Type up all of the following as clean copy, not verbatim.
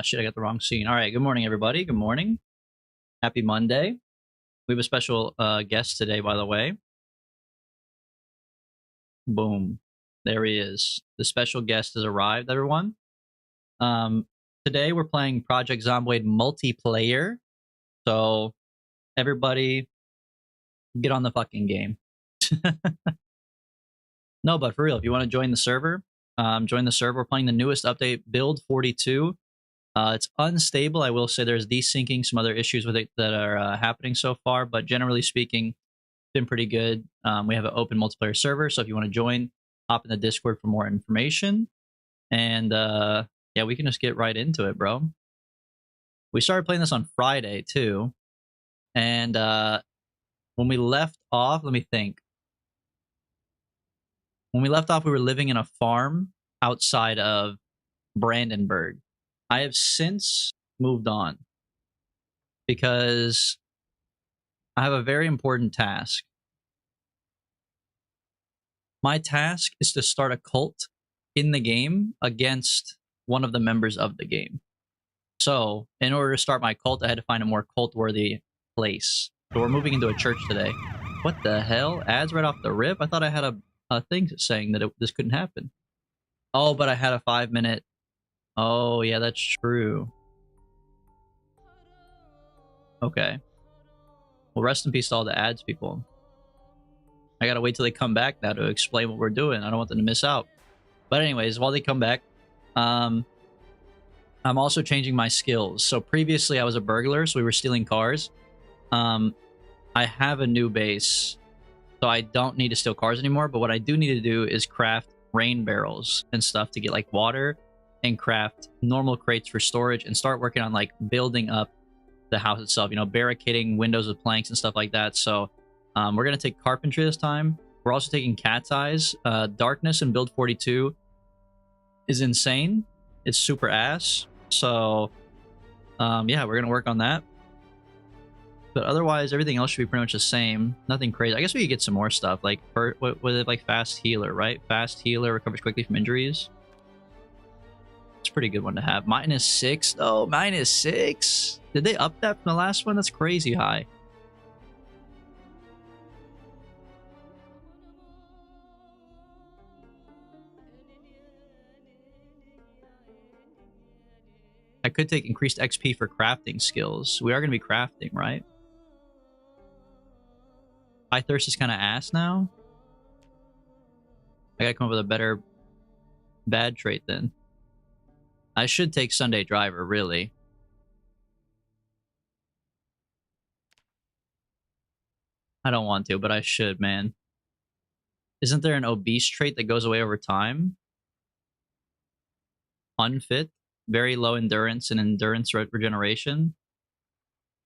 Shit, I got the wrong scene. All right, good morning, everybody. Good morning. Happy Monday. We have a special guest today, by the way. Boom. There he is. The special guest has arrived, everyone. Um, Today we're playing Project Zomboid multiplayer. So, everybody, get on the fucking game. No, but for real, if you want to join the server, join the server. We're playing the newest update, Build 42. It's unstable. I will say there's desyncing, some other issues with it that are happening so far, but generally speaking, it's been pretty good. We have an open multiplayer server, so if you want to join, hop in the Discord for more information. And yeah, we can just get right into it, bro. We started playing this on Friday too, and when we left off, let me think. When we left off, we were living in a farm outside of Brandenburg. I have since moved on because I have a very important task. My task is to start a cult in the game against one of the members of the game. So, in order to start my cult, I had to find a more cult-worthy place. So we're moving into a church today. What the hell? Ads right off the rip? I thought I had a thing saying that this couldn't happen. Oh, but I had a 5-minute... Oh, yeah, that's true. Okay. Well, rest in peace to all the ads people. I gotta wait till they come back now to explain what we're doing. I don't want them to miss out. But anyways, while they come back, I'm also changing my skills. So previously I was a burglar, so we were stealing cars. I have a new base, so I don't need to steal cars anymore. But what I do need to do is craft rain barrels and stuff to get like water, and craft normal crates for storage, and start working on like building up the house itself. You know, barricading windows with planks and stuff like that. So we're gonna take carpentry this time. We're also taking cat's eyes. Darkness in build 42 is insane. It's super ass. So yeah, we're gonna work on that. But otherwise, everything else should be pretty much the same. Nothing crazy. I guess we could get some more stuff, like what was it, like fast healer, right? Fast healer, recovers quickly from injuries. It's a pretty good one to have. -6. Oh, -6. Did they up that from the last one? That's crazy high. I could take increased XP for crafting skills. We are going to be crafting, right? High thirst is kind of ass now. I gotta come up with a better bad trait then. I should take Sunday driver, really. I don't want to, but I should, man. Isn't there an obese trait that goes away over time? Unfit, very low endurance and endurance regeneration.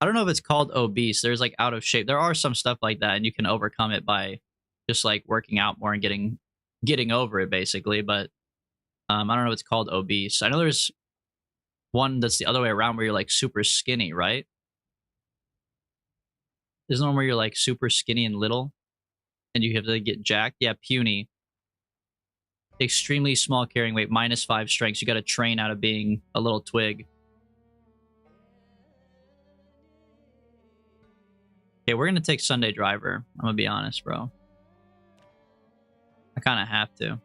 I don't know if it's called obese. There's like out of shape. There are some stuff like that, and you can overcome it by just like working out more and getting over it, basically. But I don't know if it's called obese. I know there's one that's the other way around where you're like super skinny, right? There's one where you're like super skinny and little, and you have to get jacked. Yeah, puny. Extremely small carrying weight, -5 strength. You got to train out of being a little twig. Okay, we're gonna take Sunday driver. I'm gonna be honest, bro. I kind of have to.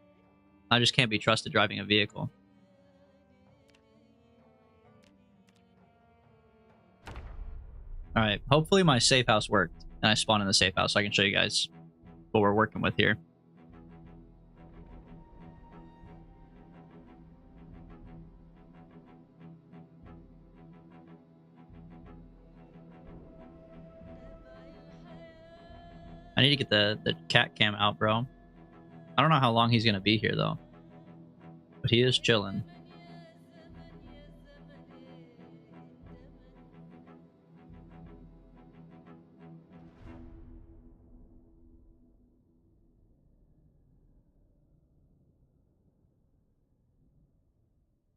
I just can't be trusted driving a vehicle. All right. Hopefully my safe house worked, and I spawned in the safe house so I can show you guys what we're working with here. I need to get the cat cam out, bro. I don't know how long he's gonna be here though, but he is chilling.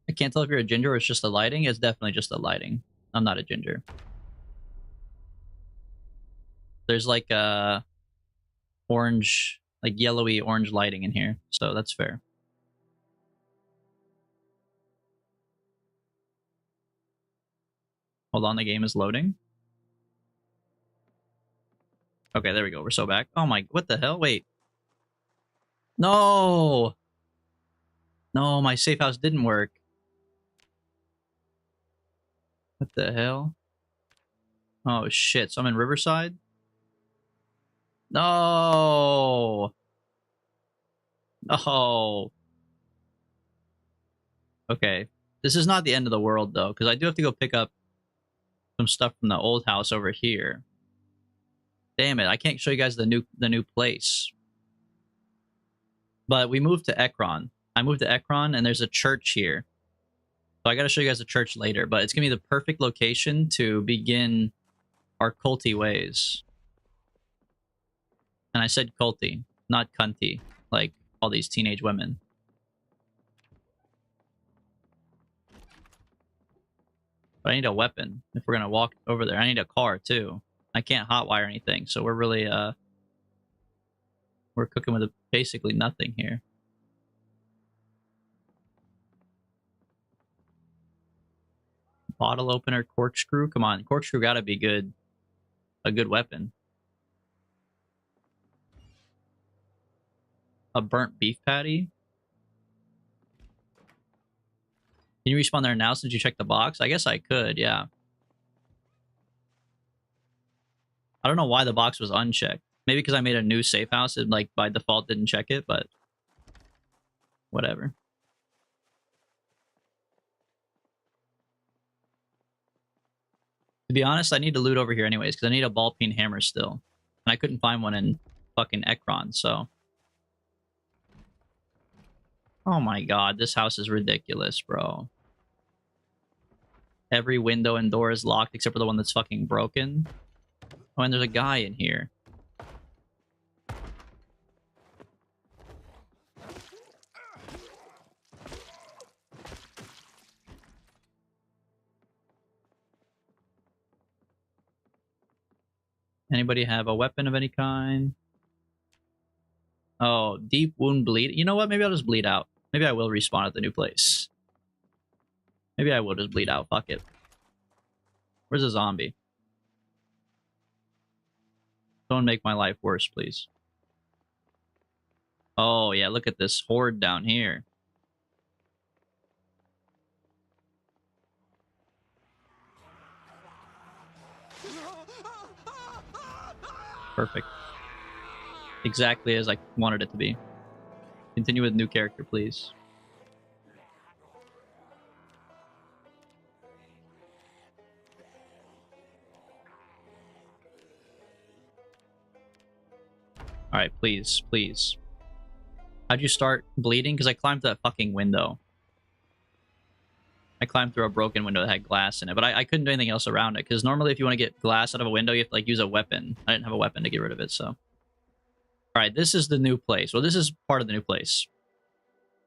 I can't tell if you're a ginger or it's just the lighting. It's definitely just the lighting. I'm not a ginger. There's like a orange, like yellowy orange lighting in here, so that's fair. Hold on, the game is loading. Okay, there we go. We're so back. Oh my, what the hell? Wait. No! No, my safe house didn't work. What the hell? Oh shit, so I'm in Riverside? No! No! Okay. This is not the end of the world though, because I do have to go pick up some stuff from the old house over here. Damn it, I can't show you guys the new place. But we moved to Ekron. I moved to Ekron and there's a church here. So I gotta show you guys the church later, but it's gonna be the perfect location to begin our culty ways. And I said culty, not cunty, like all these teenage women. But I need a weapon if we're gonna walk over there. I need a car too. I can't hotwire anything, so we're really we're cooking with basically nothing here. Bottle opener, corkscrew. Come on, corkscrew gotta be good. A good weapon. A burnt beef patty. Can you respawn there now since you checked the box? I guess I could, yeah. I don't know why the box was unchecked. Maybe because I made a new safe house and like by default didn't check it, but whatever. To be honest, I need to loot over here anyways because I need a ball peen hammer still. And I couldn't find one in fucking Ekron, so. Oh my god, this house is ridiculous, bro. Every window and door is locked except for the one that's fucking broken. Oh, and there's a guy in here. Anybody have a weapon of any kind? Oh, deep wound bleed. You know what? Maybe I'll just bleed out. Maybe I will respawn at the new place. Maybe I will just bleed out. Fuck it. Where's the zombie? Don't make my life worse, please. Oh, yeah, look at this horde down here. Perfect. Exactly as I wanted it to be. Continue with new character, please. Alright, please, please. How'd you start bleeding? Because I climbed that fucking window. I climbed through a broken window that had glass in it, but I couldn't do anything else around it, because normally if you want to get glass out of a window, you have to like use a weapon. I didn't have a weapon to get rid of it, so. Alright, this is the new place. Well, this is part of the new place.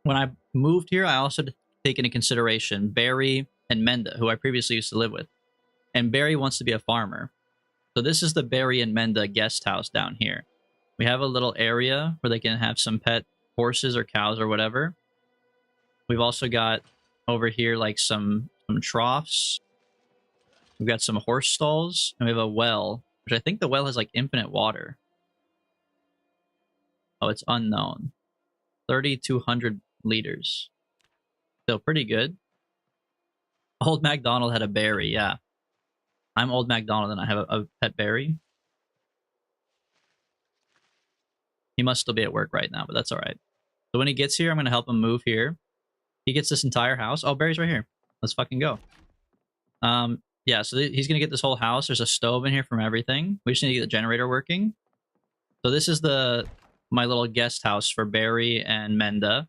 When I moved here, I also take into consideration Barry and Menda, who I previously used to live with. And Barry wants to be a farmer. So this is the Barry and Menda guest house down here. We have a little area where they can have some pet horses or cows or whatever. We've also got over here like some troughs. We've got some horse stalls, and we have a well, which I think the well has like infinite water. Oh, it's unknown. 3,200 liters. Still pretty good. Old MacDonald had a berry, yeah. I'm Old MacDonald and I have a pet berry. He must still be at work right now, but that's all right. So when he gets here, I'm going to help him move here. He gets this entire house. Oh, Barry's right here. Let's fucking go. Yeah, so he's going to get this whole house. There's a stove in here from everything. We just need to get the generator working. So this is my little guest house for Barry and Menda.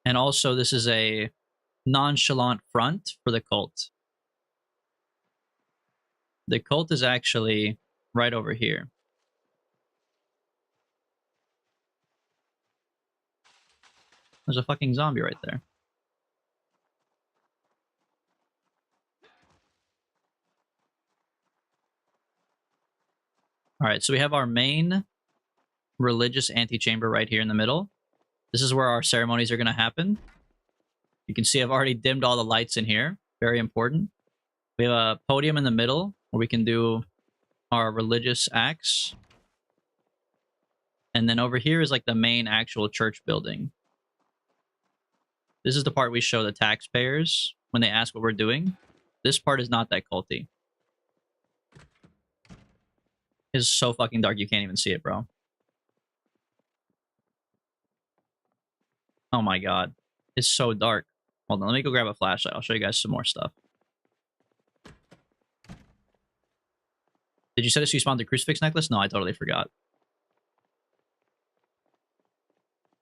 And also this is a nonchalant front for the cult. The cult is actually right over here. There's a fucking zombie right there. Alright, so we have our main religious antechamber right here in the middle. This is where our ceremonies are going to happen. You can see I've already dimmed all the lights in here. Very important. We have a podium in the middle where we can do our religious acts. And then over here is like the main actual church building. This is the part we show the taxpayers when they ask what we're doing. This part is not that culty. It's so fucking dark you can't even see it, bro. Oh my god. It's so dark. Hold on, let me go grab a flashlight. I'll show you guys some more stuff. Did you say this you spawned the crucifix necklace? No, I totally forgot.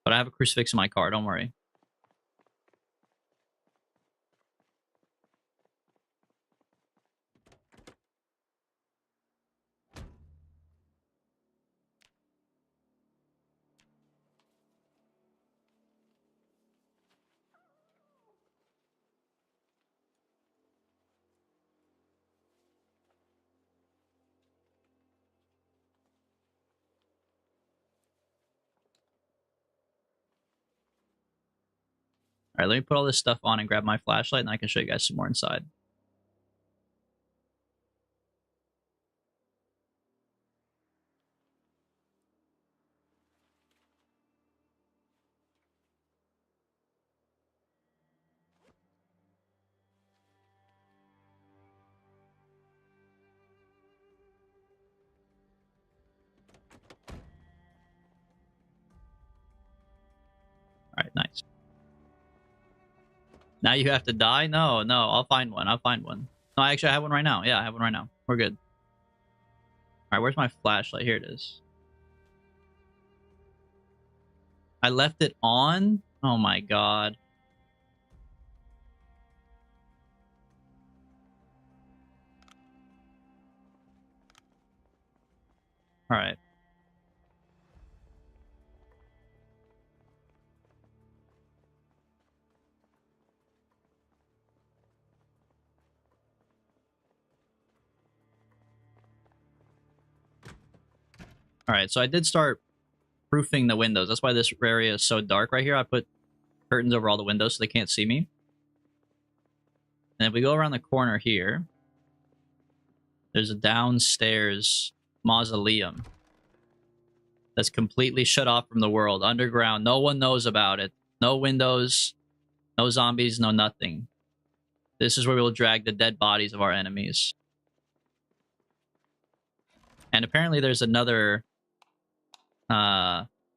But I have a crucifix in my car, don't worry. Alright, let me put all this stuff on and grab my flashlight, and I can show you guys some more inside. Alright, nice. Now you have to die? No, I'll find one. I'll find one. No, actually, I have one right now. Yeah, I have one right now. We're good. Alright, where's my flashlight? Here it is. I left it on? Oh my god. Alright. Alright, so I did start proofing the windows. That's why this area is so dark right here. I put curtains over all the windows so they can't see me. And if we go around the corner here, there's a downstairs mausoleum that's completely shut off from the world. Underground. No one knows about it. No windows, no zombies, no nothing. This is where we will drag the dead bodies of our enemies. And apparently there's another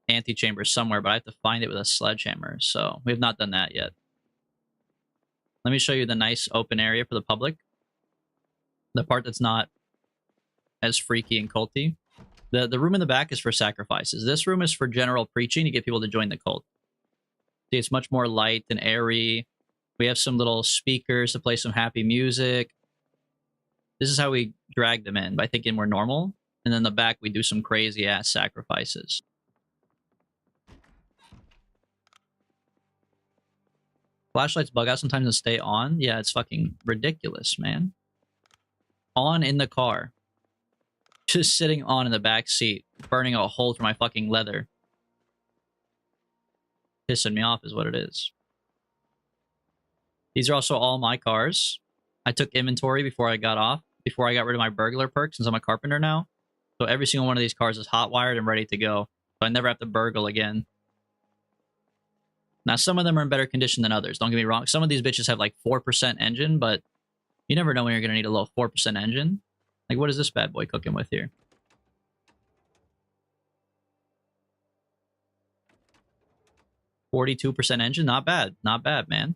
antechamber somewhere, but I have to find it with a sledgehammer. So we have not done that yet. Let me show you the nice open area for the public. The part that's not as freaky and culty. The room in the back is for sacrifices. This room is for general preaching to get people to join the cult. See, it's much more light and airy. We have some little speakers to play some happy music. This is how we drag them in, by thinking we're normal. And then in the back, we do some crazy-ass sacrifices. Flashlights bug out sometimes and stay on. Yeah, it's fucking ridiculous, man. On in the car. Just sitting on in the back seat, burning a hole through my fucking leather. Pissing me off is what it is. These are also all my cars. I took inventory before I got off, before I got rid of my burglar perk, since I'm a carpenter now. So every single one of these cars is hot wired and ready to go. So I never have to burgle again. Now, some of them are in better condition than others. Don't get me wrong. Some of these bitches have like 4% engine, but you never know when you're going to need a low 4% engine. Like, what is this bad boy cooking with here? %42 engine? Not bad. Not bad, man.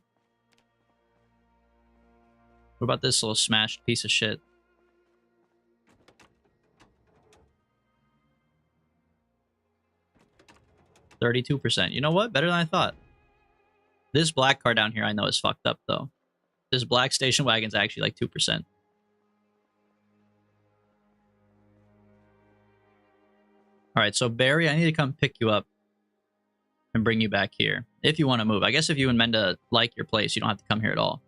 What about this little smashed piece of shit? %32%. You know what? Better than I thought. This black car down here I know is fucked up, though. This black station wagon's actually like 2%. Alright, so Barry, I need to come pick you up and bring you back here. If you want to move. I guess if you and Menda like your place, you don't have to come here at all.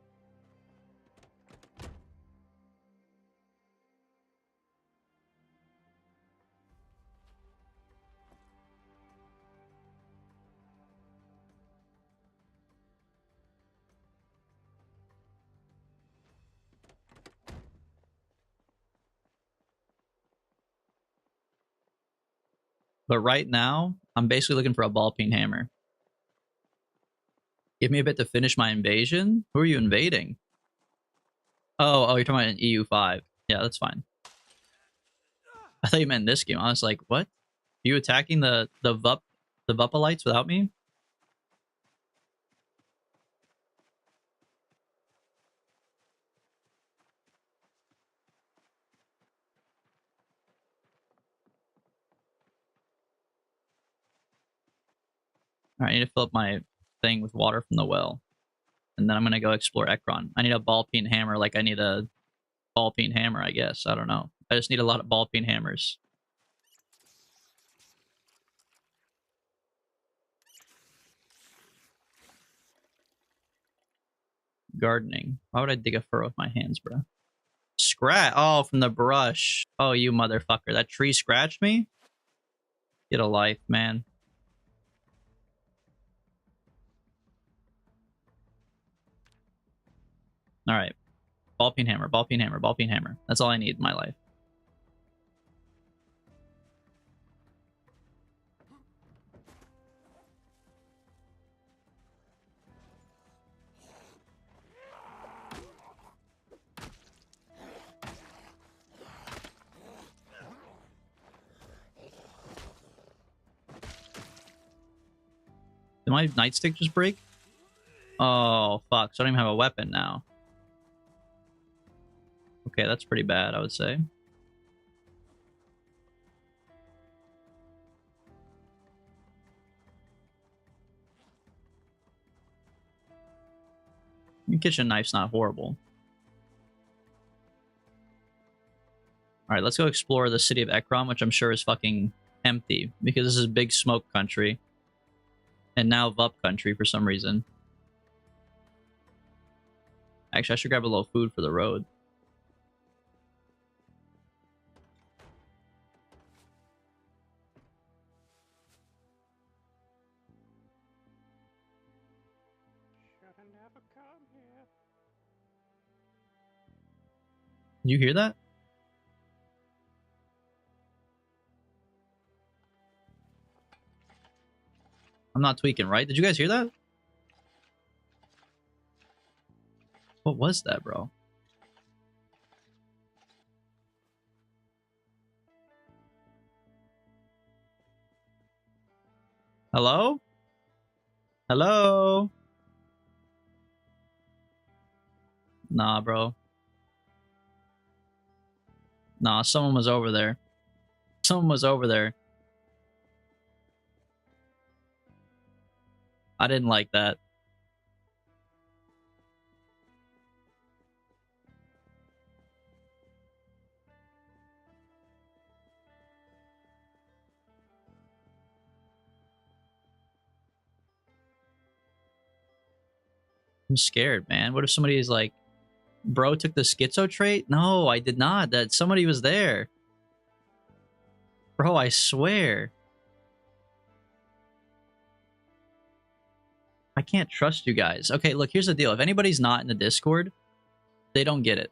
But right now, I'm basically looking for a ball peen hammer. Give me a bit to finish my invasion? Who are you invading? Oh, you're talking about an EU5. Yeah, that's fine. I thought you meant this game. I was like, what? Are you attacking the Vupalites without me? Alright, I need to fill up my thing with water from the well. And then I'm gonna go explore Ekron. I need a ball peen hammer like I need a ball peen hammer, I guess. I don't know. I just need a lot of ball peen hammers. Gardening. Why would I dig a furrow with my hands, bro? Scratch. Oh, from the brush. Oh, you motherfucker. That tree scratched me? Get a life, man. Alright. Ball peen hammer, ball peen hammer, ball peen hammer. That's all I need in my life. Did my nightstick just break? Oh, fuck. So I don't even have a weapon now. Okay, that's pretty bad, I would say. Your kitchen knife's not horrible. Alright, let's go explore the city of Ekron, which I'm sure is fucking empty, because this is big smoke country. And now Vup country for some reason. Actually, I should grab a little food for the road. You hear that? I'm not tweaking, right? Did you guys hear that? What was that, bro? Hello? Hello? Nah, bro. Nah, someone was over there. Someone was over there. I didn't like that. I'm scared, man. What if somebody is like, bro took the schizo trait? No, I did not. That somebody was there. Bro, I swear. I can't trust you guys. Okay, look, here's the deal. If anybody's not in the Discord, they don't get it.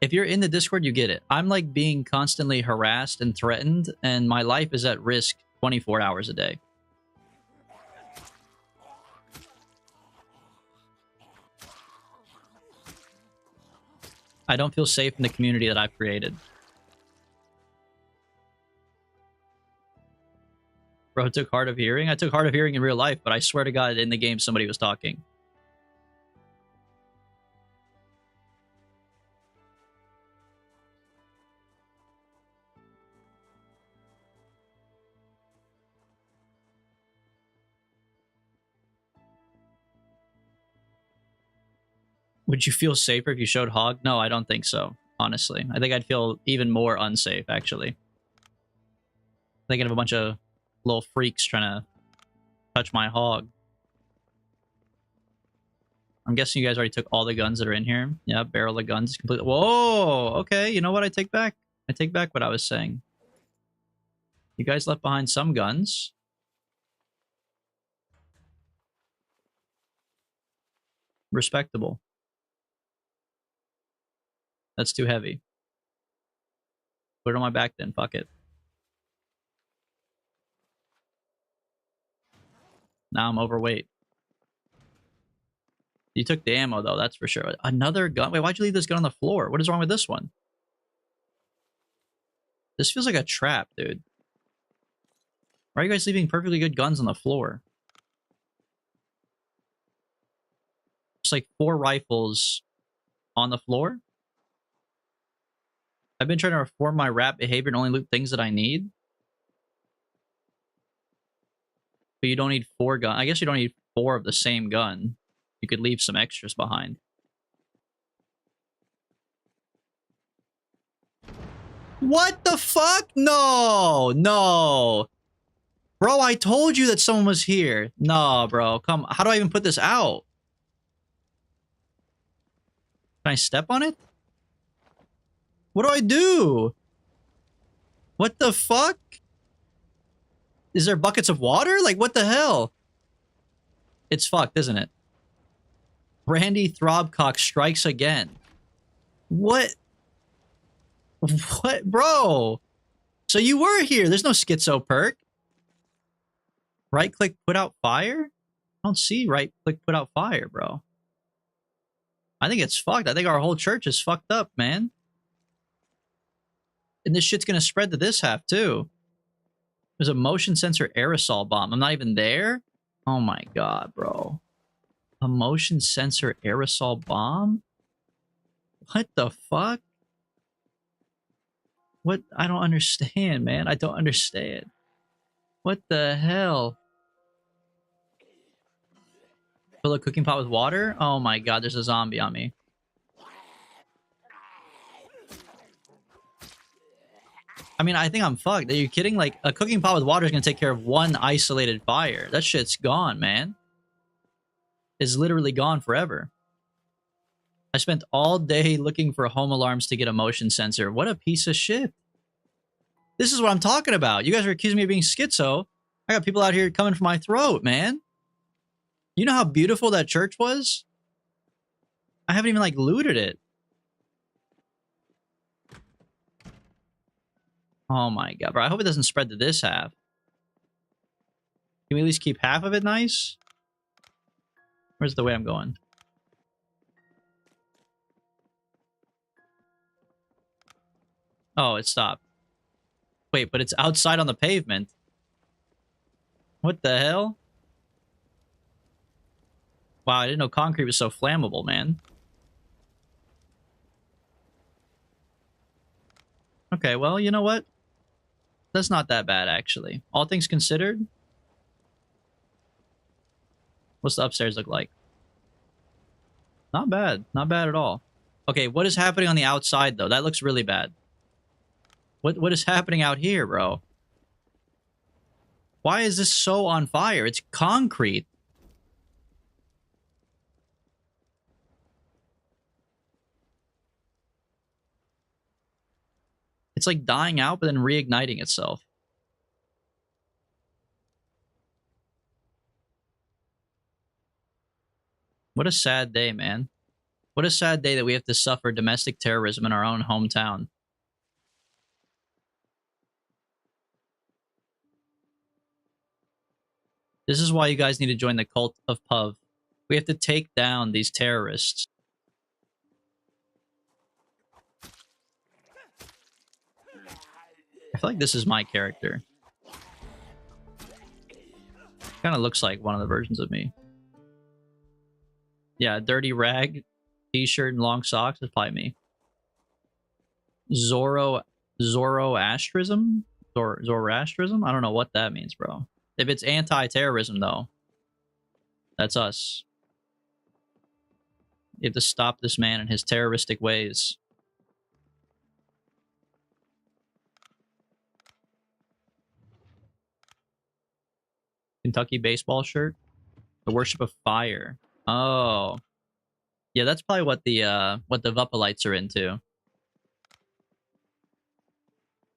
If you're in the Discord, you get it. I'm like being constantly harassed and threatened, and my life is at risk 24 hours a day. I don't feel safe in the community that I've created. Bro took hard of hearing? I took hard of hearing in real life, but I swear to God, in the game, somebody was talking. Would you feel safer if you showed Hog? No, I don't think so, honestly. I think I'd feel even more unsafe, actually. I think I'd have a bunch of little freaks trying to touch my Hog. I'm guessing you guys already took all the guns that are in here. Yeah, barrel of guns is completely... Whoa! Okay, you know what? I take back what I was saying. You guys left behind some guns. Respectable. That's too heavy. Put it on my back then, fuck it. Now I'm overweight. You took the ammo, though, that's for sure. Another gun? Wait, why'd you leave this gun on the floor? What is wrong with this one? This feels like a trap, dude. Why are you guys leaving perfectly good guns on the floor? Just like 4 rifles on the floor? I've been trying to reform my rat behavior and only loot things that I need. But you don't need 4 guns. I guess you don't need 4 of the same gun. You could leave some extras behind. What the fuck? No, no. Bro, I told you that someone was here. No, bro. Come. How do I even put this out? Can I step on it? What do I do? What the fuck? Is there buckets of water? Like, what the hell? It's fucked, isn't it? Brandy Throbcock strikes again. What? What? Bro. So you were here. There's no schizo perk. Right click, put out fire? I don't see right click, put out fire, bro. I think it's fucked. I think our whole church is fucked up, man. And this shit's gonna spread to this half, too. There's a motion sensor aerosol bomb. I'm not even there? Oh my god, bro. A motion sensor aerosol bomb? What the fuck? What? I don't understand, man. I don't understand. What the hell? Fill a cooking pot with water? Oh my god, there's a zombie on me. I mean, I think I'm fucked. Are you kidding? Like, a cooking pot with water is gonna take care of one isolated fire. That shit's gone, man. It's literally gone forever. I spent all day looking for home alarms to get a motion sensor. What a piece of shit. This is what I'm talking about. You guys are accusing me of being schizo. I got people out here coming for my throat, man. You know how beautiful that church was? I haven't even, like, looted it. Oh my god, bro. I hope it doesn't spread to this half. Can we at least keep half of it nice? Where's the way I'm going? Oh, it stopped. Wait, but it's outside on the pavement. What the hell? Wow, I didn't know concrete was so flammable, man. Okay, well, you know what? That's not that bad, actually. All things considered. What's the upstairs look like? Not bad. Not bad at all. Okay, what is happening on the outside, though? That looks really bad. What is happening out here, bro? Why is this so on fire? It's concrete. It's like dying out, but then reigniting itself. What a sad day, man. What a sad day that we have to suffer domestic terrorism in our own hometown. This is why you guys need to join the cult of Puv. We have to take down these terrorists. I feel like this is my character. Kind of looks like one of the versions of me. Yeah, dirty rag, t-shirt, and long socks is probably me. Zoroastrism? Zoroastrism? I don't know what that means, bro. If it's anti-terrorism, though, that's us. You have to stop this man in his terroristic ways. Kentucky baseball shirt. The worship of fire. Oh. Yeah, that's probably what the Vuppalites are into.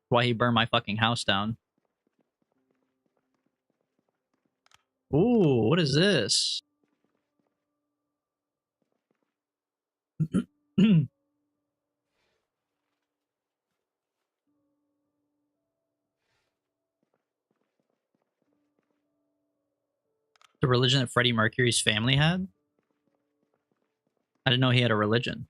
Why he burned my fucking house down. Ooh, what is this? The religion that Freddie Mercury's family had? I didn't know he had a religion.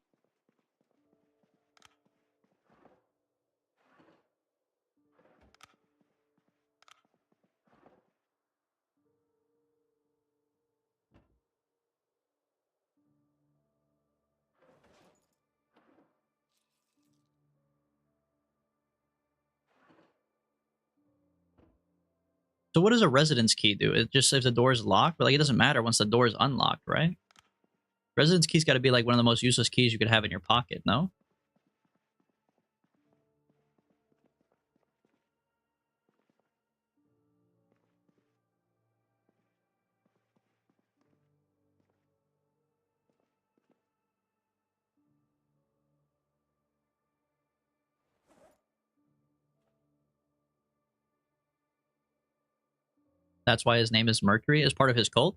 So what does a residence key do? It just if the door is locked, but like it doesn't matter once the door is unlocked, right? Residence key's got to be like one of the most useless keys you could have in your pocket, no? That's why his name is Mercury, as part of his cult?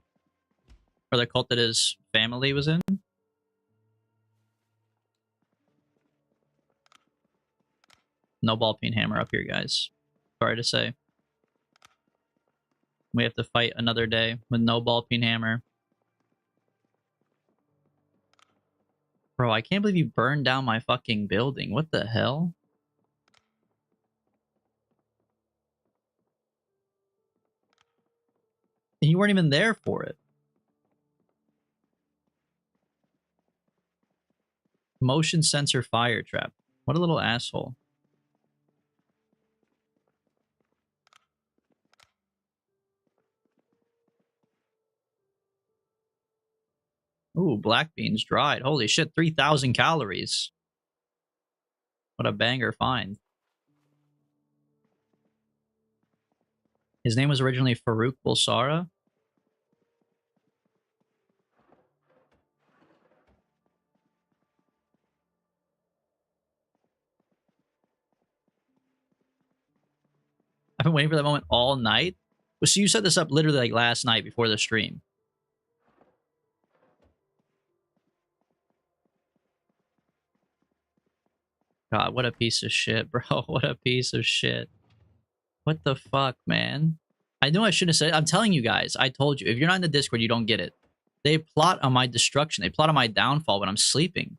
Or the cult that his family was in? No ball peen hammer up here, guys. Sorry to say. We have to fight another day with no ball peen hammer. Bro, I can't believe you burned down my fucking building. What the hell? And you weren't even there for it. Motion sensor fire trap. What a little asshole. Ooh, black beans dried. Holy shit, 3,000 calories. What a banger find. His name was originally Farouk Bulsara. I've been waiting for that moment all night. So you set this up literally like last night before the stream. God, what a piece of shit, bro. What a piece of shit. What the fuck, man? I knew I shouldn't have said it. I'm telling you guys. I told you. If you're not in the Discord, you don't get it. They plot on my destruction. They plot on my downfall when I'm sleeping.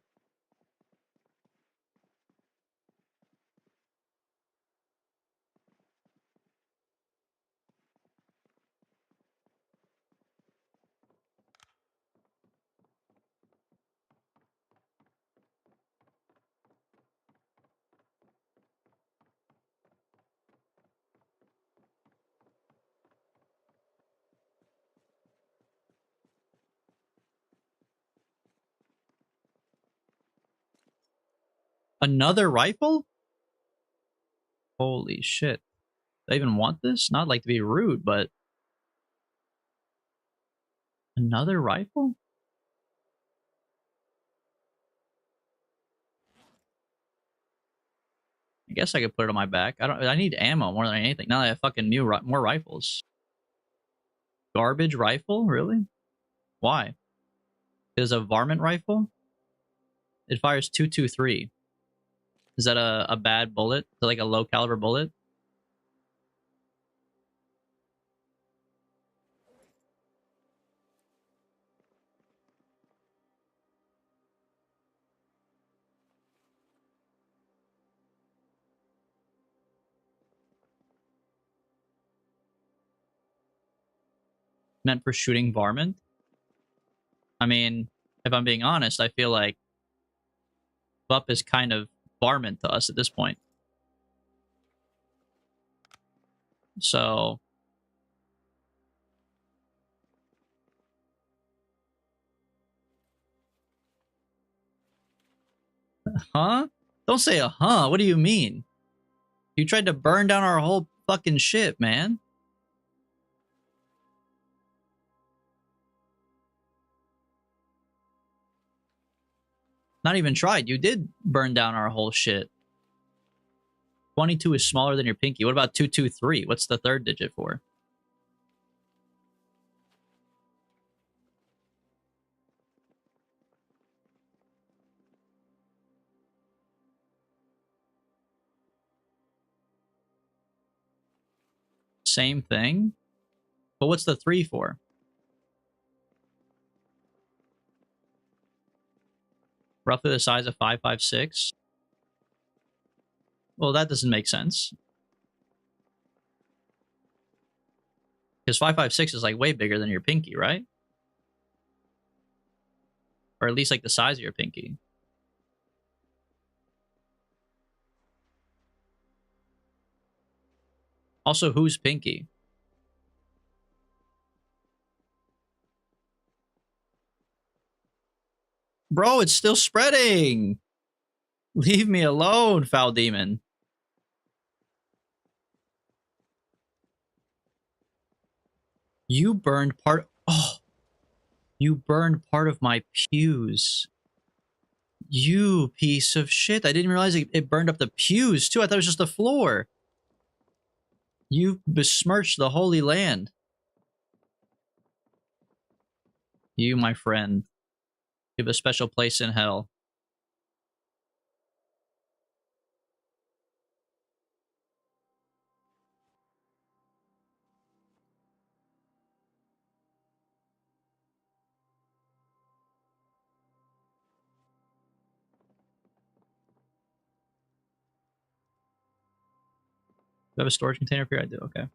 Another rifle? Holy shit. Do I even want this? Not like to be rude, but... Another rifle? I guess I could put it on my back. I need ammo more than anything. Now that I have fucking more rifles. Garbage rifle? Really? Why? It is a varmint rifle? It fires 223. Is that a bad bullet? Is it like a low caliber bullet? Meant for shooting varmint? I mean, if I'm being honest, I feel like Bup is kind of varmint to us at this point. So... Huh? Don't say a huh. What do you mean? You tried to burn down our whole fucking shit, man. Not even tried. You did burn down our whole shit. 22 is smaller than your pinky. What about 223? What's the third digit for? Same thing. But what's the 3 for? Roughly the size of 556. Well, that doesn't make sense. Because 556 is like way bigger than your pinky, right? Or at least like the size of your pinky. Also, whose pinky? Bro, it's still spreading! Leave me alone, foul demon. You burned part... Oh! You burned part of my pews. You piece of shit. I didn't realize it burned up the pews, too. I thought it was just the floor. You besmirched the Holy Land. You, my friend, you have a special place in hell. Do I have a storage container for you? I do, okay.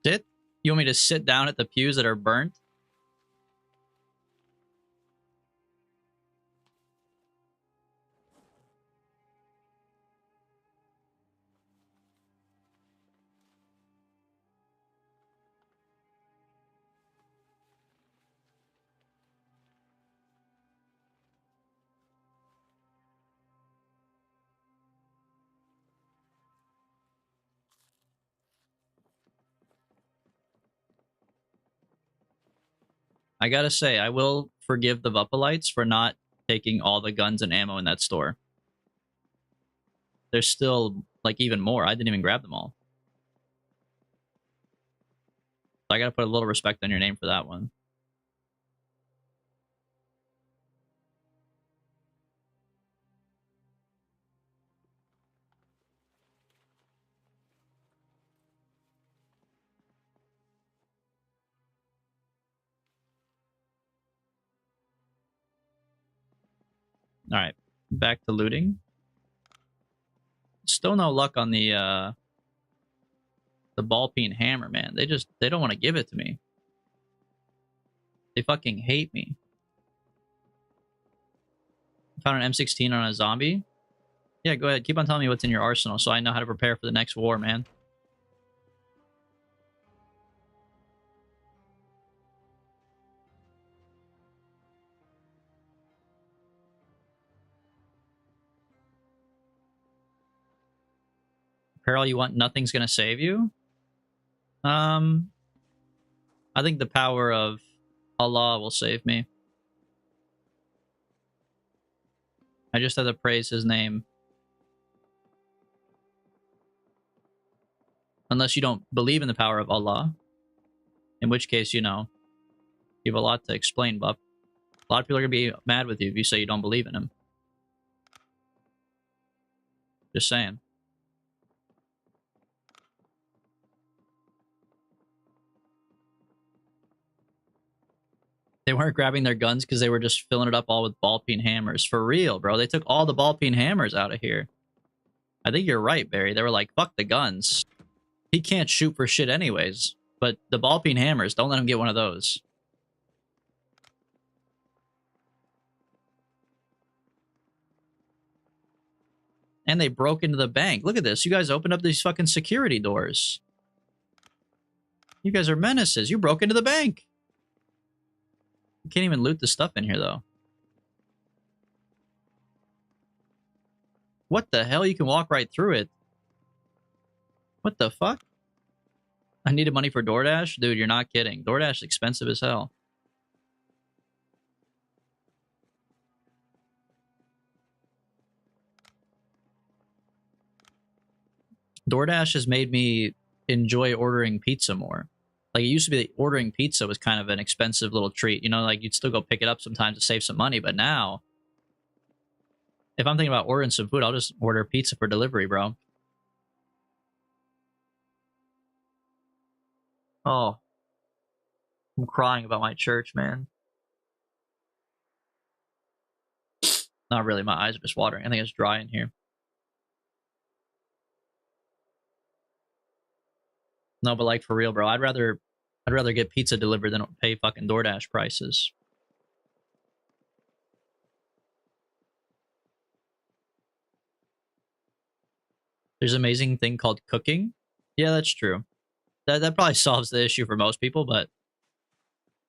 Sit? You want me to sit down at the pews that are burnt? I gotta say, I will forgive the Vupalites for not taking all the guns and ammo in that store. There's still, like, even more. I didn't even grab them all. So I gotta put a little respect on your name for that one. Alright, back to looting. Still no luck on the ball peen hammer, man. They don't want to give it to me. They fucking hate me. Found an M16 on a zombie? Yeah, go ahead. Keep on telling me what's in your arsenal so I know how to prepare for the next war, man. Peril you want, nothing's gonna save you? I think the power of Allah will save me. I just have to praise his name. Unless you don't believe in the power of Allah. In which case, you know, you have a lot to explain, Buff. A lot of people are going to be mad with you if you say you don't believe in him. Just saying. They weren't grabbing their guns because they were just filling it up all with ball peen hammers. For real, bro. They took all the ball peen hammers out of here. I think you're right, Barry. They were like, fuck the guns. He can't shoot for shit anyways. But the ball peen hammers, don't let him get one of those. And they broke into the bank. Look at this. You guys opened up these fucking security doors. You guys are menaces. You broke into the bank. You can't even loot the stuff in here, though. What the hell? You can walk right through it. What the fuck? I needed money for DoorDash? Dude, you're not kidding. DoorDash is expensive as hell. DoorDash has made me enjoy ordering pizza more. Like, it used to be that ordering pizza was kind of an expensive little treat. You know, like, you'd still go pick it up sometimes to save some money. But now, if I'm thinking about ordering some food, I'll just order pizza for delivery, bro. Oh, I'm crying about my church, man. Not really, my eyes are just watering. I think it's dry in here. No, but like for real, bro, I'd rather get pizza delivered than pay fucking DoorDash prices. There's an amazing thing called cooking. Yeah, that's true. That probably solves the issue for most people, but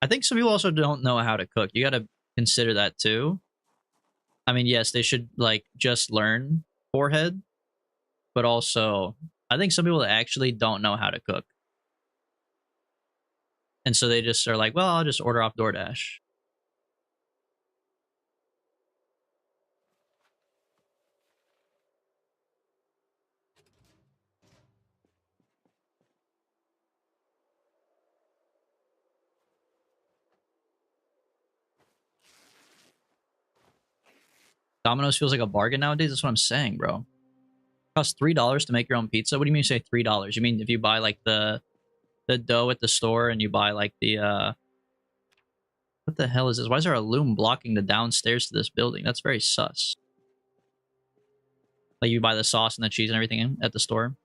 I think some people also don't know how to cook. You got to consider that too. I mean, yes, they should like just learn forehead, but also I think some people actually don't know how to cook. And so they just are like, well, I'll just order off DoorDash. Domino's feels like a bargain nowadays. That's what I'm saying, bro. It costs $3 to make your own pizza. What do you mean you say $3? You mean if you buy like the dough at the store and you buy like the what the hell is this? Why is there a loom blocking the downstairs to this building? That's very sus. Like you buy the sauce and the cheese and everything at the store.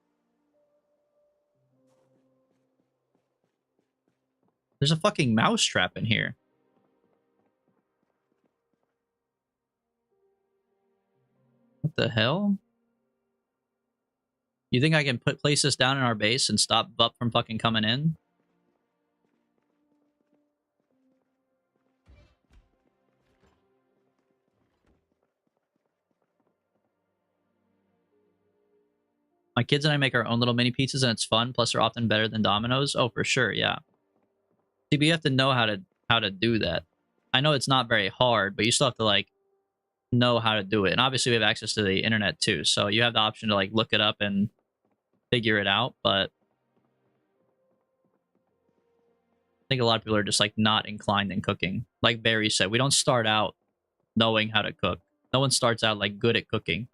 There's a fucking mouse trap in here. What the hell? You think I can place this down in our base and stop Vup from fucking coming in? My kids and I make our own little mini pizzas and it's fun. Plus, they're often better than Domino's. Oh, for sure, yeah. See, but you have to know how to do that. I know it's not very hard, but you still have to like know how to do it. And obviously, we have access to the internet too, so you have the option to like look it up and figure it out. But I think a lot of people are just like not inclined in cooking. Like Barry said, we don't start out knowing how to cook. No one starts out like good at cooking.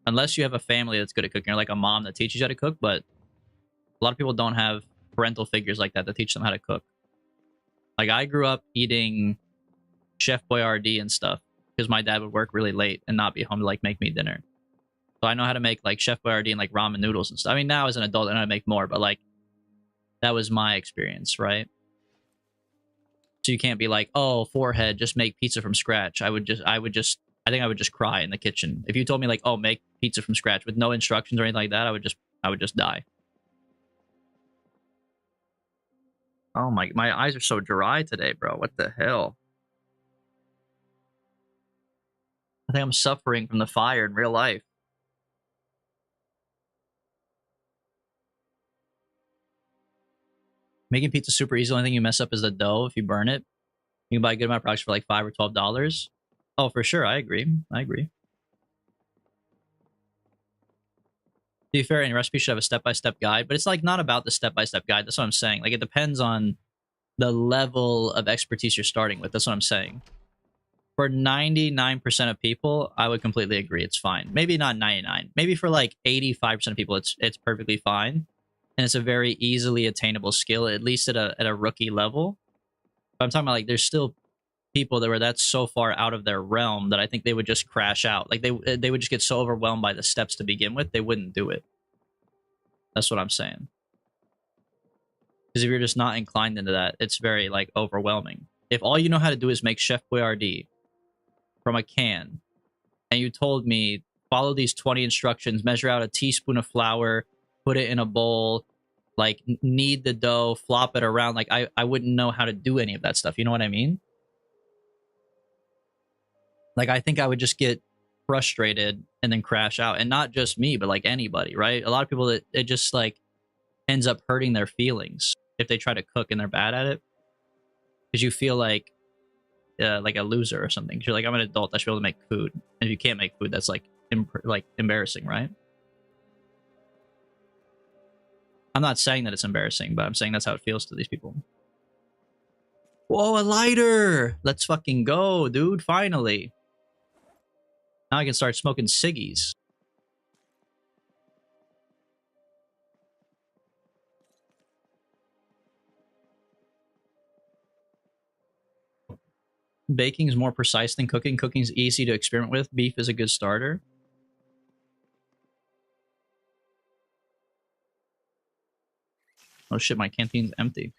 Unless you have a family that's good at cooking, or like a mom that teaches you how to cook, but a lot of people don't have parental figures like that teach them how to cook. Like I grew up eating Chef Boyardee and stuff because my dad would work really late and not be home to like make me dinner. So I know how to make like Chef Boyardee and like ramen noodles and stuff. I mean, now as an adult, I know how to make more, but like that was my experience, right? So you can't be like, oh, forehead, just make pizza from scratch. I think I would just cry in the kitchen. If you told me like, oh, make pizza from scratch with no instructions or anything like that, I would just die. Oh my eyes are so dry today, bro. What the hell? I think I'm suffering from the fire in real life. Making pizza super easy. The only thing you mess up is the dough. If you burn it, you can buy a good amount of products for like $5 or $12. Oh, for sure. I agree. To be fair, any recipe should have a step-by-step guide, but it's like not about the step-by-step guide. That's what I'm saying. Like it depends on the level of expertise you're starting with. That's what I'm saying. For 99% of people, I would completely agree. It's fine. Maybe not 99. Maybe for like 85% of people, it's perfectly fine. And it's a very easily attainable skill, at least at a rookie level. But I'm talking about like there's still people that's so far out of their realm that I think they would just crash out. Like they would just get so overwhelmed by the steps to begin with, they wouldn't do it. That's what I'm saying. Because if you're just not inclined into that, it's very like overwhelming. If all you know how to do is make Chef Boyardee from a can, and you told me follow these 20 instructions, measure out a teaspoon of flour, put it in a bowl, like knead the dough, flop it around, like I wouldn't know how to do any of that stuff. You know what I mean? Like I think I would just get frustrated and then crash out. And not just me, but like anybody, right? A lot of people, it just like ends up hurting their feelings if they try to cook and they're bad at it. Because you feel like a loser or something. You're like, I'm an adult, I should be able to make food. And if you can't make food, that's like embarrassing, right? I'm not saying that it's embarrassing, but I'm saying that's how it feels to these people. Whoa, a lighter! Let's fucking go, dude. Finally. Now I can start smoking ciggies. Baking is more precise than cooking. Cooking's easy to experiment with. Beef is a good starter. Oh shit, my canteen's empty.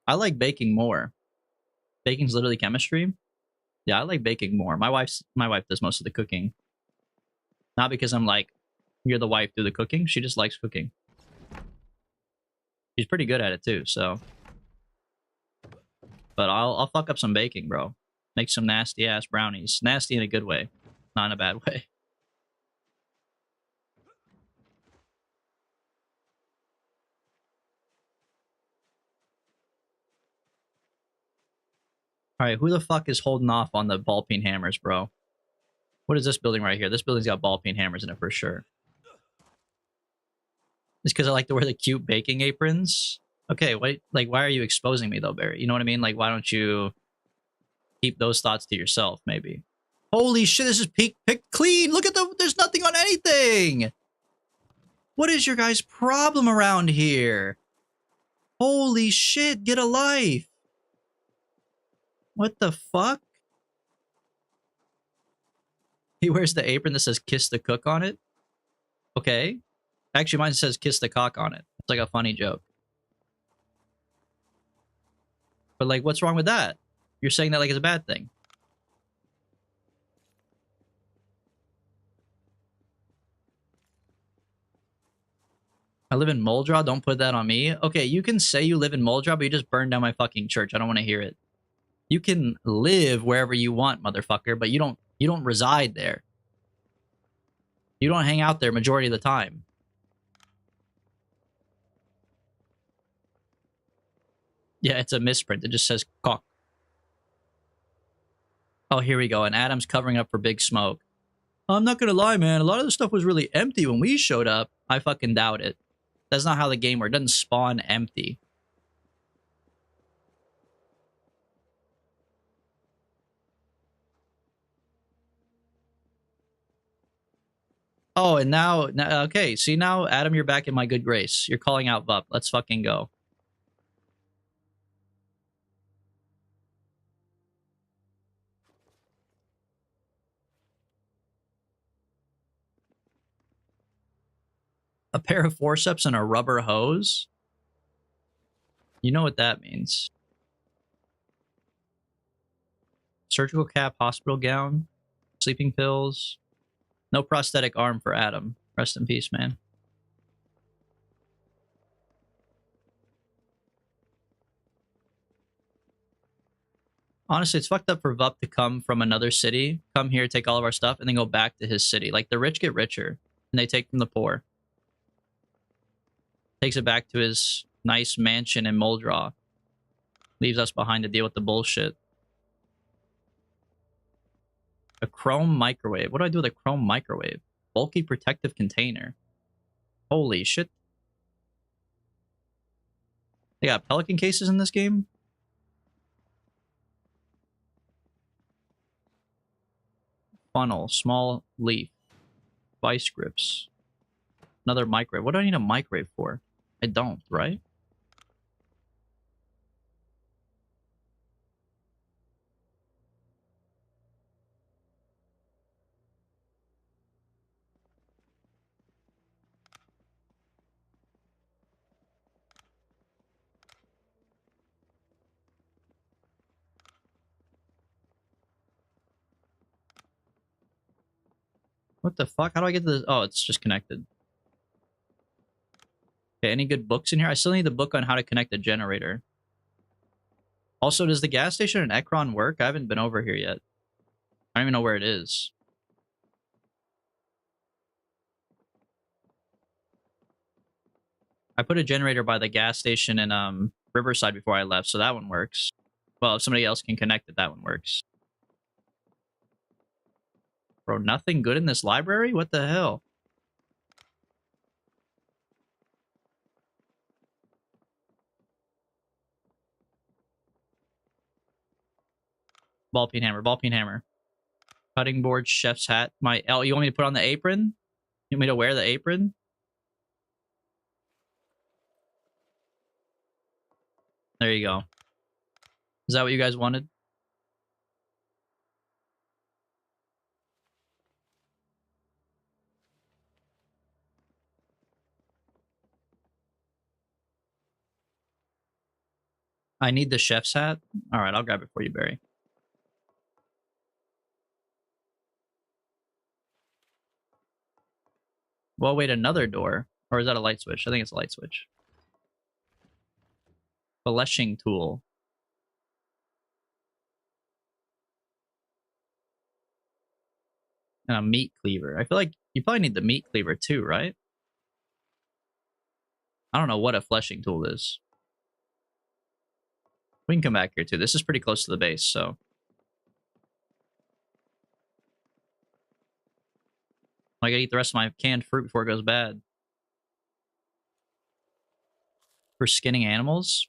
I like baking more. Baking's literally chemistry. Yeah, I like baking more. My wife does most of the cooking. Not because I'm like, you're the wife, do the cooking. She just likes cooking. She's pretty good at it too, so. But I'll fuck up some baking, bro. Make some nasty ass brownies. Nasty in a good way, not in a bad way. All right, who the fuck is holding off on the ball peen hammers, bro? What is this building right here? This building's got ball peen hammers in it for sure. It's because I like to wear the cute baking aprons. Okay, wait, like, why are you exposing me though, Barry? You know what I mean? Like, why don't you keep those thoughts to yourself, maybe? Holy shit, this is picked clean. Look at there's nothing on anything. What is your guys' problem around here? Holy shit, get a life. What the fuck? He wears the apron that says kiss the cook on it. Okay. Actually, mine says kiss the cock on it. It's like a funny joke. But like, what's wrong with that? You're saying that like it's a bad thing. I live in Moldra. Don't put that on me. Okay, you can say you live in Moldra, but you just burned down my fucking church. I don't want to hear it. You can live wherever you want, motherfucker, but you don't reside there. You don't hang out there majority of the time. Yeah, it's a misprint. It just says cock. Oh, here we go. And Adam's covering up for Big Smoke. I'm not gonna lie, man. A lot of the stuff was really empty when we showed up. I fucking doubt it. That's not how the game works. It doesn't spawn empty. Oh, and now, okay. See, now, Adam, you're back in my good grace. You're calling out Vup. Let's fucking go. A pair of forceps and a rubber hose? You know what that means. Surgical cap, hospital gown, sleeping pills. No prosthetic arm for Adam. Rest in peace, man. Honestly, it's fucked up for Vup to come from another city, come here, take all of our stuff, and then go back to his city. Like, the rich get richer, and they take from the poor. Takes it back to his nice mansion in Moldraw. Leaves us behind to deal with the bullshit. A chrome microwave. What do I do with a chrome microwave? Bulky protective container. Holy shit. They got pelican cases in this game? Funnel. Small leaf. Vice grips. Another microwave. What do I need a microwave for? I don't, right? What the fuck? How do I get to this? Oh, it's just connected. Okay, any good books in here? I still need the book on how to connect the generator. Also, does the gas station in Ekron work? I haven't been over here yet. I don't even know where it is. I put a generator by the gas station in Riverside before I left, so that one works. Well, if somebody else can connect it, that one works. Bro, nothing good in this library? What the hell? Ball peen hammer, ball peen hammer. Cutting board, chef's hat. Oh, you want me to put on the apron? You want me to wear the apron? There you go. Is that what you guys wanted? I need the chef's hat. All right, I'll grab it for you, Barry. Well, wait, another door. Or is that a light switch? I think it's a light switch. Fleshing tool. And a meat cleaver. I feel like you probably need the meat cleaver too, right? I don't know what a fleshing tool is. We can come back here too. This is pretty close to the base, so. I gotta eat the rest of my canned fruit before it goes bad. For skinning animals?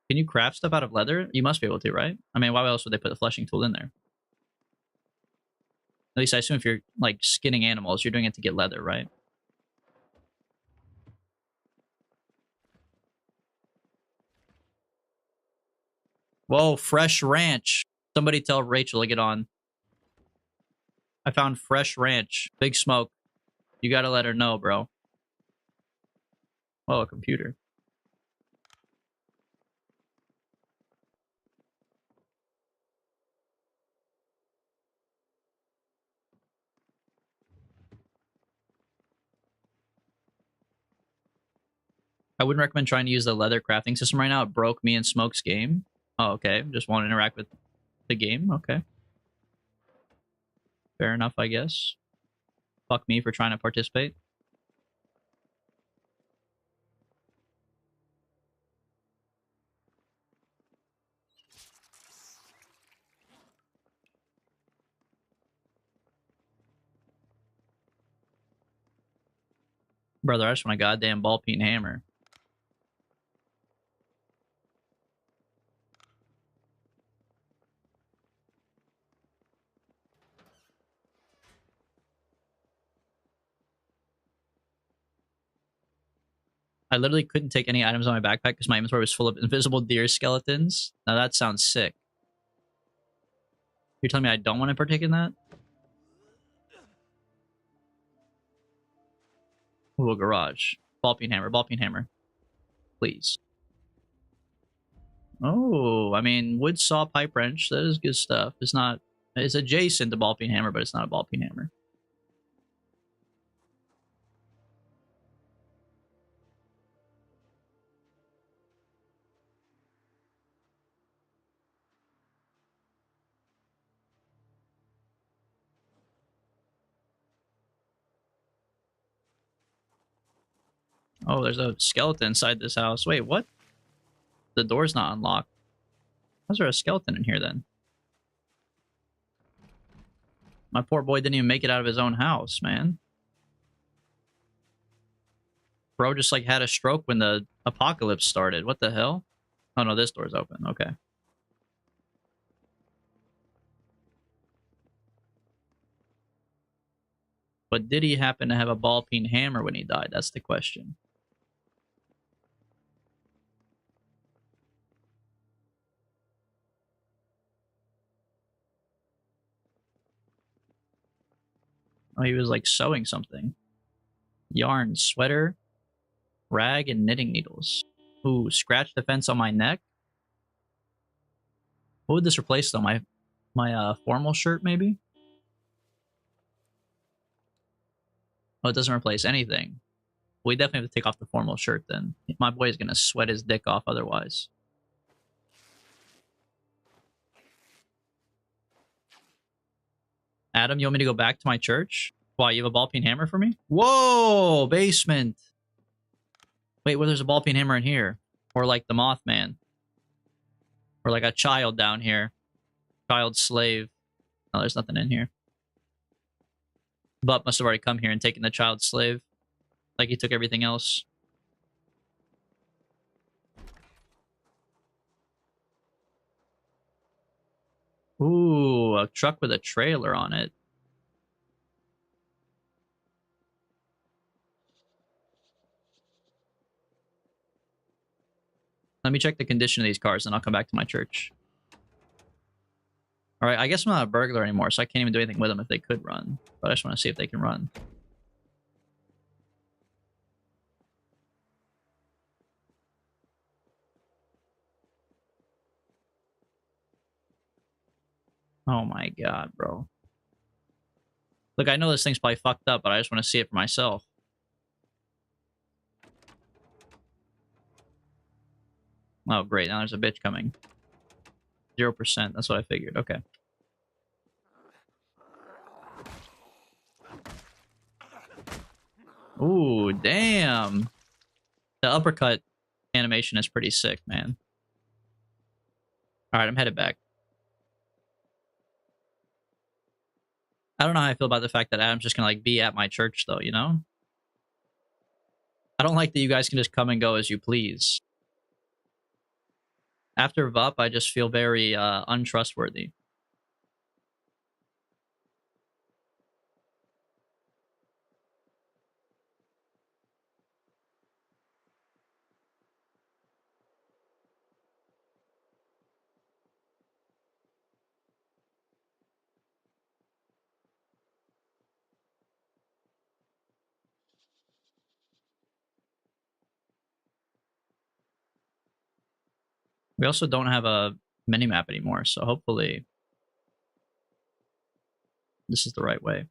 Can you craft stuff out of leather? You must be able to, right? I mean, why else would they put the fleshing tool in there? At least I assume if you're, like, skinning animals, you're doing it to get leather, right? Whoa, Fresh Ranch. Somebody tell Rachel to get on. I found Fresh Ranch. Big Smoke. You gotta let her know, bro. Oh, a computer. I wouldn't recommend trying to use the leather crafting system right now. It broke me and Smoke's game. Oh, okay. Just want to interact with the game. Okay. Fair enough, I guess. Fuck me for trying to participate. Brother, I just want a goddamn ball peen hammer. I literally couldn't take any items on my backpack because my inventory was full of invisible deer skeletons. Now that sounds sick. You're telling me I don't want to partake in that? Ooh, a garage. Ball peen hammer, ball peen hammer. Please. Oh, I mean, wood saw pipe wrench. That is good stuff. It's not... It's adjacent to ball peen hammer, but it's not a ball peen hammer. Oh, there's a skeleton inside this house. Wait, what? The door's not unlocked. How's there a skeleton in here then? My poor boy didn't even make it out of his own house, man. Bro just like had a stroke when the apocalypse started. What the hell? Oh no, this door's open. Okay. But did he happen to have a ball peen hammer when he died? That's the question. Oh, he was like sewing something. Yarn, sweater, rag, and knitting needles. Ooh, scratch the fence on my neck. What would this replace though? My formal shirt maybe? Oh, it doesn't replace anything. We definitely have to take off the formal shirt then. My boy is gonna sweat his dick off otherwise. Adam, you want me to go back to my church? Why, you have a ball peen hammer for me? Whoa, basement. Wait, well, there's a ball peen hammer in here. Or like the Mothman. Or like a child down here. Child slave. No, there's nothing in here. Butt must have already come here and taken the child slave. Like he took everything else. Ooh, a truck with a trailer on it. Let me check the condition of these cars, and I'll come back to my church. All right, I guess I'm not a burglar anymore, so I can't even do anything with them if they could run. But I just want to see if they can run. Oh my god, bro. Look, I know this thing's probably fucked up, but I just want to see it for myself. Oh, great. Now there's a bitch coming. 0%. That's what I figured. Okay. Ooh, damn. The uppercut animation is pretty sick, man. Alright, I'm headed back. I don't know how I feel about the fact that Adam's just gonna, like, be at my church, though, you know? I don't like that you guys can just come and go as you please. After VUP, I just feel very untrustworthy. We also don't have a minimap anymore, so hopefully this is the right way.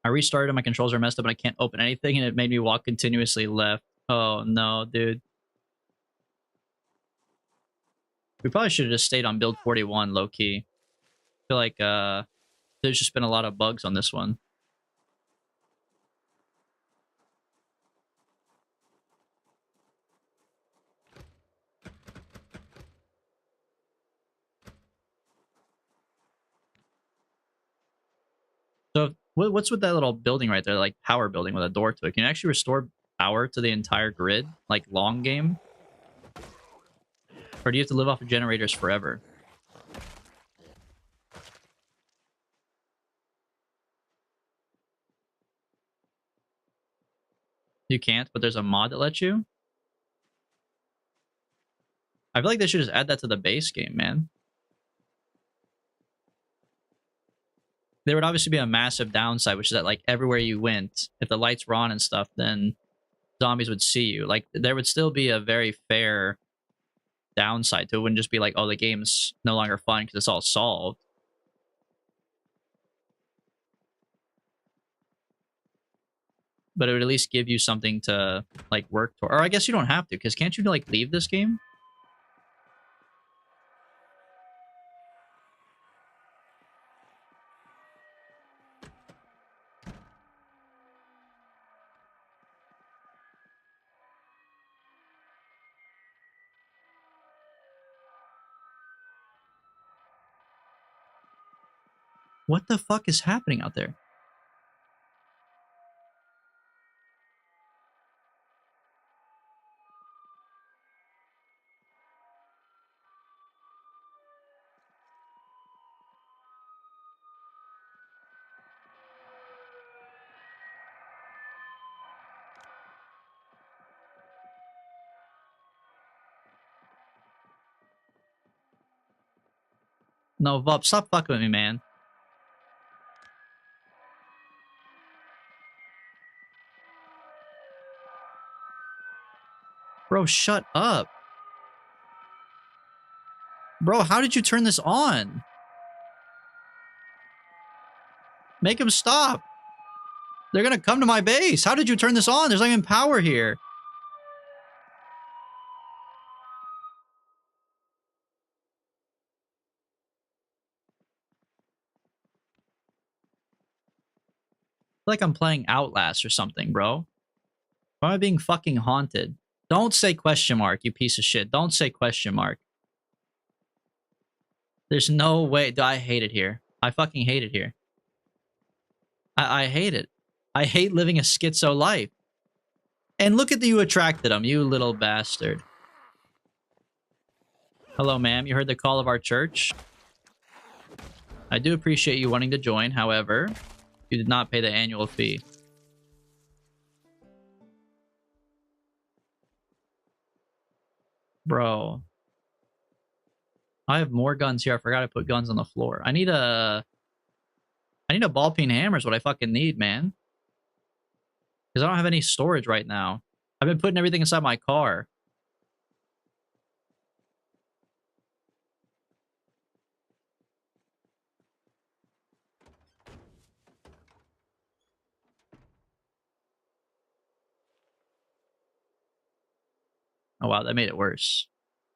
I restarted, my controls are messed up and I can't open anything, and it made me walk continuously left. Oh no, dude. We probably should have just stayed on build 41, low-key. I feel like there's just been a lot of bugs on this one. So what's with that little building right there, like power building with a door to it? Can you actually restore power to the entire grid, like long game? Or do you have to live off of generators forever? You can't, but there's a mod that lets you? I feel like they should just add that to the base game, man. There would obviously be a massive downside, which is that, like, everywhere you went, if the lights were on and stuff, then zombies would see you. Like, there would still be a very fair downside to it. It wouldn't just be like, oh, the game's no longer fun because it's all solved. But it would at least give you something to, like, work toward. Or I guess you don't have to, because can't you, like, leave this game? What the fuck is happening out there? No, Vup, stop fucking with me, man. Bro, shut up. Bro, how did you turn this on? Make him stop. They're gonna come to my base. How did you turn this on? There's not even power here. Like I'm playing Outlast or something, bro. Why am I being fucking haunted? Don't say question mark, you piece of shit. Don't say question mark. There's no way. I hate it here. I fucking hate it here. I hate it. I hate living a schizo life. And look at you attracted him, you little bastard. Hello, ma'am. You heard the call of our church? I do appreciate you wanting to join. However, you did not pay the annual fee. Bro. I have more guns here. I forgot I put guns on the floor. I need a ball peen hammer is what I fucking need, man. Because I don't have any storage right now. I've been putting everything inside my car. Oh, wow, that made it worse.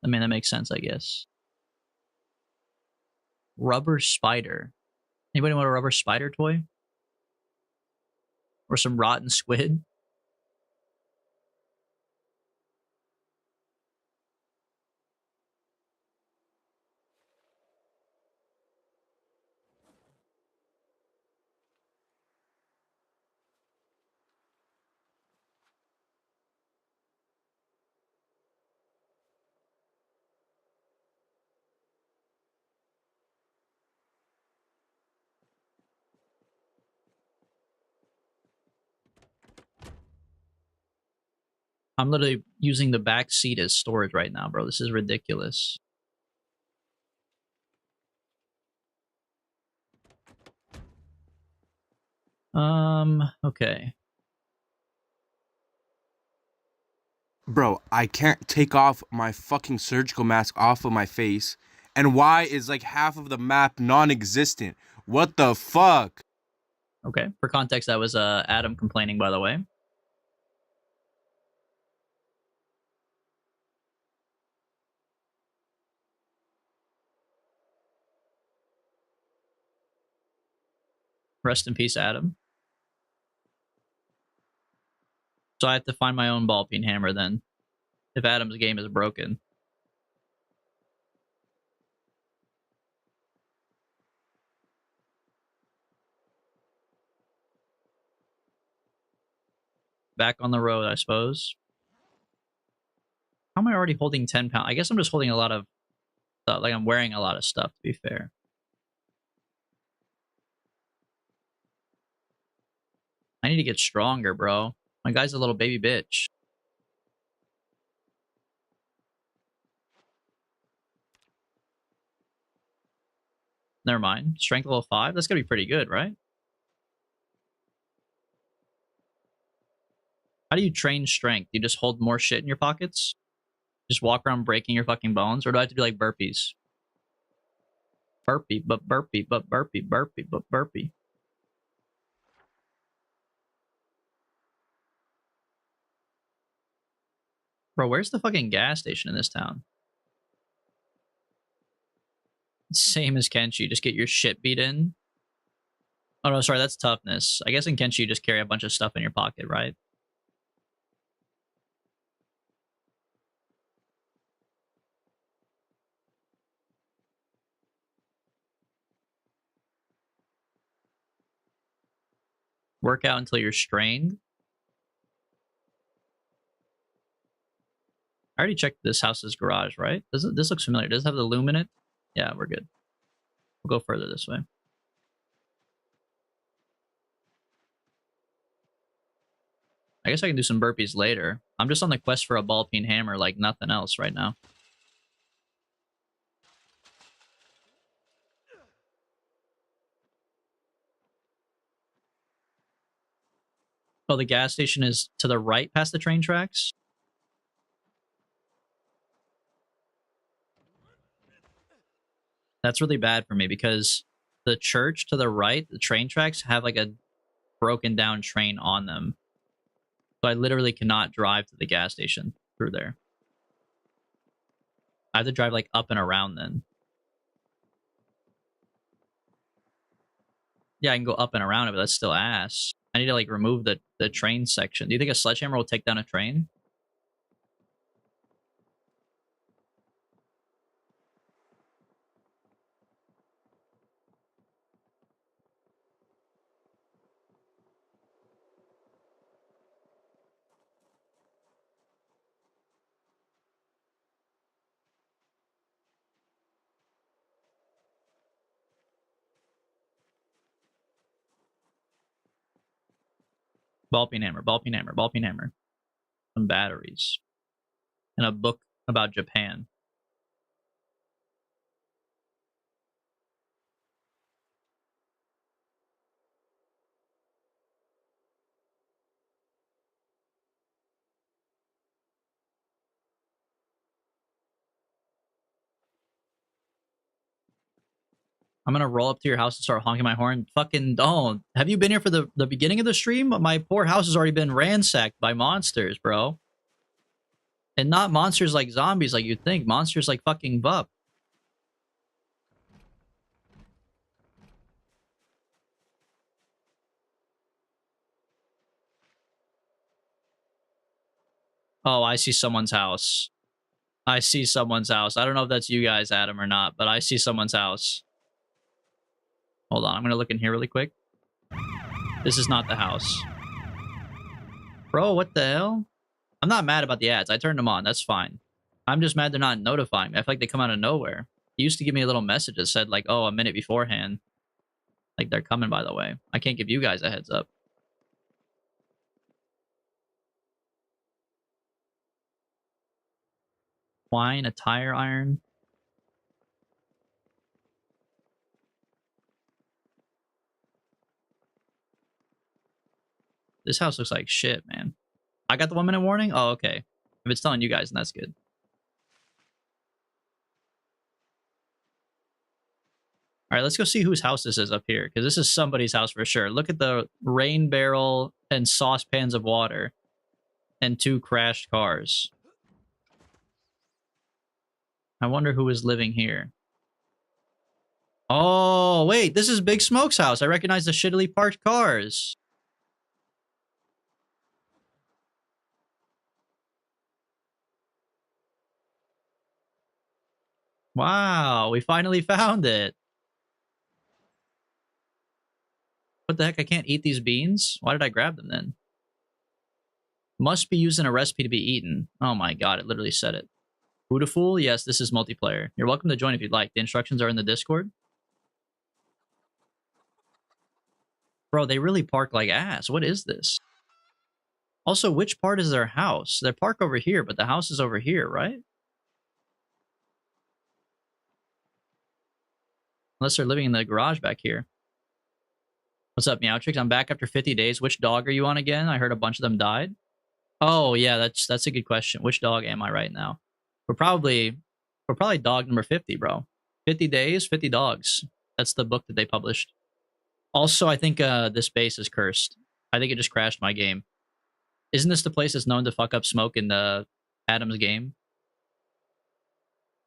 I mean, that makes sense, I guess. Rubber spider. Anybody want a rubber spider toy? Or some rotten squid? I'm literally using the back seat as storage right now, bro. This is ridiculous. Okay. Bro, I can't take off my fucking surgical mask off of my face. And why is like half of the map non-existent? What the fuck? Okay. For context, that was Adam complaining, by the way. Rest in peace, Adam. So I have to find my own ball peen hammer then. If Adam's game is broken. Back on the road, I suppose. How am I already holding 10 pounds? I guess I'm just holding a lot of stuff. Like I'm wearing a lot of stuff, to be fair. I need to get stronger, bro. My guy's a little baby bitch. Never mind. Strength level 5? That's gonna be pretty good, right? How do you train strength? You just hold more shit in your pockets? Just walk around breaking your fucking bones? Or do I have to do like burpees? Burpee, but burpee, but burpee, burpee, but burpee. Bro, where's the fucking gas station in this town? Same as Kenshi. Just get your shit beat in. Oh, no, sorry. That's toughness. I guess in Kenshi, you just carry a bunch of stuff in your pocket, right? Work out until you're strained. I already checked this house's garage, right? This looks familiar. Does it have the loom in it? Yeah, we're good. We'll go further this way. I guess I can do some burpees later. I'm just on the quest for a ball peen hammer like nothing else right now. Oh, the gas station is to the right past the train tracks? That's really bad for me because the church to the right, the train tracks, have like a broken down train on them. So I literally cannot drive to the gas station through there. I have to drive like up and around then. Yeah, I can go up and around it, but that's still ass. I need to like remove the train section. Do you think a sledgehammer will take down a train? Ball peen hammer, ball peen hammer, ball peen hammer. Some batteries. And a book about Japan. I'm gonna roll up to your house and start honking my horn. Fucking don't. Have you been here for the beginning of the stream? My poor house has already been ransacked by monsters, bro. And not monsters like zombies like you'd think. Monsters like fucking Bup. Oh, I see someone's house. I see someone's house. I don't know if that's you guys, Adam, or not, but I see someone's house. Hold on, I'm gonna look in here really quick. This is not the house. Bro, what the hell? I'm not mad about the ads. I turned them on. That's fine. I'm just mad they're not notifying me. I feel like they come out of nowhere. It used to give me a little message that said, like, oh, a minute beforehand. Like, they're coming, by the way. I can't give you guys a heads up. Wine, a tire iron. This house looks like shit, man. I got the 1 minute warning? Oh, okay. If it's telling you guys, then that's good. All right, let's go see whose house this is up here, because this is somebody's house for sure. Look at the rain barrel and saucepans of water and 2 crashed cars. I wonder who is living here. Oh, wait, this is Big Smoke's house. I recognize the shittily parked cars. Wow, we finally found it. What the heck? I can't eat these beans? Why did I grab them then? Must be used in a recipe to be eaten. Oh my god, it literally said it. Beautiful? Yes, this is multiplayer. You're welcome to join if you'd like. The instructions are in the Discord. Bro, they really park like ass. What is this? Also, which part is their house? They park over here, but the house is over here, right? Unless they're living in the garage back here. What's up, Meowtrix? I'm back after 50 days. Which dog are you on again? I heard a bunch of them died. Oh, yeah, that's a good question. Which dog am I right now? We're probably dog number 50, bro. 50 days, 50 dogs. That's the book that they published. Also, I think this base is cursed. I think it just crashed my game. Isn't this the place that's known to fuck up Smoke in Adam's game?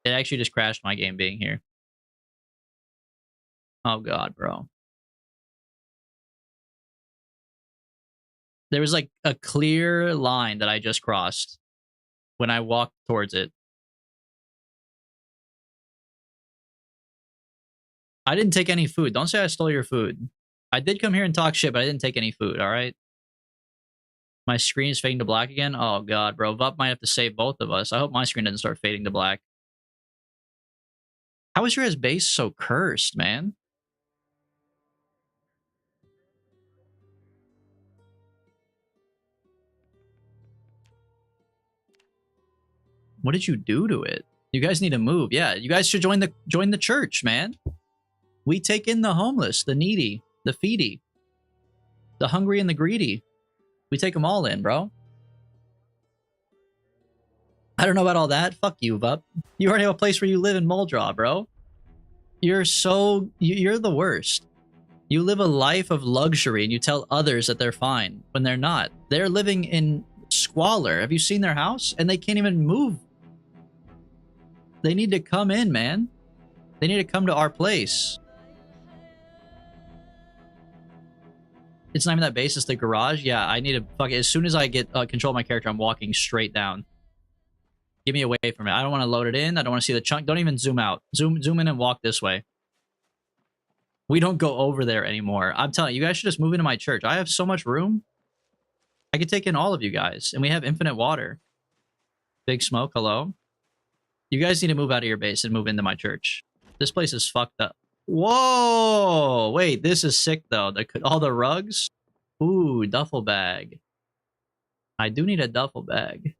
It actually just crashed my game being here. Oh god, bro. There was like a clear line that I just crossed when I walked towards it. I didn't take any food. Don't say I stole your food. I did come here and talk shit, but I didn't take any food, alright? My screen is fading to black again? Oh god, bro. Vup might have to save both of us. I hope my screen doesn't start fading to black. How is your guys' base so cursed, man? What did you do to it? You guys need to move. Yeah, you guys should join the church, man. We take in the homeless, the needy, the feedy, the hungry and the greedy. We take them all in, bro. I don't know about all that. Fuck you, Vup. You already have a place where you live in Muldraw, bro. You're the worst. You live a life of luxury and you tell others that they're fine when they're not. They're living in squalor. Have you seen their house? And they can't even move. They need to come in, man. They need to come to our place. It's not even that base, it's the garage. Yeah, I need to fuck it. As soon as I get control of my character, I'm walking straight down. Get me away from it. I don't want to load it in. I don't want to see the chunk. Don't even zoom out. Zoom in and walk this way. We don't go over there anymore. I'm telling you, you guys should just move into my church. I have so much room. I could take in all of you guys. And we have infinite water. Big Smoke, hello. You guys need to move out of your base and move into my church. This place is fucked up. Whoa! Wait, this is sick though. All the rugs? Ooh, duffel bag. I do need a duffel bag.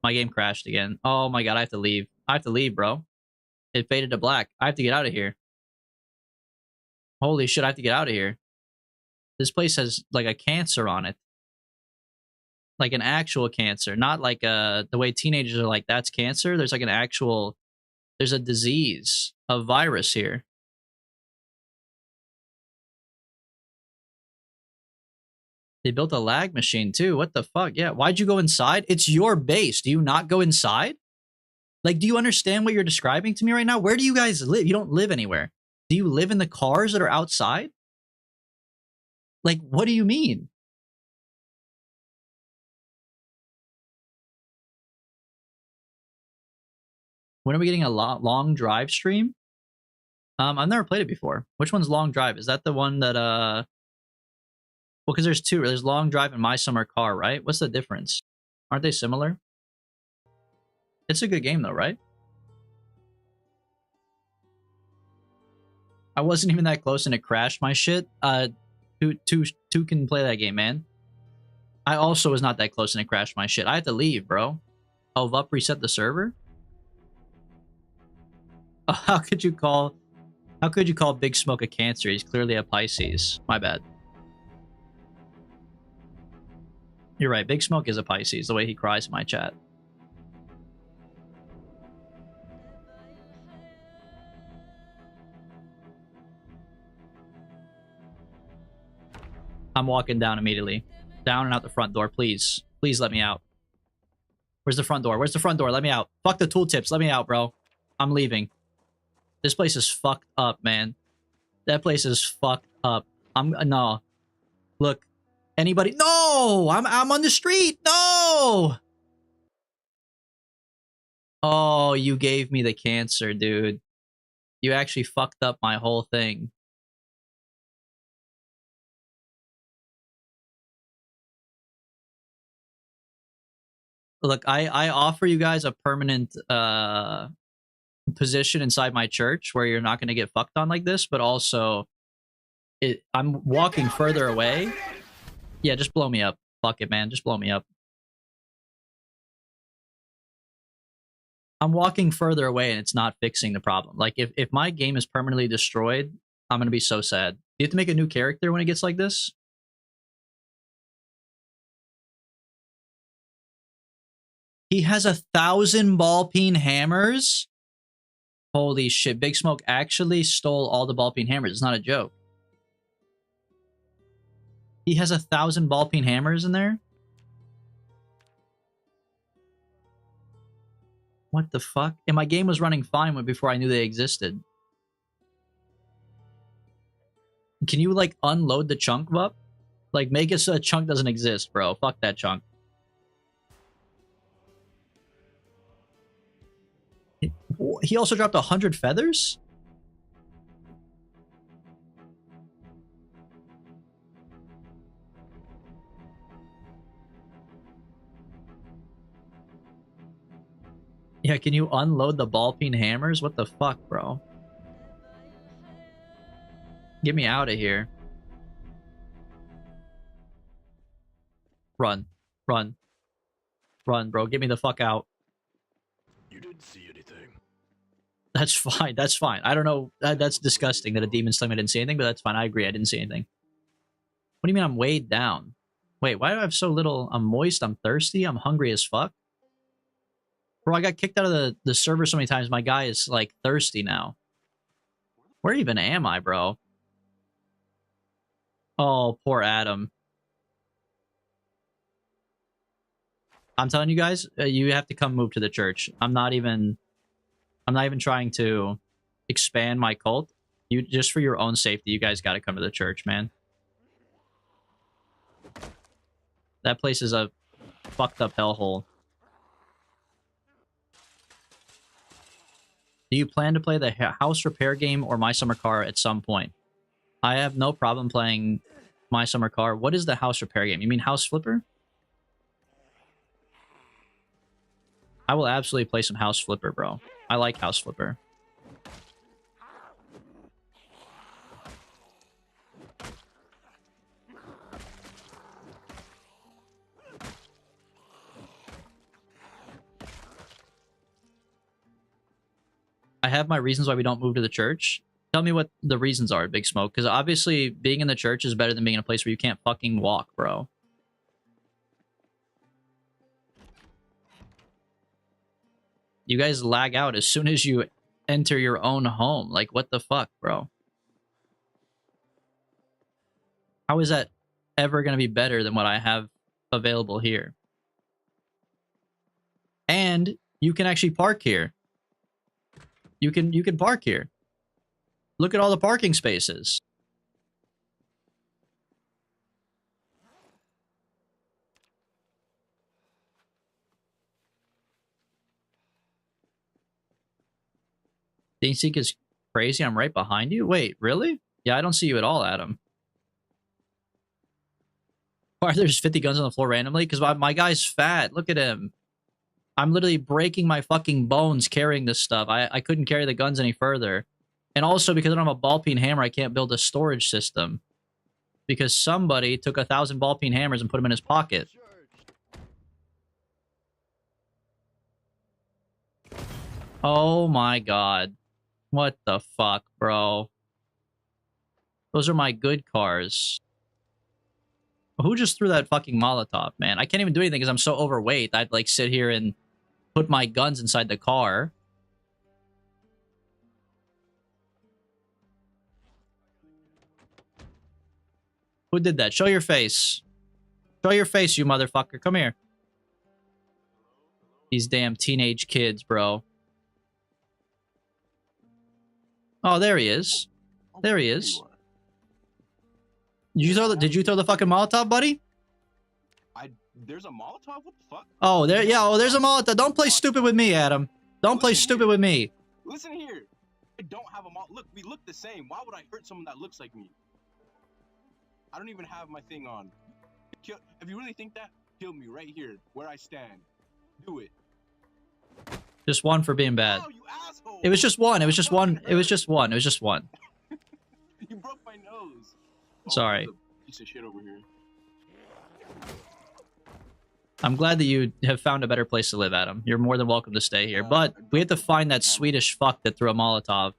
My game crashed again. Oh my god, I have to leave. I have to leave, bro. It faded to black. I have to get out of here. Holy shit, I have to get out of here. This place has like a cancer on it. Like an actual cancer. Not like the way teenagers are like, that's cancer. There's like an actual... There's a disease, a virus here. They built a lag machine too. What the fuck? Yeah, why'd you go inside? It's your base. Do you not go inside? Like, do you understand what you're describing to me right now? Where do you guys live? You don't live anywhere. Do you live in the cars that are outside? Like, what do you mean? When are we getting a long drive stream? I've never played it before. Which one's long drive? Is that the one that well, because there's two. There's long drive and my summer car, right? What's the difference? Aren't they similar? It's a good game though, right? I wasn't even that close and it crashed my shit. Two can play that game, man. I also was not that close and it crashed my shit. I had to leave, bro. Oh, Vup reset the server? Oh, how could you call Big Smoke a Cancer? He's clearly a Pisces. My bad. You're right. Big Smoke is a Pisces, the way he cries in my chat. I'm walking down immediately. Down and out the front door, please. Please let me out. Where's the front door? Where's the front door? Let me out. Fuck the tooltips. Let me out, bro. I'm leaving. This place is fucked up, man. That place is fucked up. No. Look. Anybody? No! I'm on the street! No! Oh, you gave me the cancer, dude. You actually fucked up my whole thing. Look, I offer you guys a permanent position inside my church where you're not going to get fucked on like this, but also I'm walking further away. Yeah, just blow me up. Fuck it, man. Just blow me up. I'm walking further away and it's not fixing the problem. Like, if my game is permanently destroyed, I'm going to be so sad. You have to make a new character when it gets like this? He has 1,000 ball peen hammers? Holy shit. Big Smoke actually stole all the ball peen hammers. It's not a joke. He has 1,000 ball peen hammers in there? What the fuck? And my game was running fine before I knew they existed. Can you, like, unload the chunk up? Like, make it so a chunk doesn't exist, bro. Fuck that chunk. He also dropped 100 feathers? Yeah, can you unload the ball peen hammers? What the fuck, bro? Get me out of here. Run. Run. Run, bro. Get me the fuck out. You didn't see anything. That's fine. That's fine. I don't know. That's disgusting that a demon slayed me didn't see anything, but that's fine. I agree. I didn't see anything. What do you mean I'm weighed down? Wait, why do I have so little? I'm moist. I'm thirsty. I'm hungry as fuck. Bro, I got kicked out of the server so many times. My guy is, like, thirsty now. Where even am I, bro? Oh, poor Adam. I'm telling you guys, you have to come move to the church. I'm not even trying to expand my cult. You just for your own safety, you guys got to come to the church, man. That place is a fucked up hellhole. Do you plan to play the house repair game or My Summer Car at some point? I have no problem playing My Summer Car. What is the house repair game? You mean House Flipper? I will absolutely play some House Flipper, bro. I like House Flipper. I have my reasons why we don't move to the church. Tell me what the reasons are, Big Smoke. Because obviously being in the church is better than being in a place where you can't fucking walk, bro. You guys lag out as soon as you enter your own home. Like, what the fuck, bro? How is that ever going to be better than what I have available here. And you can actually park here. You can park here. Look at all the parking spaces. Seek is crazy. I'm right behind you. Wait, really? Yeah, I don't see you at all, Adam. Why are there just 50 guns on the floor randomly? Because my guy's fat. Look at him. I'm literally breaking my fucking bones carrying this stuff. I couldn't carry the guns any further. And also, because I don't have a ball peen hammer, I can't build a storage system. Because somebody took 1,000 ball peen hammers and put them in his pocket. Oh my god. What the fuck, bro? Those are my good cars. Who just threw that fucking Molotov, man? I can't even do anything because I'm so overweight. I'd like sit here and put my guns inside the car. Who did that? Show your face. Show your face, you motherfucker. Come here. These damn teenage kids, bro. Oh, there he is. There he is. Did you throw the fucking Molotov, buddy? There's a Molotov? What the fuck? Oh, there, yeah, oh, there's a Molotov. Don't play stupid with me, Adam. Don't play stupid with me. Listen here. I don't have a Molotov. Look, we look the same. Why would I hurt someone that looks like me? I don't even have my thing on. If you really think that, kill me right here, where I stand. Do it. Just one for being bad. Oh, you asshole. It was just one. It was just one. It was just one. It was just one. You broke my nose. Sorry. There's a piece of shit over here. I'm glad that you have found a better place to live, Adam. You're more than welcome to stay here. But we have to find that Swedish fuck that threw a Molotov.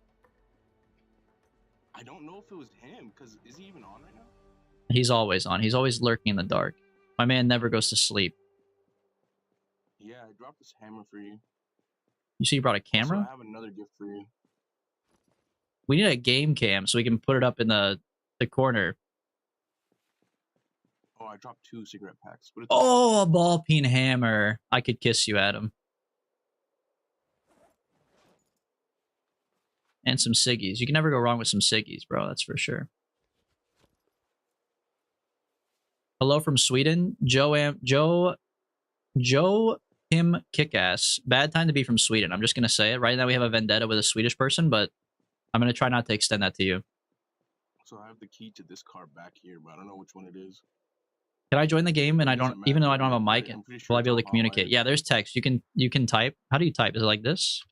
I don't know if it was him, because is he even on right now? He's always on. He's always lurking in the dark. My man never goes to sleep. Yeah, I dropped this hammer for you. You see you brought a camera? Also, I have another gift for you. We need a game cam so we can put it up in the corner. Oh, I dropped 2 cigarette packs. But it's Oh, a ball peen hammer. I could kiss you, Adam. And some ciggies. You can never go wrong with some ciggies, bro. That's for sure. Hello from Sweden. Joe Kim Kickass. Bad time to be from Sweden. I'm just going to say it. Right now we have a vendetta with a Swedish person, but I'm going to try not to extend that to you. So I have the key to this car back here, but I don't know which one it is. Can I join the game and I don't, even though I don't have a mic, I'm pretty will sure I be able to it's all communicate? hotwires. Yeah, there's text. You can type. How do you type? Is it like this?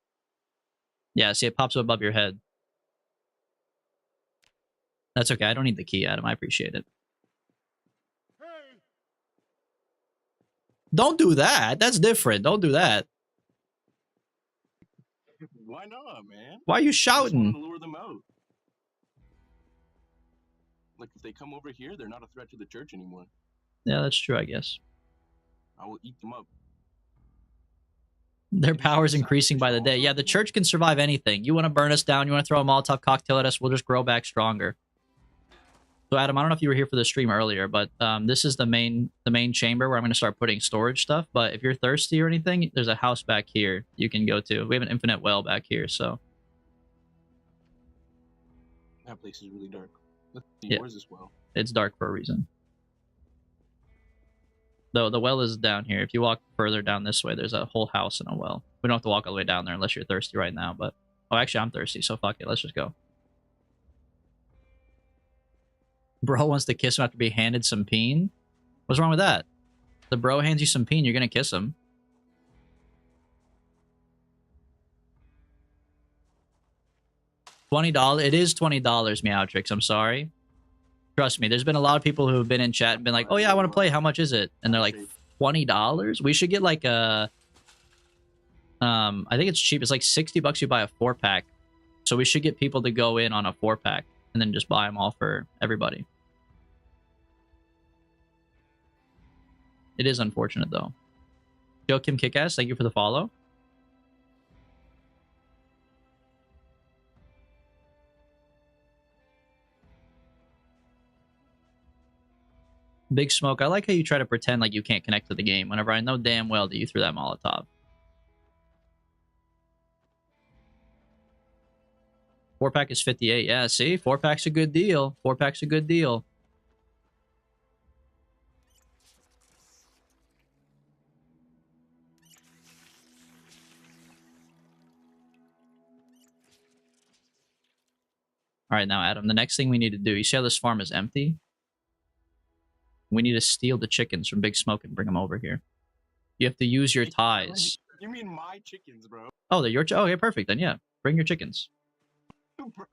Yeah, see, it pops up above your head. That's okay. I don't need the key, Adam. I appreciate it. Don't do that. That's different. Don't do that. Why not, man? Why are you I just wanted shouting? to lure them out. Like, if they come over here, they're not a threat to the church anymore. Yeah, that's true, I guess. I will eat them up. Their power's increasing by the day. Yeah, the church can survive anything. You want to burn us down, you want to throw a Molotov cocktail at us, we'll just grow back stronger. So Adam, I don't know if you were here for the stream earlier, but this is the main chamber where I'm going to start putting storage stuff. But if you're thirsty or anything, there's a house back here you can go to. We have an infinite well back here, so. That place is really dark. Let's see, Yeah. where's this well? It's dark for a reason. Though the well is down here. If you walk further down this way, there's a whole house and a well. We don't have to walk all the way down there unless you're thirsty right now, but... Oh, actually, I'm thirsty, so fuck it. Let's just go. Bro wants to kiss him after being handed some peen? What's wrong with that? The bro hands you some peen, you're gonna kiss him. $20? It is $20, Meowtrix. I'm sorry. Trust me, there's been a lot of people who have been in chat and been like, oh yeah, I want to play. How much is it? And they're like, $20? We should get like a... I think it's cheap. It's like $60 you buy a 4-pack. So we should get people to go in on a 4-pack and then just buy them all for everybody. It is unfortunate though. Joe Kim Kickass, thank you for the follow. Big Smoke, I like how you try to pretend like you can't connect to the game whenever I know damn well that you threw that Molotov. 4-pack is 58. Yeah, see? 4-pack's a good deal. 4-pack's a good deal. Alright, now, Adam, the next thing we need to do... You see how this farm is empty? We need to steal the chickens from Big Smoke and bring them over here. You have to use your ties. You mean my chickens, bro? Oh, they're your... Okay, perfect. Then, yeah. Bring your chickens. Bro,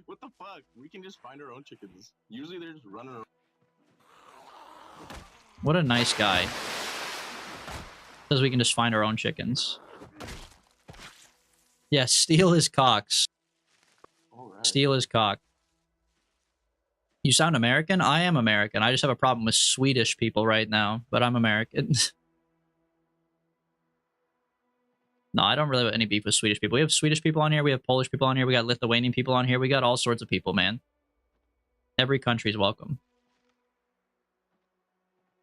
what the fuck? We can just find our own chickens. Usually they're just running around. What a nice guy. Says we can just find our own chickens. Yeah, steal his cocks. Alright. Steal his cock. You sound American? I am American. I just have a problem with Swedish people right now, but I'm American. No, I don't really have any beef with Swedish people. We have Swedish people on here. We have Polish people on here. We got Lithuanian people on here. We got all sorts of people, man. Every country's welcome.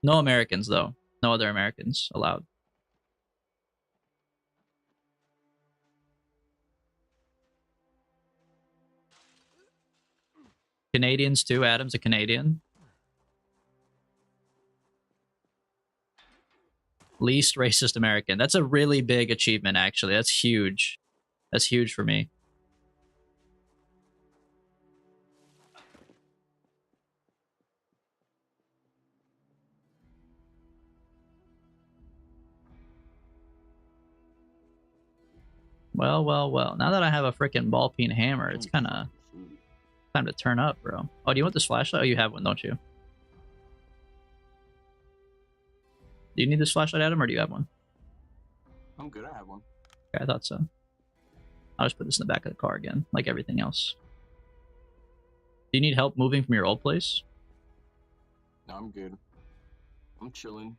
No Americans, though. No other Americans allowed. Canadians, too. Adam's a Canadian. Least racist American. That's a really big achievement, actually. That's huge. That's huge for me. Well, well, well. Now that I have a freaking ball-peen hammer, it's kind of time to turn up, bro. Oh, do you want this flashlight? Oh, you have one, don't you? Do you need this flashlight, Adam, or do you have one? I'm good, I have one. Okay, I thought so. I'll just put this in the back of the car again, like everything else. Do you need help moving from your old place? No, I'm good. I'm chilling.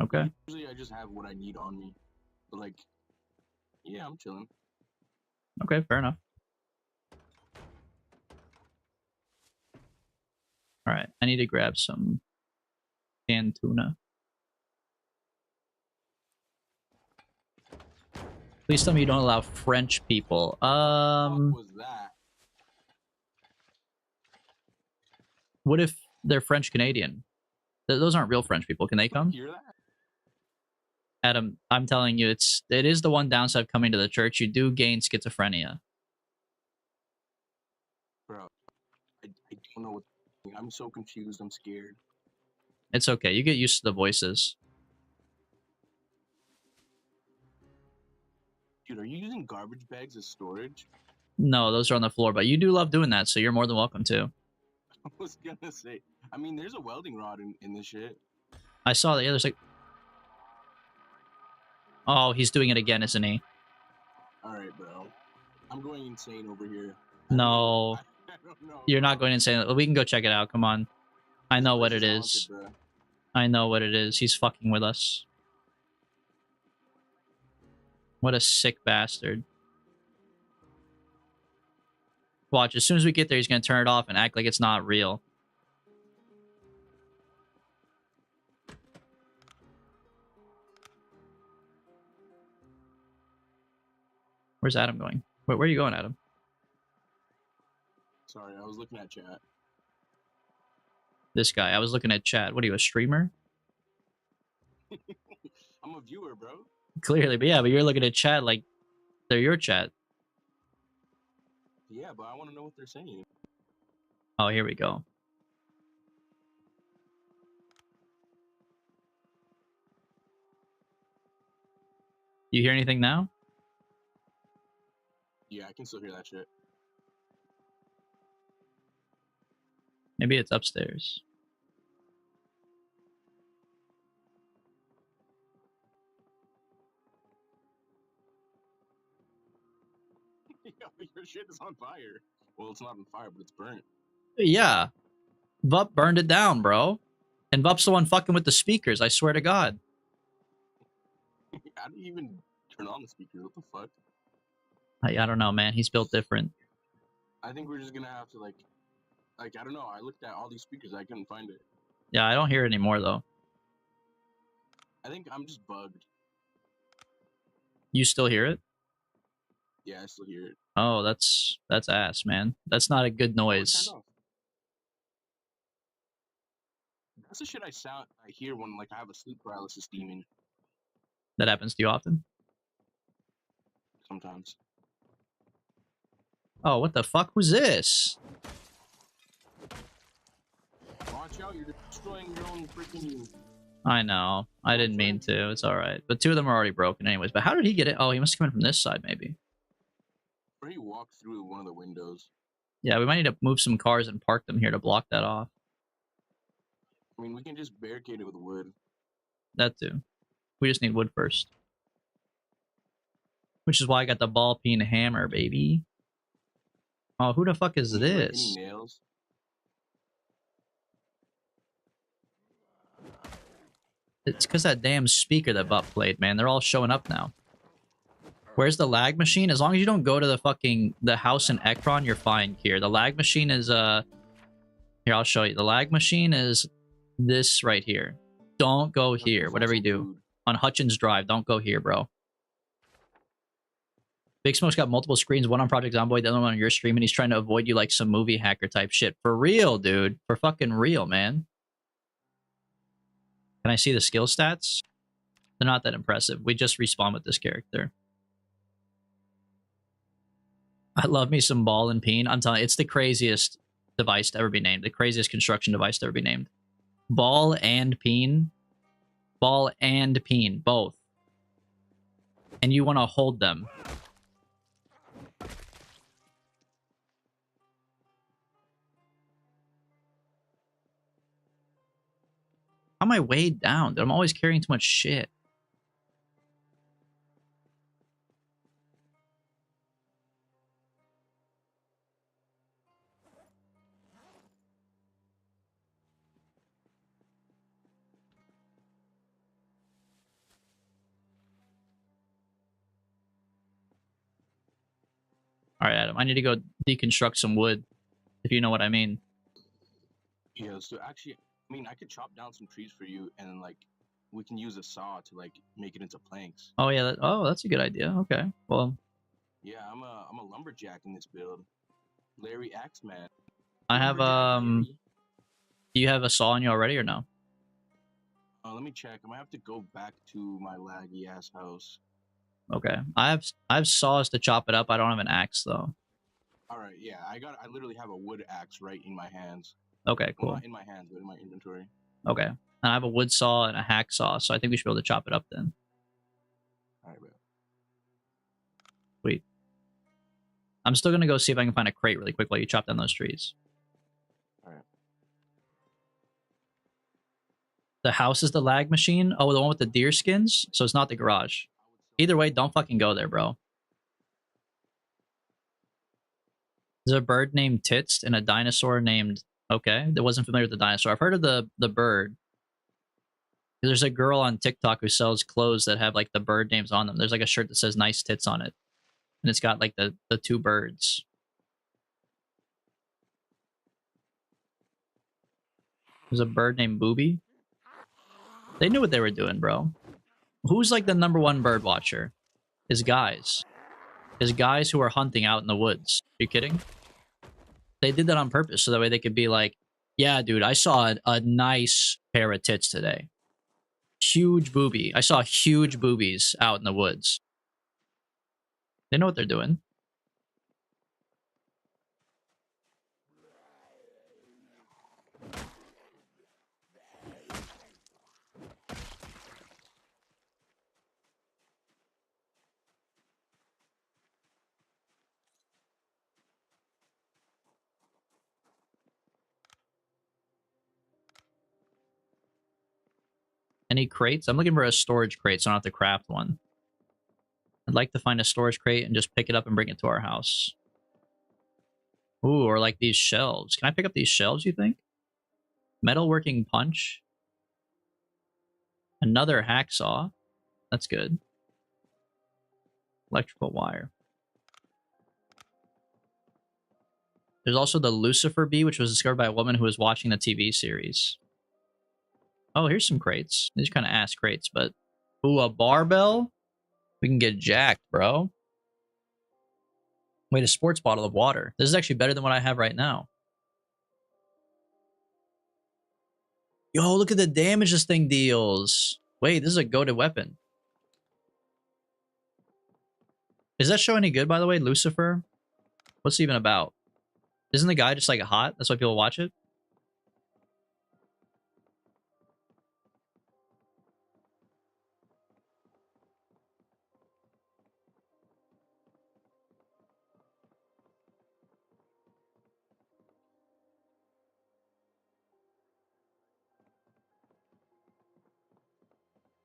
Okay. Usually I just have what I need on me. But like, yeah, I'm chilling. Okay, fair enough. Alright, I need to grab some canned tuna. Please tell me you don't allow French people. What was that? What if they're French Canadian? Those aren't real French people. Can they come? Hear that? Adam, I'm telling you, it is the one downside of coming to the church. You do gain schizophrenia. Bro, I don't know what. I'm so confused. I'm scared. It's okay. You get used to the voices. Dude, are you using garbage bags as storage? No, those are on the floor, but you do love doing that, so you're more than welcome to. I was gonna say. I mean, there's a welding rod in this shit. I saw that. Yeah, there's like... Oh, he's doing it again, isn't he? Alright, bro. I'm going insane over here. No. I don't know. You're not going insane. We can go check it out. Come on. I know what it is. I know what it is. He's fucking with us. What a sick bastard. Watch, as soon as we get there, he's going to turn it off and act like it's not real. Where's Adam going? Where are you going, Adam? Sorry, I was looking at chat. This guy. I was looking at chat. What are you, a streamer? I'm a viewer, bro. Clearly, but yeah, but you're looking at chat like they're your chat. Yeah, but I want to know what they're saying. Oh, here we go. You hear anything now? Yeah, I can still hear that shit. Maybe it's upstairs. Your shit is on fire. Well, it's not on fire, but it's burnt. Yeah. Vup burned it down, bro. And Vup's the one fucking with the speakers, I swear to God. How do you even turn on the speakers? What the fuck? I don't know, man. He's built different. I think we're just gonna have to, like, I don't know. I looked at all these speakers. I couldn't find it. Yeah, I don't hear it anymore though. I think I'm just bugged. You still hear it? Yeah, I still hear it. Oh, that's ass, man. That's not a good Oh, it turned noise. off. That's the shit I hear when like I have a sleep paralysis demon That happens to you often? sometimes. Oh, what the fuck was this? Watch out, you're destroying your own freaking. I know. I didn't mean to. It's alright. But two of them are already broken anyways. But how did he get it? Oh, he must have come in from this side, maybe. Or he walked through one of the windows. Yeah, we might need to move some cars and park them here to block that off. I mean, we can just barricade it with wood. That too. We just need wood first. Which is why I got the ball peen hammer, baby. Oh, who the fuck is Can you, like, this? any nails? It's because that damn speaker that Butt played, man. They're all showing up now. Where's the lag machine? As long as you don't go to the house in Ekron, you're fine here. The lag machine is here, I'll show you. The lag machine is this right here. Don't go here, whatever you do. On Hutchins Drive, don't go here, bro. Big Smoke's got multiple screens, one on Project Zomboid, the other one on your stream, and he's trying to avoid you like some movie hacker type shit. For real, dude. For fucking real, man. Can I see the skill stats? They're not that impressive. We just respawn with this character. I love me some ball and peen. I'm telling you, it's the craziest device to ever be named. The craziest construction device to ever be named. Ball and peen. Ball and peen, both. And you want to hold them. How am I weighed down? Dude, I'm always carrying too much shit. All right, Adam, I need to go deconstruct some wood, if you know what I mean. Yeah, so actually, I mean, I could chop down some trees for you, and like, we can use a saw to like make it into planks. Oh yeah, that's a good idea. Okay, well, Yeah, I'm a lumberjack in this build. Larry Axeman. I have Lumberjack, baby. do you have a saw on you already or no? Let me check. I might have to go back to my laggy ass house. Okay, I have saws to chop it up. I don't have an axe though. All right, yeah, I literally have a wood axe right in my hands. Okay, cool. Well, not in my hands, but in my inventory. Okay, and I have a wood saw and a hacksaw, so I think we should be able to chop it up then. All right, bro. Sweet. I'm still gonna go see if I can find a crate really quick while you chop down those trees. All right. The house is the lag machine. Oh, the one with the deer skins. So it's not the garage. Either way, don't fucking go there, bro. There's a bird named Tits and a dinosaur named... Okay, that wasn't familiar with the dinosaur. I've heard of the bird. There's a girl on TikTok who sells clothes that have like the bird names on them. There's like a shirt that says nice tits on it. And it's got like the two birds. There's a bird named Booby. They knew what they were doing, bro. Who's like the #1 bird watcher? Is guys. Is guys who are hunting out in the woods. Are you kidding? They did that on purpose so that way they could be like, yeah, dude, I saw a nice pair of tits today. Huge boobie. I saw huge boobies out in the woods. They know what they're doing. Any crates? I'm looking for a storage crate, so I don't have to craft one. I'd like to find a storage crate and just pick it up and bring it to our house. Ooh, or like these shelves. Can I pick up these shelves, you think? Metalworking punch. Another hacksaw. That's good. Electrical wire. There's also the Lucifer bee, which was discovered by a woman who was watching the TV series. Oh, here's some crates. These kind of ass crates, but ooh, a barbell. We can get jacked, bro. Wait, a sports bottle of water. This is actually better than what I have right now. Yo, look at the damage this thing deals. Wait, this is a goated weapon. Does that show any good, by the way, Lucifer? What's it even about? Isn't the guy just like hot? That's why people watch it?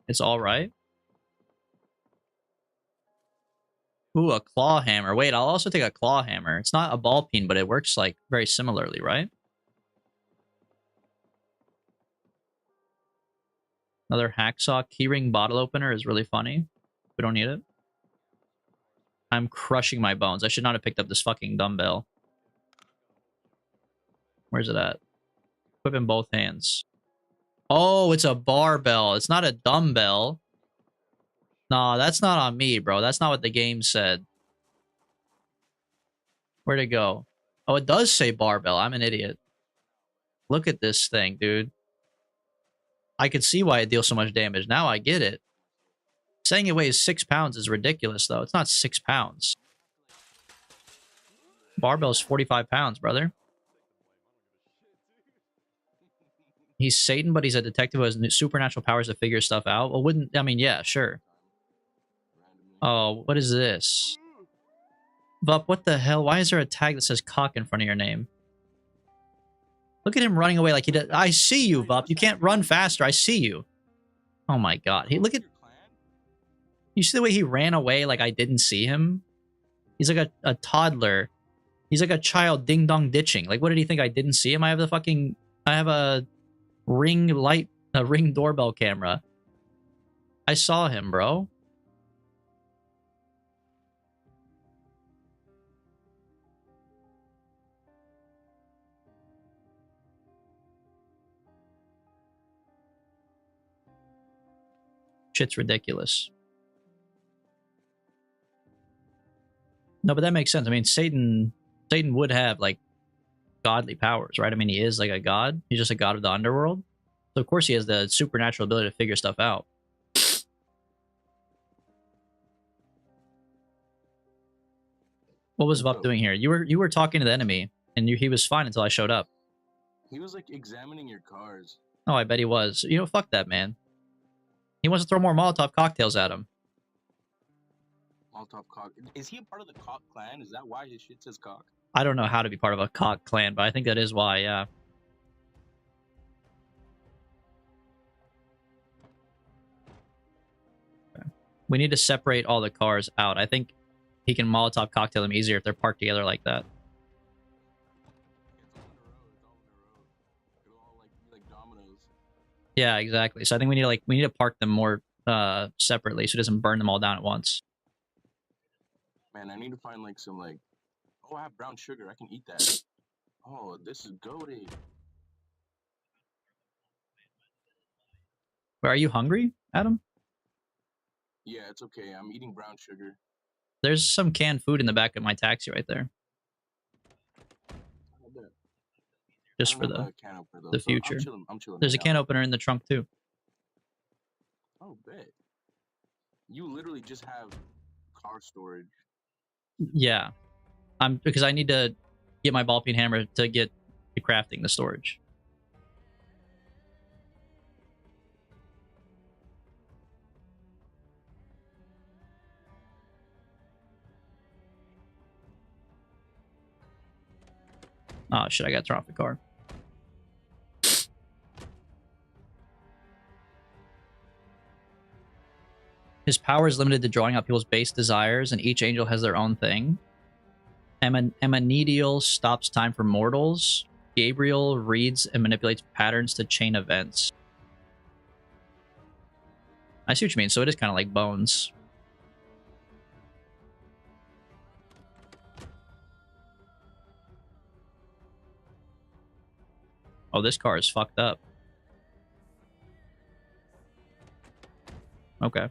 It's all right. Ooh, a claw hammer. Wait, I'll also take a claw hammer. It's not a ball peen, but it works like very similarly, right? Another hacksaw keyring bottle opener is really funny. We don't need it. I'm crushing my bones. I should not have picked up this fucking dumbbell. Where's it at? Equip in both hands. Oh, it's a barbell. It's not a dumbbell. Nah, that's not on me, bro. That's not what the game said. Where'd it go? Oh, it does say barbell. I'm an idiot. Look at this thing, dude. I could see why it deals so much damage. Now I get it. Saying it weighs 6 pounds is ridiculous, though. It's not 6 pounds. Barbell's 45 pounds, brother. He's Satan, but he's a detective who has supernatural powers to figure stuff out. Well, wouldn't... I mean, yeah, sure. Oh, what is this? Vup, what the hell? Why is there a tag that says cock in front of your name? Look at him running away like he does. I see you, Vup. You can't run faster. I see you. Oh my god. Look at... You see the way he ran away like I didn't see him? He's like a toddler. He's like a child ding-dong ditching. Like, what did he think? I didn't see him? I have the fucking... I have a ring light... A ring doorbell camera. I saw him, bro. Shit's ridiculous. No, but that makes sense. I mean, Satan would have, like, godly powers, right? I mean, he is, like, a god. He's just a god of the underworld. So, of course, he has the supernatural ability to figure stuff out. What was Vup doing here? You were talking to the enemy, and he was fine until I showed up. He was, like, examining your cars. Oh, I bet he was. You know, fuck that, man. He wants to throw more Molotov cocktails at him. Molotov cock. Is he a part of the cock clan? Is that why his shit says cock? I don't know how to be part of a cock clan, but I think that is why, yeah. Okay. We need to separate all the cars out. I think he can Molotov cocktail them easier if they're parked together like that. It's all like dominoes. Yeah, exactly. So I think we need to park them more separately so it doesn't burn them all down at once. Man, I need to find like some like... Oh, I have brown sugar. I can eat that. Oh, this is goated. Are you hungry, Adam? Yeah, it's okay. I'm eating brown sugar. There's some canned food in the back of my taxi right there. Just for the future. I'm chilling. There's a can opener in the trunk too. Oh, bet. You literally just have car storage. Yeah. Because I need to get my ball peen hammer to get to crafting the storage. Oh shit, I got thrown off the car. His power is limited to drawing out people's base desires, and each angel has their own thing. Emanetial stops time for mortals. Gabriel reads and manipulates patterns to chain events. I see what you mean. So it is kind of like Bones. Oh, this car is fucked up. Okay.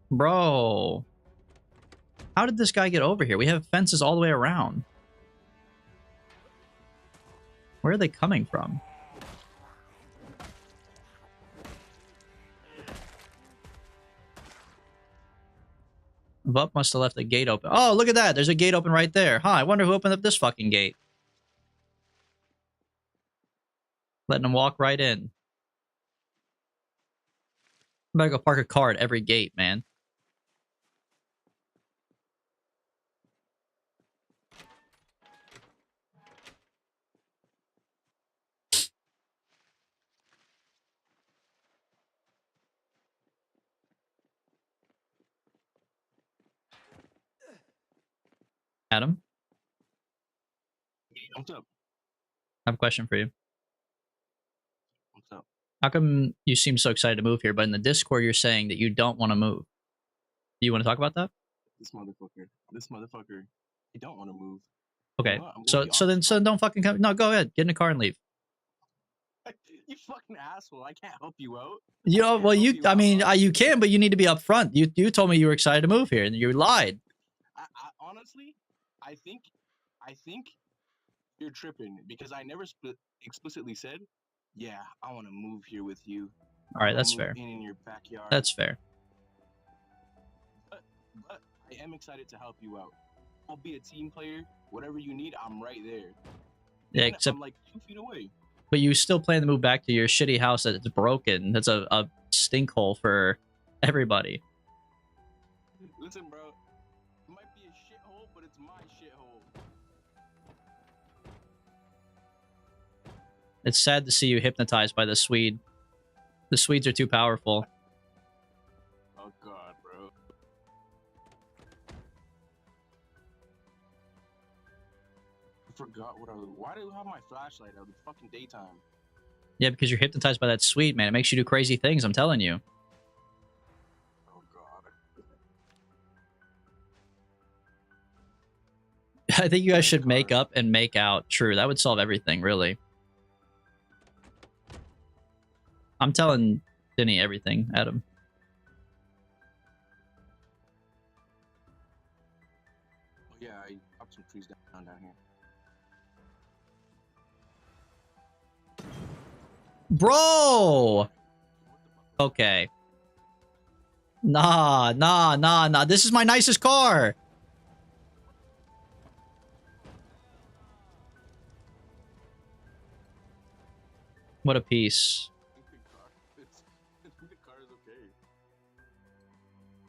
Bro. How did this guy get over here? We have fences all the way around. Where are they coming from? Vup must have left the gate open. Oh, look at that. There's a gate open right there. Huh, I wonder who opened up this fucking gate. Letting them walk right in. I'm about to go park a car at every gate, man. Adam, What's up? I have a question for you. What's up? How come you seem so excited to move here, but in the Discord you're saying that you don't want to move? Do you want to talk about that? This motherfucker. He don't want to move. Okay. You know what? I'm gonna be So honest. then don't fucking come. No, go ahead. Get in the car and leave. You fucking asshole! I can't help you out. You know, well, I mean, you can, but you need to be upfront. You told me you were excited to move here, and you lied. I honestly, I think you're tripping because I never explicitly said, "Yeah, I want to move here with you." All right, I that's wanna fair. move in your backyard. That's fair. But I am excited to help you out. I'll be a team player. Whatever you need, I'm right there. Yeah, And except, I'm like 2 feet away. but you still plan to move back to your shitty house that's broken. That's a stink hole for everybody. Listen, bro. It might be a shithole, but it's my shithole. It's sad to see you hypnotized by the Swede. The Swedes are too powerful. Oh god, bro. I forgot what I was. Why do you have my flashlight out? It's fucking daytime. Yeah, because you're hypnotized by that Swede, man. It makes you do crazy things, I'm telling you. Oh god. I think you guys should make up and make out. True, that would solve everything, really. I'm telling Denny everything, Adam. Oh yeah, I popped some trees down here. Bro! Okay. Nah. This is my nicest car. What a piece. The car is okay.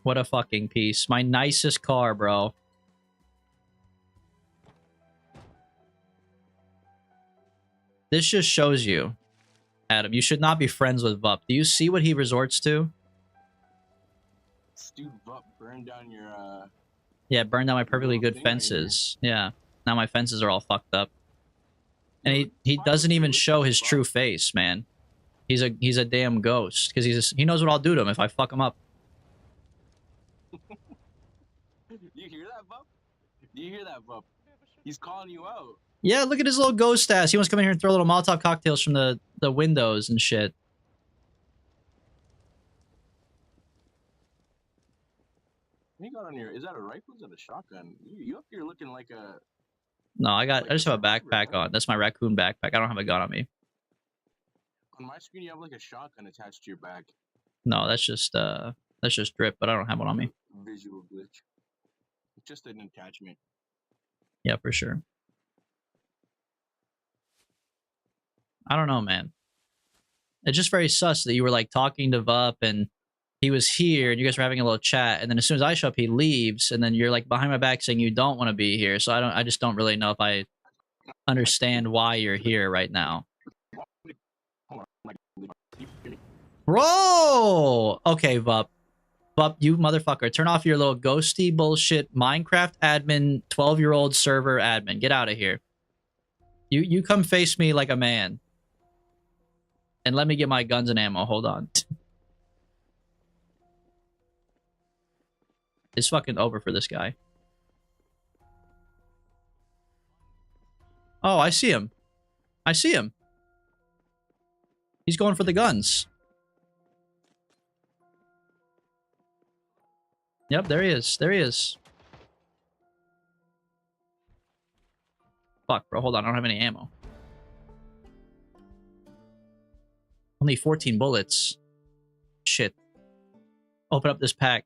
What a fucking piece. My nicest car, bro. This just shows you, Adam, you should not be friends with Vup. Do you see what he resorts to? Dude, Vup, burn down your Yeah, burn down my perfectly little good thing right fences. Yeah. Now my fences are all fucked up. And Yeah, he fine doesn't with even you, show it's his fine. true face, man. He's a damn ghost because he knows what I'll do to him if I fuck him up. You hear that, Vup? You hear that, Vup? He's calling you out. Yeah, look at his little ghost ass. He wants to come in here and throw little Molotov cocktails from the windows and shit. What you got on your? Is that a rifle? Is that a shotgun? You up here looking like a. No, I Like just a have a survivor, backpack huh? on. That's my raccoon backpack. I don't have a gun on me. On my screen, you have like a shotgun attached to your back. No, that's just drip, but I don't have one on me. Visual glitch. Just an attachment. Yeah, for sure. I don't know, man. It's just very sus that you were like talking to Vup and he was here and you guys were having a little chat, and then as soon as I show up, he leaves, and then you're like behind my back saying you don't want to be here. So I just don't really know if I understand why you're here right now. Hold on. Bro! Okay, Vup. Vup, you motherfucker. Turn off your little ghosty bullshit Minecraft admin, 12-year-old server admin. Get out of here. You come face me like a man. And let me get my guns and ammo. Hold on. It's fucking over for this guy. Oh, I see him. I see him. He's going for the guns. Yep, there he is. There he is. Fuck, bro. Hold on. I don't have any ammo. Only 14 bullets. Shit. Open up this pack.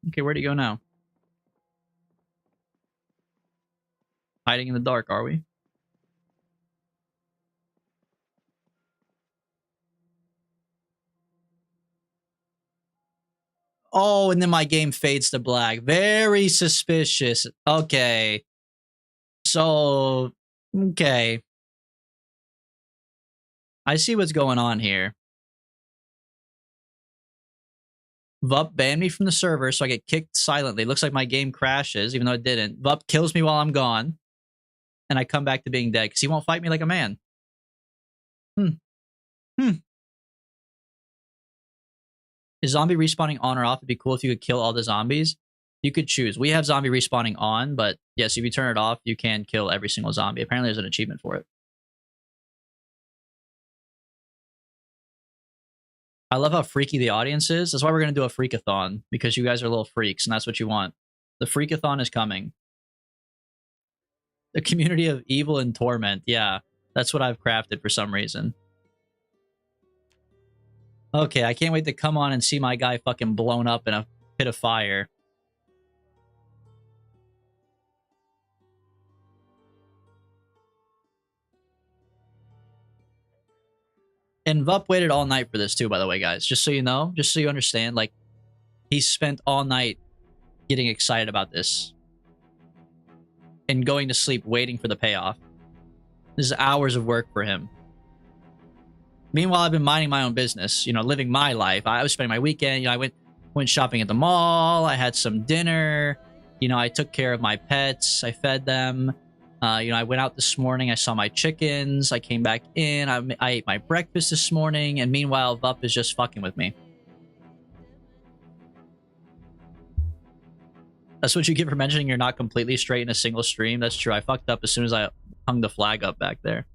Okay, where'd he go now? Hiding in the dark, are we? Oh, and then my game fades to black. Very suspicious. Okay. So, okay. I see what's going on here. Vup banned me from the server, so I get kicked silently. Looks like my game crashes, even though it didn't. Vup kills me while I'm gone. And I come back to being dead, because he won't fight me like a man. Is zombie respawning on or off? It'd be cool if you could kill all the zombies. You could choose. We have zombie respawning on, but yes, if you turn it off, you can kill every single zombie. Apparently there's an achievement for it. I love how freaky the audience is. That's why we're going to do a freakathon, because you guys are little freaks, and that's what you want. The freakathon is coming. The community of evil and torment. Yeah, that's what I've crafted for some reason. Okay, I can't wait to come on and see my guy fucking blown up in a pit of fire. And Vup waited all night for this too, by the way, guys. Just so you know, just so you understand, like, he spent all night getting excited about this. And going to sleep waiting for the payoff. This is hours of work for him. Meanwhile, I've been minding my own business, you know, living my life. I was spending my weekend, you know, I went shopping at the mall, I had some dinner, you know, I took care of my pets, I fed them. You know, I went out this morning, I saw my chickens, I came back in, I ate my breakfast this morning, and meanwhile, Vup is just fucking with me. That's what you get for mentioning you're not completely straight in a single stream. That's true. I fucked up as soon as I hung the flag up back there.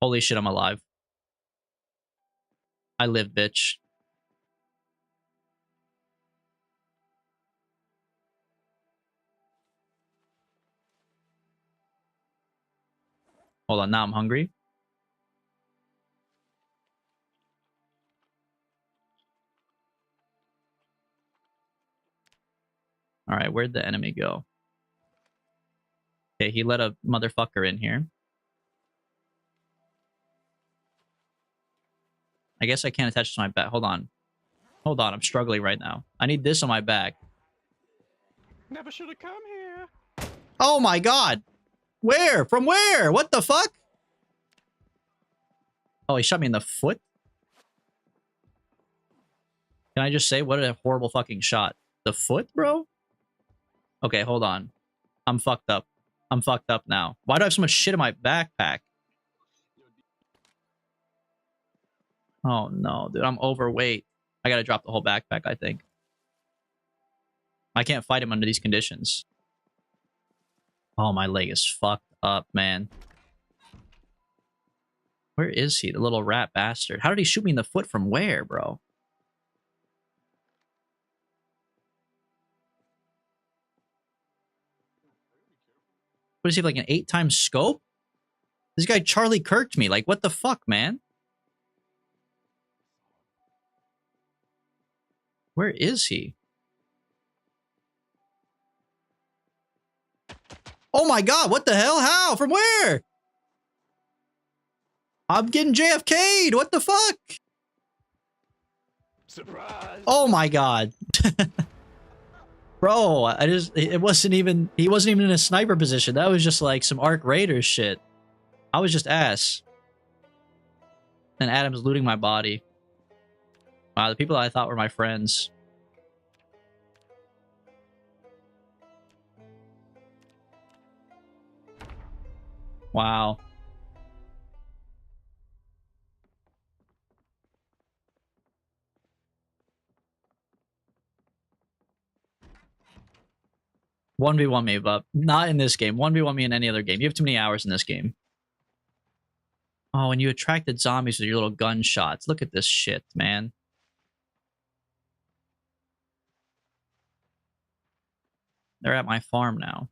Holy shit, I'm alive. I live, bitch. Hold on, now I'm hungry. Alright, where'd the enemy go? Okay, he let a motherfucker in here. I guess I can't attach it to my back. Hold on. Hold on, I'm struggling right now. I need this on my back. Never should have come here. Oh my god! Where? From where? What the fuck? Oh, he shot me in the foot? Can I just say, what a horrible fucking shot. The foot, bro? Okay, hold on. I'm fucked up. I'm fucked up now. Why do I have so much shit in my backpack? Oh no, dude, I'm overweight. I gotta drop the whole backpack, I think. I can't fight him under these conditions. Oh, my leg is fucked up, man. Where is he, the little rat bastard? How did he shoot me in the foot from where, bro? What does he have, like an 8-time scope? This guy Charlie Kirked me. Like, what the fuck, man? Where is he? Oh my god, what the hell? How? From where? I'm getting JFK'd. What the fuck? Surprise! Oh my god. Bro, he wasn't even in a sniper position. That was just like some Arc Raiders shit. I was just ass. And Adam's looting my body. Wow, the people I thought were my friends. Wow. One v one me, but not in this game. 1v1 me in any other game. You have too many hours in this game. Oh, and you attracted zombies with your little gunshots. Look at this shit, man. They're at my farm now.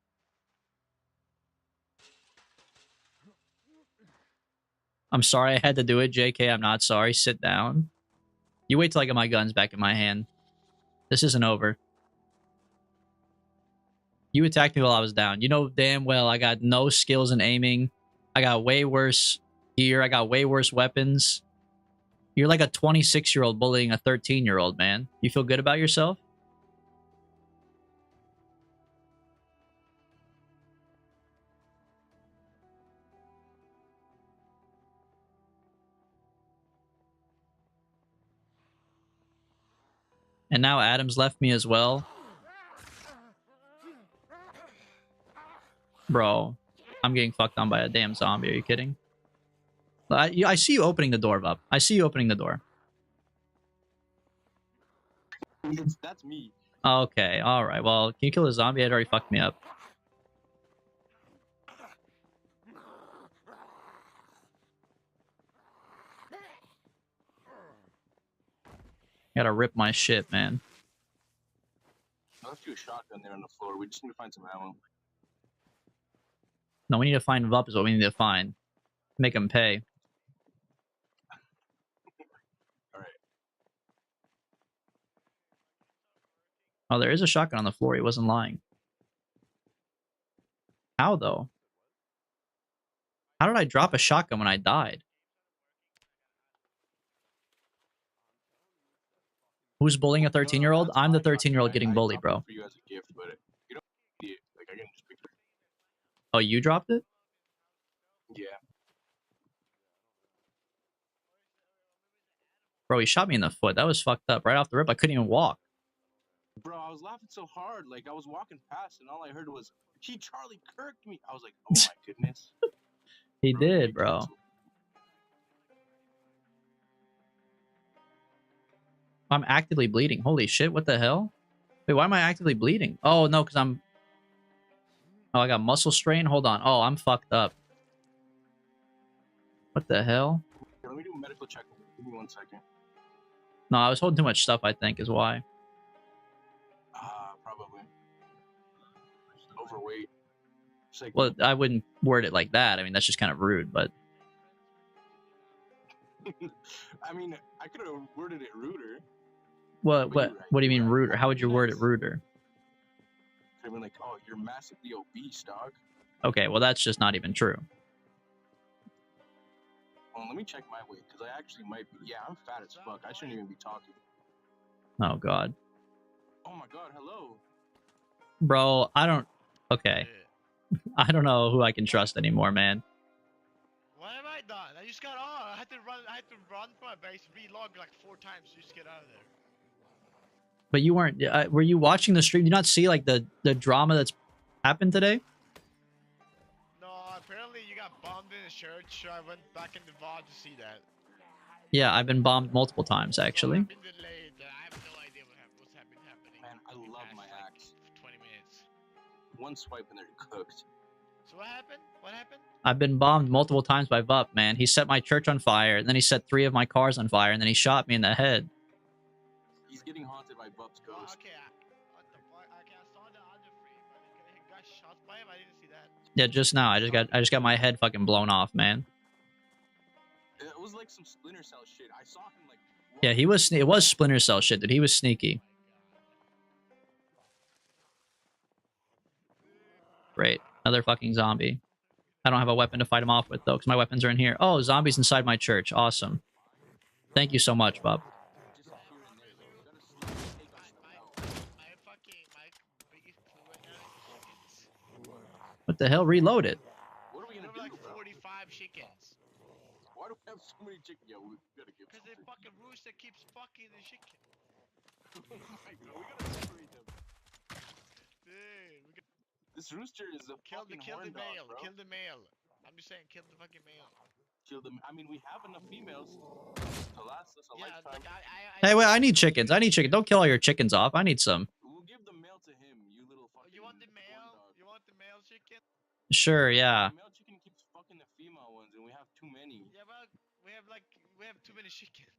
I'm sorry I had to do it, JK. I'm not sorry. Sit down. You wait till I get my guns back in my hand. This isn't over. You attacked me while I was down. You know damn well I got no skills in aiming. I got way worse gear. I got way worse weapons. You're like a 26-year-old bullying a 13-year-old, man. You feel good about yourself? And now Adam's left me as well. Bro, I'm getting fucked on by a damn zombie. Are you kidding? I see you opening the door, Vup. I see you opening the door. That's me. Okay, alright. Well, can you kill the zombie? It already fucked me up. Gotta rip my shit, man. I left you a shotgun there on the floor. We just need to find some ammo. No, we need to find Vup is what we need to find. Make him pay. Alright. Oh, there is a shotgun on the floor. He wasn't lying. How, though? How did I drop a shotgun when I died? Who's bullying a 13-year-old? I'm the 13-year-old getting bullied, bro. For you as a gift, but you don't need it. Like, I can just pick it up. Oh, you dropped it? Yeah. Bro, he shot me in the foot. That was fucked up. Right off the rip, I couldn't even walk. Bro, I was laughing so hard. Like, I was walking past, and all I heard was, he Charlie Kirked me. I was like, oh my goodness. He Bro, did, bro. I'm actively bleeding. Holy shit, what the hell? Wait, why am I actively bleeding? Oh, no, because I'm... Oh, I got muscle strain? Hold on. Oh, I'm fucked up. What the hell? Here, let me do a medical check. Give me 1 second. No, I was holding too much stuff, I think, is why. Probably. Just overweight. Just like, Well, I wouldn't word it like that. I mean, that's just kind of rude, but... I mean, I could have worded it ruder. What do you mean ruder? How would you word it ruder? Could have been like, oh, you're massively obese, dog. Okay, well, that's just not even true. Well, let me check my weight, because I actually might be. Yeah, I'm fat as fuck. I shouldn't even be talking. Oh, God. Oh my god, hello. Bro, I don't... Okay. I don't know who I can trust anymore, man. What have I done? I just got on. I had to run from my base, relog like 4 times just to get out of there. But you weren't... were you watching the stream? Did you not see, like, the drama that's happened today? No, apparently you got bombed in a church, so I went back in the VOD to see that. Yeah, I've been bombed multiple times, actually. So I've been delayed. I have no idea what's happening. Man, I love my axe. 20 minutes. One swipe and they're cooked. So what happened? What happened? I've been bombed multiple times by Vup, man. He set my church on fire, and then he set 3 of my cars on fire, and then he shot me in the head. He's getting haunted by Vup's Oh, ghost. okay, what the fuck? Okay, I saw the other free, but he got shot by him. I didn't see that. Yeah, just now. I just got my head fucking blown off, man. It was like some Splinter Cell shit. I saw him like. Yeah, he was. It was Splinter Cell shit, dude. He was sneaky. Great, another fucking zombie. I don't have a weapon to fight him off with though, because my weapons are in here. Oh, zombies inside my church. Awesome. Thank you so much, Bob. What the hell? Reload it. What are we gonna do? Like 45 chickens. Why do we have so many chickens? Yo, we gotta give. Because the fucking rooster keeps fucking the chicken. Oh my god, we gotta separate them. Dude, we got This rooster is a kill the fucking horn dog, male. bro. Kill the male. I I'm just saying, kill the fucking male. Kill them. I mean, we have enough females to last us a Yeah, lifetime. like Hey, wait, I need chickens. I need chicken. Don't kill all your chickens off. I need some. We'll give the male to him, you little fucking. You want the corn male? dog. You want the male chicken? Sure, yeah. The male chicken keeps fucking the female ones, and we have too many. Yeah, but we have too many chickens.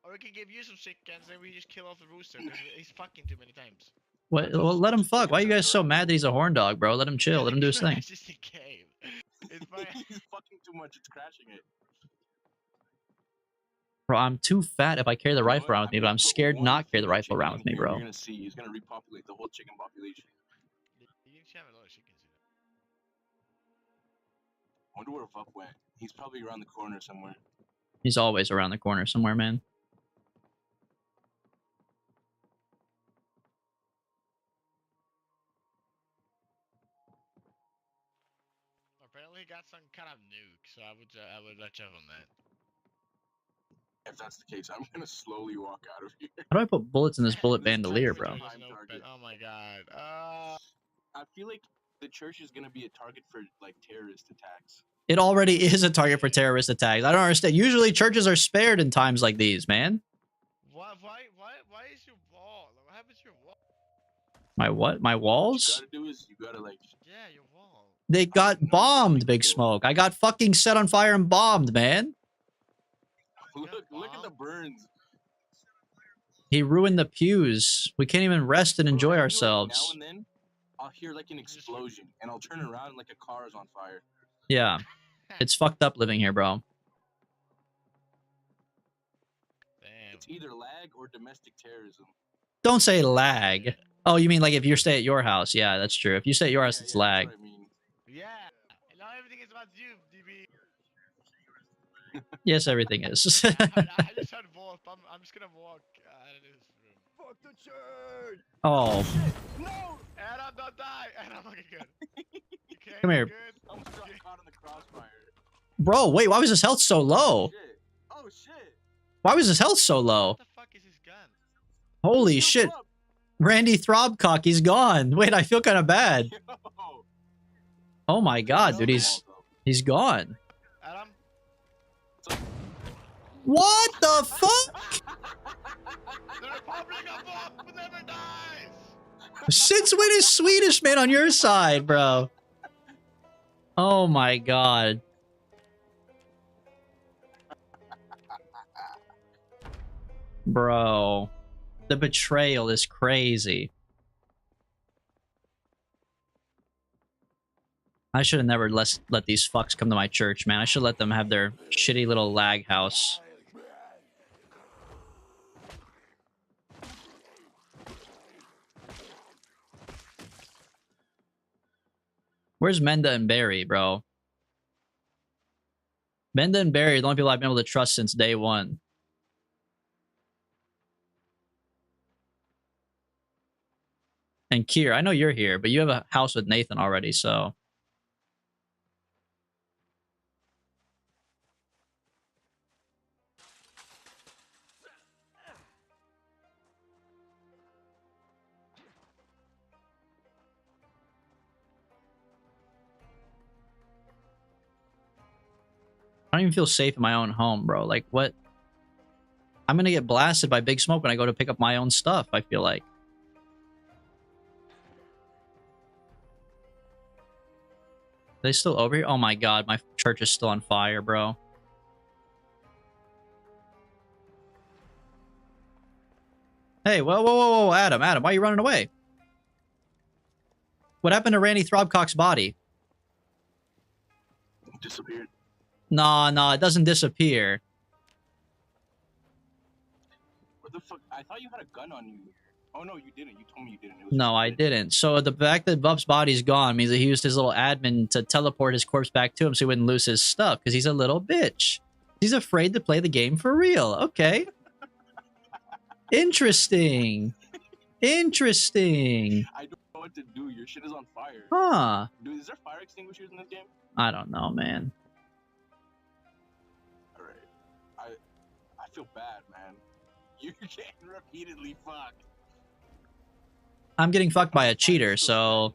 Or we can give you some chickens and we just kill off the rooster because he's fucking too many times. What? Well, let him fuck. Why are you guys so mad that he's a horn dog, bro? Let him chill. Let him do his thing. It's just a game. It's fine. He's fucking too much. It's crashing it. Bro, I'm too fat if I carry the You know rifle what? around with me, but I'm put scared one not carry the female rifle around chicken with me, in here, bro. You're gonna see. He's gonna repopulate the whole chicken population. You can have a lot of chickens. I wonder where Vup went. He's probably around the corner somewhere. He's always around the corner somewhere, man. Apparently, he got some kind of nuke, so I would let you have on that. If that's the case, I'm gonna slowly walk out of here. How do I put bullets in this bullet This bandolier, time bro? for Doesn't Prime open. target. Oh my god. I feel like the church is gonna be a target for like terrorist attacks. It already is a target for terrorist attacks. I don't understand. Usually churches are spared in times like these, man. Why is your wall? What happened to your wall? My what? My What walls? you gotta do is you gotta like. Yeah, your wall. They got no, bombed, Big cool. Smoke. I got fucking set on fire and bombed, man. Look at the burns. He ruined the pews. We can't even rest and Bro, enjoy I feel like ourselves. now and then, I'll hear like an explosion, and I'll turn around and like a car is on fire. Yeah. It's fucked up living here, bro. Damn. It's either lag or domestic terrorism. Don't say lag. Oh, you mean like if you stay at your house? Yeah, that's true. If you stay at your house, it's that's lag. what I mean. Yeah. Now everything is about you, DB. Yes, everything is. I just heard Wolf. I'm just gonna walk out of this room. Fuck the church! Oh, No! Adam, don't die! Adam, okay, good. Okay, Come here. Good. I almost got caught in the crossfire. bro, wait. Why was his health so low? Shit. Oh shit. Why was his health so low? What the fuck is his gun? Holy Yo, shit. Vup. Randy Throbcock, he's gone. Wait, I feel kind of bad. Yo. Oh my god, dude, he's gone. Adam? What the fuck? The Republic of Wolf never dies! Since when is Swedish man on your side, bro? Oh my god. Bro. The betrayal is crazy. I should have never let these fucks come to my church, man. I should let them have their shitty little lag house. Where's Menda and Barry, bro? Menda and Barry are the only people I've been able to trust since day one. And Kier, I know you're here, but you have a house with Nathan already, so... I don't even feel safe in my own home, bro. Like, what? I'm gonna get blasted by Big Smoke when I go to pick up my own stuff, I feel like. Are they still over here? Oh my god, my church is still on fire, bro. Hey, whoa, Adam, why are you running away? What happened to Randy Throbcock's body? Disappeared. Nah, it doesn't disappear. What the fuck? I thought you had a gun on you. Oh no, you didn't. You told me you didn't. It was No, just a I glitch. didn't. So the fact that Bub's body's gone means that he used his little admin to teleport his corpse back to him so he wouldn't lose his stuff, because he's a little bitch. He's afraid to play the game for real. Okay. Interesting. Interesting. I don't know what to do. Your shit is on fire. Huh. Dude, is there fire extinguishers in this game? I don't know, man. Alright. I feel bad, man. You're getting repeatedly fucked. I'm getting fucked by a cheater, so...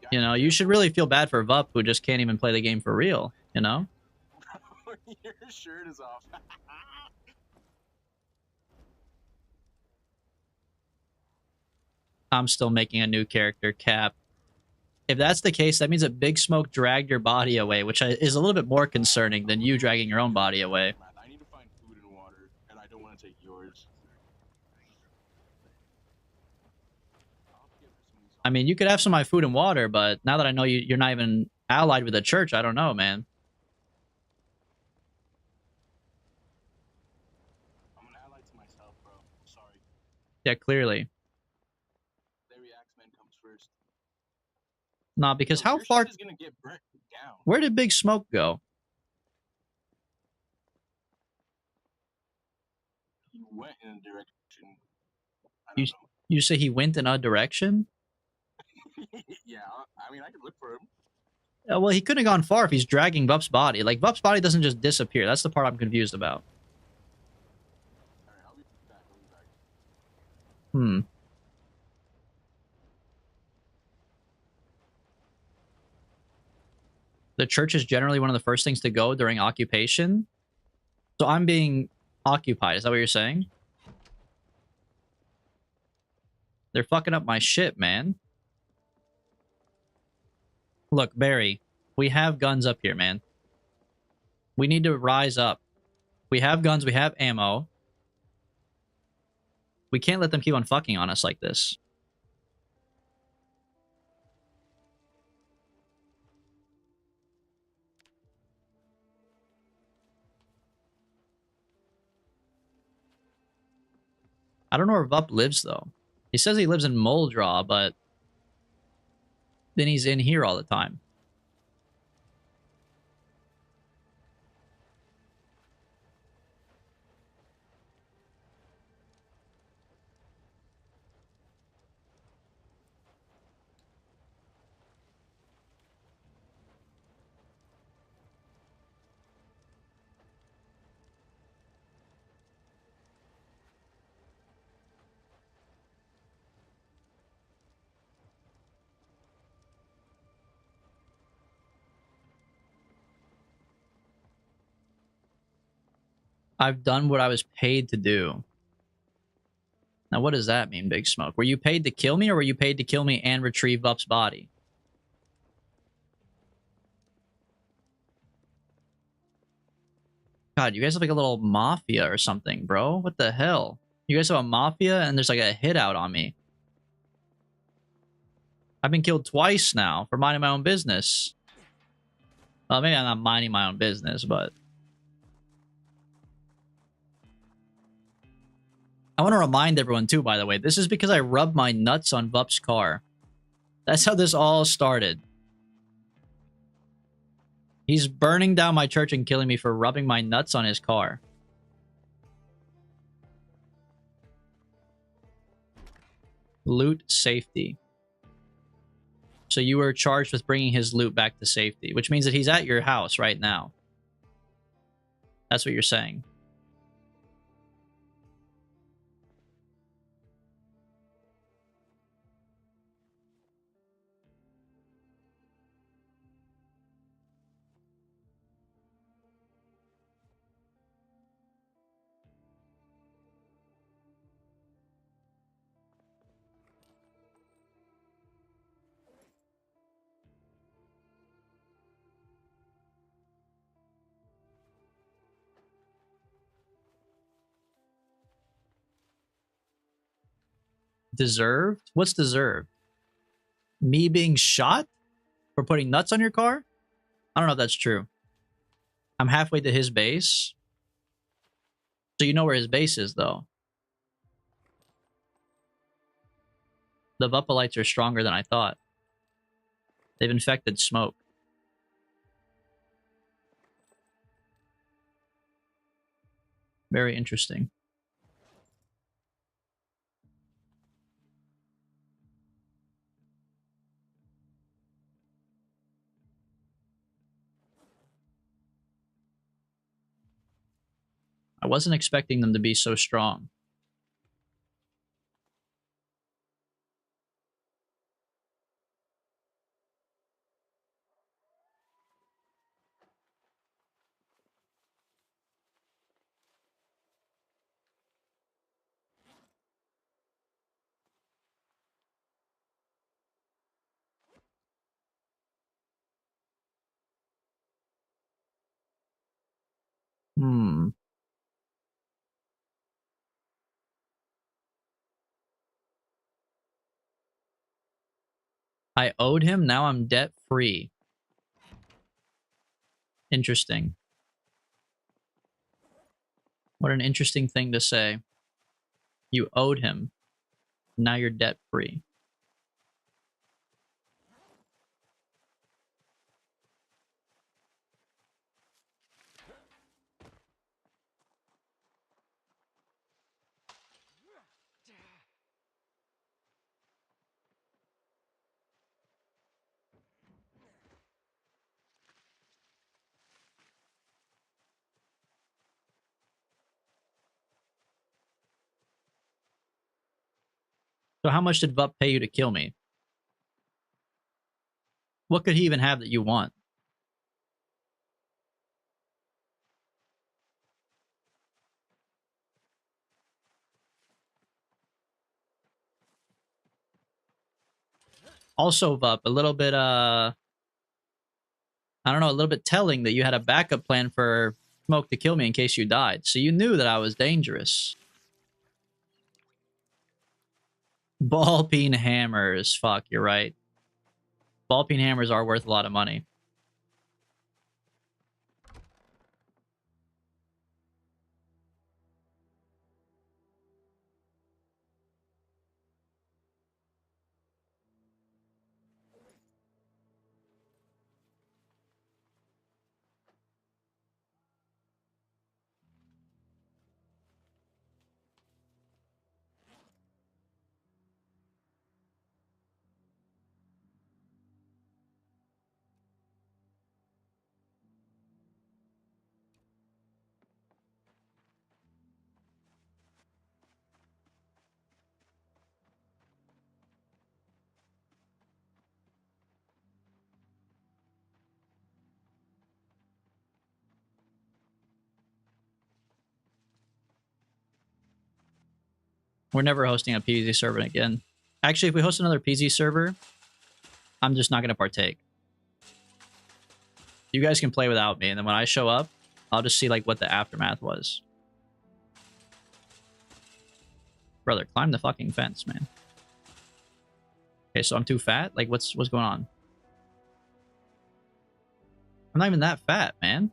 Yeah, You know, you should really feel bad for Vup, who just can't even play the game for real, you know? Your shirt is off. I'm still making a new character, Cap. If that's the case, that means that Big Smoke dragged your body away, which is a little bit more concerning than you dragging your own body away. I need to find food and water, and I don't want to take yours. I mean, you could have some of my food and water, but now that I know you're not even allied with the church, I don't know, man. I'm an ally to myself, bro. Sorry. Yeah, clearly. Larry Axeman comes first. Nah, because Yo, how your far... shit is gonna get burnt down. Where did Big Smoke go? He went in a direction. I You, don't know. you say he went in a direction? Yeah, I mean, I could look for him. Well, he couldn't have gone far if he's dragging Vup's body. Like, Vup's body doesn't just disappear. That's the part I'm confused about. Alright, I'll be back. Hmm. The church is generally one of the first things to go during occupation. So I'm being occupied. Is that what you're saying? They're fucking up my shit, man. Look, Barry, we have guns up here, man. We need to rise up. We have guns, we have ammo. We can't let them keep on fucking on us like this. I don't know where Vup lives, though. He says he lives in Moldraw, but then he's in here all the time. I've done what I was paid to do. Now, what does that mean, Big Smoke? Were you paid to kill me, or were you paid to kill me and retrieve Vup's body? God, you guys have like a little mafia or something, bro. What the hell? You guys have a mafia and there's like a hit out on me. I've been killed twice now for minding my own business. Well, maybe I'm not minding my own business, but... I want to remind everyone too, by the way, this is because I rubbed my nuts on Vup's car. That's how this all started. He's burning down my church and killing me for rubbing my nuts on his car. Loot safety. So you were charged with bringing his loot back to safety, which means that he's at your house right now. That's what you're saying. Deserved? What's deserved? Me being shot for putting nuts on your car? I don't know if that's true. I'm halfway to his base. So you know where his base is, though. The Vupalites are stronger than I thought. They've infected Smoke. Very interesting. I wasn't expecting them to be so strong. I owed him, now I'm debt free. Interesting. What an interesting thing to say. You owed him, now you're debt free. So how much did Vup pay you to kill me? What could he even have that you want? Also, Vup, a little bit, I don't know, a little bit telling that you had a backup plan for Smoke to kill me in case you died. So you knew that I was dangerous. Ball peen hammers. Fuck, you're right. Ball peen hammers are worth a lot of money. We're never hosting a PvZ server again. Actually, if we host another PvZ server, I'm just not going to partake. You guys can play without me, and then when I show up, I'll just see like what the aftermath was. Brother, climb the fucking fence, man. Okay, so I'm too fat? Like, what's going on? I'm not even that fat, man.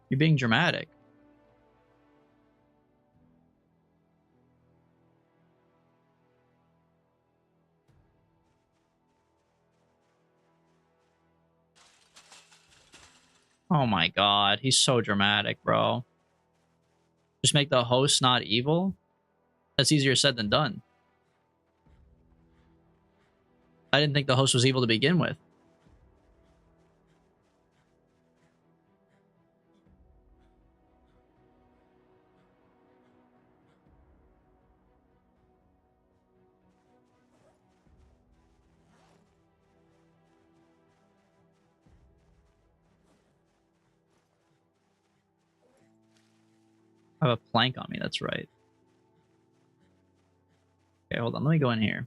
You're being dramatic. Oh my god, he's so dramatic, bro. Just make the host not evil? That's easier said than done. I didn't think the host was evil to begin with. I have a plank on me, that's right. Okay, hold on, let me go in here.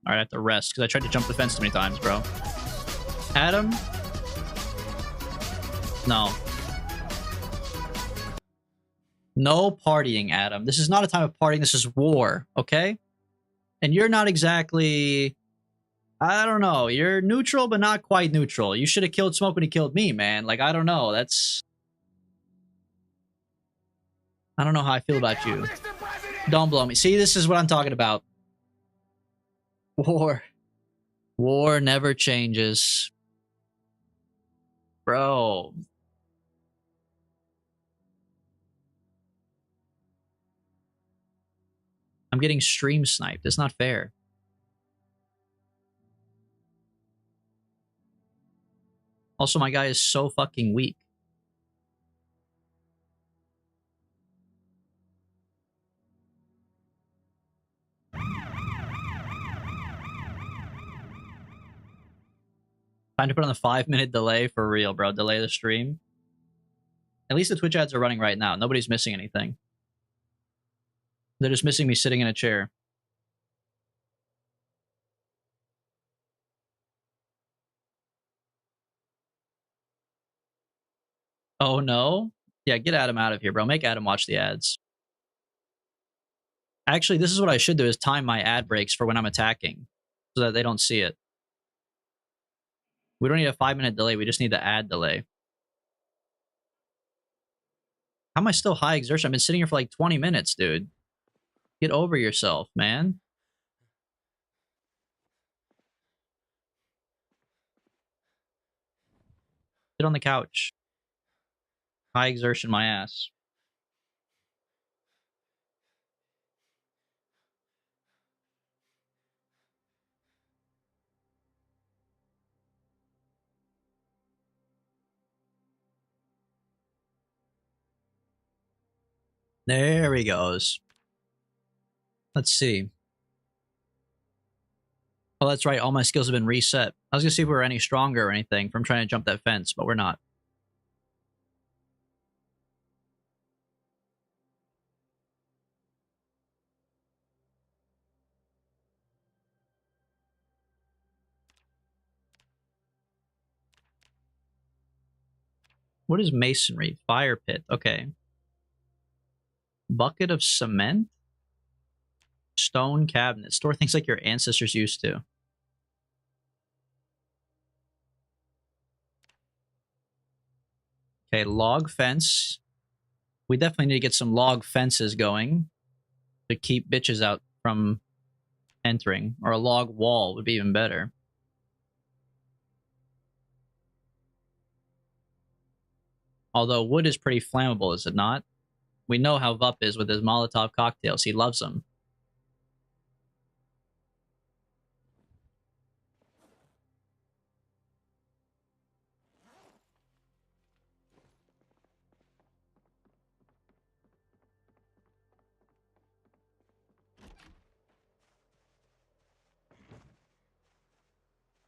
Alright, I have to rest, because I tried to jump the fence too many times, bro. Adam? No. No partying, Adam. This is not a time of partying, this is war, okay? And you're not exactly... I don't know. You're neutral, but not quite neutral. You should have killed Smoke when he killed me, man. Like, I don't know. That's... I don't know how I feel about you. Don't blow me. See, this is what I'm talking about. War. War never changes. Bro. I'm getting stream sniped. It's not fair. Also, my guy is so fucking weak. Time to put on the 5-minute delay for real, bro. Delay the stream. At least the Twitch ads are running right now. Nobody's missing anything. They're just missing me sitting in a chair. Oh no? Yeah, get Adam out of here, bro. Make Adam watch the ads. Actually, this is what I should do, is time my ad breaks for when I'm attacking, so that they don't see it. We don't need a 5-minute delay, we just need the ad delay. How am I still high exertion? I've been sitting here for like 20 minutes, dude. Get over yourself, man. Sit on the couch. High exertion my ass. There he goes. Let's see. Oh, that's right. All my skills have been reset. I was gonna see if we were any stronger or anything from trying to jump that fence, but we're not. What is masonry? Fire pit. Okay. Bucket of cement? Stone cabinet. Store things like your ancestors used to. Okay, log fence. We definitely need to get some log fences going to keep bitches out from entering. Or a log wall would be even better. Although wood is pretty flammable, is it not? We know how Vup is with his Molotov cocktails. He loves them.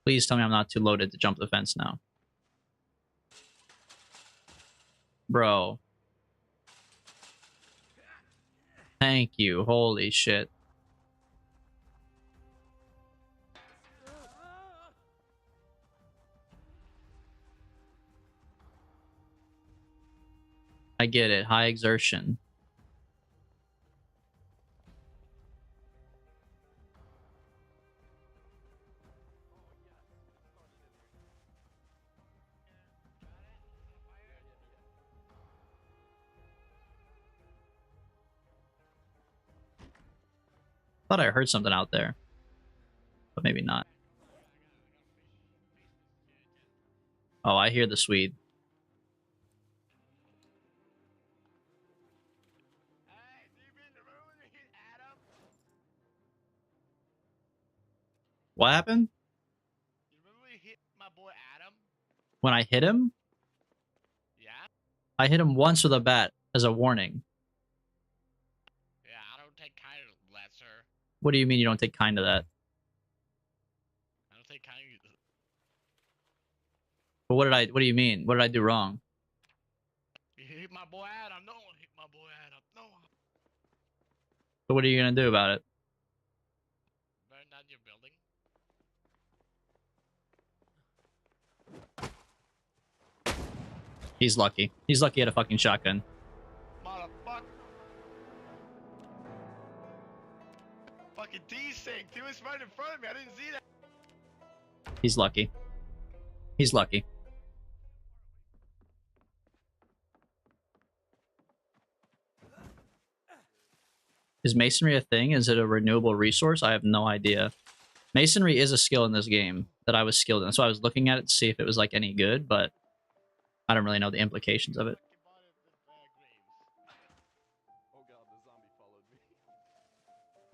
Please tell me I'm not too loaded to jump the fence now. Bro. Thank you. Holy shit. I get it. High exertion. Thought I heard something out there. But maybe not. Oh, I hear the Swede. What happened? You remember when you hit my boy Adam? When I hit him? Yeah? I hit him once with a bat as a warning. Yeah, I don't take kind of that, sir. What do you mean you don't take kind of that? I don't take kind of... But what do you mean? What did I do wrong? You hit my boy Adam. No one hit my boy Adam. No one. So what are you gonna do about it? Burn down your building. He's lucky. He's lucky he had a fucking shotgun. Motherfucker. Fucking T-Sync. He was right in front of me. I didn't see that. He's lucky. He's lucky. Is masonry a thing? Is it a renewable resource? I have no idea. Masonry is a skill in this game that I was skilled in. So I was looking at it to see if it was like any good, but I don't really know the implications of it.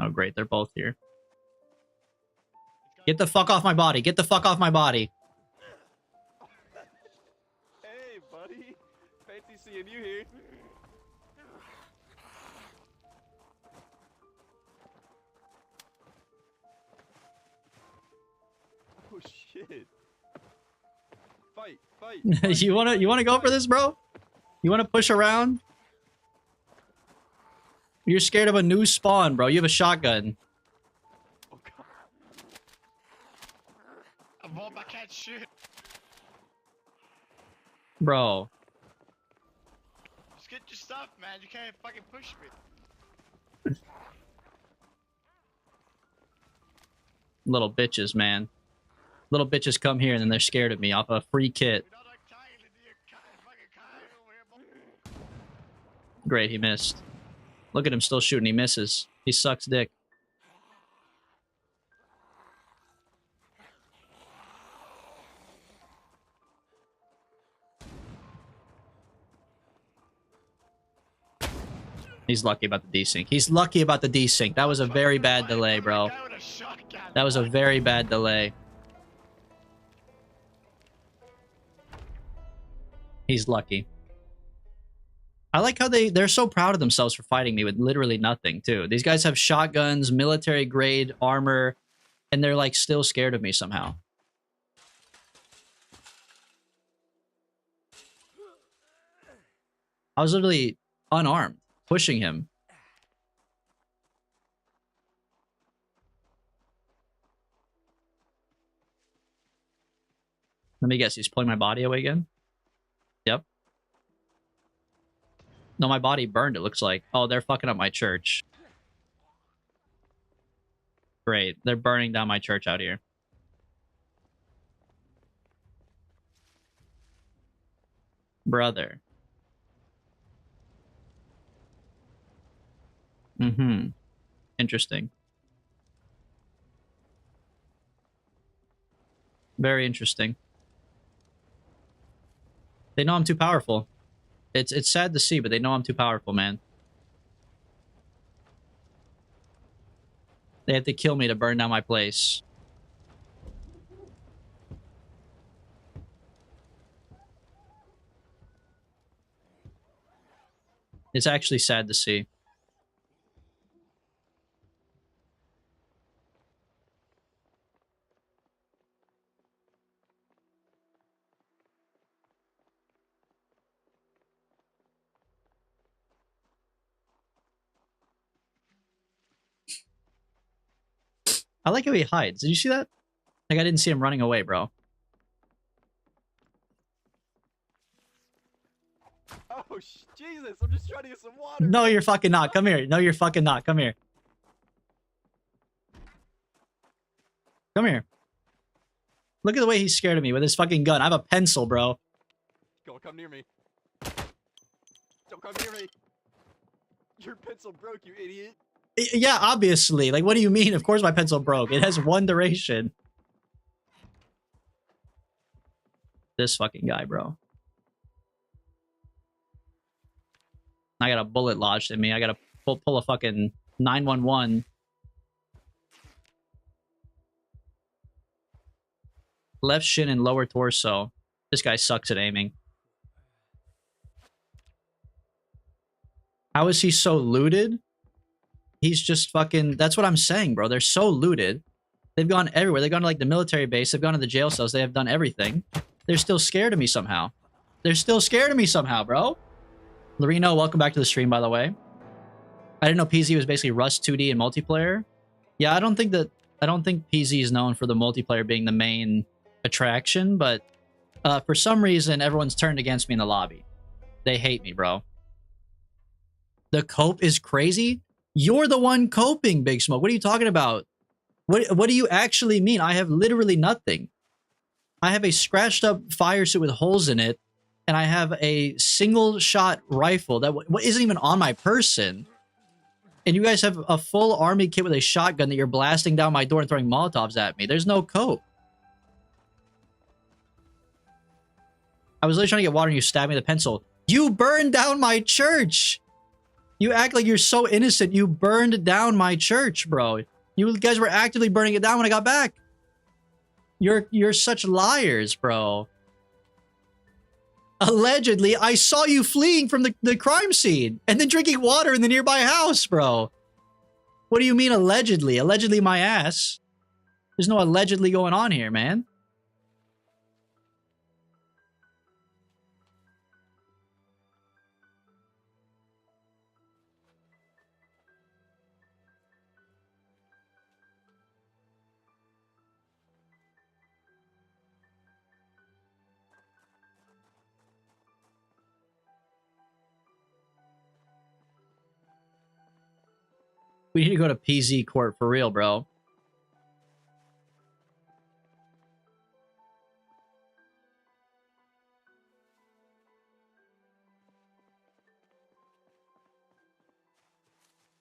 Oh, great. They're both here. Get the fuck off my body. Get the fuck off my body. seeing you here. Oh shit. Fight, fight. you wanna go for this, bro? You wanna push around? You're scared of a new spawn, bro. You have a shotgun. Oh god. A bomb, I can't shoot. Bro. Just get your stuff, man. You can't fucking push me. Little bitches, man. Little bitches come here and then they're scared of me off a free kit. You're not like Kyle, you're fucking Kyle over here, bro. Great, he missed. Look at him still shooting. He misses. He sucks dick. He's lucky about the desync. He's lucky about the desync. That was a very bad delay, bro. That was a very bad delay. He's lucky. I like how they're so proud of themselves for fighting me with literally nothing, too. These guys have shotguns, military grade armor, and they're like still scared of me somehow. I was literally unarmed, pushing him. Let me guess, he's pulling my body away again? Yep. No, my body burned, it looks like. Oh, they're fucking up my church. Great. They're burning down my church out here. Brother. Mm-hmm. Interesting. Very interesting. They know I'm too powerful. It's sad to see, but they know I'm too powerful, man. They have to kill me to burn down my place. It's actually sad to see. I like how he hides. Did you see that? Like, I didn't see him running away, bro. Oh, Jesus, I'm just trying to get some water. No, you're fucking not. Come here. No, you're fucking not. Come here. Come here. Look at the way he's scared of me with his fucking gun. I have a pencil, bro. Don't come near me. Don't come near me. Your pencil broke, you idiot. Yeah, obviously. Like, what do you mean? Of course my pencil broke. It has one duration. This fucking guy, bro. I got a bullet lodged in me. I gotta pull a fucking 911. Left shin and lower torso. This guy sucks at aiming. How is he so looted? He's just fucking... That's what I'm saying, bro. They're so looted. They've gone everywhere. They've gone to, like, the military base. They've gone to the jail cells. They have done everything. They're still scared of me somehow. They're still scared of me somehow, bro. Larino, welcome back to the stream, by the way. I didn't know PZ was basically Rust 2D and multiplayer. Yeah, I don't think PZ is known for the multiplayer being the main attraction, but for some reason, everyone's turned against me in the lobby. They hate me, bro. The cope is crazy? You're the one coping, Big Smoke. What are you talking about? What do you actually mean? I have literally nothing. I have a scratched up fire suit with holes in it, and I have a single shot rifle that isn't even on my person. And you guys have a full army kit with a shotgun that you're blasting down my door and throwing Molotovs at me. There's no cope. I was literally trying to get water and you stabbed me with a pencil. You burned down my church! You act like you're so innocent. You burned down my church, bro. You guys were actively burning it down when I got back. You're such liars, bro. Allegedly, I saw you fleeing from the crime scene and then drinking water in the nearby house, bro. What do you mean allegedly? Allegedly my ass. There's no allegedly going on here, man. We need to go to PZ court for real, bro.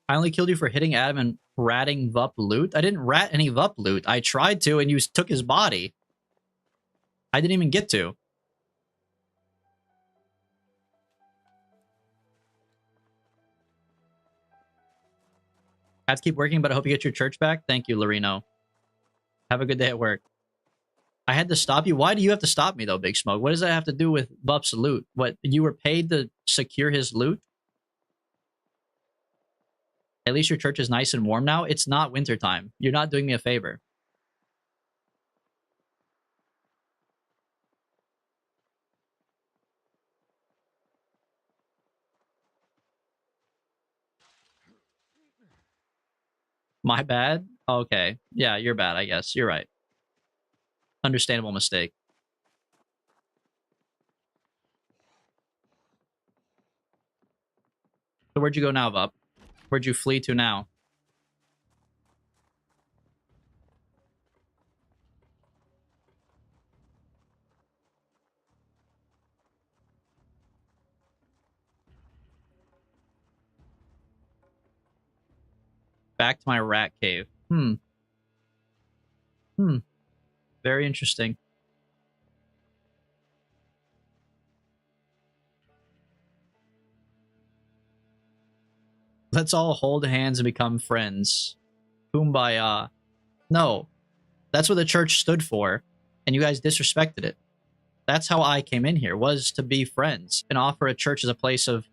I only killed you for hitting Adam and ratting Vup loot. I didn't rat any Vup loot. I tried to, and you took his body. I didn't even get to. I have to keep working, but I hope you get your church back. Thank you, Loreno. Have a good day at work. I had to stop you. Why do you have to stop me, though, Big Smoke? What does that have to do with Vup's loot? What, you were paid to secure his loot? At least your church is nice and warm now. It's not wintertime. You're not doing me a favor. My bad? Okay. Yeah, you're bad, I guess. You're right. Understandable mistake. So where'd you go now, Vup? Where'd you flee to now? Back to my rat cave. Very interesting. Let's all hold hands and become friends. Kumbaya. No. That's what the church stood for, and you guys disrespected it. That's how I came in here, was to be friends and offer a church as a place of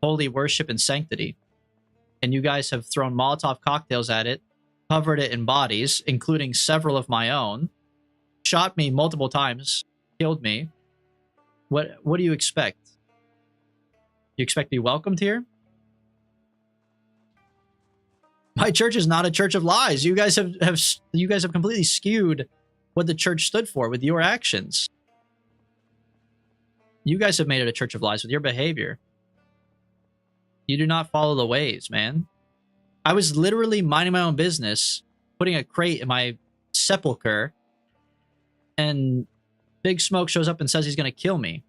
holy worship and sanctity. And you guys have thrown Molotov cocktails at it, covered it in bodies, including several of my own, shot me multiple times, killed me. What do you expect? You expect to be welcomed here? My church is not a church of lies. You guys have completely skewed what the church stood for with your actions. You guys have made it a church of lies with your behavior. You do not follow the ways, man. I was literally minding my own business, putting a crate in my sepulcher, and Big Smoke shows up and says he's going to kill me.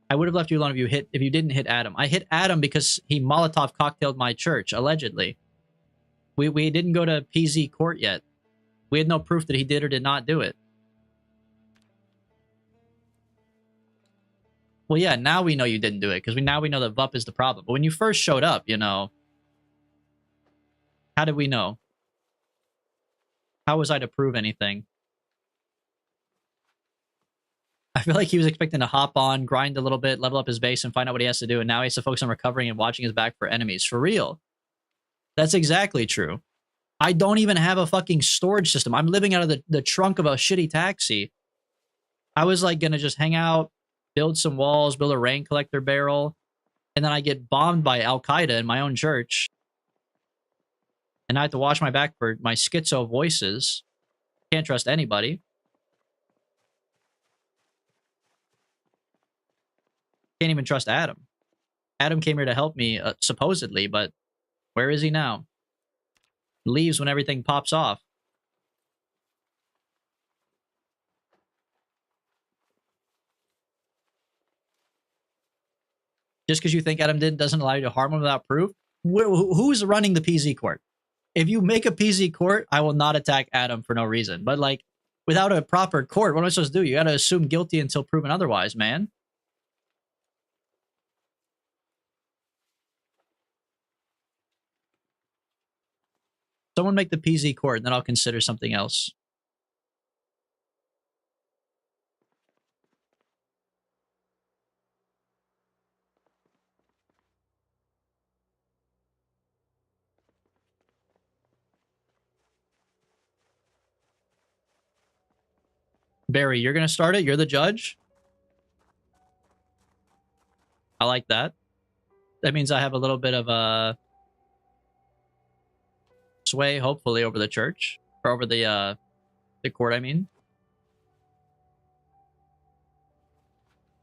I would have left you alone if you didn't hit Adam. I hit Adam because he Molotov cocktailed my church, allegedly. We didn't go to PZ court yet. We had no proof that he did or did not do it. Well, yeah, now we know you didn't do it, because now we know that Vup is the problem. But when you first showed up, you know, how did we know? How was I to prove anything? I feel like he was expecting to hop on, grind a little bit, level up his base, and find out what he has to do, and now he has to focus on recovering and watching his back for enemies. For real. That's exactly true. I don't even have a fucking storage system. I'm living out of the trunk of a shitty taxi. I was like gonna just hang out, build some walls, build a rain collector barrel, and then I get bombed by Al-Qaeda in my own church. And I have to watch my back for my schizo voices. Can't trust anybody. Can't even trust Adam. Adam came here to help me, supposedly, but where is he now? Leaves when everything pops off. Just because you think Adam doesn't allow you to harm him without proof? Who's running the PZ court? If you make a PZ court, I will not attack Adam for no reason. But, like, without a proper court, what am I supposed to do? You gotta assume guilty until proven otherwise, man. Someone make the PZ court, and then I'll consider something else. Barry, you're gonna start it? You're the judge? I like that. That means I have a little bit of a sway, hopefully, over the church. Or over the court, I mean.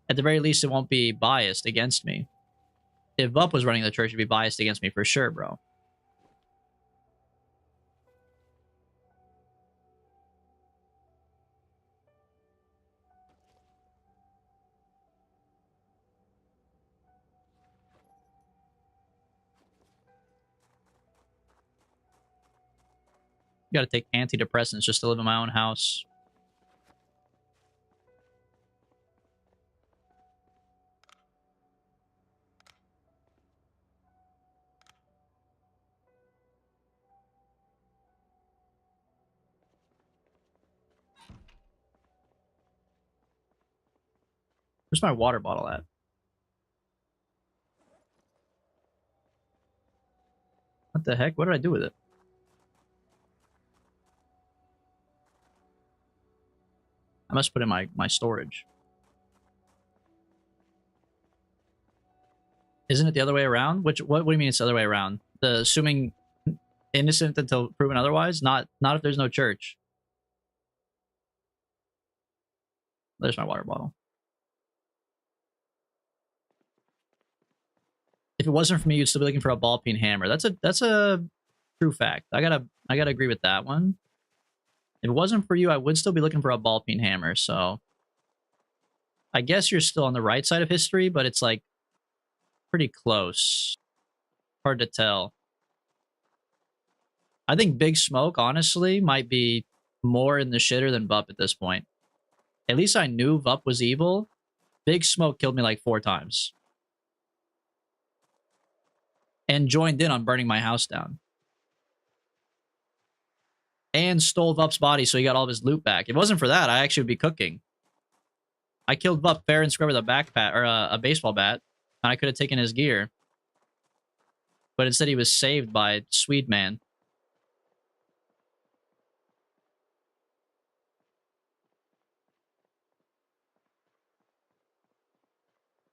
At the very least, it won't be biased against me. If Vup was running the church, it'd be biased against me for sure, bro. Gotta take antidepressants just to live in my own house. Where's my water bottle at? What the heck? What did I do with it? I must put in my storage. Isn't it the other way around? What do you mean it's the other way around? The assuming innocent until proven otherwise? Not if there's no church. There's my water bottle. If it wasn't for me, you'd still be looking for a ball peen hammer. That's a true fact. I gotta agree with that one. If it wasn't for you, I would still be looking for a ball peen hammer, so I guess you're still on the right side of history, but it's like pretty close. Hard to tell. I think Big Smoke, honestly, might be more in the shitter than Vup at this point. At least I knew Vup was evil. Big Smoke killed me like 4 times. And joined in on burning my house down. And stole Vup's body so he got all of his loot back. If it wasn't for that, I actually would be cooking. I killed Vup fair and square with a backpack or a baseball bat, and I could have taken his gear. But instead he was saved by Sweetman.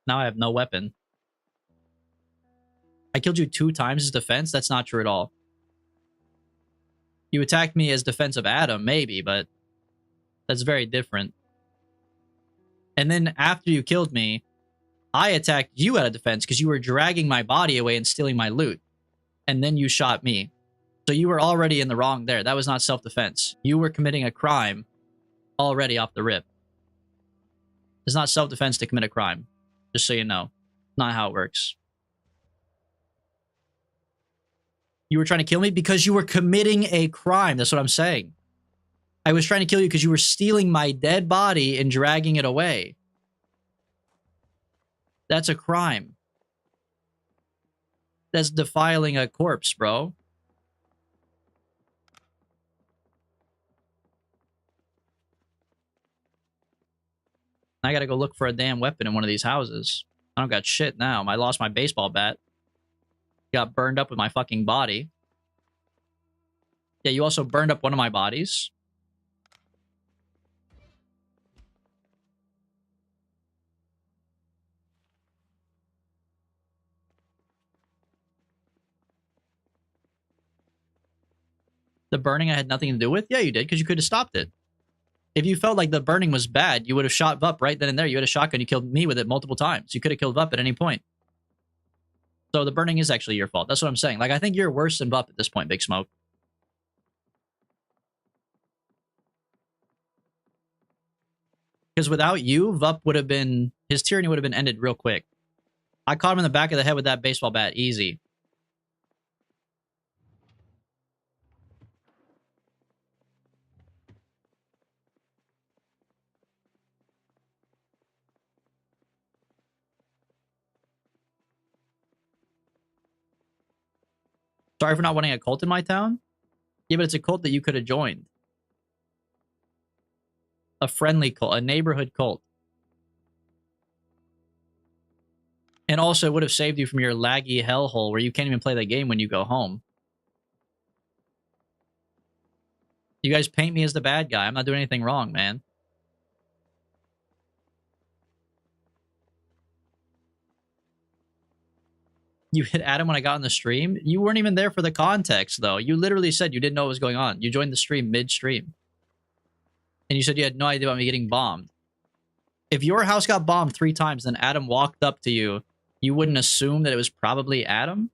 Now I have no weapon. I killed you 2 times as defense? That's not true at all. You attacked me as defense of Adam, maybe, but that's very different. And then after you killed me, I attacked you out of defense because you were dragging my body away and stealing my loot. And then you shot me. So you were already in the wrong there. That was not self-defense. You were committing a crime already off the rip. It's not self-defense to commit a crime. Just so you know. Not how it works. You were trying to kill me because you were committing a crime. That's what I'm saying. I was trying to kill you because you were stealing my dead body and dragging it away. That's a crime. That's defiling a corpse, bro. I gotta go look for a damn weapon in one of these houses. I don't got shit now. I lost my baseball bat. Got burned up with my fucking body. Yeah, you also burned up one of my bodies. The burning I had nothing to do with? Yeah, you did, because you could have stopped it. If you felt like the burning was bad, you would have shot Vup right then and there. You had a shotgun, you killed me with it multiple times. You could have killed Vup at any point. So the burning is actually your fault. That's what I'm saying. Like, I think you're worse than Vup at this point, Big Smoke. Because without you, Vup would have been... His tyranny would have been ended real quick. I caught him in the back of the head with that baseball bat. Easy. Sorry for not wanting a cult in my town? Yeah, but it's a cult that you could have joined. A friendly cult, a neighborhood cult. And also, it would have saved you from your laggy hellhole where you can't even play the game when you go home. You guys paint me as the bad guy. I'm not doing anything wrong, man. You hit Adam when I got on the stream? You weren't even there for the context, though. You literally said you didn't know what was going on. You joined the stream mid-stream. And you said you had no idea about me getting bombed. If your house got bombed 3 times, then Adam walked up to you, you wouldn't assume that it was probably Adam?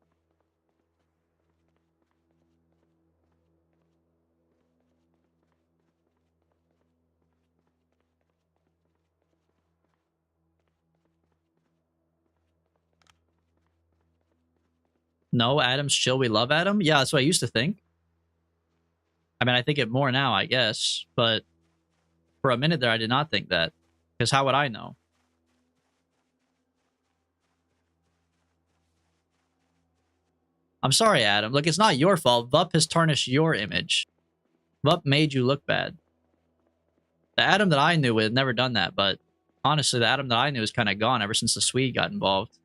No, Adam's chill. We love Adam. Yeah, that's what I used to think. I mean, I think it more now, I guess. But for a minute there, I did not think that. Because how would I know? I'm sorry, Adam. Look, it's not your fault. Vup has tarnished your image. Vup made you look bad. The Adam that I knew had never done that, but honestly, the Adam that I knew is kind of gone ever since the Swede got involved.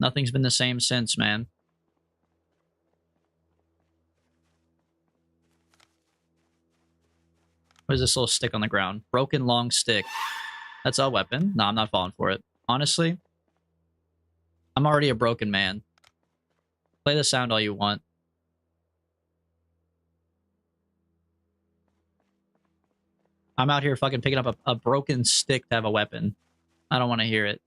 Nothing's been the same since, man. What is this little stick on the ground? Broken long stick. That's a weapon. No, I'm not falling for it. Honestly, I'm already a broken man. Play the sound all you want. I'm out here fucking picking up a broken stick to have a weapon. I don't want to hear it.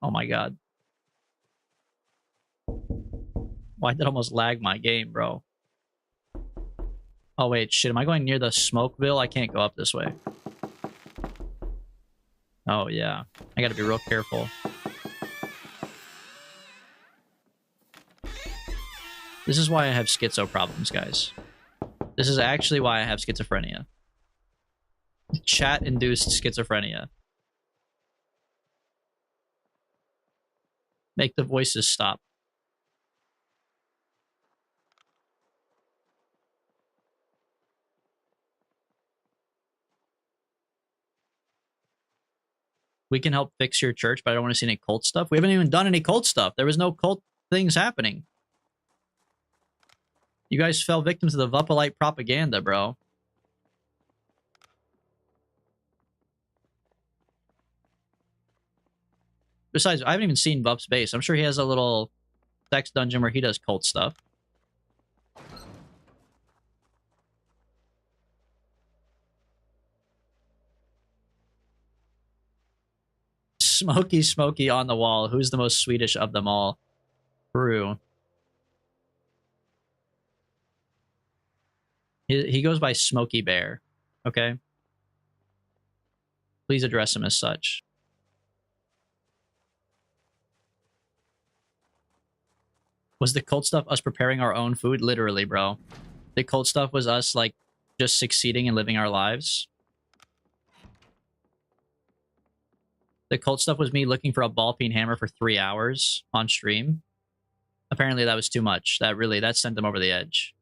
Oh my god. Why did it almost lag my game, bro? Oh wait, shit, am I going near the Smokeville? I can't go up this way. Oh yeah, I gotta be real careful. This is why I have schizo problems, guys. This is actually why I have schizophrenia. Chat-induced schizophrenia. Make the voices stop. We can help fix your church, but I don't want to see any cult stuff. We haven't even done any cult stuff. There was no cult things happening. You guys fell victim to the Vupalite propaganda, bro. Besides, I haven't even seen Vup's base. I'm sure he has a little sex dungeon where he does cult stuff. Smoky Smoky on the wall. Who's the most Swedish of them all? True. He goes by Smoky Bear. Okay? Please address him as such. Was the cult stuff us preparing our own food? Literally, bro. The cult stuff was us, like, just succeeding and living our lives. The cult stuff was me looking for a ball-peen hammer for 3 hours on stream. Apparently that was too much. That sent them over the edge.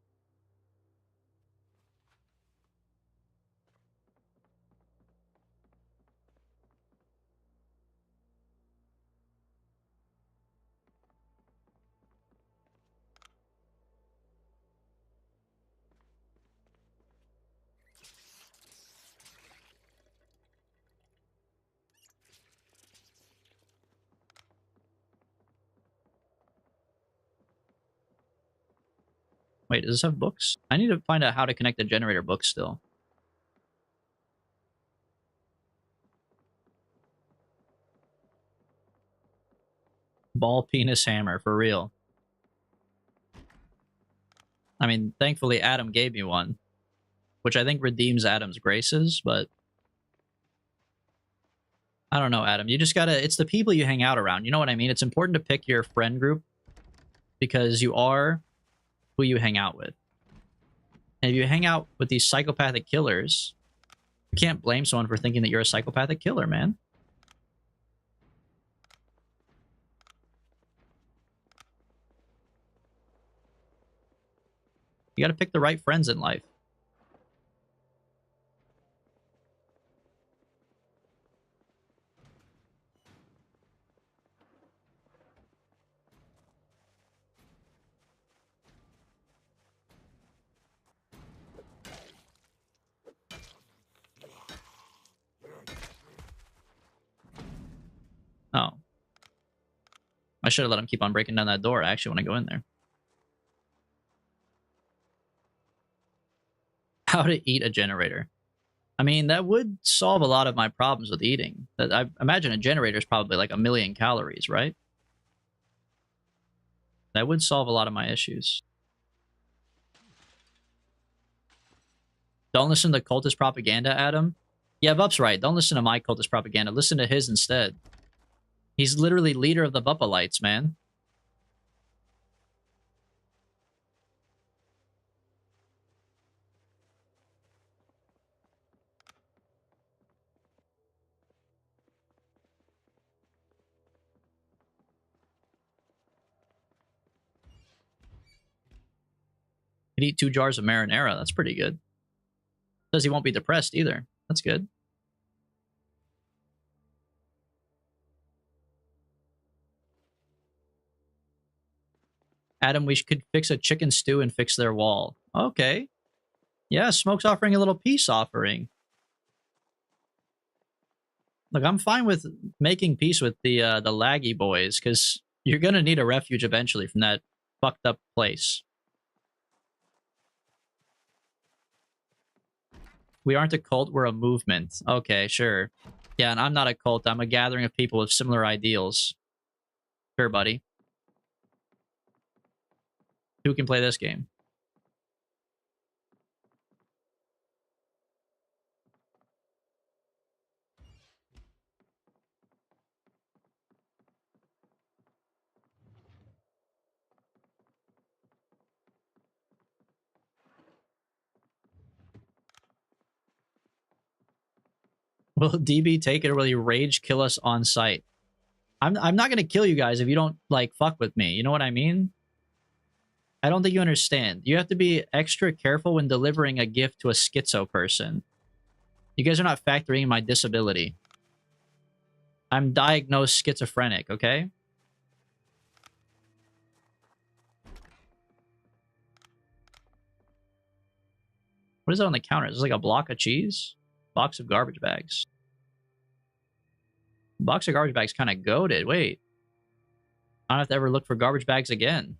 Wait, does this have books? I need to find out how to connect the generator book still. Ball penis hammer, for real. I mean, thankfully Adam gave me one, which I think redeems Adam's graces, but I don't know, Adam. You just gotta, it's the people you hang out around. You know what I mean? It's important to pick your friend group because you are who you hang out with. And if you hang out with these psychopathic killers, you can't blame someone for thinking that you're a psychopathic killer, man. You gotta pick the right friends in life. I should have let him keep on breaking down that door. I actually want to go in there. How to eat a generator. I mean, that would solve a lot of my problems with eating. I imagine a generator is probably like 1,000,000 calories, right? That would solve a lot of my issues. Don't listen to cultist propaganda, Adam. Yeah, Vup's right. Don't listen to my cultist propaganda. Listen to his instead. He's literally leader of the Vupalites, man. He'd eat 2 jars of marinara. That's pretty good. Says he won't be depressed either. That's good. Adam, we could fix a chicken stew and fix their wall. Okay. Yeah, Smoke's offering a little peace offering. Look, I'm fine with making peace with the laggy boys, because you're gonna need a refuge eventually from that fucked up place. We aren't a cult, we're a movement. Okay, sure. Yeah, and I'm not a cult, I'm a gathering of people with similar ideals. Sure, buddy. Who can play this game? Will DB take it or will he rage kill us on sight? I'm not gonna kill you guys if you don't, like, fuck with me. You know what I mean? I don't think you understand. You have to be extra careful when delivering a gift to a schizo person. You guys are not factoring in my disability. I'm diagnosed schizophrenic, okay? What is that on the counter? Is this like a block of cheese? Box of garbage bags. Box of garbage bags kind of goated. Wait. I don't have to ever look for garbage bags again.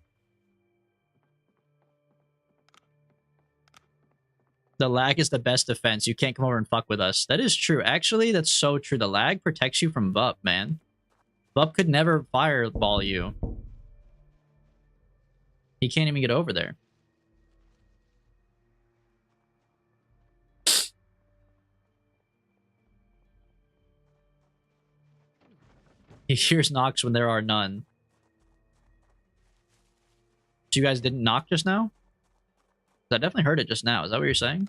The lag is the best defense. You can't come over and fuck with us. That is true. Actually, that's so true. The lag protects you from Vup, man. Vup could never fireball you. He can't even get over there. He hears knocks when there are none. So you guys didn't knock just now? I definitely heard it just now. Is that what you're saying?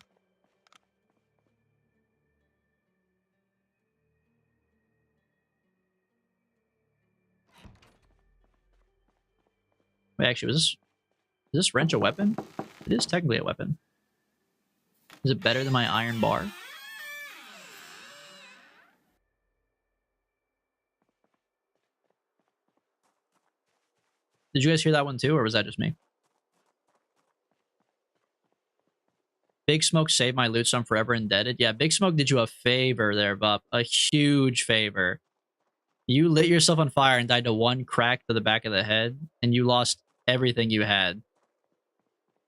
Wait, actually, is this wrench a weapon? It is technically a weapon. Is it better than my iron bar? Did you guys hear that one too, or was that just me? Big Smoke saved my loot, so I'm forever indebted. Yeah, Big Smoke did you a favor there, Vup. A huge favor. You lit yourself on fire and died to one crack to the back of the head, and you lost everything you had.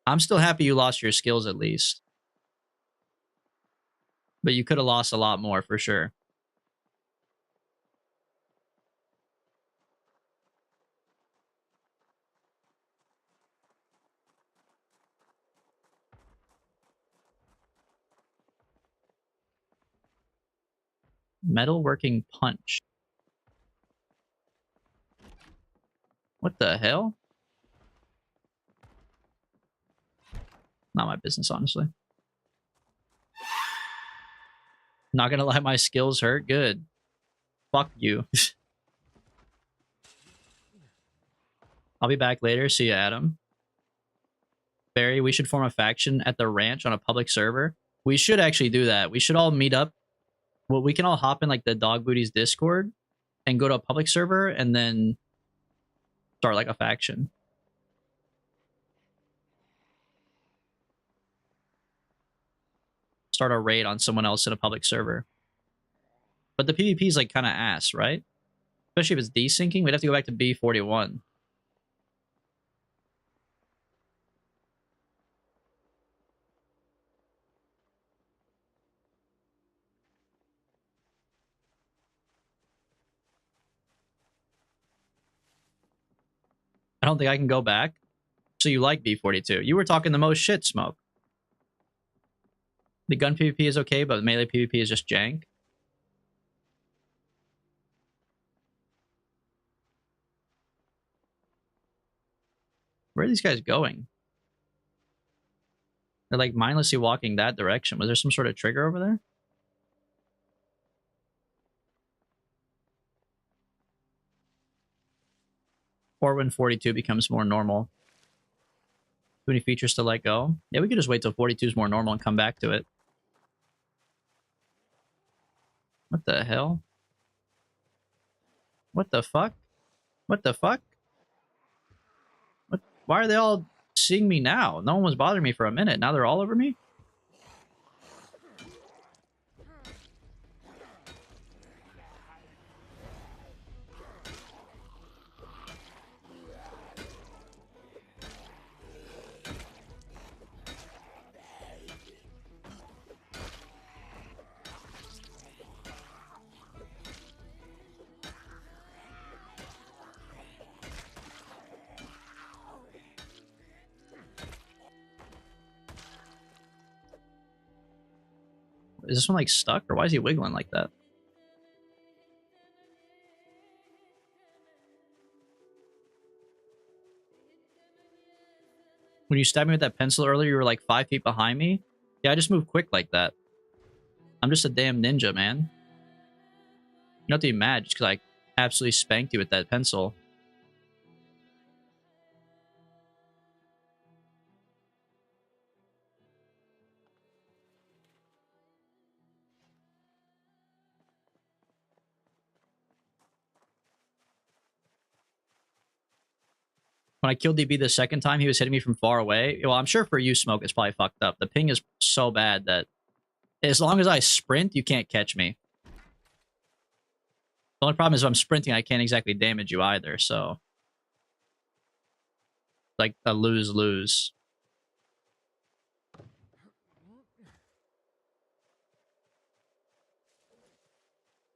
I'm still happy you lost your skills at least. But you could have lost a lot more for sure. Metalworking punch. What the hell? Not my business, honestly. Not gonna lie, my skills hurt. Good. Fuck you. I'll be back later. See you, Adam. Barry, we should form a faction at the ranch on a public server. We should actually do that. We should all meet up. Well, we can all hop in like the Dog Booties Discord and go to a public server and then start like a faction. Start a raid on someone else in a public server. But the PvP is like kind of ass, right? Especially if it's desyncing, we'd have to go back to B41. I don't think I can go back. So you like B42. You were talking the most shit, Smoke. The gun PvP is okay, but melee PvP is just jank. Where are these guys going? They're like mindlessly walking that direction. Was there some sort of trigger over there? Or when 42 becomes more normal. Too many features to let go. Yeah, we could just wait till 42 is more normal and come back to it. What the hell? What the fuck? What the fuck? What? Why are they all seeing me now? No one was bothering me for a minute. Now they're all over me? Is this one like stuck or why is he wiggling like that? When you stabbed me with that pencil earlier, you were like 5 feet behind me. Yeah, I just move quick like that. I'm just a damn ninja, man. You don't have to be mad just because I absolutely spanked you with that pencil. When I killed DB the second time, he was hitting me from far away. Well, I'm sure for you, Smoke, it's probably fucked up. The ping is so bad that as long as I sprint, you can't catch me. The only problem is if I'm sprinting, I can't exactly damage you either, so... like a lose-lose.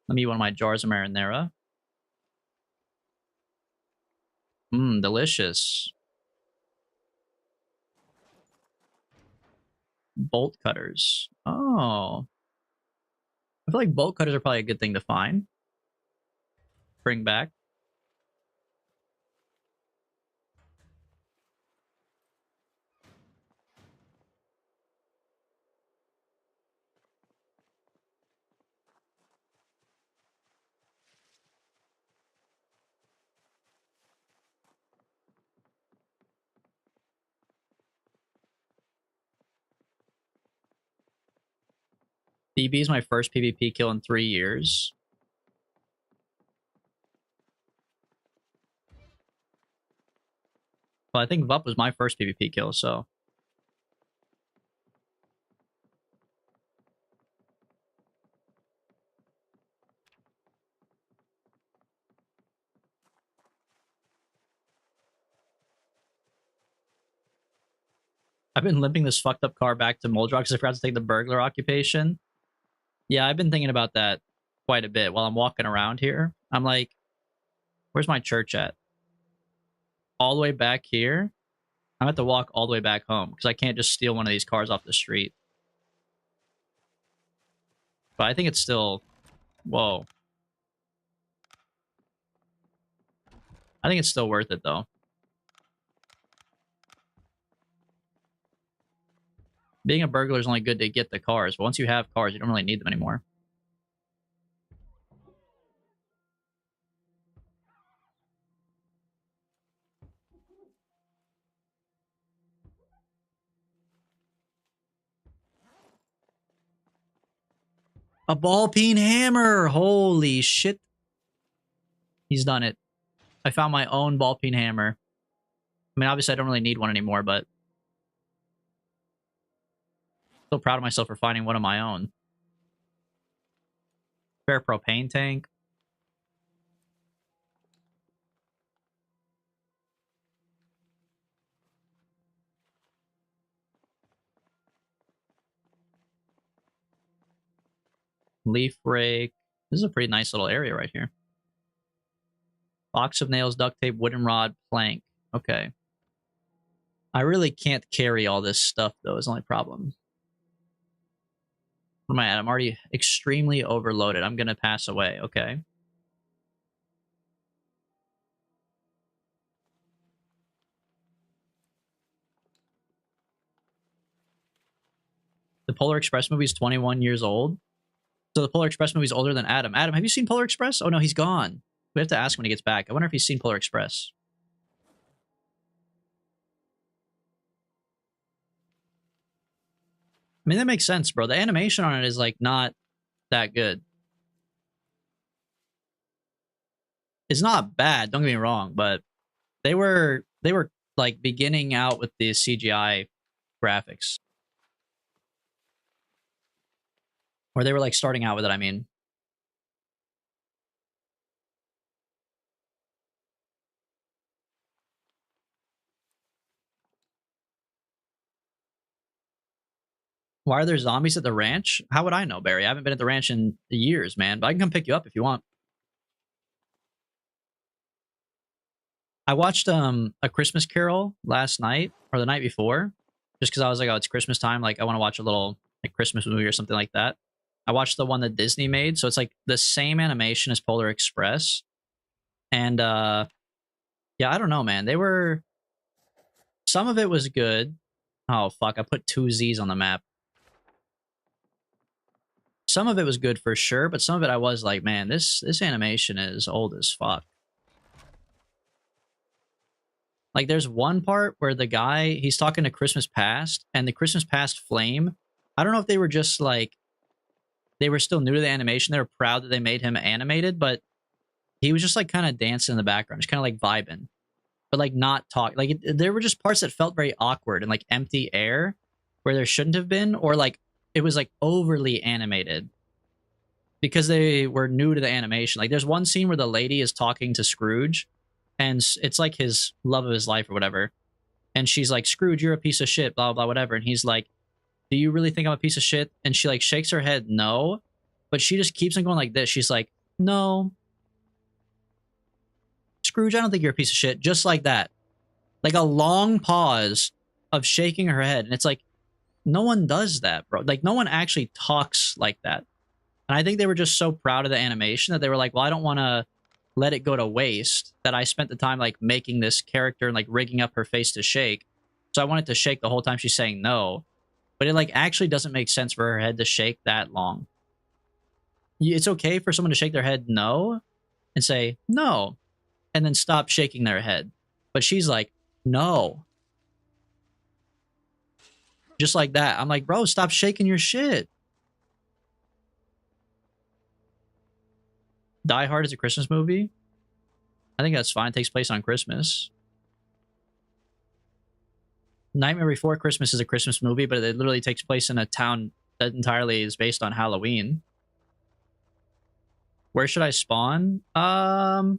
Let me eat one of my jars of marinara. Mmm, delicious. Bolt cutters. Oh. I feel like bolt cutters are probably a good thing to find. Bring back. DB is my first PvP kill in 3 years. Well, I think Vup was my first PvP kill, so... I've been limping this fucked up car back to Moldrock because I forgot to take the burglar occupation. Yeah, I've been thinking about that quite a bit while I'm walking around here. I'm like, where's my church at? All the way back here? I'm gonna have to walk all the way back home because I can't just steal one of these cars off the street. But I think it's still... Whoa. I think it's still worth it, though. Being a burglar is only good to get the cars, but once you have cars, you don't really need them anymore. A ball-peen hammer! Holy shit. He's done it. I found my own ball-peen hammer. I mean, obviously I don't really need one anymore, but... still proud of myself for finding one of my own. Spare propane tank. Leaf rake. This is a pretty nice little area right here. Box of nails, duct tape, wooden rod, plank. Okay. I really can't carry all this stuff, though, is the only problem. What am I at? I'm already extremely overloaded. I'm going to pass away. Okay. The Polar Express movie is 21 years old. So the Polar Express movie is older than Adam. Adam, have you seen Polar Express? Oh, no, he's gone. We have to ask when he gets back. I wonder if he's seen Polar Express. I mean, that makes sense, bro. The animation on it is, like, not that good. It's not bad, don't get me wrong, but they were like beginning out with the CGI graphics. Or they were like starting out with it, I mean. Why are there zombies at the ranch? How would I know, Barry? I haven't been at the ranch in years, man, but I can come pick you up if you want. I watched A Christmas Carol last night or the night before, just because I was like, oh, it's Christmas time. Like, I want to watch a little like Christmas movie or something like that. I watched the one that Disney made, so it's like the same animation as Polar Express. And yeah, I don't know, man. They were, some of it was good. Oh fuck, I put 2 Z's on the map. Some of it was good for sure, but some of it I was like, man, this animation is old as fuck. Like, there's one part where the guy, he's talking to Christmas Past, and the Christmas Past flame, I don't know if they were just, like, they were still new to the animation, they were proud that they made him animated, but he was just, like, kind of dancing in the background, just kind of, like, vibing, but, like, not talk. Like, there were just parts that felt very awkward and, like, empty air, where there shouldn't have been, or, like, it was, like, overly animated, because they were new to the animation. Like, there's one scene where the lady is talking to Scrooge, and it's like his love of his life or whatever. And she's like, Scrooge, you're a piece of shit, blah, blah, whatever. And he's like, do you really think I'm a piece of shit? And she like shakes her head, no. But she just keeps on going like this. She's like, no. Scrooge, I don't think you're a piece of shit. Just like that. Like a long pause of shaking her head. And it's like, no one does that, bro. Like, no one actually talks like that. And I think they were just so proud of the animation that they were like, well, I don't want to let it go to waste, that I spent the time like making this character and like rigging up her face to shake. So I want it to shake the whole time she's saying no. But it like actually doesn't make sense for her head to shake that long. It's okay for someone to shake their head no and say no and then stop shaking their head. But she's like, no. Just like that. I'm like, bro, stop shaking your shit. Die Hard is a Christmas movie? I think that's fine. It takes place on Christmas. Nightmare Before Christmas is a Christmas movie, but it literally takes place in a town that entirely is based on Halloween. Where should I spawn? I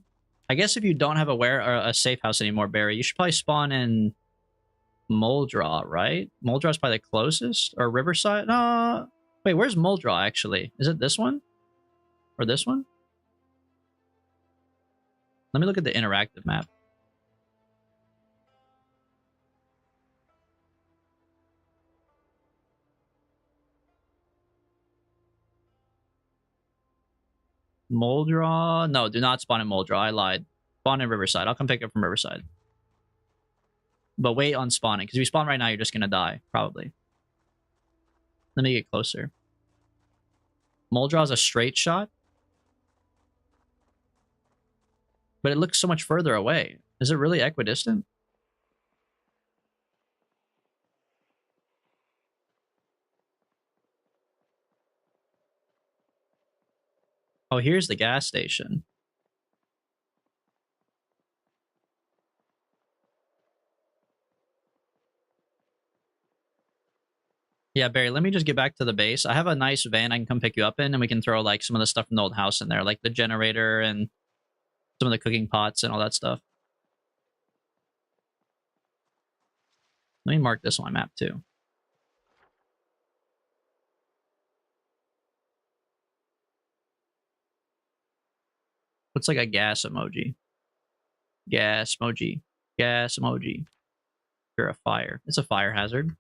guess if you don't have a safe house anymore, Barry, you should probably spawn in Moldraw, right? Moldraw's probably the closest. Or Riverside? Wait, where's Moldraw, actually? Is it this one? Or this one? Let me look at the interactive map. Moldraw? No, do not spawn in Moldraw. I lied. Spawn in Riverside. I'll come pick up from Riverside. But wait on spawning, because if you spawn right now, you're just going to die, probably. Let me get closer. Moldraw's a straight shot? But it looks so much further away. Is it really equidistant? Oh, here's the gas station. Yeah, Barry, let me just get back to the base. I have a nice van I can come pick you up in, and we can throw, like, some of the stuff from the old house in there, like the generator and some of the cooking pots and all that stuff. Let me mark this on my map, too. What's like a gas emoji? Gas emoji. Gas emoji. You're a fire. It's a fire hazard.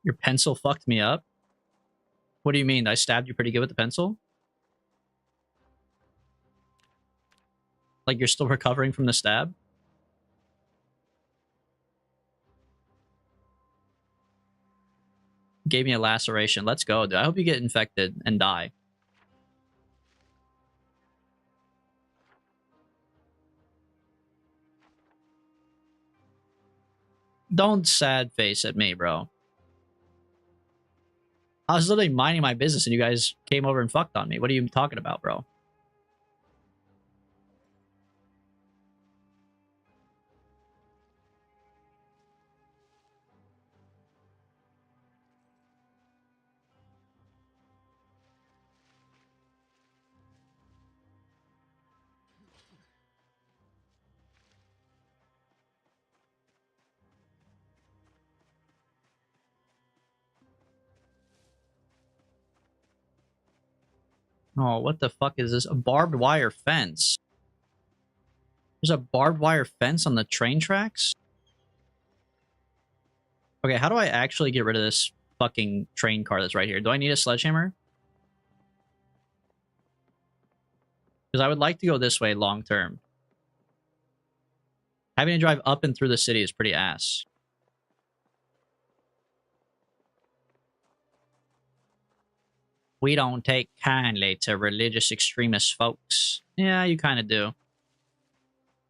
Your pencil fucked me up? What do you mean? I stabbed you pretty good with the pencil? Like you're still recovering from the stab? Gave me a laceration. Let's go, dude. I hope you get infected and die. Don't sad face at me, bro. I was literally minding my business and you guys came over and fucked on me. What are you talking about, bro? Oh, what the fuck is this? A barbed wire fence. There's a barbed wire fence on the train tracks? Okay, how do I actually get rid of this fucking train car that's right here? Do I need a sledgehammer? Because I would like to go this way long term. Having to drive up and through the city is pretty ass. We don't take kindly to religious extremist folks. Yeah, you kind of do.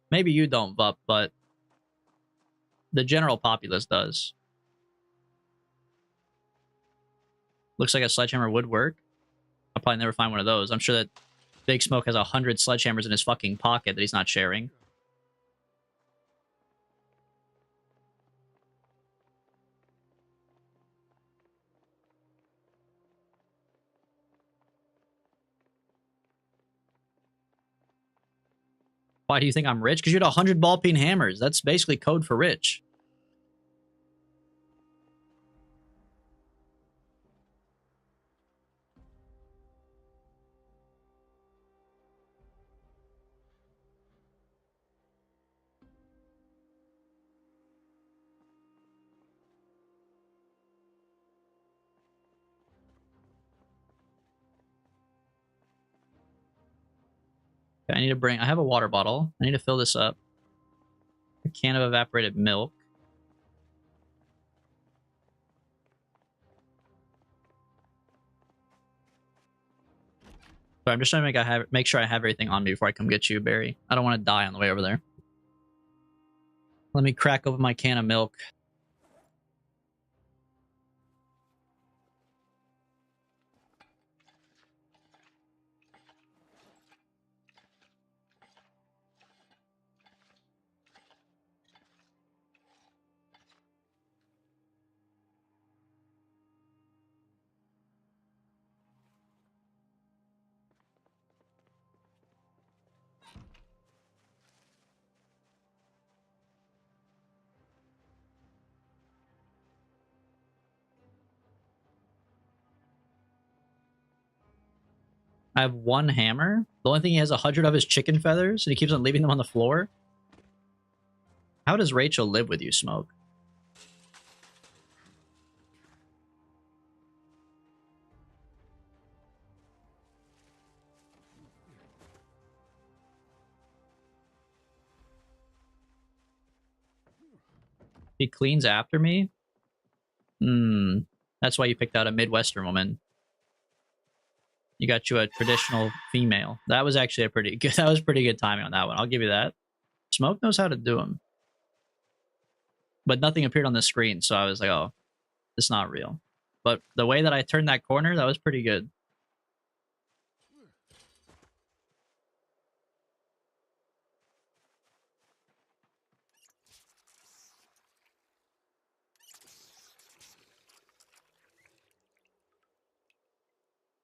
Maybe you don't, Vup, but the general populace does. Looks like a sledgehammer would work. I'll probably never find one of those. I'm sure that Big Smoke has 100 sledgehammers in his fucking pocket that he's not sharing. Why do you think I'm rich? Because you had 100 ball peen hammers. That's basically code for rich. Okay, I have a water bottle. I need to fill this up. A can of evaporated milk. So I'm just trying to make sure I have everything on me before I come get you, Barry. I don't want to die on the way over there. Let me crack open my can of milk. I have one hammer. The only thing he has 100 of is chicken feathers, and he keeps on leaving them on the floor. How does Rachel live with you, Smoke? He cleans after me? That's why you picked out a Midwestern woman. You got you a traditional female. That was actually pretty good timing on that one. I'll give you that. Smoke knows how to do them. But nothing appeared on the screen, so I was like, oh, it's not real. But the way that I turned that corner, that was pretty good.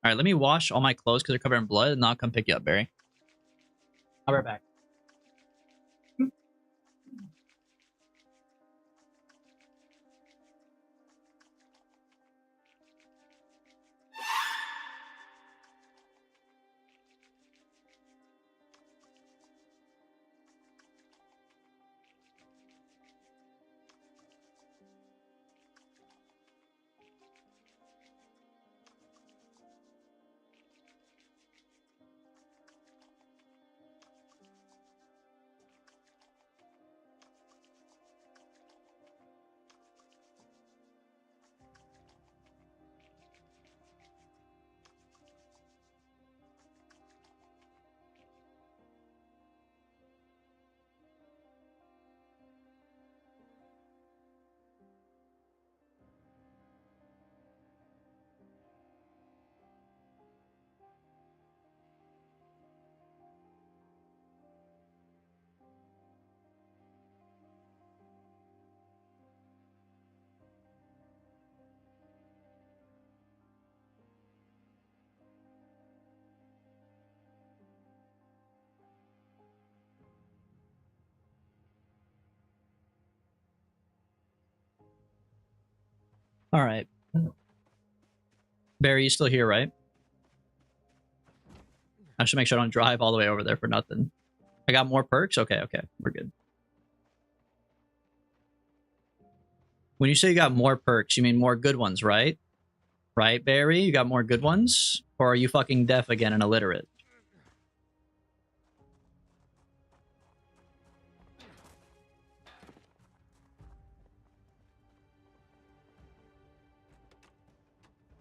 All right, let me wash all my clothes because they're covered in blood, and I'll come pick you up, Barry. I'll be right back. All right. Barry, you still here, right? I should make sure I don't drive all the way over there for nothing. I got more perks? Okay, we're good. When you say you got more perks, you mean more good ones, right? Right, Barry? You got more good ones? Or are you fucking deaf again and illiterate?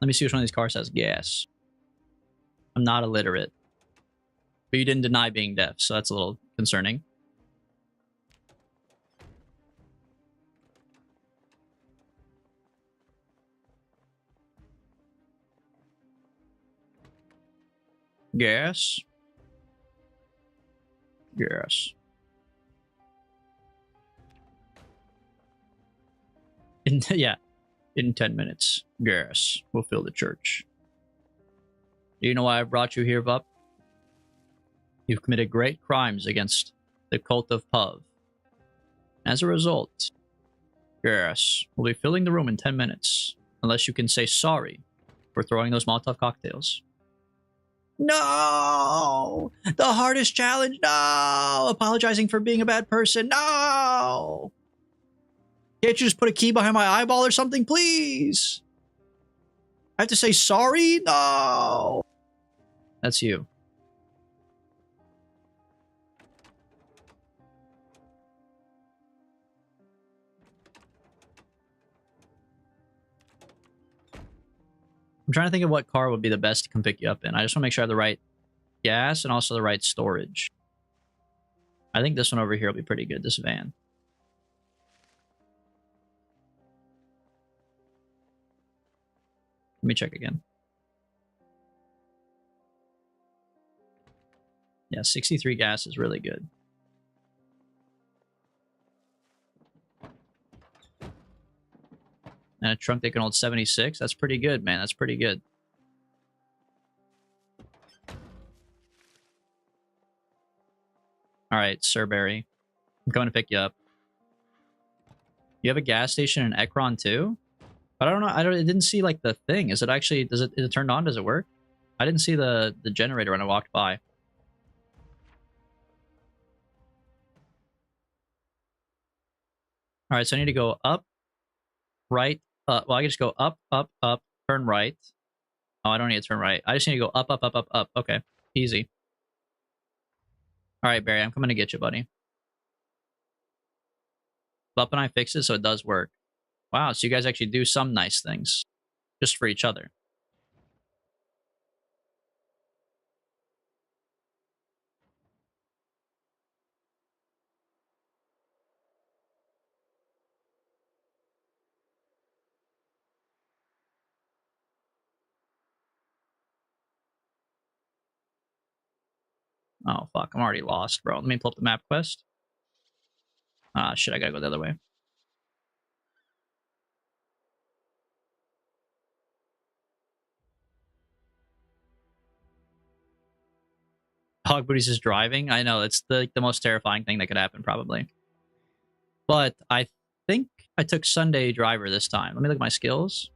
Let me see which one of these cars has gas. I'm not illiterate. But you didn't deny being deaf, so that's a little concerning. Gas. Gas. Yeah. In 10 minutes. Gas. We'll fill the church. Do you know why I brought you here, Vup? You've committed great crimes against the cult of Puv. As a result, yes, we'll be filling the room in 10 minutes. Unless you can say sorry for throwing those Molotov cocktails. No! The hardest challenge, no! Apologizing for being a bad person, no! Can't you just put a key behind my eyeball or something, please? I have to say sorry? No! That's you. I'm trying to think of what car would be the best to come pick you up in. I just want to make sure I have the right gas and also the right storage. I think this one over here will be pretty good, this van. Let me check again. Yeah, 63 gas is really good. And a trunk that can hold 76. That's pretty good, man. That's pretty good. All right, Sir Barry. I'm coming to pick you up. You have a gas station in Ekron too? But I don't know. I didn't see like the thing. Is it actually? Is it turned on? Does it work? I didn't see the generator when I walked by. All right, so I need to go up, right. Well, I can just go up, up, up, turn right. Oh, I don't need to turn right. I just need to go up, up, up, up, up. Okay, easy. All right, Barry, I'm coming to get you, buddy. Bup and I fixed it, so it does work. Wow, so you guys actually do some nice things. Just for each other. Oh, fuck, I'm already lost, bro. Let me pull up the map quest. Ah, shit, I gotta go the other way. Hog booties is driving. I know it's the most terrifying thing that could happen probably. But I think I took Sunday driver this time. Let me look at my skills.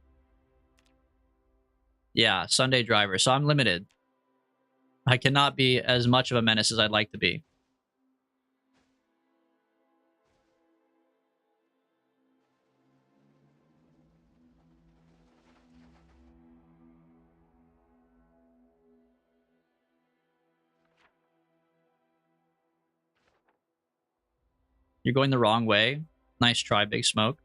Yeah, Sunday driver. So I'm limited. I cannot be as much of a menace as I'd like to be. You're going the wrong way. Nice try, Big Smoke.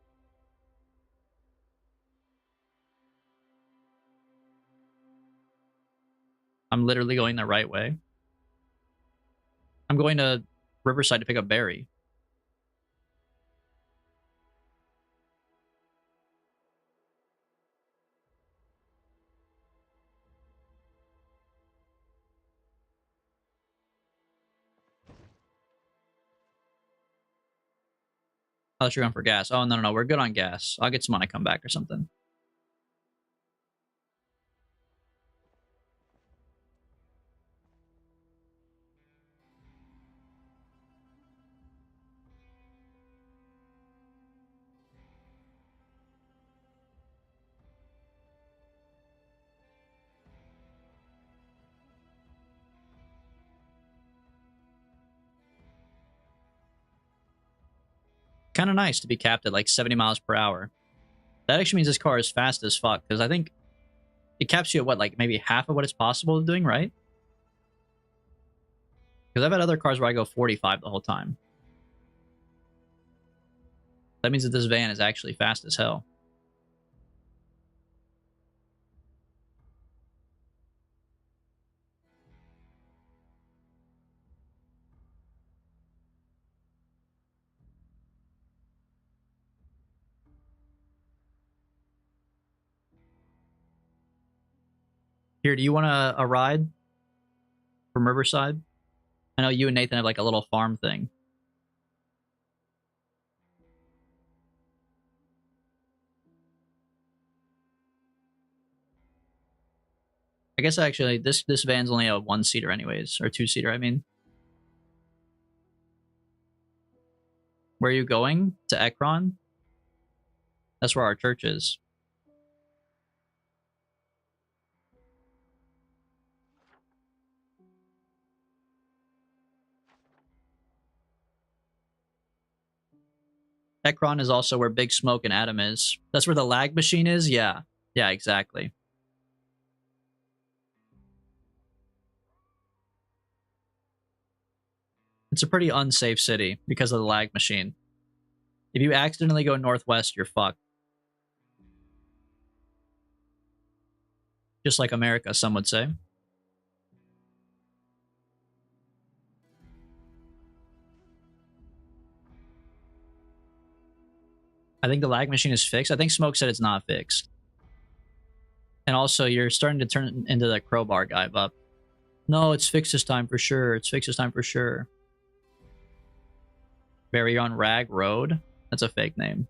I'm literally going the right way. I'm going to Riverside to pick up Barry. I thought you were going for gas. Oh, no. We're good on gas. I'll get some when I come back or something. Kind of nice to be capped at like 70 miles per hour. That actually means this car is fast as fuck, because I think it caps you at what, like maybe half of what it's possible of doing, right? Because I've had other cars where I go 45 the whole time. That means that this van is actually fast as hell. Here, do you want a ride from Riverside? I know you and Nathan have like a little farm thing. I guess actually this van's only a one-seater anyways, or two-seater, I mean. Where are you going? To Ekron? That's where our church is. Ekron is also where Big Smoke and Adam is. That's where the lag machine is? Yeah. Yeah, exactly. It's a pretty unsafe city because of the lag machine. If you accidentally go northwest, you're fucked. Just like America, some would say. I think the lag machine is fixed. I think Smoke said it's not fixed. And also, you're starting to turn into the crowbar guy, Bup. No, it's fixed this time for sure. It's fixed this time for sure. Barry on Rag Road? That's a fake name.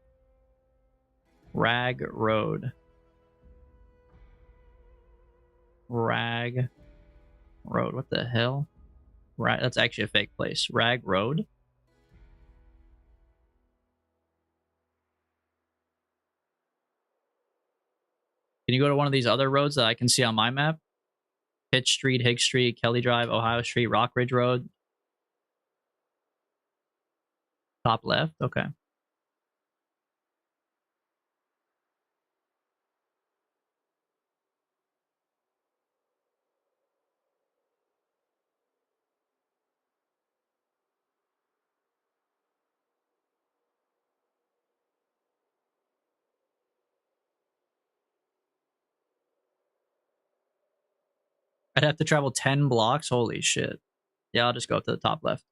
Rag Road. Rag Road. What the hell? That's actually a fake place. Rag Road? Can you go to one of these other roads that I can see on my map? Pitch Street, Higgs Street, Kelly Drive, Ohio Street, Rockridge Road. Top left? Okay. I'd have to travel 10 blocks? Holy shit. Yeah, I'll just go up to the top left.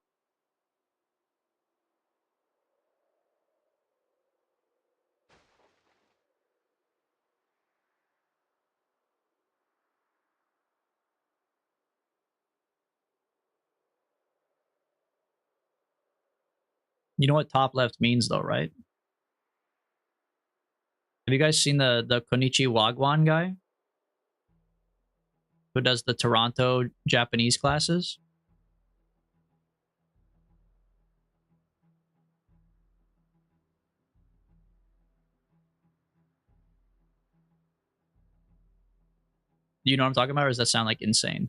You know what top left means though, right? Have you guys seen the Konichi Wagwan guy? Who does the Toronto Japanese classes? Do you know what I'm talking about, or does that sound like insane?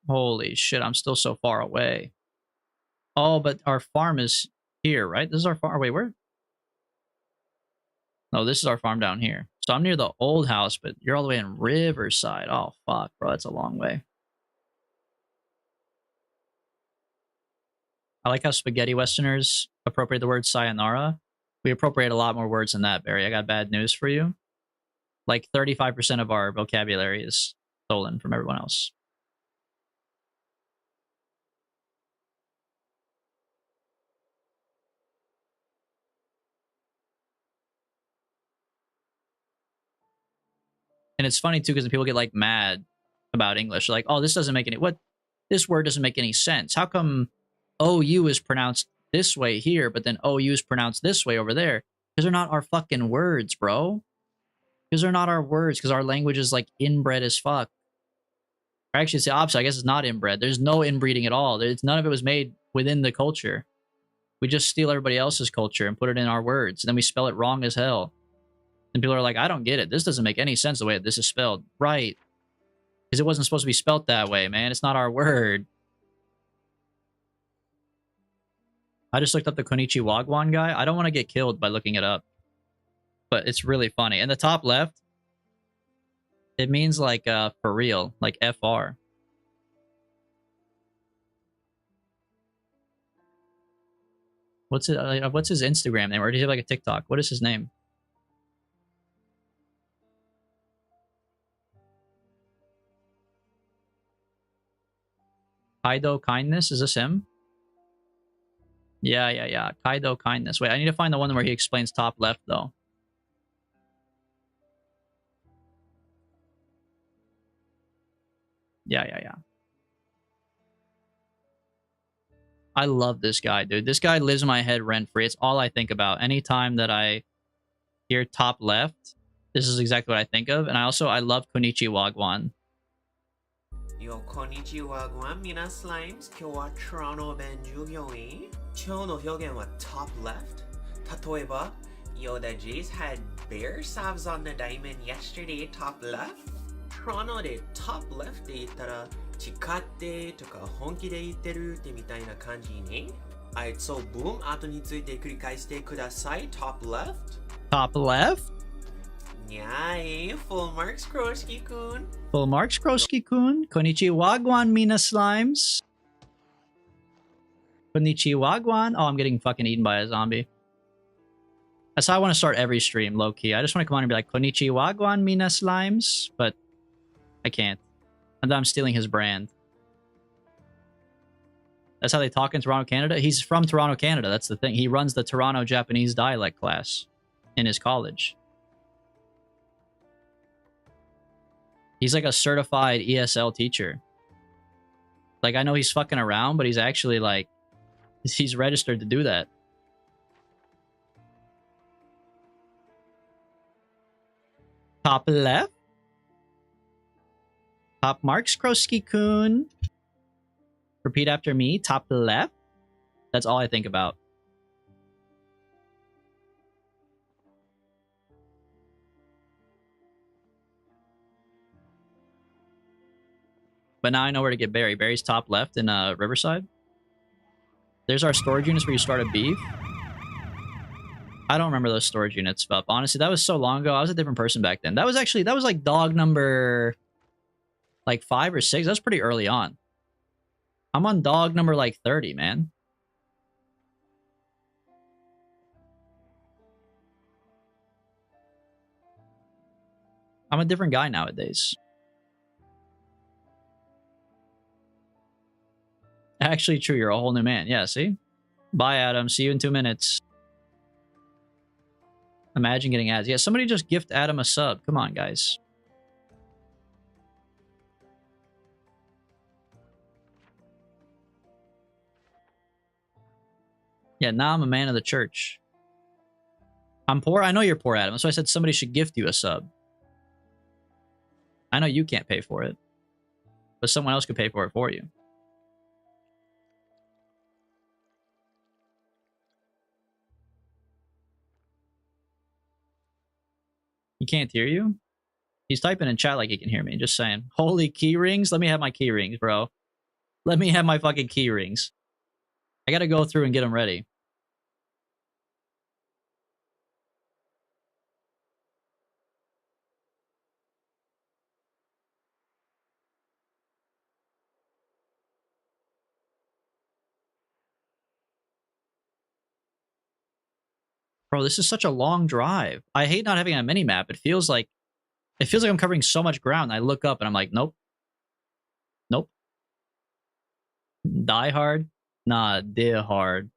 Holy shit, I'm still so far away. Oh, but our farm is here, right? This is our farm. Wait, where? No, this is our farm down here. So I'm near the old house, but you're all the way in Riverside. Oh, fuck, bro. That's a long way. I like how spaghetti Westerners appropriate the word sayonara. We appropriate a lot more words than that, Barry. I got bad news for you. Like 35% of our vocabulary is stolen from everyone else. And it's funny too, because people get like mad about English. Like, oh, this doesn't make any this word doesn't make any sense. How come OU is pronounced this way here, but then OU is pronounced this way over there? Because they're not our fucking words, bro. Because they're not our words, because our language is like inbred as fuck. Or actually, it's the opposite. I guess it's not inbred. There's no inbreeding at all. None of it was made within the culture. We just steal everybody else's culture and put it in our words. And then we spell it wrong as hell. And people are like, I don't get it. This doesn't make any sense the way this is spelled. Right. Because it wasn't supposed to be spelled that way, man. It's not our word. I just looked up the Konichi Wagwan guy. I don't want to get killed by looking it up. But it's really funny. In the top left, it means like for real, like FR. What's his Instagram name? Or does he have like a TikTok? What is his name? Kaido Kindness? Is this him? Yeah. Kaido Kindness. Wait, I need to find the one where he explains top left, though. Yeah. I love this guy, dude. This guy lives in my head rent-free. It's all I think about. Anytime that I hear top left, this is exactly what I think of. And I love Konichi Wagwan. Yo, konnichiwa, mina slimes. 今日は Toronto 弁従業員。今日の表現は top left. 例えば Yoda Jace had bear sabs on the diamond yesterday, top left. Toronto で top left で言ったら誓ってとか本気で言ってるってみたいな感じね。はい、so boom 後について繰り返してください。top left. Top left? Yay, full marks Kroski-kun. Full marks Kroski-kun. Konichi Wagwan, Mina Slimes. Konichi Wagwan. Oh, I'm getting fucking eaten by a zombie. That's how I want to start every stream, low-key. I just want to come on and be like, Konichi Wagwan, Mina Slimes. But I can't. And then I'm stealing his brand. That's how they talk in Toronto, Canada. He's from Toronto, Canada. That's the thing. He runs the Toronto Japanese dialect class in his college. He's like a certified ESL teacher. Like, I know he's fucking around, but he's actually like, he's registered to do that. Top left. Top marks, Kroski-kun. Repeat after me. Top left. That's all I think about. But now I know where to get Barry. Barry's top left in Riverside. There's our storage units where you start a beef. I don't remember those storage units, but honestly, that was so long ago. I was a different person back then. That was like dog number like 5 or 6. That's pretty early on. I'm on dog number like 30, man. I'm a different guy nowadays. Actually true, you're a whole new man. Yeah, see? Bye, Adam. See you in 2 minutes. Imagine getting ads. Yeah, somebody just gift Adam a sub. Come on, guys. Yeah, now I'm a man of the church. I'm poor? I know you're poor, Adam. So I said somebody should gift you a sub. I know you can't pay for it. But someone else could pay for it for you. He can't hear you? He's typing in chat like he can hear me. Just saying. Holy key rings? Let me have my key rings, bro. Let me have my fucking key rings. I gotta go through and get them ready. Bro, this is such a long drive. I hate not having a mini map. It feels like I'm covering so much ground. I look up and I'm like, nope. Nope. Die hard? Nah, dear hard.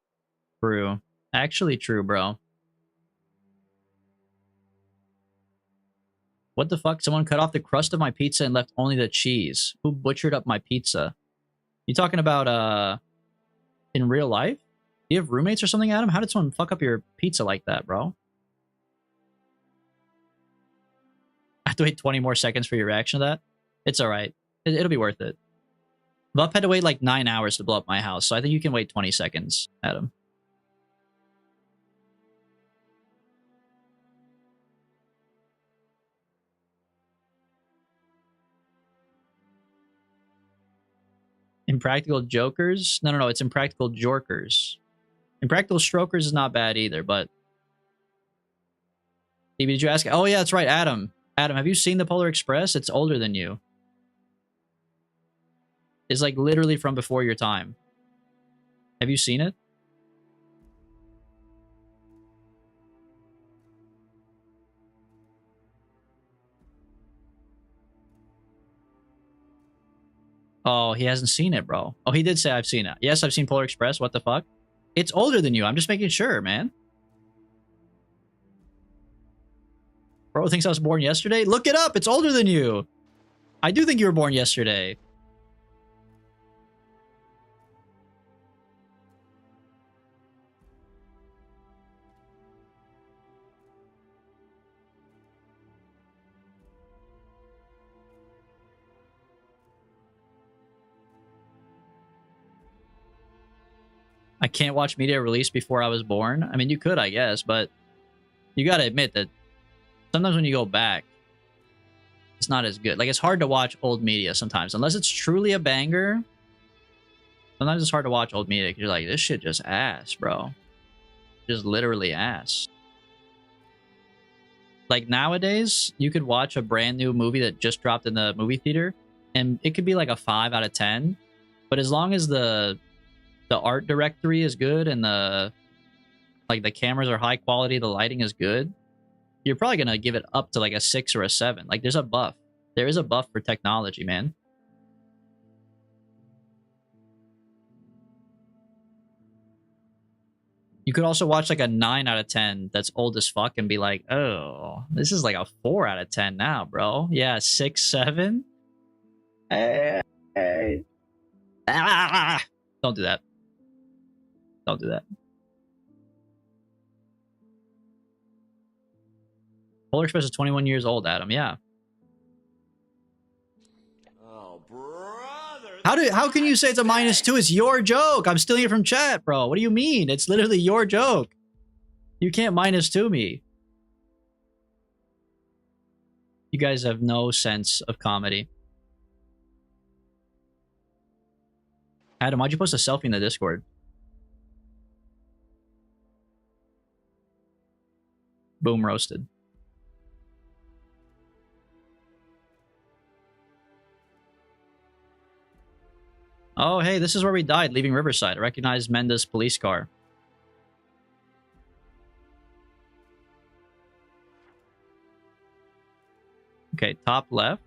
True. Actually true, bro. What the fuck? Someone cut off the crust of my pizza and left only the cheese. Who butchered up my pizza? You talking about, in real life? Do you have roommates or something, Adam? How did someone fuck up your pizza like that, bro? I have to wait 20 more seconds for your reaction to that? It's alright. It'll be worth it. Vup had to wait like 9 hours to blow up my house, so I think you can wait 20 seconds, Adam. Impractical Jokers? No, it's Impractical Jorkers. Impractical Strokers is not bad either, but... Stevie, did you ask? Oh yeah, that's right, Adam. Adam, have you seen the Polar Express? It's older than you. It's like literally from before your time. Have you seen it? Oh, he hasn't seen it, bro. Oh, he did say I've seen it. Yes, I've seen Polar Express. What the fuck? It's older than you. I'm just making sure, man. Bro thinks I was born yesterday? Look it up. It's older than you. I do think you were born yesterday. I can't watch media released before I was born. I mean, you could, I guess, but you gotta admit that sometimes when you go back, it's not as good. Like, it's hard to watch old media sometimes. Unless it's truly a banger, sometimes it's hard to watch old media because you're like, this shit just ass, bro. Just literally ass. Like, nowadays, you could watch a brand new movie that just dropped in the movie theater, and it could be like a 5 out of 10. But as long as the art directory is good and the cameras are high quality, the lighting is good, you're probably gonna give it up to like a 6 or a 7. Like, there's a buff. There is a buff for technology, man. You could also watch like a 9 out of 10 that's old as fuck and be like, oh, this is like a 4 out of 10 now, bro. Yeah, 6, 7. Hey. Ah! Don't do that. Don't do that. Polar Express is 21 years old, Adam. Yeah. Oh, brother. How can you say it's a -2? It's your joke. I'm stealing it from chat, bro. What do you mean? It's literally your joke. You can't -2 me. You guys have no sense of comedy. Adam, why'd you post a selfie in the Discord? Boom, roasted. Oh, hey, this is where we died, leaving Riverside. I recognized Menda's police car. Okay, top left.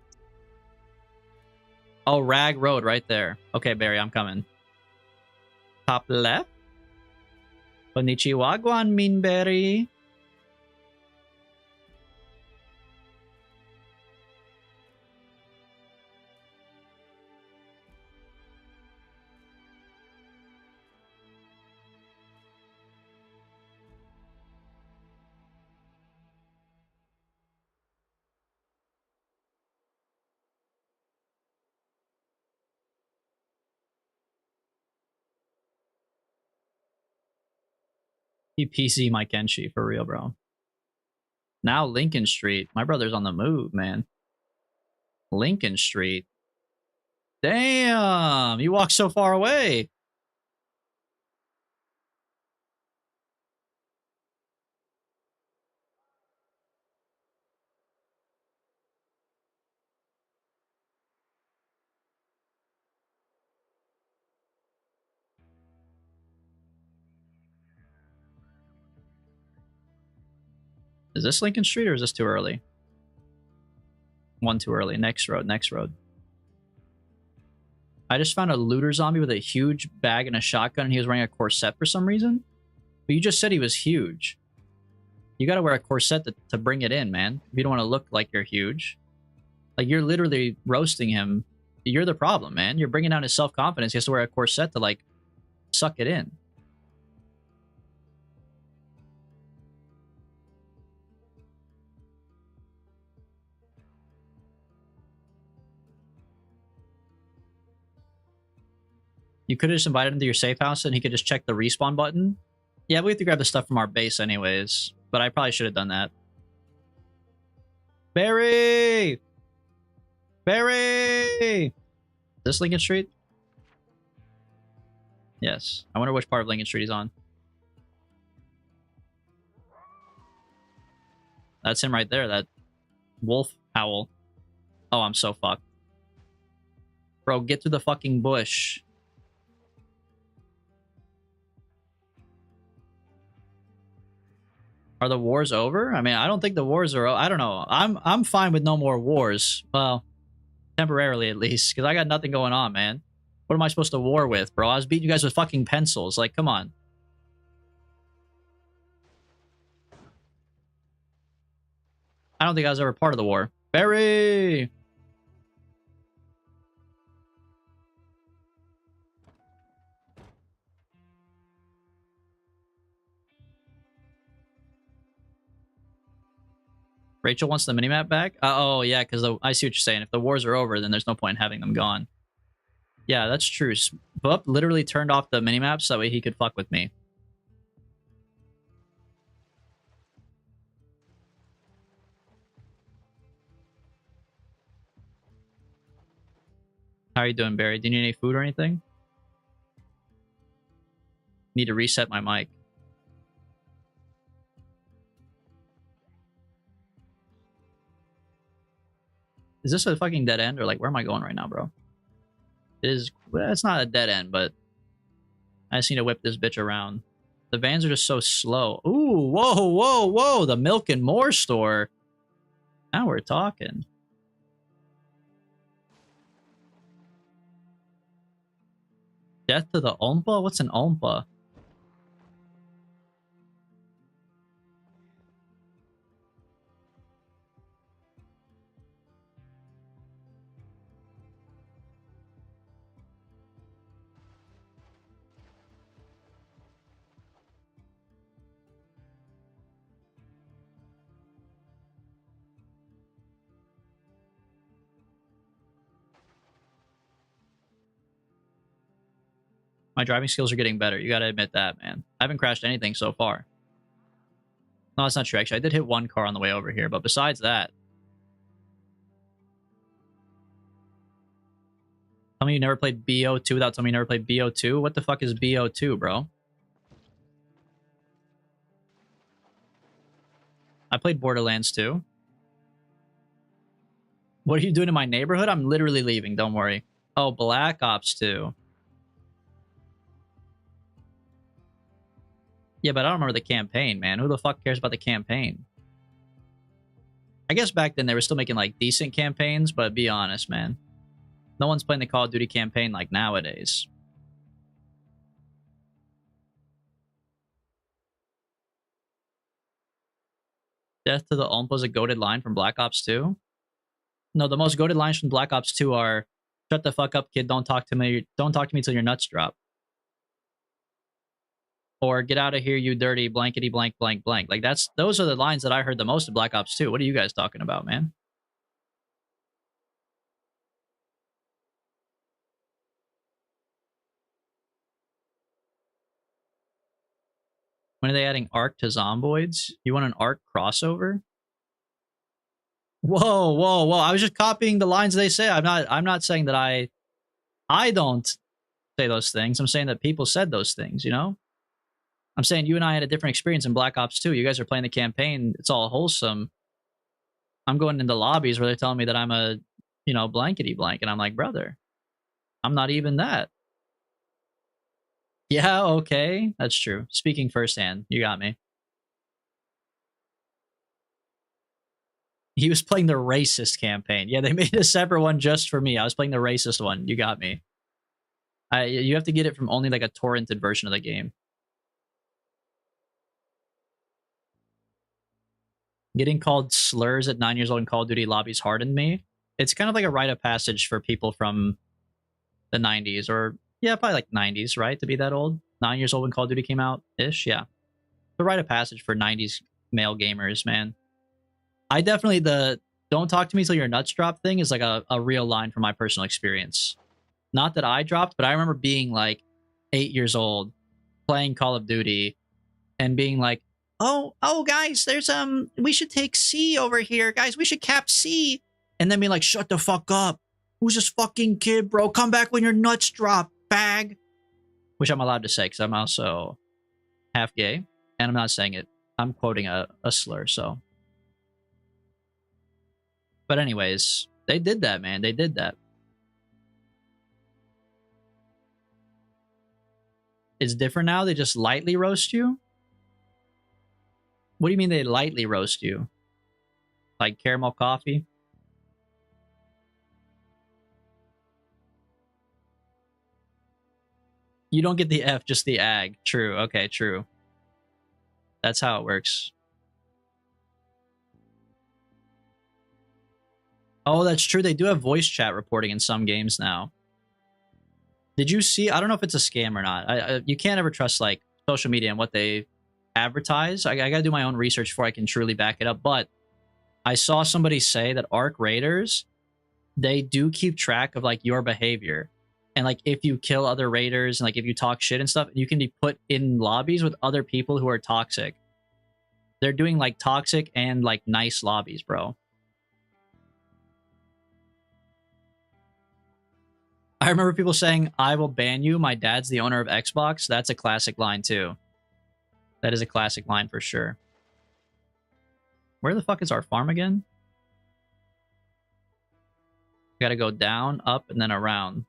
Oh, Rag Road right there. Okay, Barry, I'm coming. Top left. Konnichiwa, Guan Minberry. He PC my Kenshi for real, bro. Now Lincoln Street. My brother's on the move, man. Lincoln Street. Damn, you walked so far away. Is this Lincoln Street or is this too early? One too early. Next road, next road. I just found a looter zombie with a huge bag and a shotgun, and he was wearing a corset for some reason. But you just said he was huge. You gotta wear a corset to bring it in, man. If you don't want to look like you're huge. Like, you're literally roasting him. You're the problem, man. You're bringing down his self-confidence. He has to wear a corset to, like, suck it in. You could have just invited him to your safe house and he could just check the respawn button. Yeah, we have to grab the stuff from our base anyways. But I probably should have done that. Barry! Barry! Is this Lincoln Street? Yes. I wonder which part of Lincoln Street he's on. That's him right there, that wolf owl. Oh, I'm so fucked. Bro, get through the fucking bush. Are the wars over? I mean, I don't think the wars are. I don't know. I'm fine with no more wars. Well, temporarily at least, because I got nothing going on, man. What am I supposed to war with, bro? I was beating you guys with fucking pencils. Like, come on. I don't think I was ever part of the war. Barry! Rachel wants the minimap back? Oh, yeah, because I see what you're saying. If the wars are over, then there's no point in having them gone. Yeah, that's true. Bup literally turned off the minimaps so that way he could fuck with me. How are you doing, Barry? Do you need any food or anything? Need to reset my mic. Is this a fucking dead end? Or like, where am I going right now, bro? It is... Well, it's not a dead end, but... I just need to whip this bitch around. The vans are just so slow. Ooh, whoa, whoa, whoa! The Milk and More store! Now we're talking. Death to the Ompa? What's an Ompa? My driving skills are getting better. You gotta admit that, man. I haven't crashed anything so far. No, that's not true, actually. I did hit one car on the way over here, but besides that... Tell me you never played B42 without telling me you never played B02? What the fuck is B02, bro? I played Borderlands 2. What are you doing in my neighborhood? I'm literally leaving, don't worry. Oh, Black Ops 2. Yeah, but I don't remember the campaign, man. Who the fuck cares about the campaign? I guess back then they were still making, like, decent campaigns, but be honest, man. No one's playing the Call of Duty campaign like nowadays. Death to the Ompa is a goated line from Black Ops 2? No, the most goated lines from Black Ops 2 are, shut the fuck up, kid, don't talk to me till your nuts drop. Or get out of here, you dirty blankety blank blank blank. Like, those are the lines that I heard the most in Black Ops 2. What are you guys talking about, man? When are they adding Arc to Zomboids? You want an Arc crossover? Whoa, whoa, whoa! I was just copying the lines they say. I'm not saying that I don't say those things. I'm saying that people said those things. You know. I'm saying you and I had a different experience in Black Ops 2. You guys are playing the campaign. It's all wholesome. I'm going into lobbies where they're telling me that I'm a, you know, blankety blank, and I'm like, brother, I'm not even that. Yeah, okay, that's true. Speaking firsthand, you got me. He was playing the racist campaign. Yeah, they made a separate one just for me. I was playing the racist one. You got me. You have to get it from only like a torrented version of the game. Getting called slurs at 9 years old in Call of Duty lobbies hardened me. It's kind of like a rite of passage for people from the 90s, or yeah, probably like 90s, right? To be that old. 9 years old when Call of Duty came out ish. Yeah. The rite of passage for 90s male gamers, man. I definitely, the don't talk to me till your nuts drop thing is like a real line from my personal experience. Not that I dropped, but I remember being like 8 years old playing Call of Duty and being like, oh, guys, there's, we should take C over here. Guys, we should cap C. And then being like, shut the fuck up. Who's this fucking kid, bro? Come back when your nuts drop, bag. Which I'm allowed to say because I'm also half gay. And I'm not saying it. I'm quoting a slur, so. But anyways, they did that, man. They did that. It's different now. They just lightly roast you. What do you mean they lightly roast you? Like caramel coffee? You don't get the F, just the ag. True. Okay, true. That's how it works. Oh, that's true. They do have voice chat reporting in some games now. Did you see? I don't know if it's a scam or not. You can't ever trust like social media and what they advertise. I gotta do my own research before I can truly back it up. But I saw somebody say that Arc Raiders, they do keep track of like your behavior. And like if you kill other raiders and like if you talk shit and stuff, you can be put in lobbies with other people who are toxic. They're doing like toxic and like nice lobbies, bro. I remember people saying, I will ban you. My dad's the owner of Xbox. That's a classic line too. That is a classic line for sure. Where the fuck is our farm again? Gotta go down, up, and then around.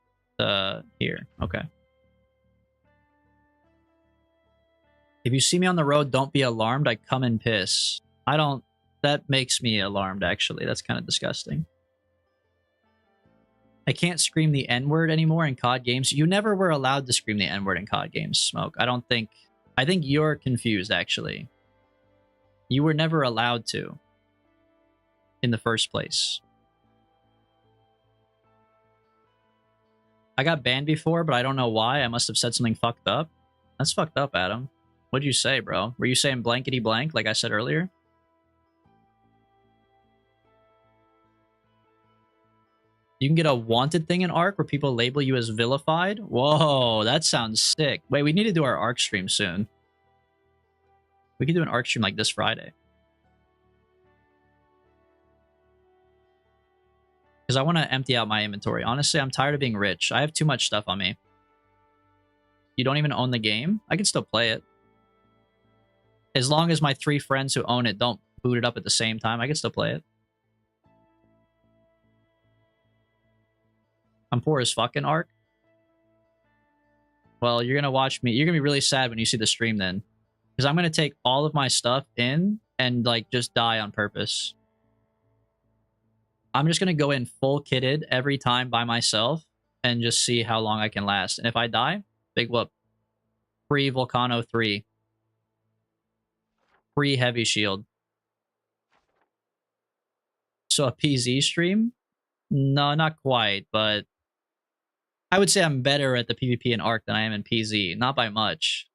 Here. Okay. If you see me on the road, don't be alarmed. I come in piss. I don't... That makes me alarmed, actually. That's kind of disgusting. I can't scream the N-word anymore in COD games. You never were allowed to scream the N-word in COD games, Smoke. I don't think... I think you're confused, actually. You were never allowed to. In the first place. I got banned before, but I don't know why. I must have said something fucked up. That's fucked up, Adam. What'd you say, bro? Were you saying blankety blank, like I said earlier? You can get a wanted thing in Arc where people label you as vilified? Whoa, that sounds sick. Wait, we need to do our Arc stream soon. We can do an Arc stream like this Friday. Because I want to empty out my inventory. Honestly, I'm tired of being rich. I have too much stuff on me. You don't even own the game? I can still play it. As long as my 3 friends who own it don't boot it up at the same time, I can still play it. I'm poor as fuck in Arc. Well, you're going to watch me. You're going to be really sad when you see the stream then. Because I'm going to take all of my stuff in and like just die on purpose. I'm just going to go in full kitted every time by myself and just see how long I can last. And if I die, big whoop. Free Volcano 3. Free Heavy Shield. So a PZ stream? No, not quite, but I would say I'm better at the PvP in Arc than I am in PZ. Not by much.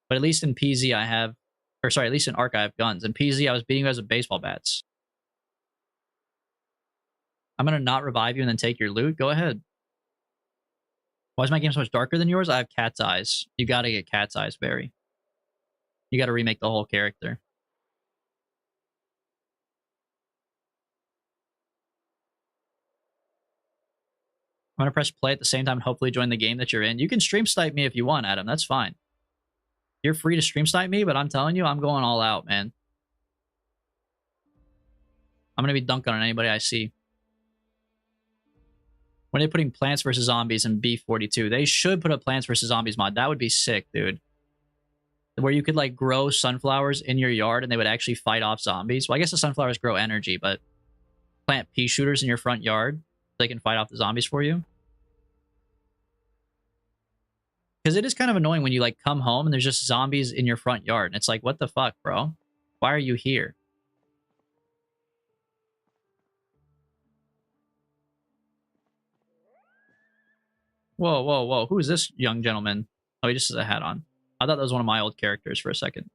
But at least in PZ I have... Or sorry, at least in Arc I have guns. In PZ I was beating you guys with baseball bats. I'm going to not revive you and then take your loot. Go ahead. Why is my game so much darker than yours? I have cat's eyes. You got to get cat's eyes, Barry. You got to remake the whole character. I'm going to press play at the same time and hopefully join the game that you're in. You can stream snipe me if you want, Adam. That's fine. You're free to stream snipe me, but I'm telling you, I'm going all out, man. I'm going to be dunking on anybody I see. When they're putting Plants vs. Zombies in B42, they should put a Plants vs. Zombies mod. That would be sick, dude. Where you could, like, grow sunflowers in your yard and they would actually fight off zombies. Well, I guess the sunflowers grow energy, but plant pea shooters in your front yard so they can fight off the zombies for you. Because it is kind of annoying when you, like, come home and there's just zombies in your front yard. And it's like, what the fuck, bro? Why are you here? Whoa, whoa, whoa. Who is this young gentleman? Oh, he just has a hat on. I thought that was one of my old characters for a second.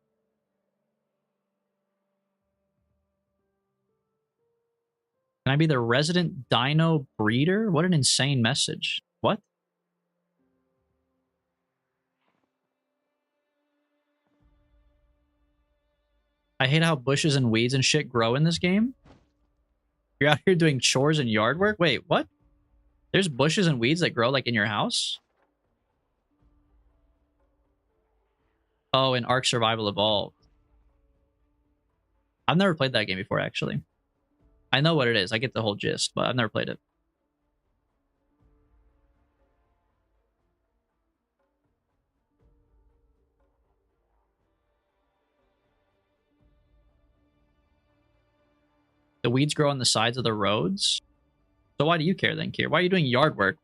Can I be the resident dino breeder? What an insane message. What? I hate how bushes and weeds and shit grow in this game. You're out here doing chores and yard work? Wait, what? There's bushes and weeds that grow, like, in your house? Oh, in Ark Survival Evolved. I've never played that game before, actually. I know what it is. I get the whole gist, but I've never played it. The weeds grow on the sides of the roads? So why do you care then, Kier? Why are you doing yard work?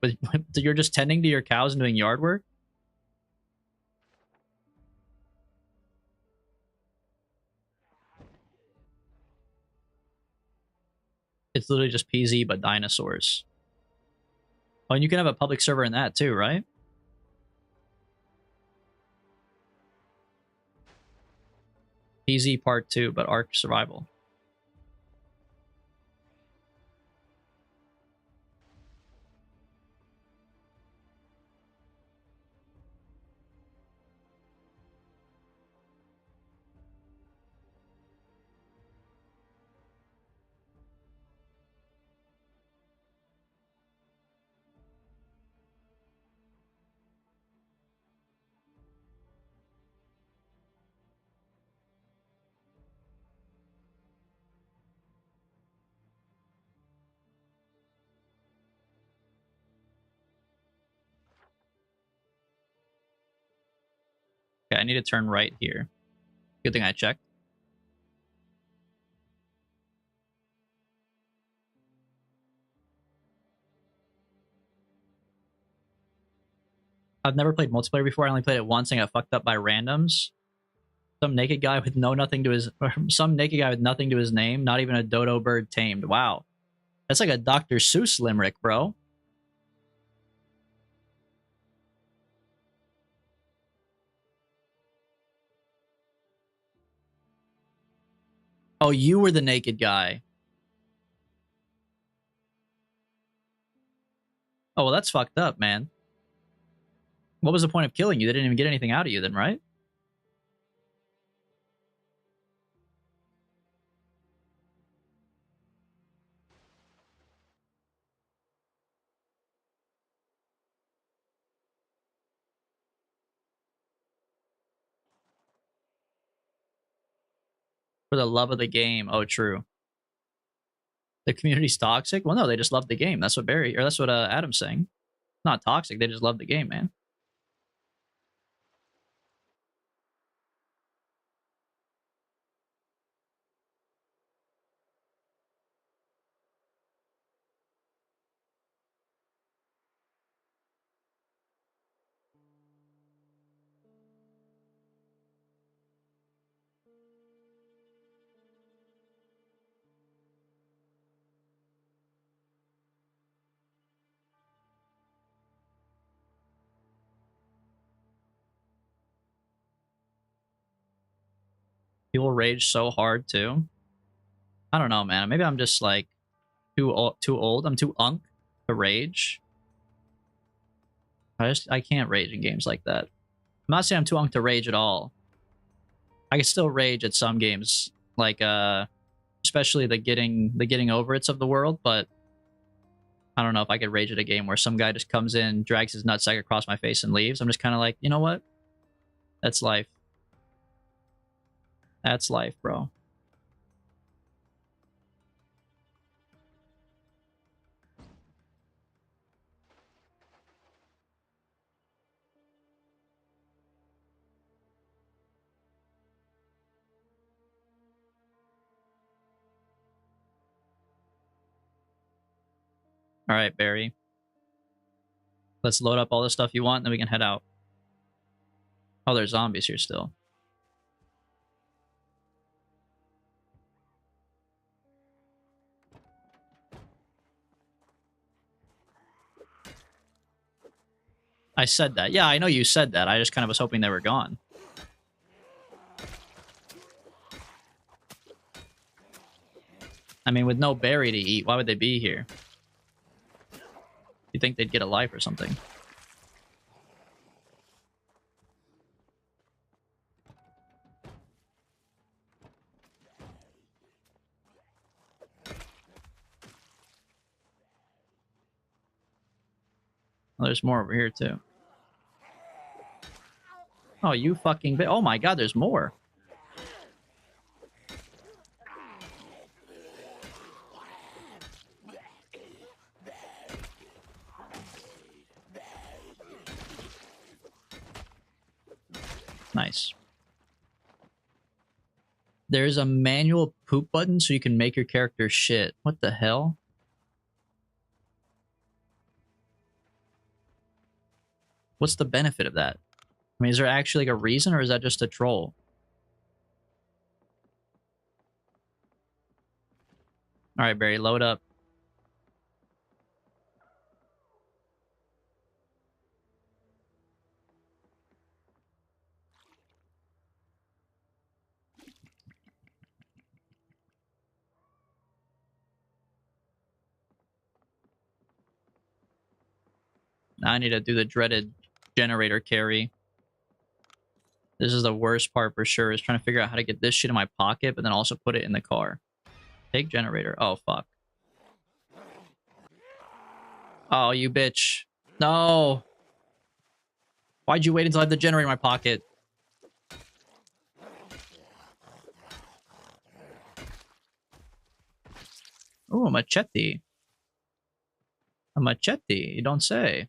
You're just tending to your cows and doing yard work? It's literally just PZ, but dinosaurs. Oh, and you can have a public server in that too, right? PZ Part 2, but Ark Survival. Okay, I need to turn right here. Good thing I checked. I've never played multiplayer before. I only played it once and got fucked up by randoms. Some naked guy with nothing to his name, not even a dodo bird tamed. Wow. That's like a Dr. Seuss limerick, bro. Oh, you were the naked guy. Oh, well, that's fucked up, man. What was the point of killing you? They didn't even get anything out of you then, right? For the love of the game. Oh, true. The community's toxic? Well, no, they just love the game. That's what Adam's saying. Not toxic, they just love the game, man. People rage so hard too. I don't know, man. Maybe I'm just like too old. I'm too unk to rage. I can't rage in games like that. I'm not saying I'm too unk to rage at all. I can still rage at some games, like especially the getting over it's of the world, but I don't know if I could rage at a game where some guy just comes in, drags his nutsack across my face and leaves. I'm just kind of like, you know what? That's life. That's life, bro. All right, Barry. Let's load up all the stuff you want, and then we can head out. Oh, there's zombies here still. I said that. Yeah, I know you said that. I just kind of was hoping they were gone. I mean, with no berry to eat, why would they be here? You think they'd get a life or something? Oh, there's more over here too. Oh, you fucking oh my god, there's more. Nice. There's a manual poop button so you can make your character shit. What the hell? What's the benefit of that? I mean, is there actually like a reason, or is that just a troll? All right, Barry, load up. Now I need to do the dreaded generator carry. This is the worst part for sure, is trying to figure out how to get this shit in my pocket, but then also put it in the car. Take generator. Oh, fuck. Oh, you bitch. No. Why'd you wait until I had the generator in my pocket? Oh, a machete. A machete, you don't say.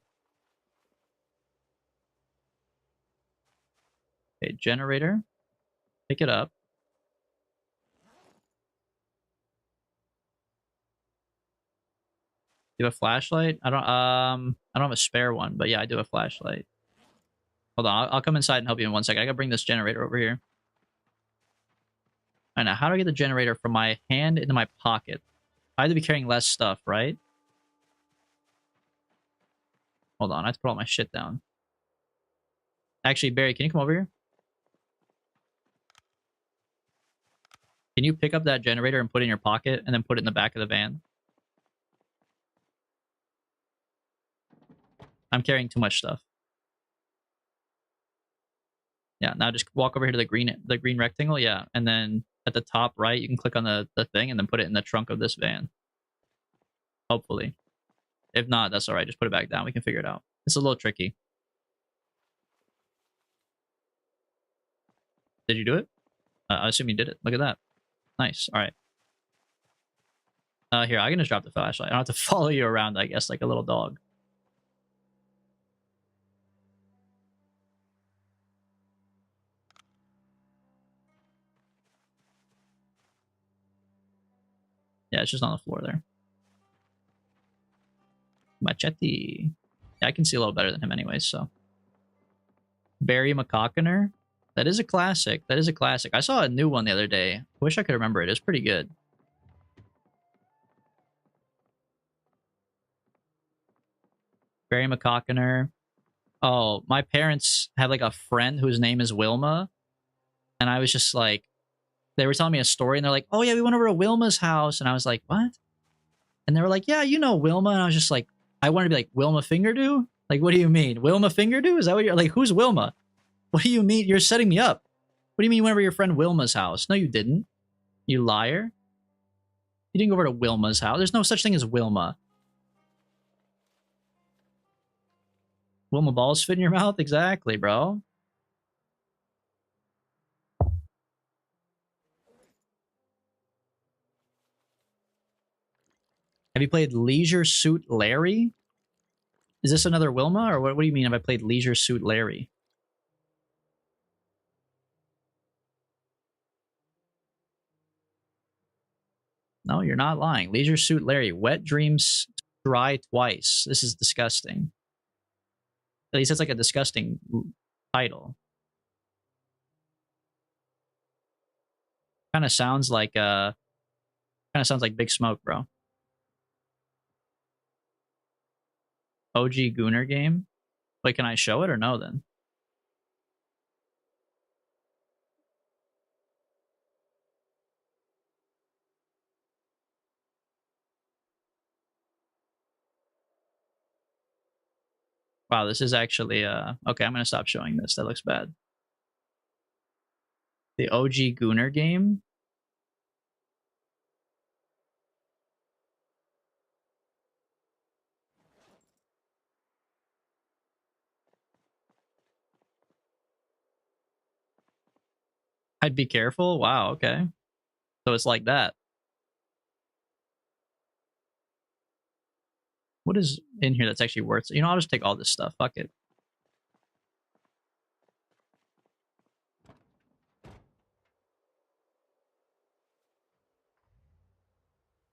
Okay, generator. Pick it up. Do you have a flashlight? I don't have a spare one, but yeah, I do have a flashlight. Hold on, I'll come inside and help you in 1 second. I gotta bring this generator over here. I know, how do I get the generator from my hand into my pocket? I have to be carrying less stuff, right? Hold on, I have to put all my shit down. Actually, Barry, can you come over here? Can you pick up that generator and put it in your pocket and then put it in the back of the van? I'm carrying too much stuff. Yeah, now just walk over here to the green rectangle, yeah, and then at the top right, you can click on the thing and then put it in the trunk of this van. Hopefully. If not, that's all right. Just put it back down. We can figure it out. It's a little tricky. Did you do it? I assume you did it. Look at that. Nice. All right. Here, I can just drop the flashlight. I don't have to follow you around, I guess, like a little dog. Yeah, it's just on the floor there. Machete. Yeah, I can see a little better than him anyways, so. Barry McCockiner. That is a classic. That is a classic. I saw a new one the other day. I wish I could remember it. It's pretty good. Barry McCockiner. Oh, my parents had like a friend whose name is Wilma. And I was just like, they were telling me a story and they're like, oh yeah, we went over to Wilma's house. And I was like, what? And they were like, yeah, you know Wilma. And I was just like, I wanted to be like, Wilma Fingerdew? Like, what do you mean? Wilma Fingerdew? Is that what you're like? Who's Wilma? What do you mean? You're setting me up. What do you mean you went over to your friend Wilma's house? No, you didn't. You liar. You didn't go over to Wilma's house. There's no such thing as Wilma. Wilma balls fit in your mouth? Exactly, bro. Have you played Leisure Suit Larry? Is this another Wilma? Or what do you mean have I played Leisure Suit Larry? No, you're not lying. Leisure Suit Larry. Wet Dreams Dry Twice. This is disgusting. At least it's like a disgusting title. Kind of sounds like Big Smoke, bro. OG Gooner game. Wait, can I show it or no then? Wow, this is actually okay, I'm gonna stop showing this. That looks bad. The OG Gooner game. I'd be careful. Wow, okay. So it's like that. What is in here that's actually worth it? You know, I'll just take all this stuff. Fuck it.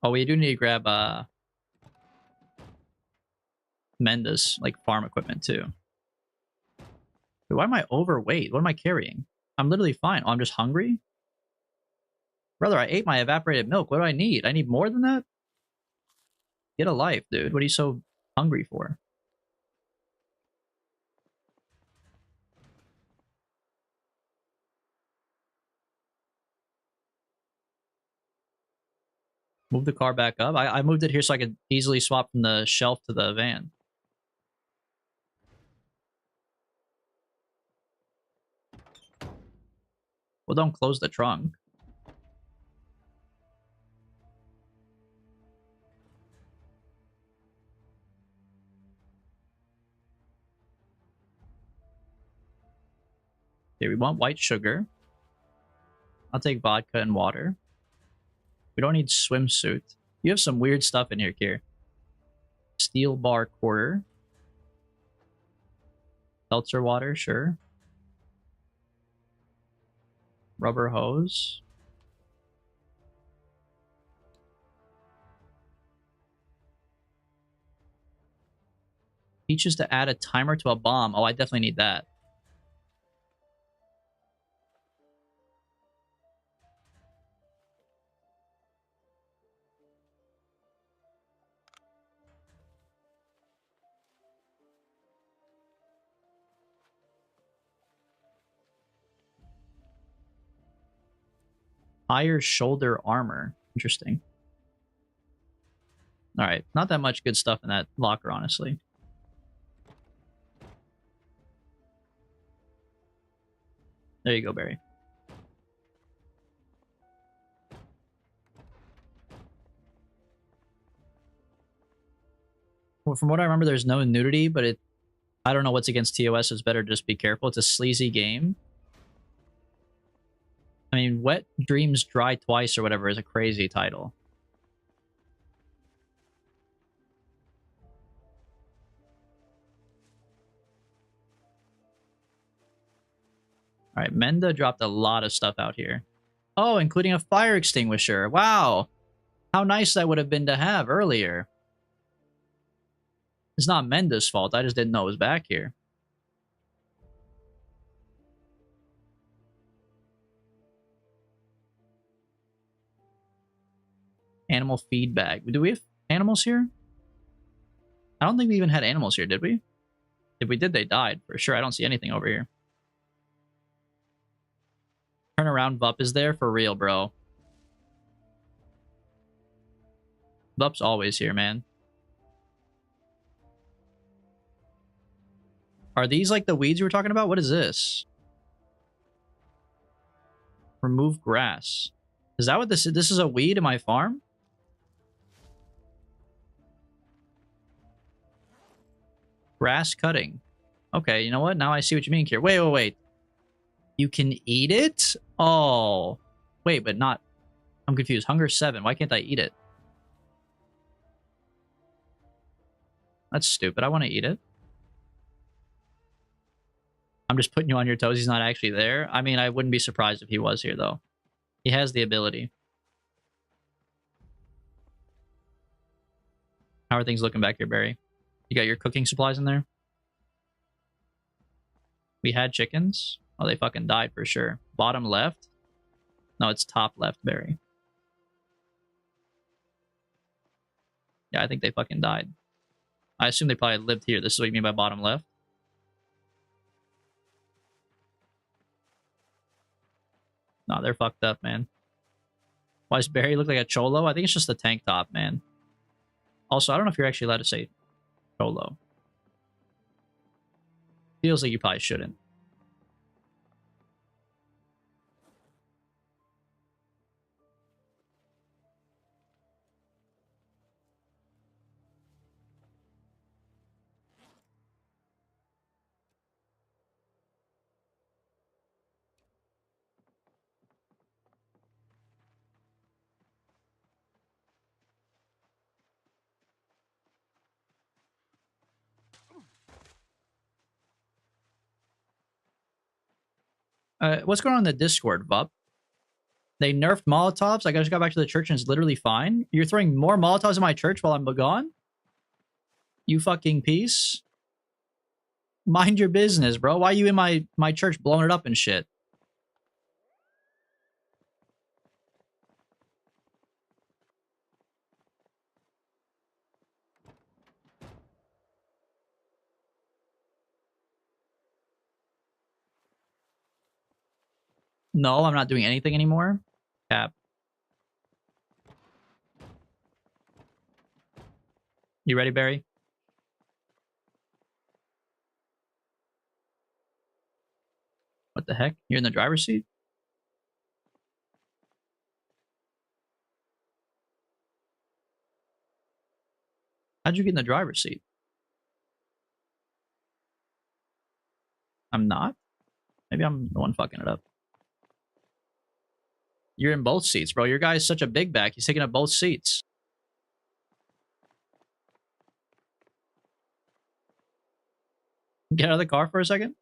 Oh, we do need to grab Mendes, like farm equipment too. Wait, why am I overweight? What am I carrying? I'm literally fine. Oh, I'm just hungry? Brother, I ate my evaporated milk. What do I need? I need more than that? Get a life, dude. What are you so hungry for? Move the car back up. I moved it here so I could easily swap from the shelf to the van. Well, don't close the trunk. Here, we want white sugar. I'll take vodka and water. We don't need swimsuit. You have some weird stuff in here, Kier. Steel bar quarter. Seltzer water, sure. Rubber hose. Teaches to add a timer to a bomb. Oh, I definitely need that. Higher shoulder armor. Interesting. All right, not that much good stuff in that locker, honestly. There you go, Barry. Well, from what I remember, there's no nudity, but I don't know what's against TOS. It's better just be careful. It's a sleazy game. I mean, Wet Dreams Dry Twice or whatever is a crazy title. All right, Menda dropped a lot of stuff out here. Oh, including a fire extinguisher. Wow. How nice that would have been to have earlier. It's not Menda's fault. I just didn't know it was back here. Animal feed bag. Do we have animals here? I don't think we even had animals here, did we? If we did, they died. For sure, I don't see anything over here. Turn around, Vup is there? For real, bro. Vup's always here, man. Are these like the weeds you were talking about? What is this? Remove grass. Is that what this is? This is a weed in my farm? Grass cutting. Okay, you know what? Now I see what you mean here. Wait. You can eat it? Oh. Wait, but not... I'm confused. Hunger 7. Why can't I eat it? That's stupid. I want to eat it. I'm just putting you on your toes. He's not actually there. I mean, I wouldn't be surprised if he was here, though. He has the ability. How are things looking back here, Barry? You got your cooking supplies in there? We had chickens. Oh, they fucking died for sure. Bottom left? No, it's top left, Barry. Yeah, I think they fucking died. I assume they probably lived here. This is what you mean by bottom left? No, they're fucked up, man. Why does Barry look like a cholo? I think it's just the tank top, man. Also, I don't know if you're actually allowed to say cholo. Feels like you probably shouldn't. What's going on in the Discord, Vup? They nerfed Molotovs? Like, I just got back to the church and it's literally fine? You're throwing more Molotovs in my church while I'm gone? You fucking piece? Mind your business, bro. Why are you in my church blowing it up and shit? No, I'm not doing anything anymore. Cap. You ready, Barry? What the heck? You're in the driver's seat? How'd you get in the driver's seat? I'm not? Maybe I'm the one fucking it up. You're in both seats, bro. Your guy's such a big back. He's taking up both seats. Get out of the car for a second.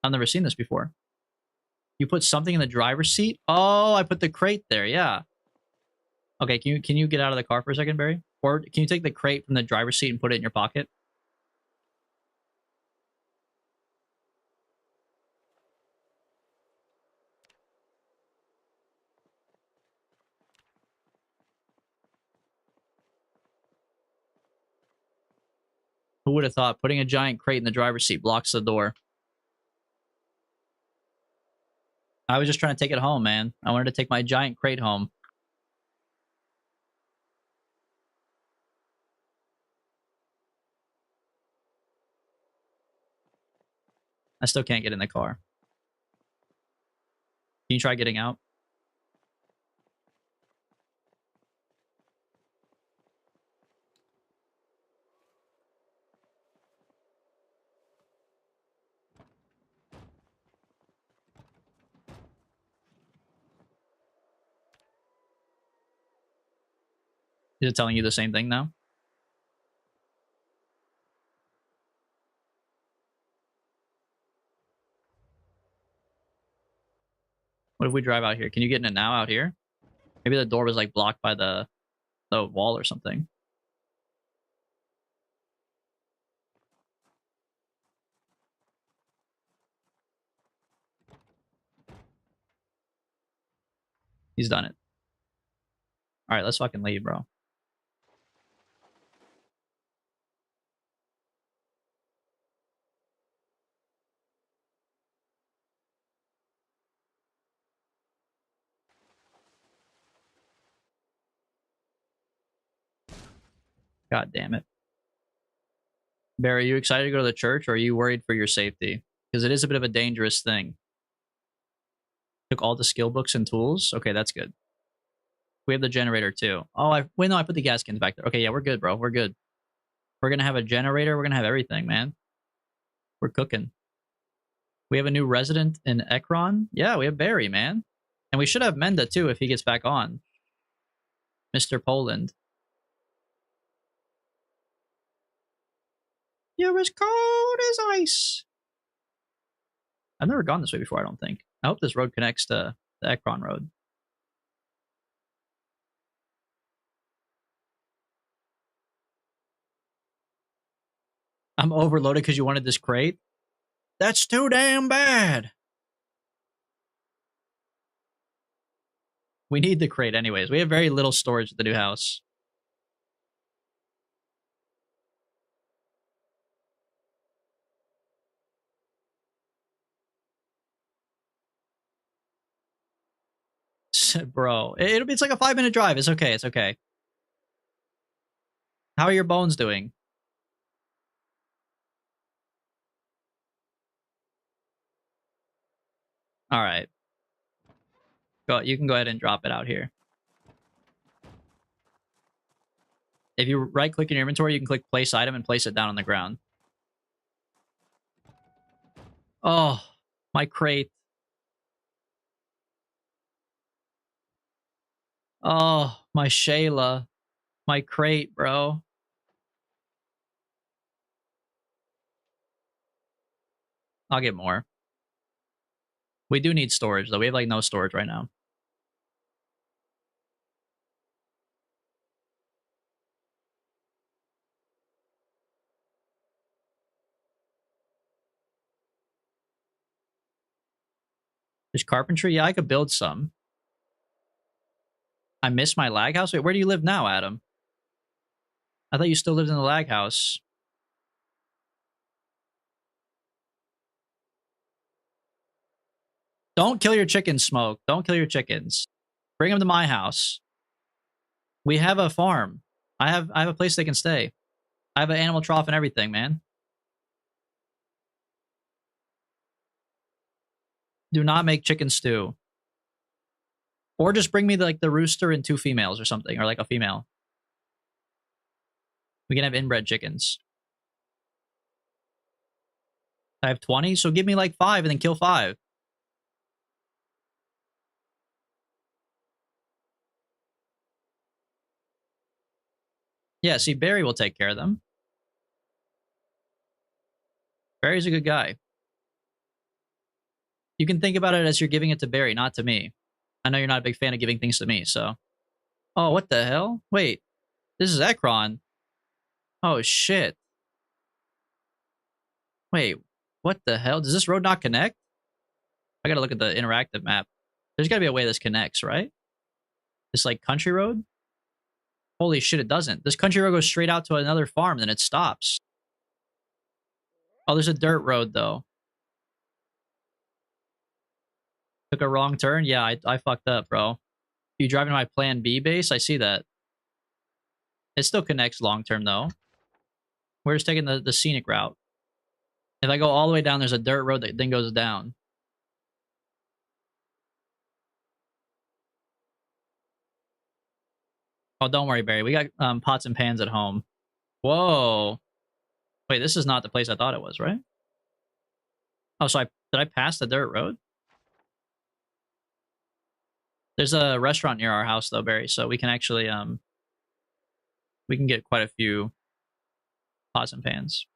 I've never seen this before. You put something in the driver's seat? Oh, I put the crate there. Yeah. Okay, can you get out of the car for a second, Barry? Or can you take the crate from the driver's seat and put it in your pocket? Who would have thought putting a giant crate in the driver's seat blocks the door? I was just trying to take it home, man. I wanted to take my giant crate home. I still can't get in the car. Can you try getting out? Is it telling you the same thing now? What if we drive out here? Can you get in it now out here? Maybe the door was like blocked by the wall or something. He's done it. All right, let's fucking leave, bro. God damn it. Barry, are you excited to go to the church, or are you worried for your safety? Because it is a bit of a dangerous thing. Took all the skill books and tools. Okay, that's good. We have the generator too. Oh, wait, no, I put the gas cans back there. Okay, yeah, we're good, bro. We're good. We're gonna have a generator. We're gonna have everything, man. We're cooking. We have a new resident in Ekron. Yeah, we have Barry, man. And we should have Menda too if he gets back on. Mr. Poland. You're as cold as ice. I've never gone this way before, I don't think. I hope this road connects to the Ekron road. I'm overloaded because you wanted this crate? That's too damn bad. We need the crate anyways. We have very little storage at the new house. Bro, it's like a 5-minute drive. It's okay. It's okay. How are your bones doing? All right. You can go ahead and drop it out here. If you right-click in your inventory, you can click place item and place it down on the ground. Oh, my crate. Oh, my Shayla. My crate, bro. I'll get more. We do need storage, though. We have, like, no storage right now. There's carpentry? Yeah, I could build some. I miss my lag house? Wait, where do you live now, Adam? I thought you still lived in the lag house. Don't kill your chickens, Smoke. Don't kill your chickens. Bring them to my house. We have a farm. I have a place they can stay. I have an animal trough and everything, man. Do not make chicken stew. Or just bring me the rooster and 2 females or something, or like a female. We can have inbred chickens. I have 20, so give me like 5 and then kill 5. Yeah, see, Barry will take care of them. Barry's a good guy. You can think about it as you're giving it to Barry, not to me. I know you're not a big fan of giving things to me, so. Oh, what the hell? Wait, this is Ekron. Oh, shit. Wait, what the hell? Does this road not connect? I gotta look at the interactive map. There's gotta be a way this connects, right? This, like, country road? Holy shit, it doesn't. This country road goes straight out to another farm, then it stops. Oh, there's a dirt road, though. Took a wrong turn? Yeah, I fucked up, bro. You driving to my plan B base? I see that. It still connects long term, though. We're just taking the scenic route. If I go all the way down, there's a dirt road that then goes down. Oh, don't worry, Barry. We got pots and pans at home. Whoa. Wait, this is not the place I thought it was, right? Oh, so did I pass the dirt road? There's a restaurant near our house, though, Barry, so we can actually, we can get quite a few pots and pans.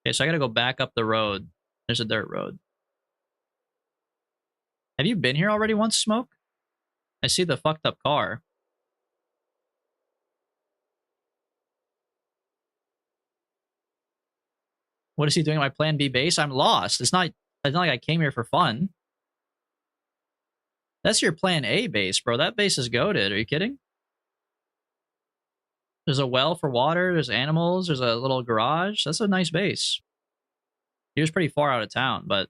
Okay, so I gotta go back up the road. There's a dirt road. Have you been here already once, Smoke? I see the fucked up car. What is he doing at my plan B base? I'm lost. It's not like I came here for fun. That's your plan A base, bro. That base is goated. Are you kidding? There's a well for water. There's animals. There's a little garage. That's a nice base. He was pretty far out of town, but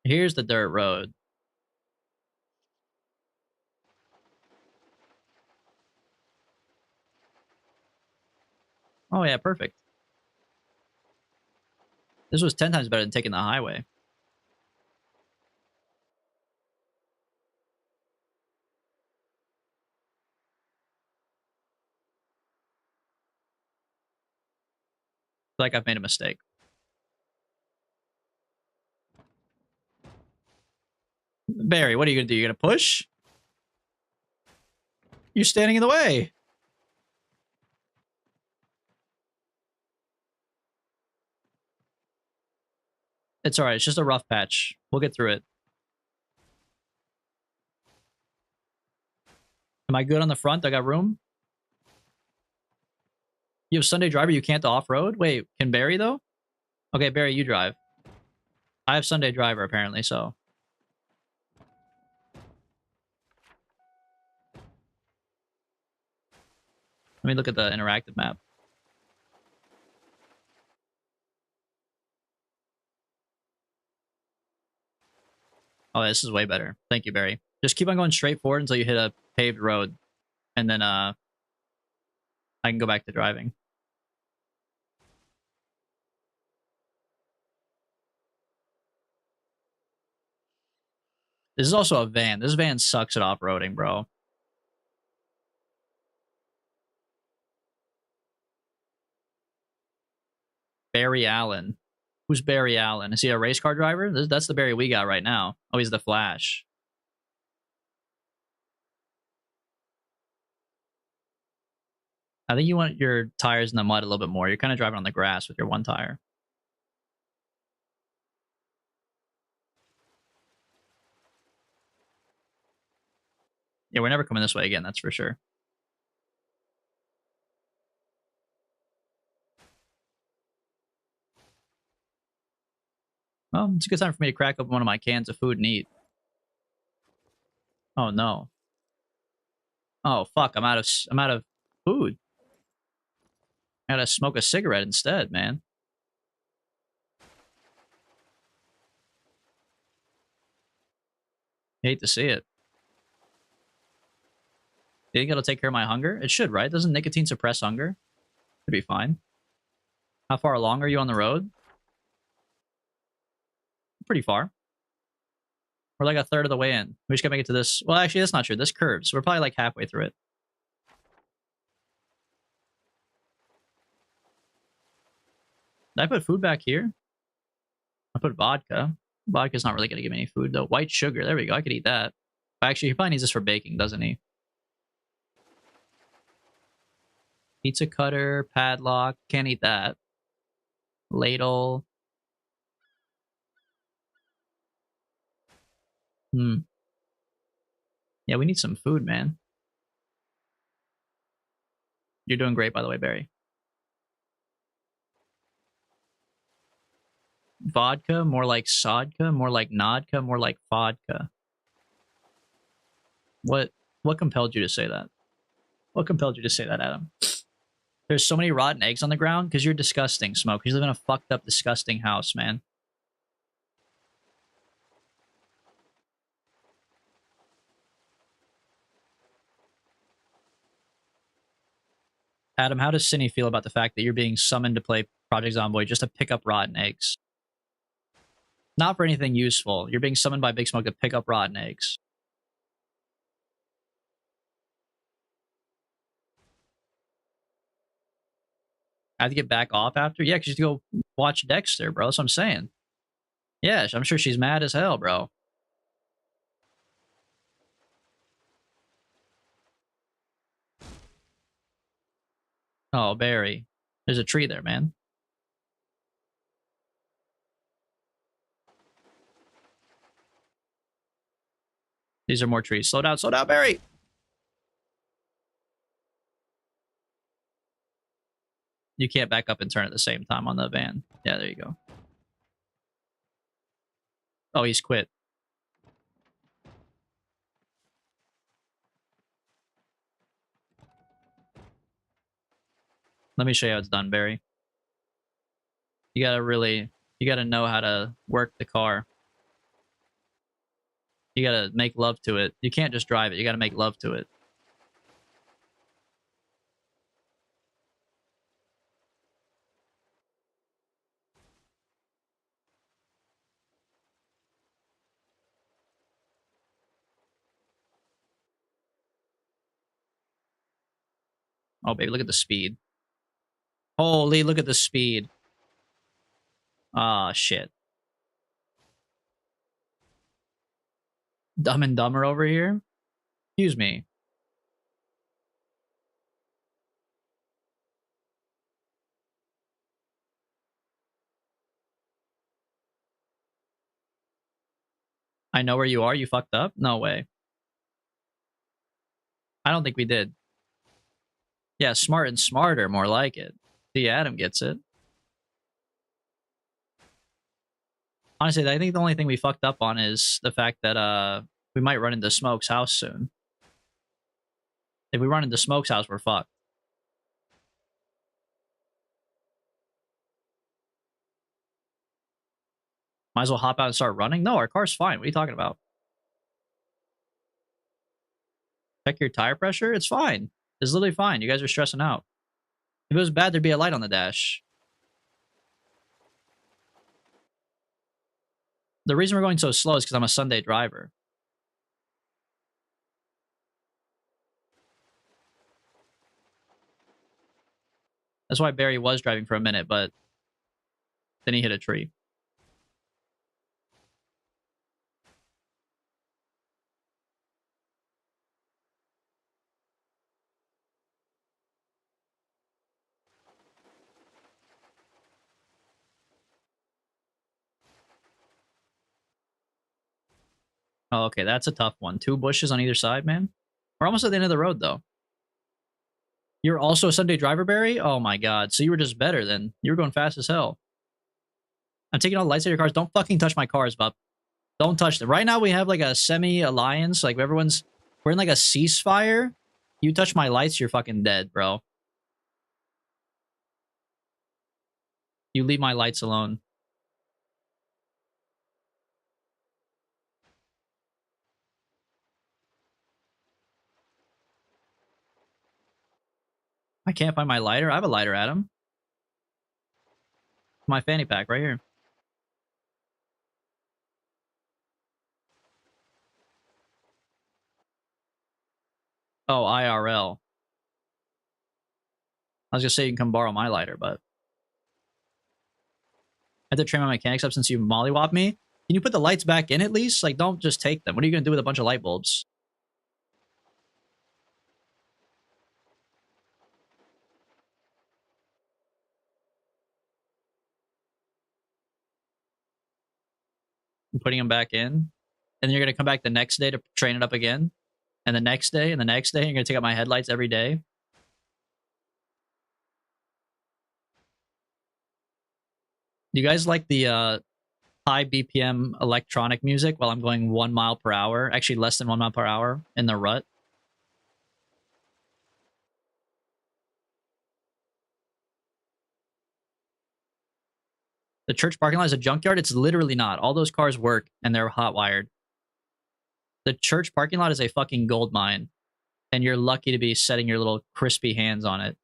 here's the dirt road. Oh yeah, perfect. This was 10 times better than taking the highway. Like I've made a mistake. Barry, what are you gonna do? You're gonna push? You're standing in the way. It's alright, it's just a rough patch. We'll get through it. Am I good on the front? I got room? You have Sunday driver, you can't off-road? Wait, can Barry though? Okay, Barry, you drive. I have Sunday driver apparently, so. Let me look at the interactive map. Oh, this is way better. Thank you, Barry. Just keep on going straight forward until you hit a paved road. And then I can go back to driving. This is also a van. This van sucks at off-roading, bro. Barry Allen. Who's Barry Allen? Is he a race car driver? That's the Barry we got right now. Oh, he's the Flash. I think you want your tires in the mud a little bit more. You're kind of driving on the grass with your one tire. Yeah, we're never coming this way again, that's for sure. Well, it's a good time for me to crack open one of my cans of food and eat. Oh no. Oh fuck, I'm out of food. I gotta smoke a cigarette instead, man. Hate to see it. Do you think it'll take care of my hunger? It should, right? Doesn't nicotine suppress hunger? Should be fine. How far along are you on the road? Pretty far. We're like a third of the way in. We just gotta make it to this. Well, actually, that's not true. This curves. We're probably like halfway through it. Did I put food back here? I put vodka. Vodka's not really gonna give me any food though. White sugar. There we go. I could eat that. Actually, he probably needs this for baking, doesn't he? Pizza cutter, padlock. Can't eat that. Ladle. Yeah, we need some food, man. You're doing great, by the way, Barry. Vodka, more like sodka, more like nodka, more like vodka. What compelled you to say that? What compelled you to say that, Adam? There's so many rotten eggs on the ground because you're disgusting, Smoke. You live in a fucked up, disgusting house, man. Adam, how does Cindy feel about the fact that you're being summoned to play Project Zomboid just to pick up rotten eggs? Not for anything useful. You're being summoned by Big Smoke to pick up rotten eggs. I have to get back off after? Yeah, because you have to go watch Dexter, bro. That's what I'm saying. Yeah, I'm sure she's mad as hell, bro. Oh, Barry. There's a tree there, man. These are more trees. Slow down, Barry! You can't back up and turn at the same time on the van. Yeah, there you go. Oh, he's quit. Let me show you how it's done, Barry. You gotta know how to work the car. You gotta make love to it. You can't just drive it. You gotta make love to it. Oh, baby, look at the speed. Holy, look at the speed. Ah, shit. Dumb and Dumber over here? Excuse me. I know where you are. You fucked up? No way. I don't think we did. Yeah, smart and smarter, more like it. See, Adam gets it. Honestly, I think the only thing we fucked up on is the fact that we might run into Smoke's house soon. If we run into Smoke's house, we're fucked. Might as well hop out and start running? No, our car's fine. What are you talking about? Check your tire pressure? It's fine. It's literally fine. You guys are stressing out. If it was bad, there'd be a light on the dash. The reason we're going so slow is because I'm a Sunday driver. That's why Barry was driving for a minute, but then he hit a tree. Oh, okay, that's a tough one. 2 bushes on either side, man. We're almost at the end of the road, though. You're also a Sunday driver, Barry? Oh my god. So you were just better then. You were going fast as hell. I'm taking all the lights out of your cars. Don't fucking touch my cars, bub. Don't touch them. Right now we have like a semi-alliance. Like we're in like a ceasefire. You touch my lights, you're fucking dead, bro. You leave my lights alone. I can't find my lighter. I have a lighter, Adam. My fanny pack right here. Oh, IRL. I was gonna say you can come borrow my lighter, but I have to train my mechanics up since you mollywopped me. Can you put the lights back in at least? Like, don't just take them. What are you gonna do with a bunch of light bulbs? I'm putting them back in, and then you're gonna come back the next day to train it up again, and the next day, and the next day. You're gonna take out my headlights every day. Do you guys like the high BPM electronic music while I'm going 1 mile per hour? Actually, less than 1 mile per hour in the rut. The church parking lot is a junkyard? It's literally not. All those cars work, and they're hot wired. The church parking lot is a fucking gold mine, and you're lucky to be setting your little crispy hands on it.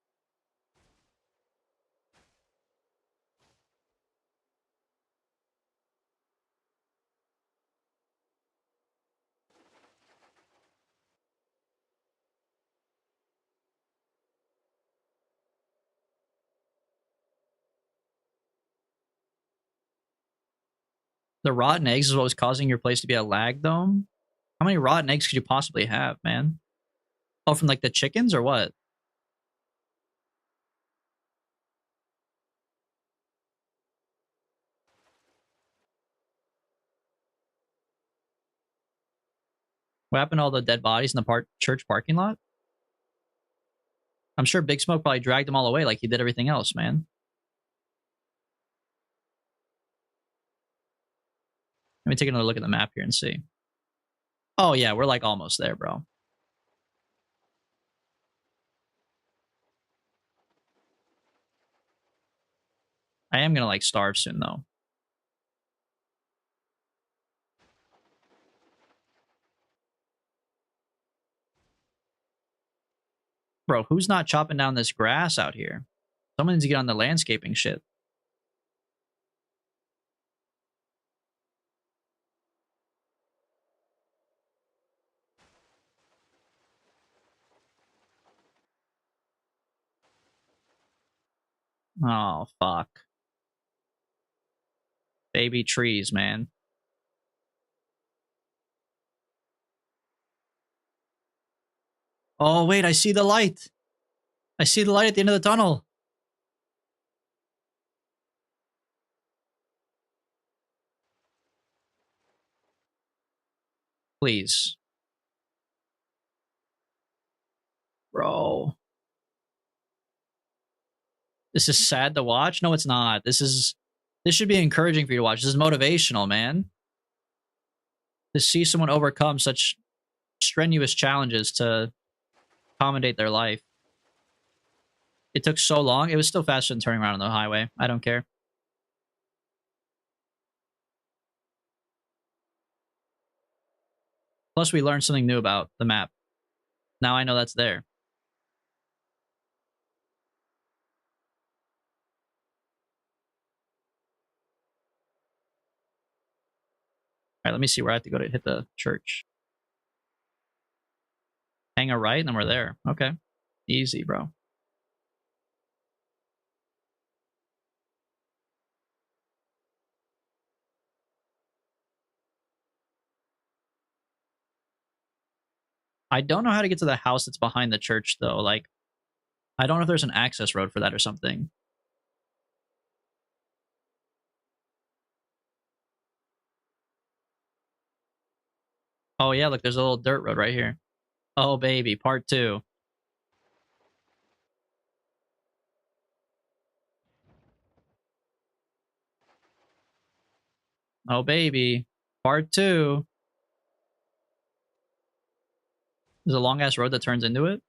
The rotten eggs is what was causing your place to be a lag dome? How many rotten eggs could you possibly have, man? Oh, from like the chickens or what? What happened to all the dead bodies in the church parking lot? I'm sure Big Smoke probably dragged them all away like he did everything else, man. Let me take another look at the map here and see. Oh, yeah, we're like almost there, bro. I am gonna like starve soon, though. Bro, who's not chopping down this grass out here? Someone needs to get on the landscaping shit. Oh, fuck. Baby trees, man. Oh, wait, I see the light. I see the light at the end of the tunnel. Please. Bro. This is sad to watch? No, it's not. This should be encouraging for you to watch. This is motivational, man. To see someone overcome such strenuous challenges to accommodate their life. It took so long. It was still faster than turning around on the highway. I don't care. Plus, we learned something new about the map. Now I know that's there. All right, let me see where I have to go to hit the church. Hang a right, and then we're there. Okay. Easy, bro. I don't know how to get to the house that's behind the church, though. Like, I don't know if there's an access road for that or something. Oh, yeah, look, there's a little dirt road right here. Oh, baby, part 2. Oh, baby, part 2. There's a long-ass road that turns into it.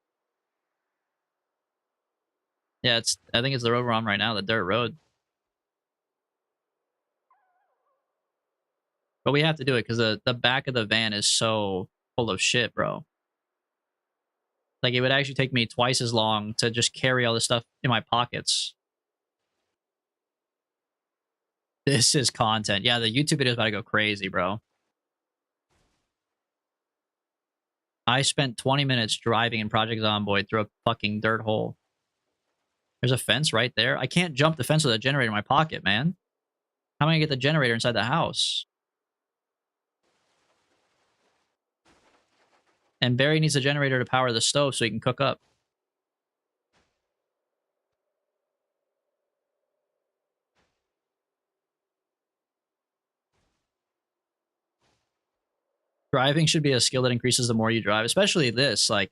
Yeah, I think it's the road we're on right now, the dirt road. But we have to do it because the back of the van is so full of shit, bro. Like, it would actually take me twice as long to just carry all this stuff in my pockets. This is content. Yeah, the YouTube video is about to go crazy, bro. I spent 20 minutes driving in Project Zomboid through a fucking dirt hole. There's a fence right there. I can't jump the fence with a generator in my pocket, man. How am I going to get the generator inside the house? And Barry needs a generator to power the stove so he can cook up. Driving should be a skill that increases the more you drive, especially this. Like,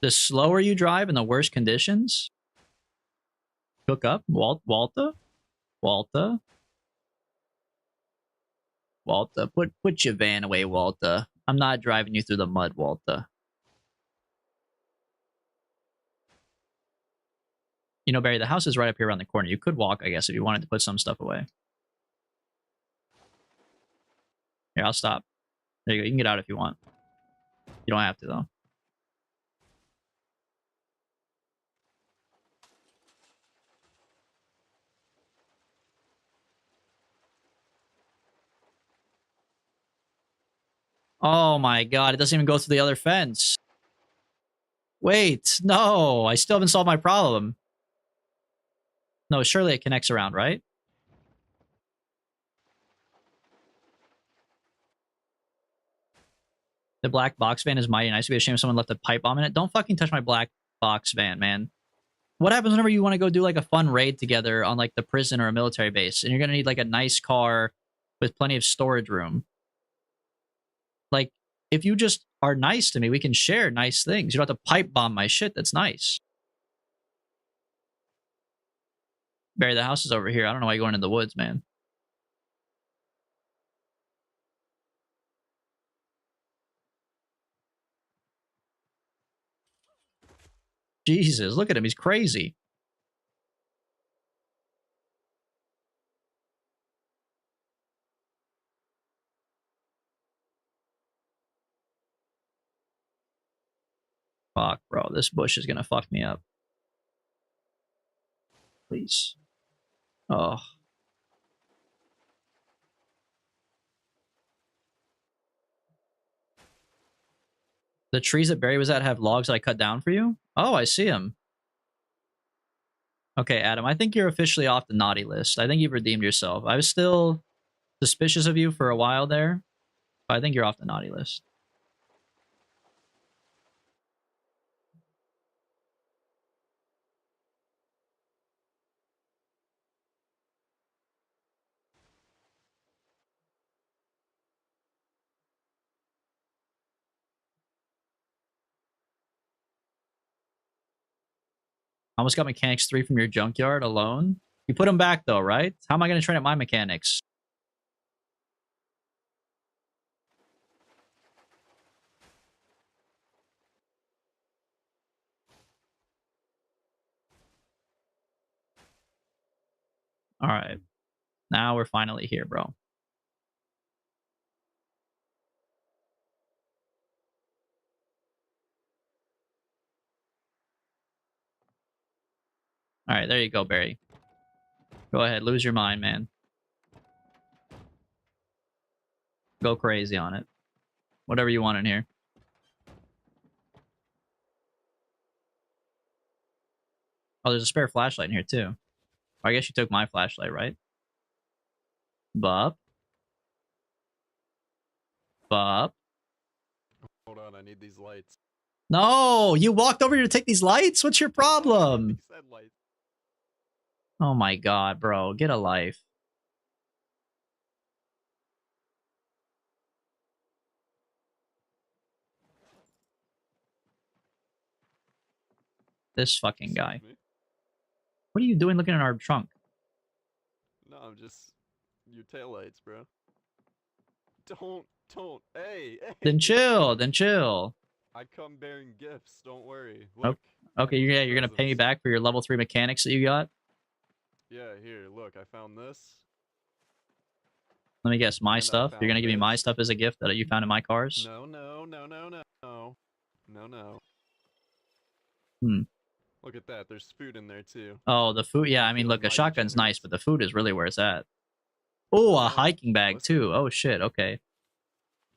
the slower you drive in the worst conditions, cook up. Walter, put your van away, Walter. I'm not driving you through the mud, Walter. You know, Barry, the house is right up here around the corner. You could walk, I guess, if you wanted to put some stuff away. Here, I'll stop. There you go. You can get out if you want. You don't have to, though. Oh my god, it doesn't even go through the other fence. Wait, no, I still haven't solved my problem. No, surely it connects around, right? The black box van is mighty nice. It'd be a shame if someone left a pipe bomb in it. Don't fucking touch my black box van, man. What happens whenever you want to go do like a fun raid together on like the prison or a military base, and you're gonna need like a nice car with plenty of storage room? Like, if you just are nice to me, we can share nice things. You don't have to pipe bomb my shit. That's nice. Barry, the house is over here. I don't know why you're going in the woods, man. Jesus, look at him. He's crazy. Fuck, bro. This bush is gonna fuck me up. Please. Oh. The trees that Barry was at have logs that I cut down for you? Oh, I see them. Okay, Adam, I think you're officially off the naughty list. I think you've redeemed yourself. I was still suspicious of you for a while there, but I think you're off the naughty list. I almost got mechanics 3 from your junkyard alone. You put them back though, right? How am I going to train up my mechanics? All right. Now we're finally here, bro. All right, there you go, Barry. Go ahead, lose your mind, man. Go crazy on it. Whatever you want in here. Oh, there's a spare flashlight in here, too. I guess you took my flashlight, right? Bup. Bup. Hold on, I need these lights. No! You walked over here to take these lights? What's your problem? These headlights. Oh my god, bro. Get a life. This fucking guy. Excuse me? What are you doing looking in our trunk? No, I'm just your taillights, bro. Don't. Hey. Then chill. Then chill. I come bearing gifts. Don't worry. Oh, Look. Okay, you're gonna pay me presents. back for your level 3 mechanics that you got? Yeah, here. Look, I found this. Let me guess, my And I stuff? You're gonna found give me my this. stuff as a gift that you found in my cars? No. Hmm. Look at that. There's food in there too. Oh, the food. Yeah, I mean, Feeling look, a mighty shotgun's nice, generous. but the food is really where it's at. Oh, a Yeah, hiking bag listen. too. Oh shit. Okay,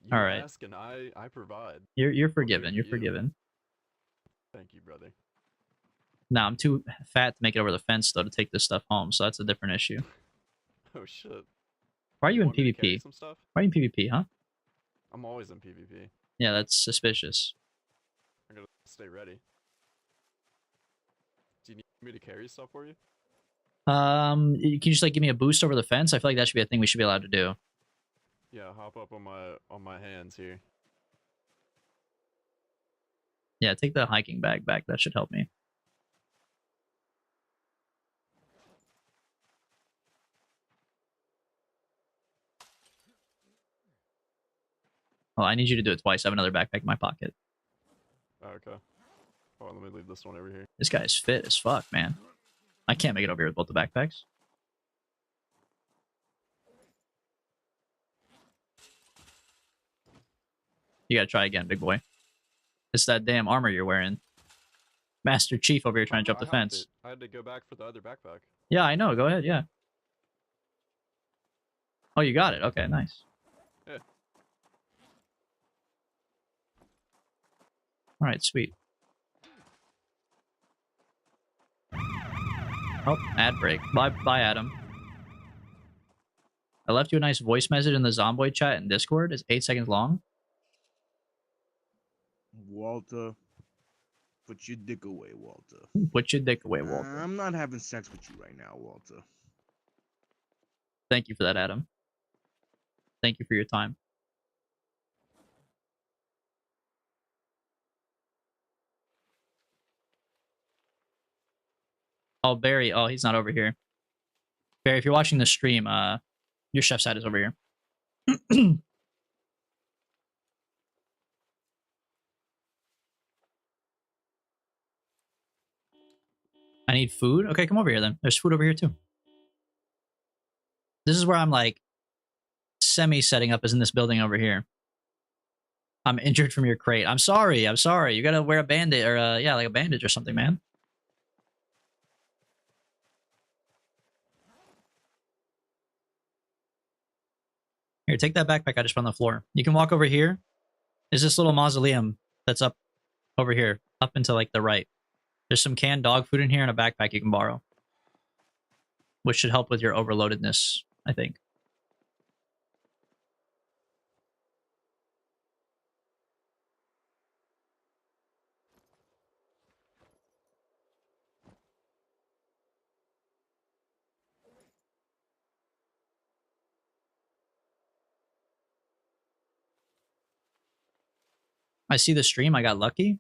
You All right. ask and I provide. you're give forgiven. it You're to you. forgiven. Thank you, brother. Now I'm too fat to make it over the fence though to take this stuff home, so that's a different issue. Oh shit. Why are you in want me to carry PvP? some stuff? Why are you in PvP, huh? I'm always in PvP. Yeah, that's suspicious. I gotta stay ready. Do you need me to carry stuff for you? Can you just like give me a boost over the fence? I feel like that should be a thing we should be allowed to do. Yeah, hop up on my hands here. Yeah, take the hiking bag back. That should help me. Oh, I need you to do it twice. I have another backpack in my pocket. Oh, okay. Oh, let me leave this one over here. This guy is fit as fuck, man. I can't make it over here with both the backpacks. You gotta try again, big boy. It's that damn armor you're wearing. Master Chief over here trying to jump the I fence. I had to go back for the other backpack. Yeah, I know. Go ahead, yeah. Oh, you got it. Okay, nice. Yeah. All right, sweet. Oh, ad break. Bye, Adam. I left you a nice voice message in the Zomboid chat in Discord. It's 8 seconds long. Walter, put your dick away, Walter. Put your dick away, Walter. I'm not having sex with you right now, Walter. Thank you for that, Adam. Thank you for your time. Oh, Barry. Oh, he's not over here. Barry, if you're watching the stream, your chef's hat is over here. I need food? Okay, come over here then. There's food over here too. This is where I'm like semi-setting up is in this building over here. I'm injured from your crate. I'm sorry. You gotta wear a bandage or yeah, like a bandage or something, man. Here, take that backpack I just put on the floor. You can walk over here. There's this little mausoleum that's up over here, up into like the right. There's some canned dog food in here and a backpack you can borrow. which should help with your overloadedness, I think. I see the stream. I got lucky.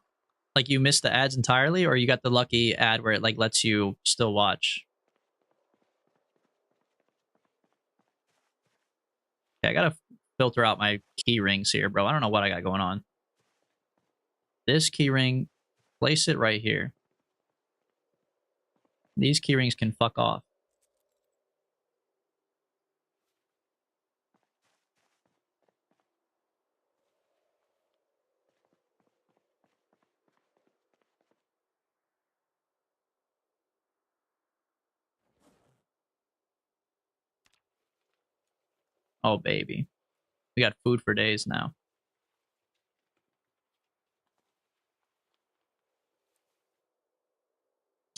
Like you missed the ads entirely, or you got the lucky ad where it like lets you still watch. Okay, I gotta filter out my key rings here, bro. I don't know what I got going on. This key ring, place it right here. These key rings can fuck off. Oh, baby. We got food for days now.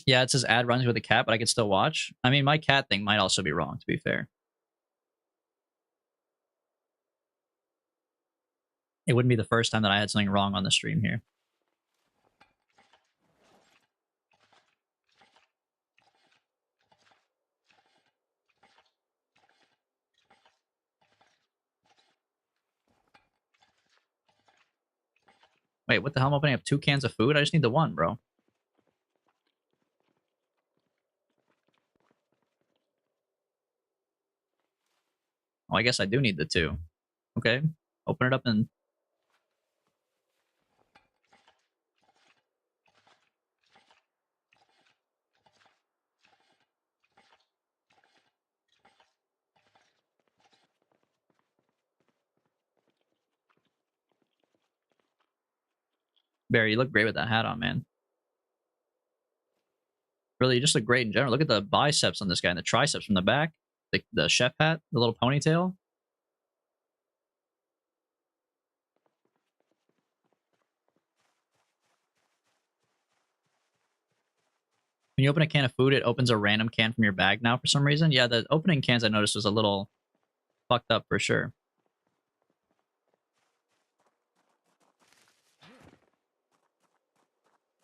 Yeah, it says ad runs with a cat, but I can still watch. I mean, my cat thing might also be wrong, to be fair. It wouldn't be the first time that I had something wrong on the stream here. Wait, what the hell? I'm opening up 2 cans of food? I just need the 1, bro. Oh, I guess I do need the 2. Okay. Open it up and... Barry, you look great with that hat on, man. Really, you just look great in general. Look at the biceps on this guy and the triceps from the back. The chef hat, the little ponytail. When you open a can of food, it opens a random can from your bag now for some reason. Yeah, the opening cans I noticed was a little fucked up for sure.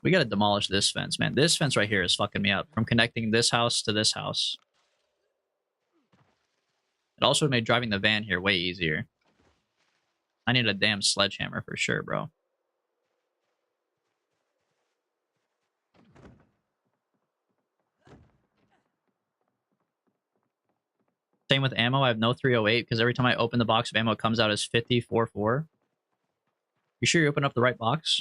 We gotta demolish this fence, man. This fence right here is fucking me up from connecting this house to this house. It also made driving the van here way easier. I need a damn sledgehammer for sure, bro. Same with ammo. I have no 308 because every time I open the box of ammo, it comes out as 50-4-4. You sure you open up the right box?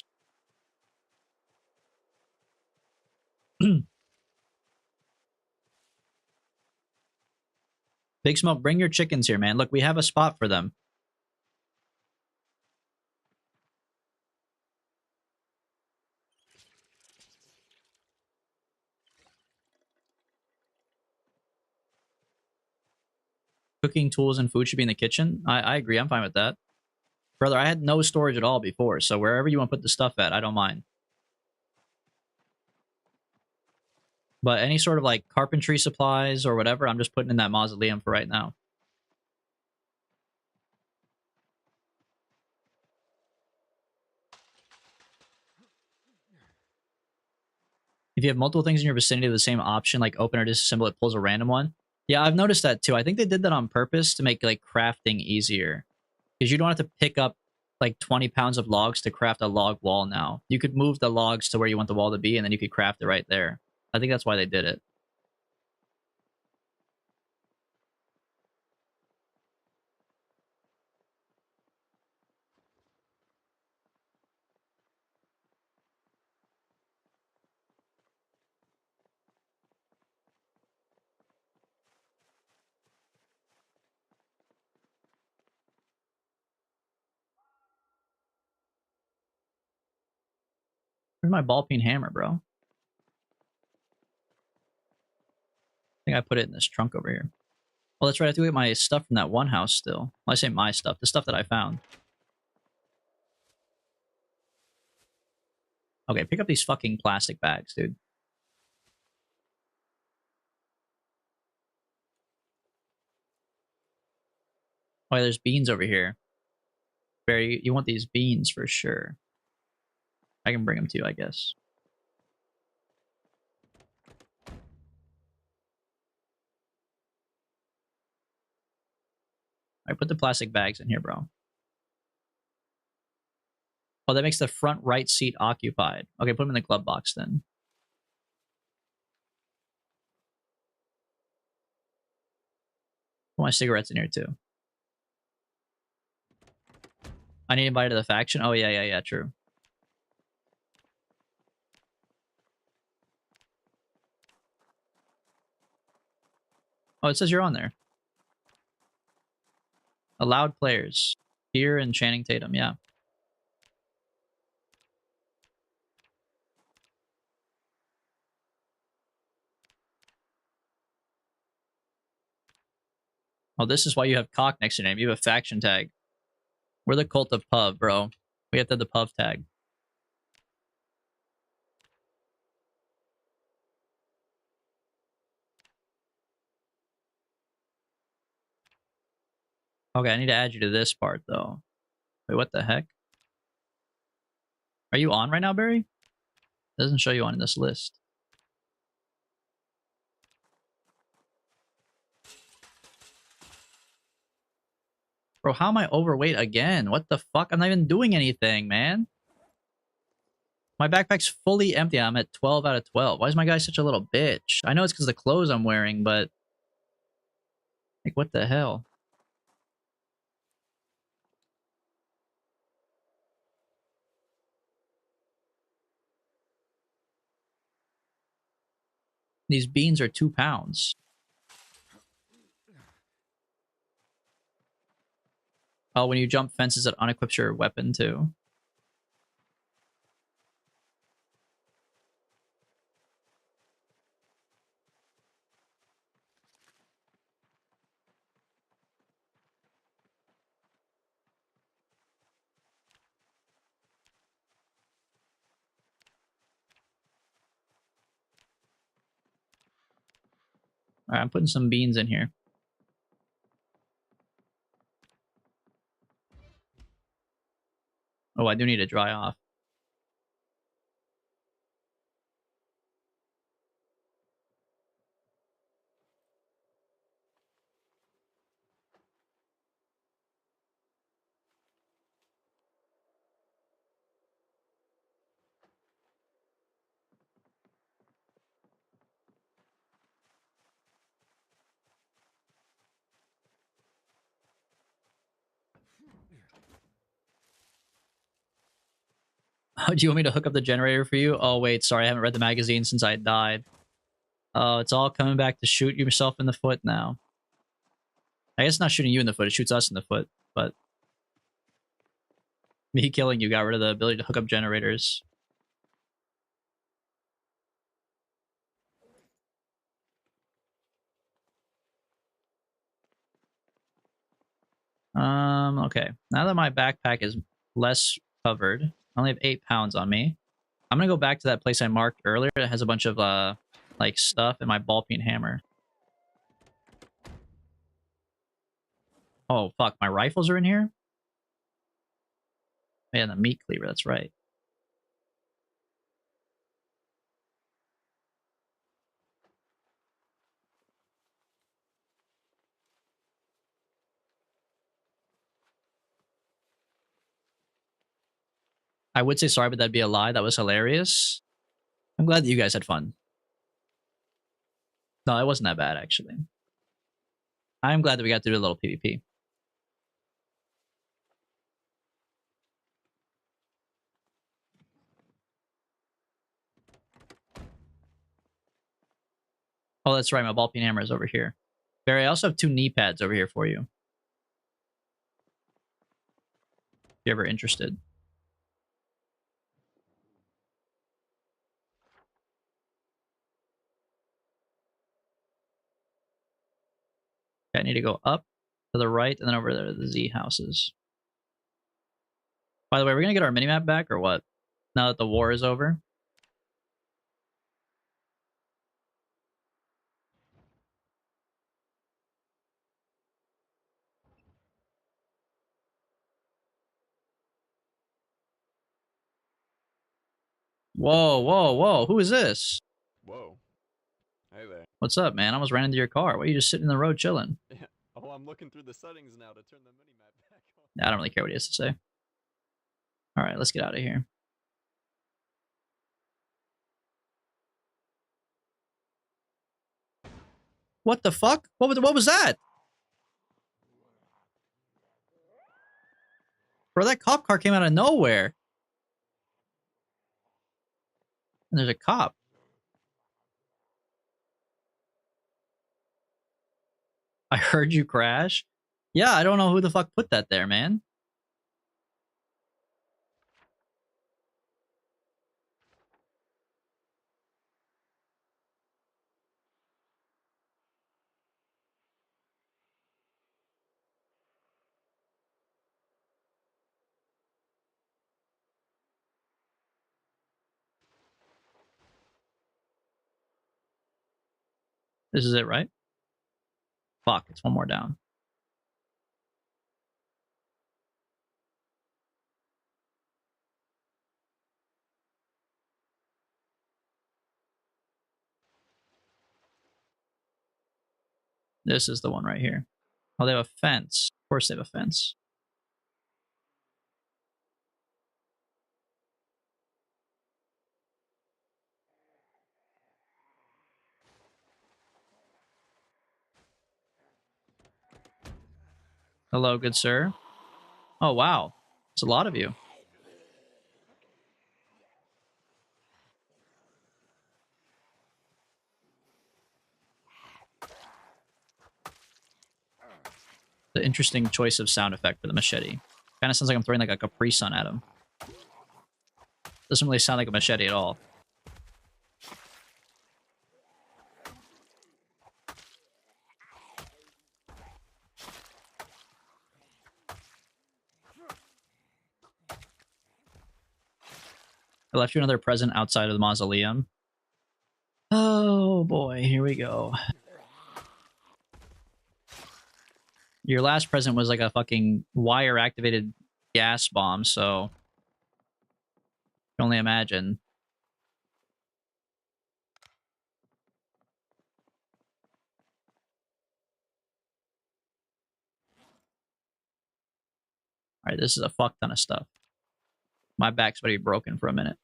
Big Smoke, bring your chickens here, man. Look, we have a spot for them. Cooking tools and food should be in the kitchen. I agree. I'm fine with that. Brother, I had no storage at all before, so wherever you want to put the stuff at, I don't mind. But any sort of like carpentry supplies or whatever, I'm just putting in that mausoleum for right now. If you have multiple things in your vicinity with the same option, like open or disassemble, it pulls a random one. Yeah, I've noticed that too. I think they did that on purpose to make like crafting easier. Because you don't have to pick up like 20 pounds of logs to craft a log wall now. You could move the logs to where you want the wall to be, and then you could craft it right there. I think that's why they did it. Where's my ball peen hammer, bro? I think I put it in this trunk over here. Well, that's right. I have to get my stuff from that one house still. Well, I say my stuff. The stuff that I found. Okay, pick up these fucking plastic bags, dude. Oh, there's beans over here. Barry, you want these beans for sure. I can bring them to you, I guess. Alright, put the plastic bags in here, bro. Oh, that makes the front right seat occupied. Okay, put them in the glove box then. Put my cigarettes in here too. I need to invite to the faction? Oh, yeah, true. Oh, it says you're on there. Allowed players. Here and Channing Tatum, yeah. Oh, this is why you have cock next to your name. You have a faction tag. We're the cult of Pub, bro. We have to have the Pub tag. Okay, I need to add you to this part, though. Wait, what the heck? Are you on right now, Barry? It doesn't show you on this list. Bro, how am I overweight again? What the fuck? I'm not even doing anything, man. My backpack's fully empty. I'm at 12 out of 12. Why is my guy such a little bitch? I know it's because of the clothes I'm wearing, but... like, what the hell? These beans are 2 pounds. Oh, when you jump fences, it unequips your weapon, too. Alright, I'm putting some beans in here. Oh, I do need to dry off. Oh, do you want me to hook up the generator for you? Oh, wait, sorry, I haven't read the magazine since I died. Oh, it's all coming back to shoot yourself in the foot now. I guess it's not shooting you in the foot, it shoots us in the foot, but... me killing you got rid of the ability to hook up generators. Okay. Now that my backpack is less covered, I only have 8 pounds on me. I'm gonna go back to that place I marked earlier that has a bunch of, like, stuff and my ball peen hammer. Oh, fuck, my rifles are in here? Yeah, the meat cleaver, that's right. I would say sorry, but that'd be a lie. That was hilarious. I'm glad that you guys had fun. No, it wasn't that bad, actually. I'm glad that we got to do a little PvP. Oh, that's right. My ball peen hammer is over here. Barry, I also have 2 knee pads over here for you. If you're ever interested. Okay, I need to go up to the right and then over there to the Z houses. By the way, we're going to get our minimap back or what? Now that the war is over? Whoa, whoa, whoa. Who is this? Whoa. Hey there. What's up, man? I almost ran into your car. Why are you just sitting in the road chilling? Yeah. Oh, I'm looking through the settings now to turn the mini-map back on. I don't really care what he has to say. All right, let's get out of here. What the fuck? What was that? Bro, that cop car came out of nowhere. And there's a cop. I heard you crash. Yeah, I don't know who the fuck put that there, man. This is it, right? Fuck, it's one more down. This is the one right here. Oh, they have a fence. Of course they have a fence. Hello, good sir. Oh, wow. There's a lot of you. The interesting choice of sound effect for the machete. Kind of sounds like I'm throwing like a Capri Sun at him. Doesn't really sound like a machete at all. I left you another present outside of the mausoleum. Oh boy, here we go. Your last present was like a fucking wire activated gas bomb, so you can only imagine. Alright, this is a fuck ton of stuff. My back's about to be broken for a minute.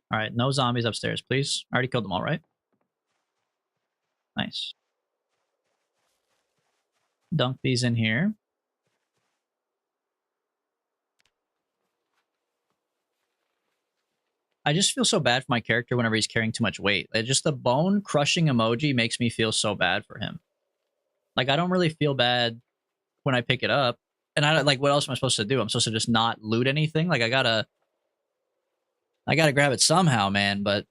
Alright, no zombies upstairs, please. I already killed them all, right? Nice. Dunk these in here. I just feel so bad for my character whenever he's carrying too much weight. Like, just the bone crushing emoji makes me feel so bad for him. Like, I don't really feel bad when I pick it up. And I like, what else am I supposed to do? I'm supposed to just not loot anything? Like, I gotta grab it somehow, man. But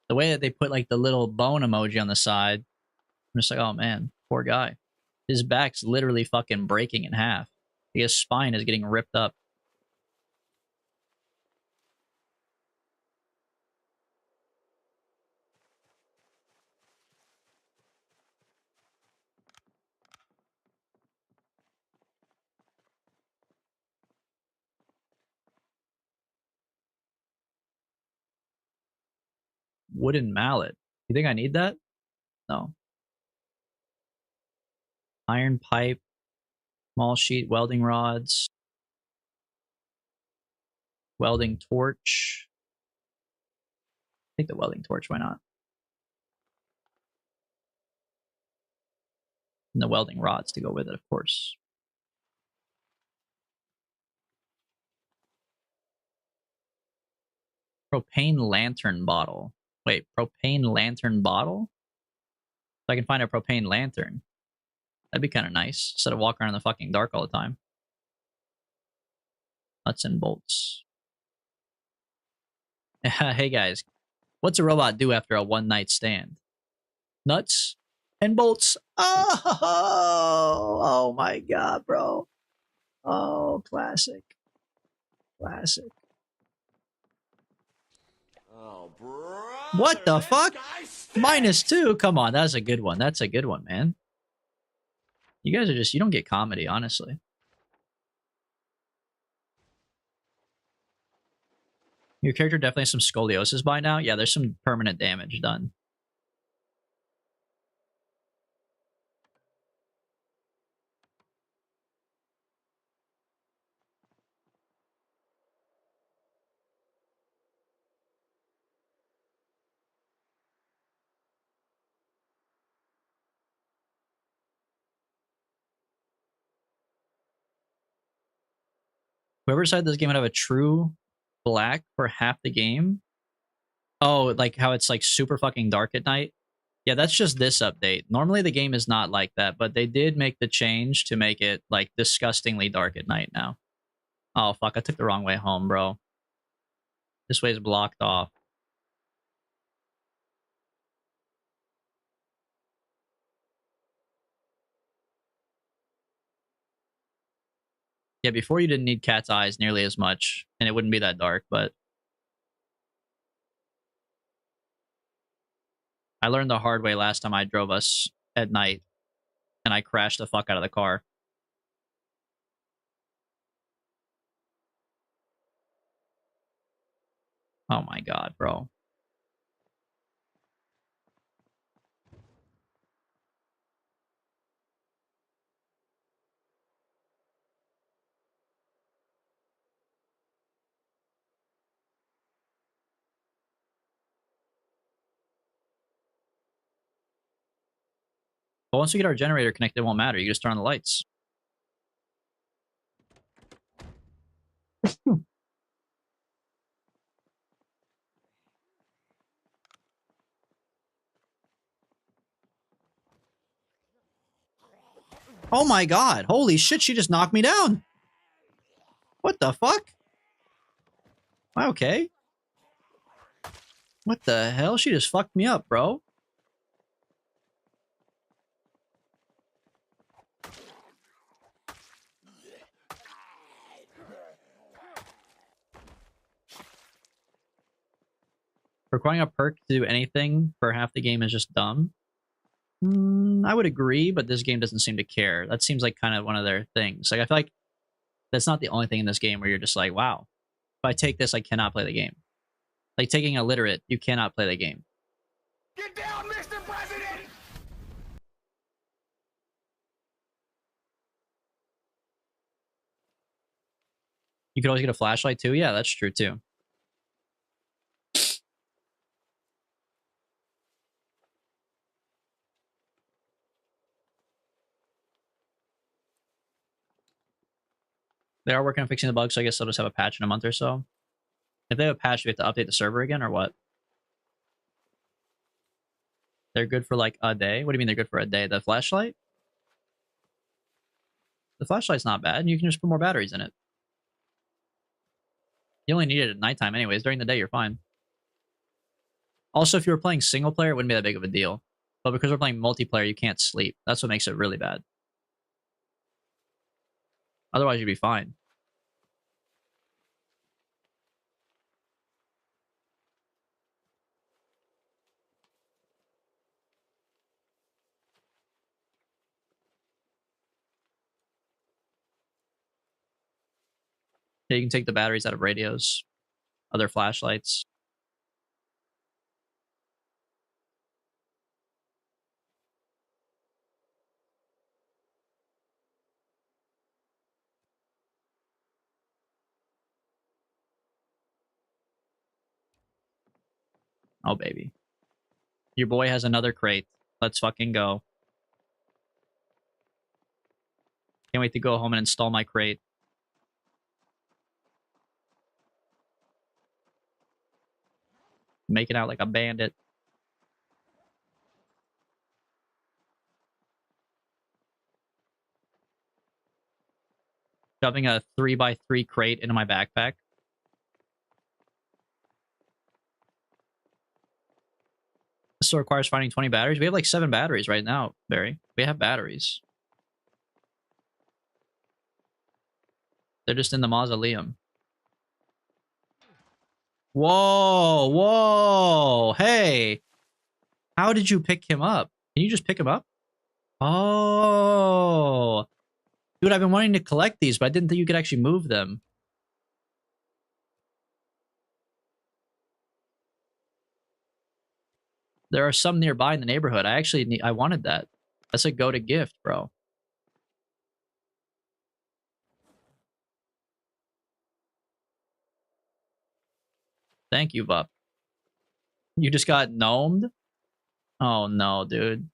the way that they put like the little bone emoji on the side, I'm just like, oh man, poor guy. His back's literally fucking breaking in half. His spine is getting ripped up. Wooden mallet. You think I need that? No. Iron pipe, small sheet, welding rods, welding torch. Take the welding torch, why not? And the welding rods to go with it, of course. Propane lantern bottle. Wait, propane lantern bottle? So I can find a propane lantern. That'd be kind of nice, instead of walking around in the fucking dark all the time. Nuts and bolts. Hey guys, what's a robot do after a one-night stand? Nuts and bolts. Oh my god, bro. Oh, classic. Classic. Oh, brother, What the this fuck? guy stinks! -2? Come on, that's a good one. That's a good one, man. You guys are just, you don't get comedy, honestly. Your character definitely has some scoliosis by now. Yeah, there's some permanent damage done. Whoever decided this game would have a true black for half the game. Oh, like how it's like super fucking dark at night. Yeah, that's just this update. Normally the game is not like that, but they did make the change to make it like disgustingly dark at night now. Oh fuck, I took the wrong way home, bro. This way is blocked off. Yeah, before you didn't need cat's eyes nearly as much, and it wouldn't be that dark, but I learned the hard way last time I drove us at night, and I crashed the fuck out of the car. Oh my god, bro. But once we get our generator connected, it won't matter. You just turn on the lights. Oh my god. Holy shit, she just knocked me down. What the fuck? Am I okay? What the hell? She just fucked me up, bro. Requiring a perk to do anything for half the game is just dumb. I would agree, but this game doesn't seem to care. That seems like kind of one of their things. Like, I feel like that's not the only thing in this game where you're just like, wow, if I take this, I cannot play the game. Like, taking illiterate, you cannot play the game. Get down, Mr. President! You could always get a flashlight too. Yeah, that's true too. They are working on fixing the bug, so I guess they'll just have a patch in a month or so. If they have a patch, do we have to update the server again or what? They're good for like a day? What do you mean they're good for a day? The flashlight? The flashlight's not bad. You can just put more batteries in it. You only need it at nighttime anyways. During the day, you're fine. Also, if you were playing single player, it wouldn't be that big of a deal. But because we're playing multiplayer, you can't sleep. That's what makes it really bad. Otherwise, you'd be fine. Yeah, you can take the batteries out of radios, other flashlights. Oh, baby. Your boy has another crate. Let's fucking go. Can't wait to go home and install my crate. Making out like a bandit. Shoving a 3x3 crate into my backpack. still requires finding 20 batteries. We have like 7 batteries right now, Barry. We have batteries. They're just in the mausoleum. Whoa, whoa, hey. How did you pick him up? Can you just pick him up? Oh. Dude, I've been wanting to collect these, but I didn't think you could actually move them. There are some nearby in the neighborhood. I wanted that. That's a go-to gift, bro. Thank you, Bup. You just got gnomed? Oh no, dude.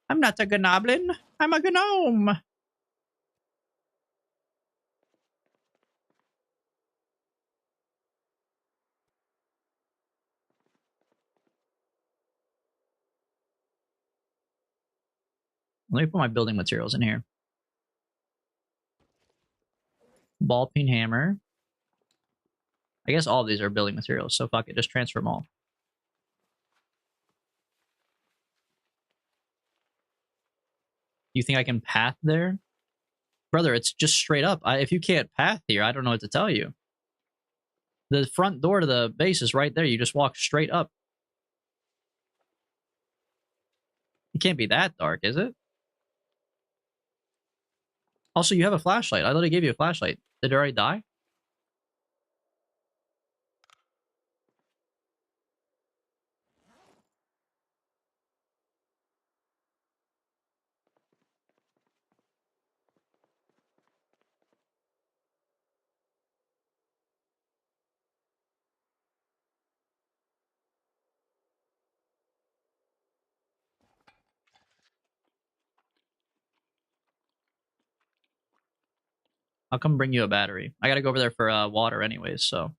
I'm not a gnoblin. I'm a gnome. Let me put my building materials in here. Ball peen hammer. I guess all of these are building materials, so fuck it. Just transfer them all. You think I can path there? Brother, it's just straight up. If you can't path here, I don't know what to tell you. The front door to the base is right there. You just walk straight up. It can't be that dark, is it? Also, you have a flashlight. I literally gave you a flashlight. Did it already die? I'll come bring you a battery. I gotta go over there for water anyways, so.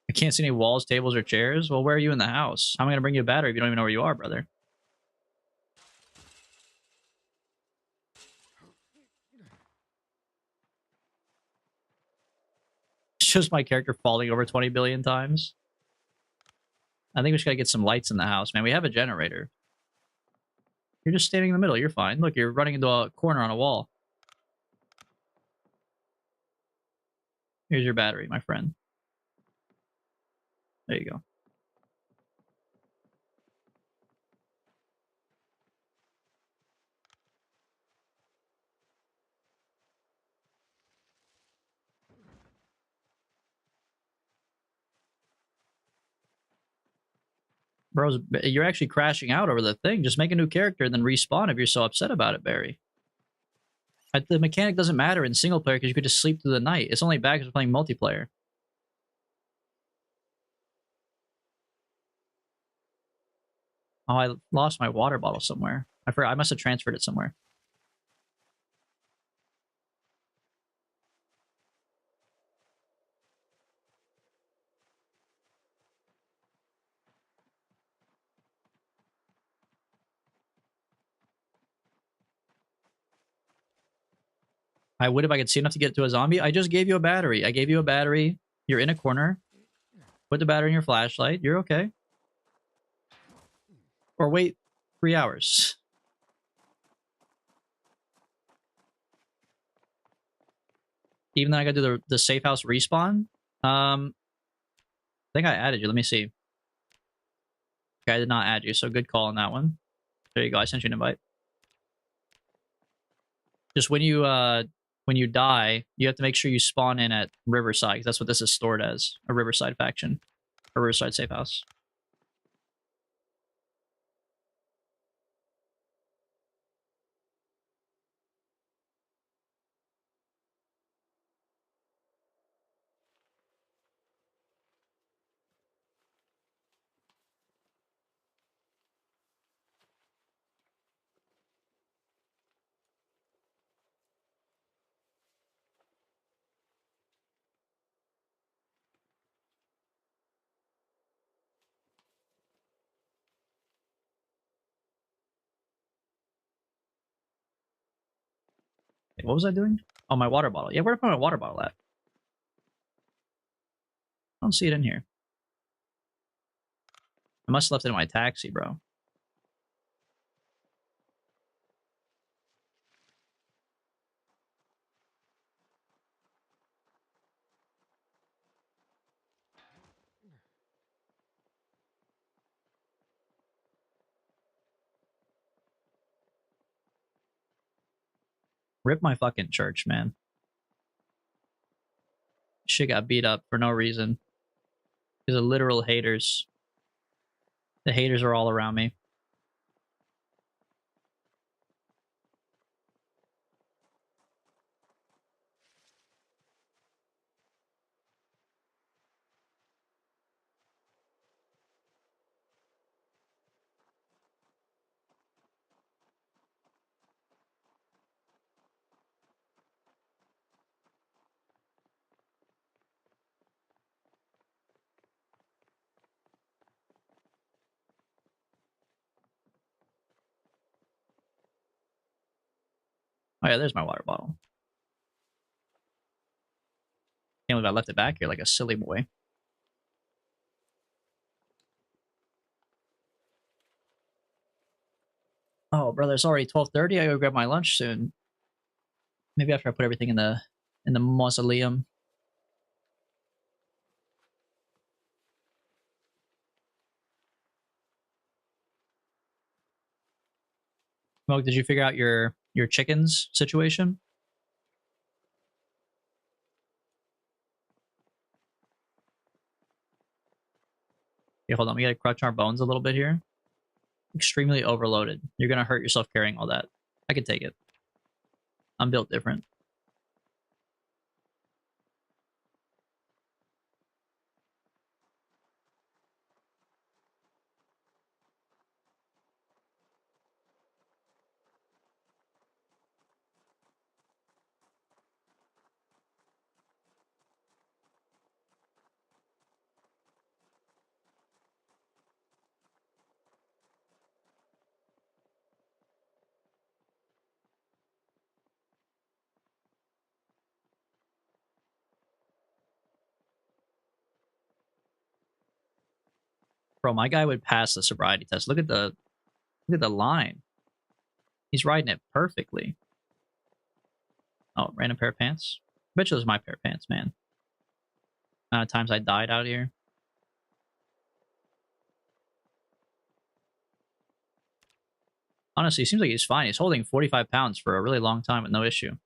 I can't see any walls, tables, or chairs. Well, where are you in the house? How am I gonna bring you a battery if you don't even know where you are, brother? It's just my character falling over 20 billion times. I think we just gotta get some lights in the house, man. We have a generator. You're just standing in the middle. You're fine. Look, you're running into a corner on a wall. Here's your battery, my friend. There you go. Bros, you're actually crashing out over the thing. Just make a new character and then respawn if you're so upset about it, Barry. The mechanic doesn't matter in single player because you could just sleep through the night. It's only bad because we're playing multiplayer. Oh, I lost my water bottle somewhere. I forgot. I must have transferred it somewhere. I would if I could see enough to get to a zombie. I just gave you a battery. I gave you a battery. You're in a corner. Put the battery in your flashlight. You're okay. Or wait 3 hours. Even though I gotta do the safe house respawn. I think I added you. Let me see. Okay, I did not add you, so good call on that one. There you go. I sent you an invite. Just when you die, you have to make sure you spawn in at Riverside, because that's what this is stored as. A Riverside faction. A Riverside safe house. Wait, what was I doing? Oh, my water bottle. Yeah, where did I put my water bottle at? I don't see it in here. I must have left it in my taxi, bro. Rip my fucking church, man. Shit got beat up for no reason. Because of literal haters. The haters are all around me. Oh yeah, there's my water bottle. Can't believe I left it back here like a silly boy. Oh, brother, it's already 12:30. I gotta grab my lunch soon. Maybe after I put everything in the mausoleum. Smoke, did you figure out your chickens situation? Okay, hold on. We gotta crunch our bones a little bit here. Extremely overloaded. You're gonna hurt yourself carrying all that. I can take it. I'm built different. Bro, my guy would pass the sobriety test. Look at the line. He's riding it perfectly. Oh, random pair of pants. I bet you those are my pair of pants, man. Amount of times I died out here. Honestly, it seems like he's fine. He's holding 45 pounds for a really long time with no issue.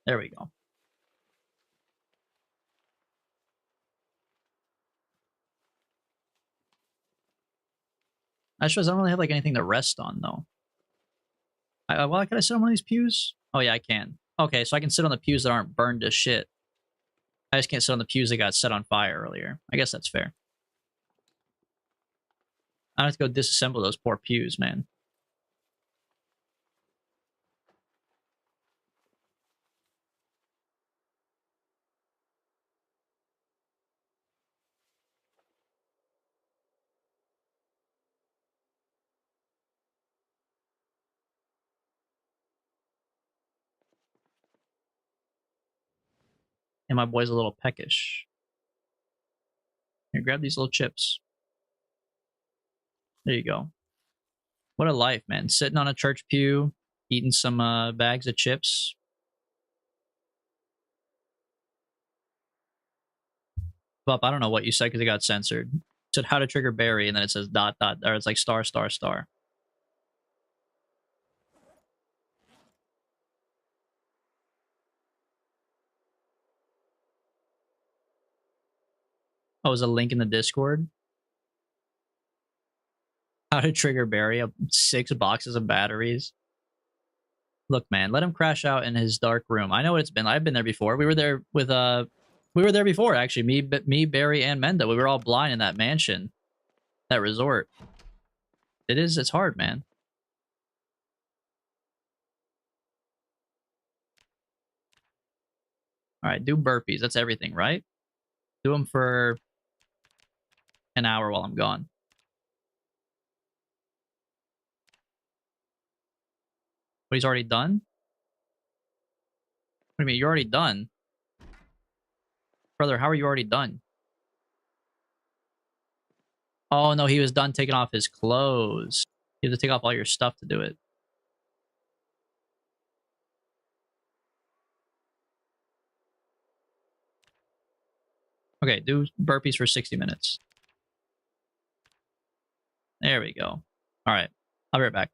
There we go. I suppose I don't really have like anything to rest on though. Well, can I sit on one of these pews? Oh yeah, I can. Okay, so I can sit on the pews that aren't burned to shit. I just can't sit on the pews that got set on fire earlier. I guess that's fair. I have to go disassemble those poor pews, man. And my boy's a little peckish. Here, grab these little chips. There you go. What a life, man. Sitting on a church pew, eating some bags of chips. Bup, I don't know what you said because it got censored. It said how to trigger berry, and then it says dot dot, or it's like star star star. Oh, is a link in the Discord? How to trigger Barry up 6 boxes of batteries. Look, man, let him crash out in his dark room. I know what it's been. I've been there before. We were there with we were there before actually. Me, Barry, and Menda. We were all blind in that mansion, that resort. It's hard, man. All right, do burpees. That's everything, right? Do them for an hour while I'm gone. But he's already done? What do you mean? You're already done? Brother, how are you already done? Oh, no, he was done taking off his clothes. You have to take off all your stuff to do it. Okay, do burpees for 60 minutes. There we go. All right, I'll be right back.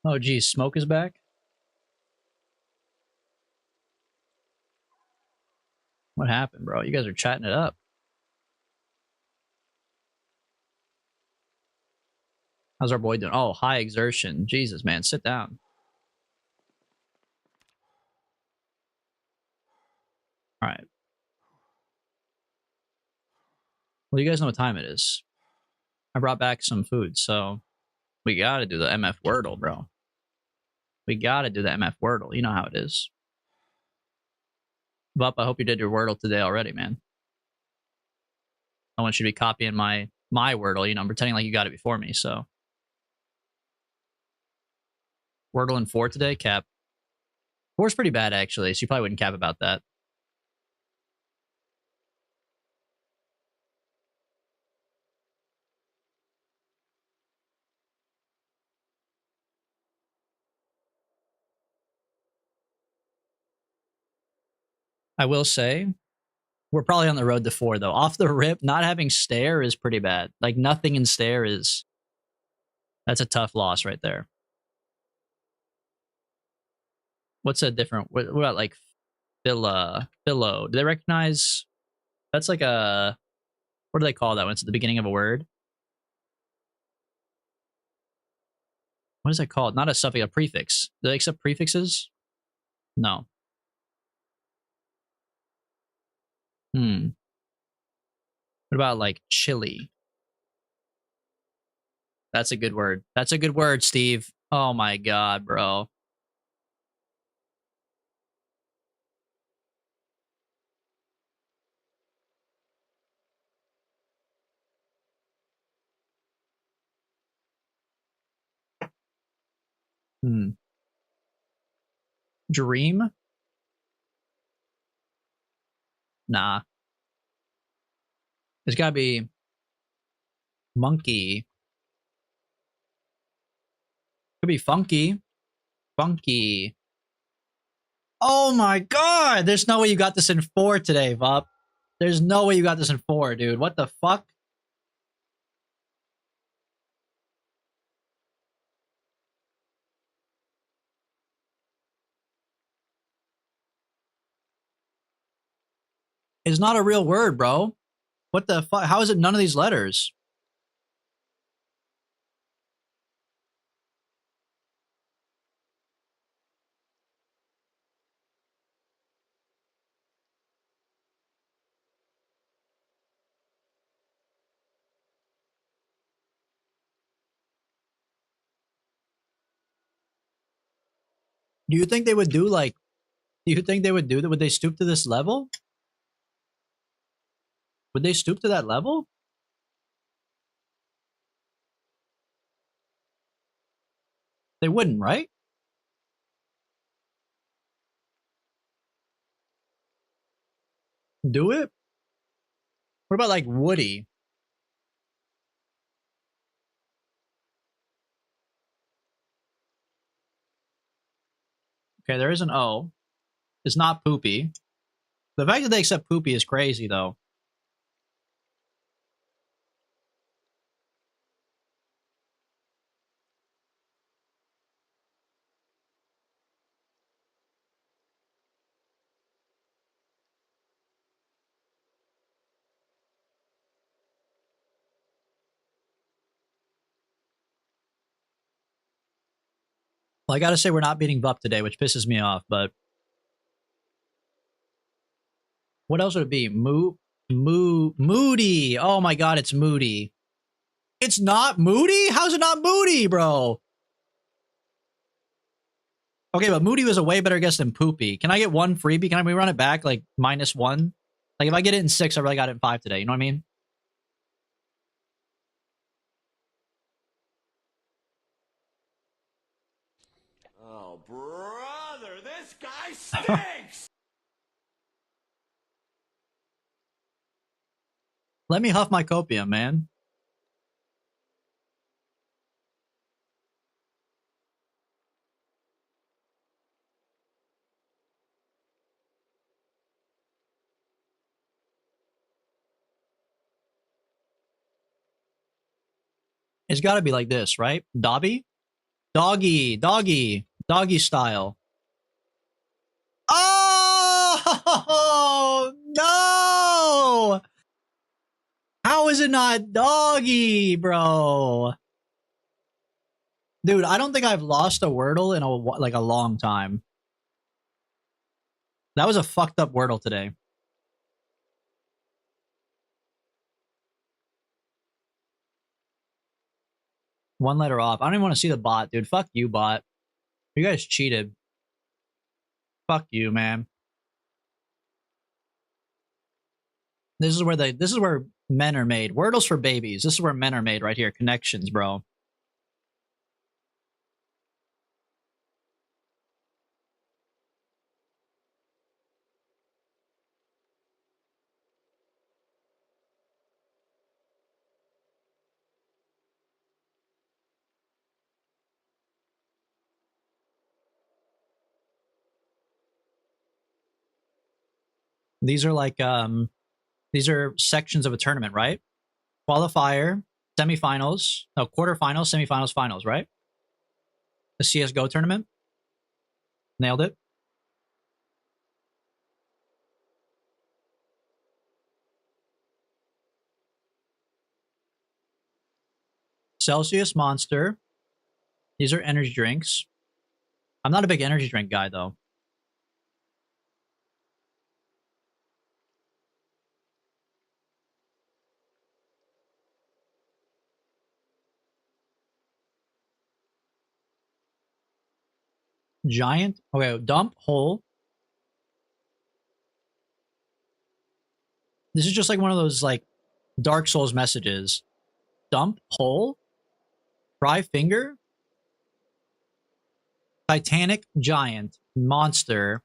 Oh, geez, smoke is back? What happened, bro? You guys are chatting it up. How's our boy doing? Oh, high exertion. Jesus, man, sit down. All right. Well, you guys know what time it is. I brought back some food, so we got to do the MF Wordle, bro. We got to do the MF Wordle. You know how it is. Bup, I hope you did your Wordle today already, man. I want you to be copying my Wordle. You know, I'm pretending like you got it before me, so. Wordle in 4 today, cap. 4's pretty bad, actually, so you probably wouldn't cap about that. I will say, we're probably on the road to 4, though. Off the rip, not having stare is pretty bad. Like, nothing in stare is... That's a tough loss right there. What's a different... What about, like, Philo? Do they recognize... That's like a... What do they call that when it's at the beginning of a word? What is that called? Not a suffix, a prefix. Do they accept prefixes? No. What about, like, chili? That's a good word. That's a good word, Steve. Oh my god, bro. Dream? Nah. It's gotta be monkey. Could be funky. Funky. Oh my god! There's no way you got this in 4 today, Vup. There's no way you got this in 4, dude. What the fuck? It's not a real word, bro. What the fuck? How is it none of these letters? Do you think they would do like... Do you think they would do that? Would they stoop to this level? Would they stoop to that level? They wouldn't, right? Do it? What about like Woody? Okay, there is an O. It's not poopy. The fact that they accept poopy is crazy, though. Well, I gotta say we're not beating Vup today, which pisses me off, but... What else would it be? Moody! Oh my god, it's Moody. It's not Moody? How's it not Moody, bro? Okay, but Moody was a way better guess than Poopy. Can I get one freebie? Can we run it back, like, -1? Like, if I get it in 6, I really got it in 5 today. You know what I mean? Oh, brother, this guy stinks! Let me huff my copium, man. It's gotta be like this, right? Dobby? Doggy, doggy, doggy style. Oh no! How is it not doggy, bro? Dude, I don't think I've lost a Wordle in a long time. That was a fucked up Wordle today. One letter off. I don't even want to see the bot, dude. Fuck you, bot. You guys cheated. Fuck you, man. This is where men are made. Wordles for babies. This is where men are made right here. Connections, bro. These are like these are sections of a tournament, right? Qualifier, semifinals, no, quarterfinals, semifinals, finals, right? The CSGO tournament. Nailed it. Celsius, Monster. These are energy drinks. I'm not a big energy drink guy, though. Giant. Okay, dump, hole. This is just like one of those like Dark Souls messages. Dump, hole. Fry finger. Titanic, giant, monster.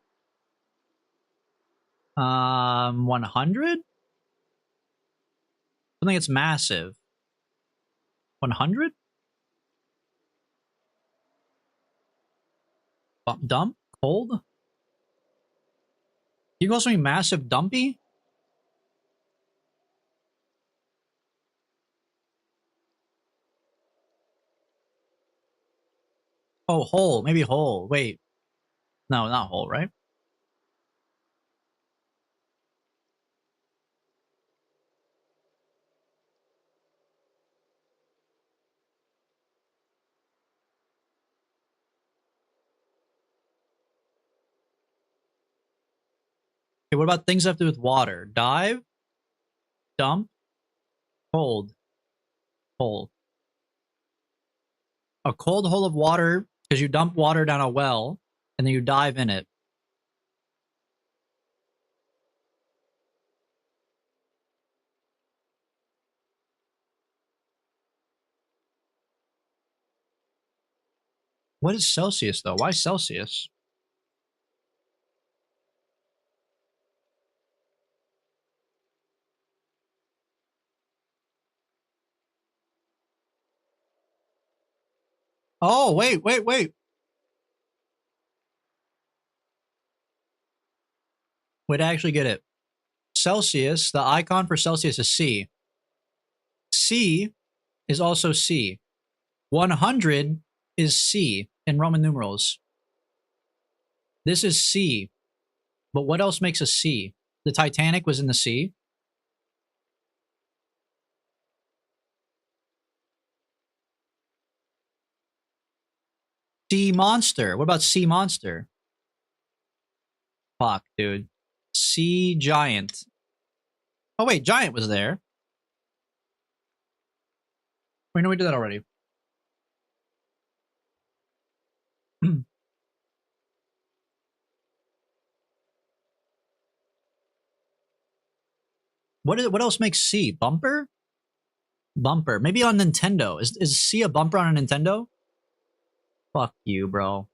100? I think it's massive. 100? Dump? Cold? You can also be massive dumpy? Oh, hole. Maybe hole. Wait. No, not hole, right? Okay, what about things that have to do with water? Dive? Dump? Cold. Hole. A cold hole of water because you dump water down a well and then you dive in it. What is Celsius, though? Why Celsius? Oh, wait. Wait to actually get it. Celsius, the icon for Celsius is C. C is also C. 100 is C in Roman numerals. This is C. But what else makes a C? The Titanic was in the sea. Sea monster. What about sea monster? Fuck, dude. Sea giant. Oh, wait. Giant was there. Wait, no, we did that already. What else makes C? Bumper? Bumper. Maybe on Nintendo. Is C a bumper on a Nintendo? Fuck you, bro.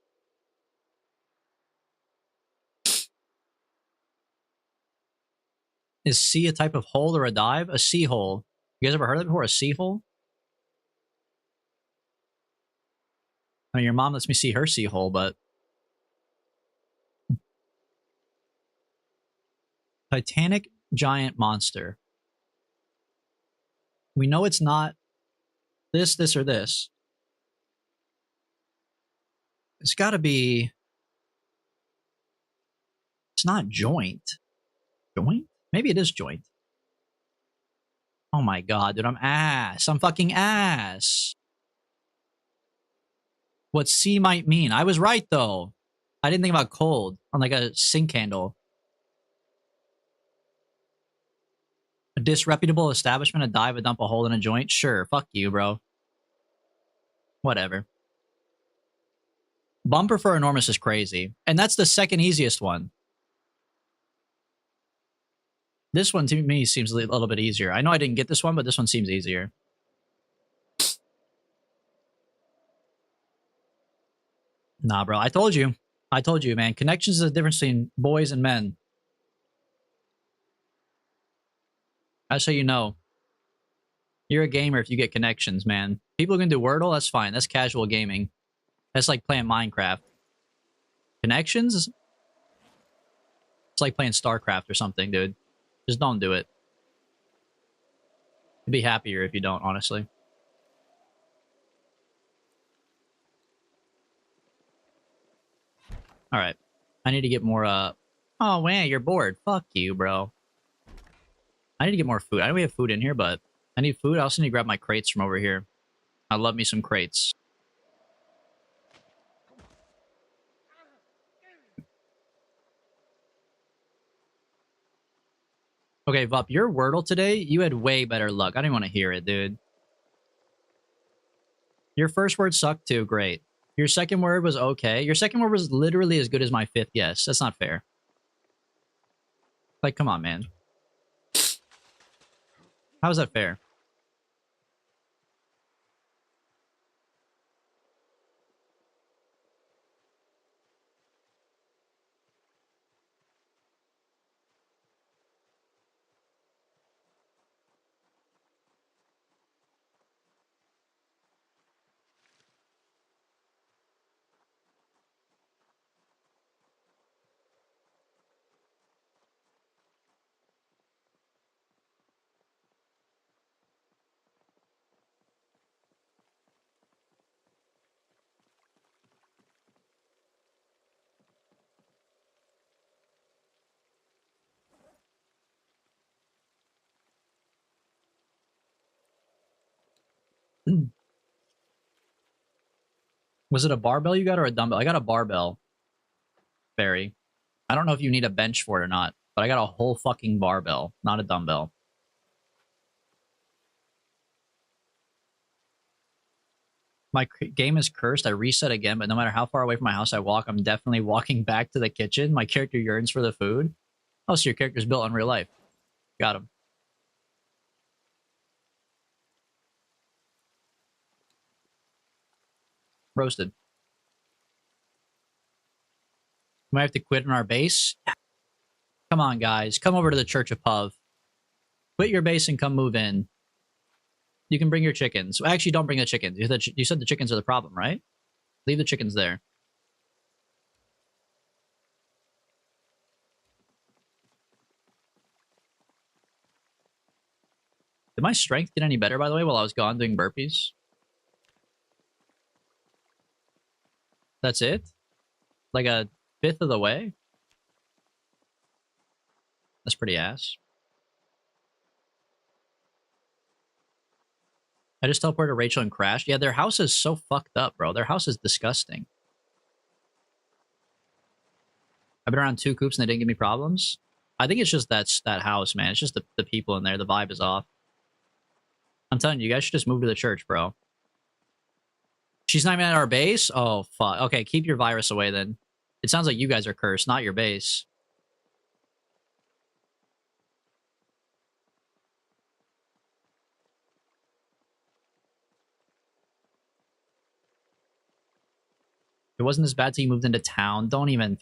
Is C a type of hole or a dive? A sea hole. You guys ever heard of it before? A sea hole? I mean, your mom lets me see her sea hole, but... Titanic giant monster. We know it's not this, or this. It's got to be. It's not joint. Joint? Maybe it is joint. Oh my god, dude, I'm ass. I'm fucking ass. What C might mean. I was right, though. I didn't think about cold on like a sink handle. A disreputable establishment, a dive, a dump, a hole in a joint? Sure, fuck you, bro. Whatever. Bumper for enormous is crazy. And that's the second easiest one. This one to me seems a little bit easier. I know I didn't get this one, but this one seems easier. Nah, bro. I told you. I told you, man. Connections is the difference between boys and men. That's how you know. You're a gamer if you get connections, man. People who can do Wordle, that's fine. That's casual gaming. That's like playing Minecraft. Connections? It's like playing StarCraft or something, dude. Just don't do it. You'd be happier if you don't, honestly. Alright. I need to get more, Oh, man, you're bored. Fuck you, bro. I need to get more food. I know we have food in here, but I need food. I also need to grab my crates from over here. I love me some crates. Okay, Vup, your Wordle today, you had way better luck. I didn't want to hear it, dude. Your first word sucked too. Great. Your second word was okay. Your second word was literally as good as my fifth guess. That's not fair. Like, come on, man. How is that fair? Was it a barbell you got or a dumbbell? I got a barbell. Barry. I don't know if you need a bench for it or not, but I got a whole fucking barbell, not a dumbbell. My game is cursed. I reset again, but no matter how far away from my house I walk, I'm definitely walking back to the kitchen. My character yearns for the food. Oh, so your character's built on real life. Got him. Roasted. Might have to quit on our base. Come on, guys. Come over to the Church of Puv. Quit your base and come move in. You can bring your chickens. Actually, don't bring the chickens. You said the chickens are the problem, right? Leave the chickens there. Did my strength get any better, by the way, while I was gone doing burpees? That's it? Like a fifth of the way? That's pretty ass. I just teleported Rachel and crashed. Yeah, their house is so fucked up, bro. Their house is disgusting. I've been around 2 coops and they didn't give me problems. I think it's just that house, man. It's just the people in there. The vibe is off. I'm telling you, you guys should just move to the church, bro. She's not even at our base? Oh, fuck. Okay, keep your virus away then. It sounds like you guys are cursed, not your base. It wasn't as bad till you moved into town. Don't even,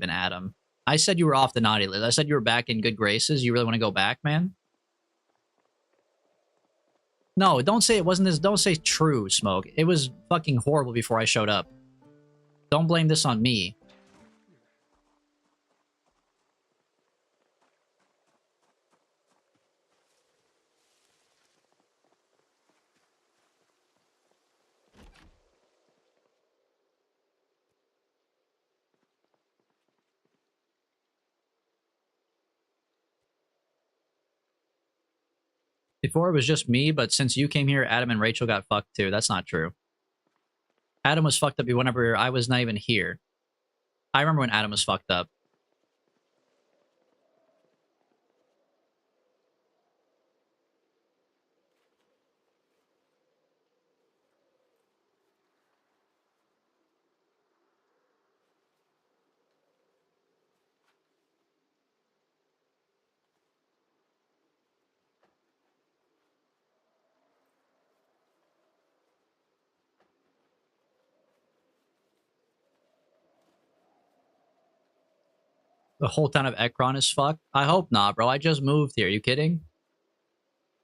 Adam. I said you were off the naughty list. I said you were back in good graces. You really want to go back, man? No, don't say it wasn't as... Don't say true, Smoke. It was fucking horrible before I showed up. Don't blame this on me. Before it was just me, but since you came here, Adam and Rachel got fucked too. That's not true. Adam was fucked up whenever I was not even here. I remember when Adam was fucked up. The whole town of Ekron is fucked? I hope not, bro. I just moved here. Are you kidding?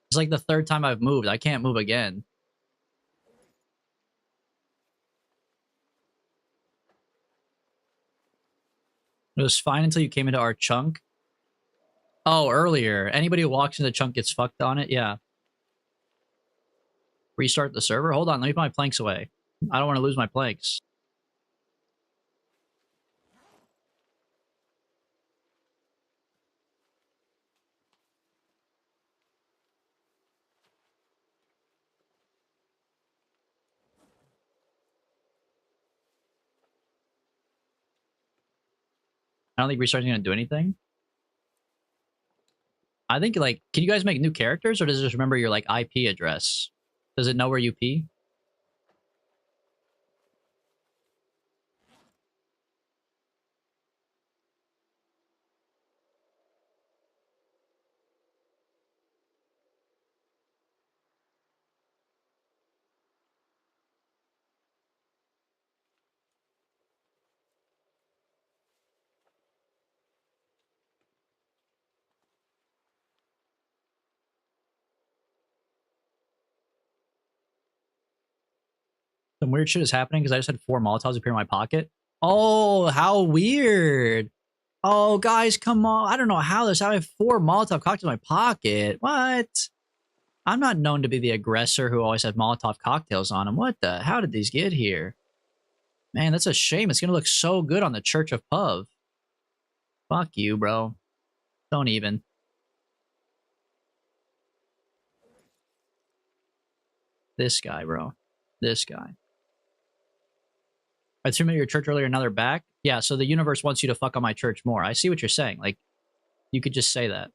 It's like the third time I've moved. I can't move again. It was fine until you came into our chunk. Oh, earlier. Anybody who walks into the chunk gets fucked on it? Yeah. Restart the server? Hold on, let me put my planks away. I don't want to lose my planks. I don't think restarting is going to do anything. I think, like, can you guys make new characters, or does it just remember your, like, IP address? Does it know where you pee? Some weird shit is happening because I just had 4 Molotovs appear in my pocket. Oh, how weird. Oh, guys, come on. I don't know how this. I have 4 Molotov cocktails in my pocket. What? I'm not known to be the aggressor who always has Molotov cocktails on him. What the? How did these get here? Man, that's a shame. It's going to look so good on the Church of Puv. Fuck you, bro. Don't even. This guy, bro. This guy. I threw them at your church earlier, now they're back. Yeah, so the universe wants you to fuck on my church more. I see what you're saying. Like, you could just say that.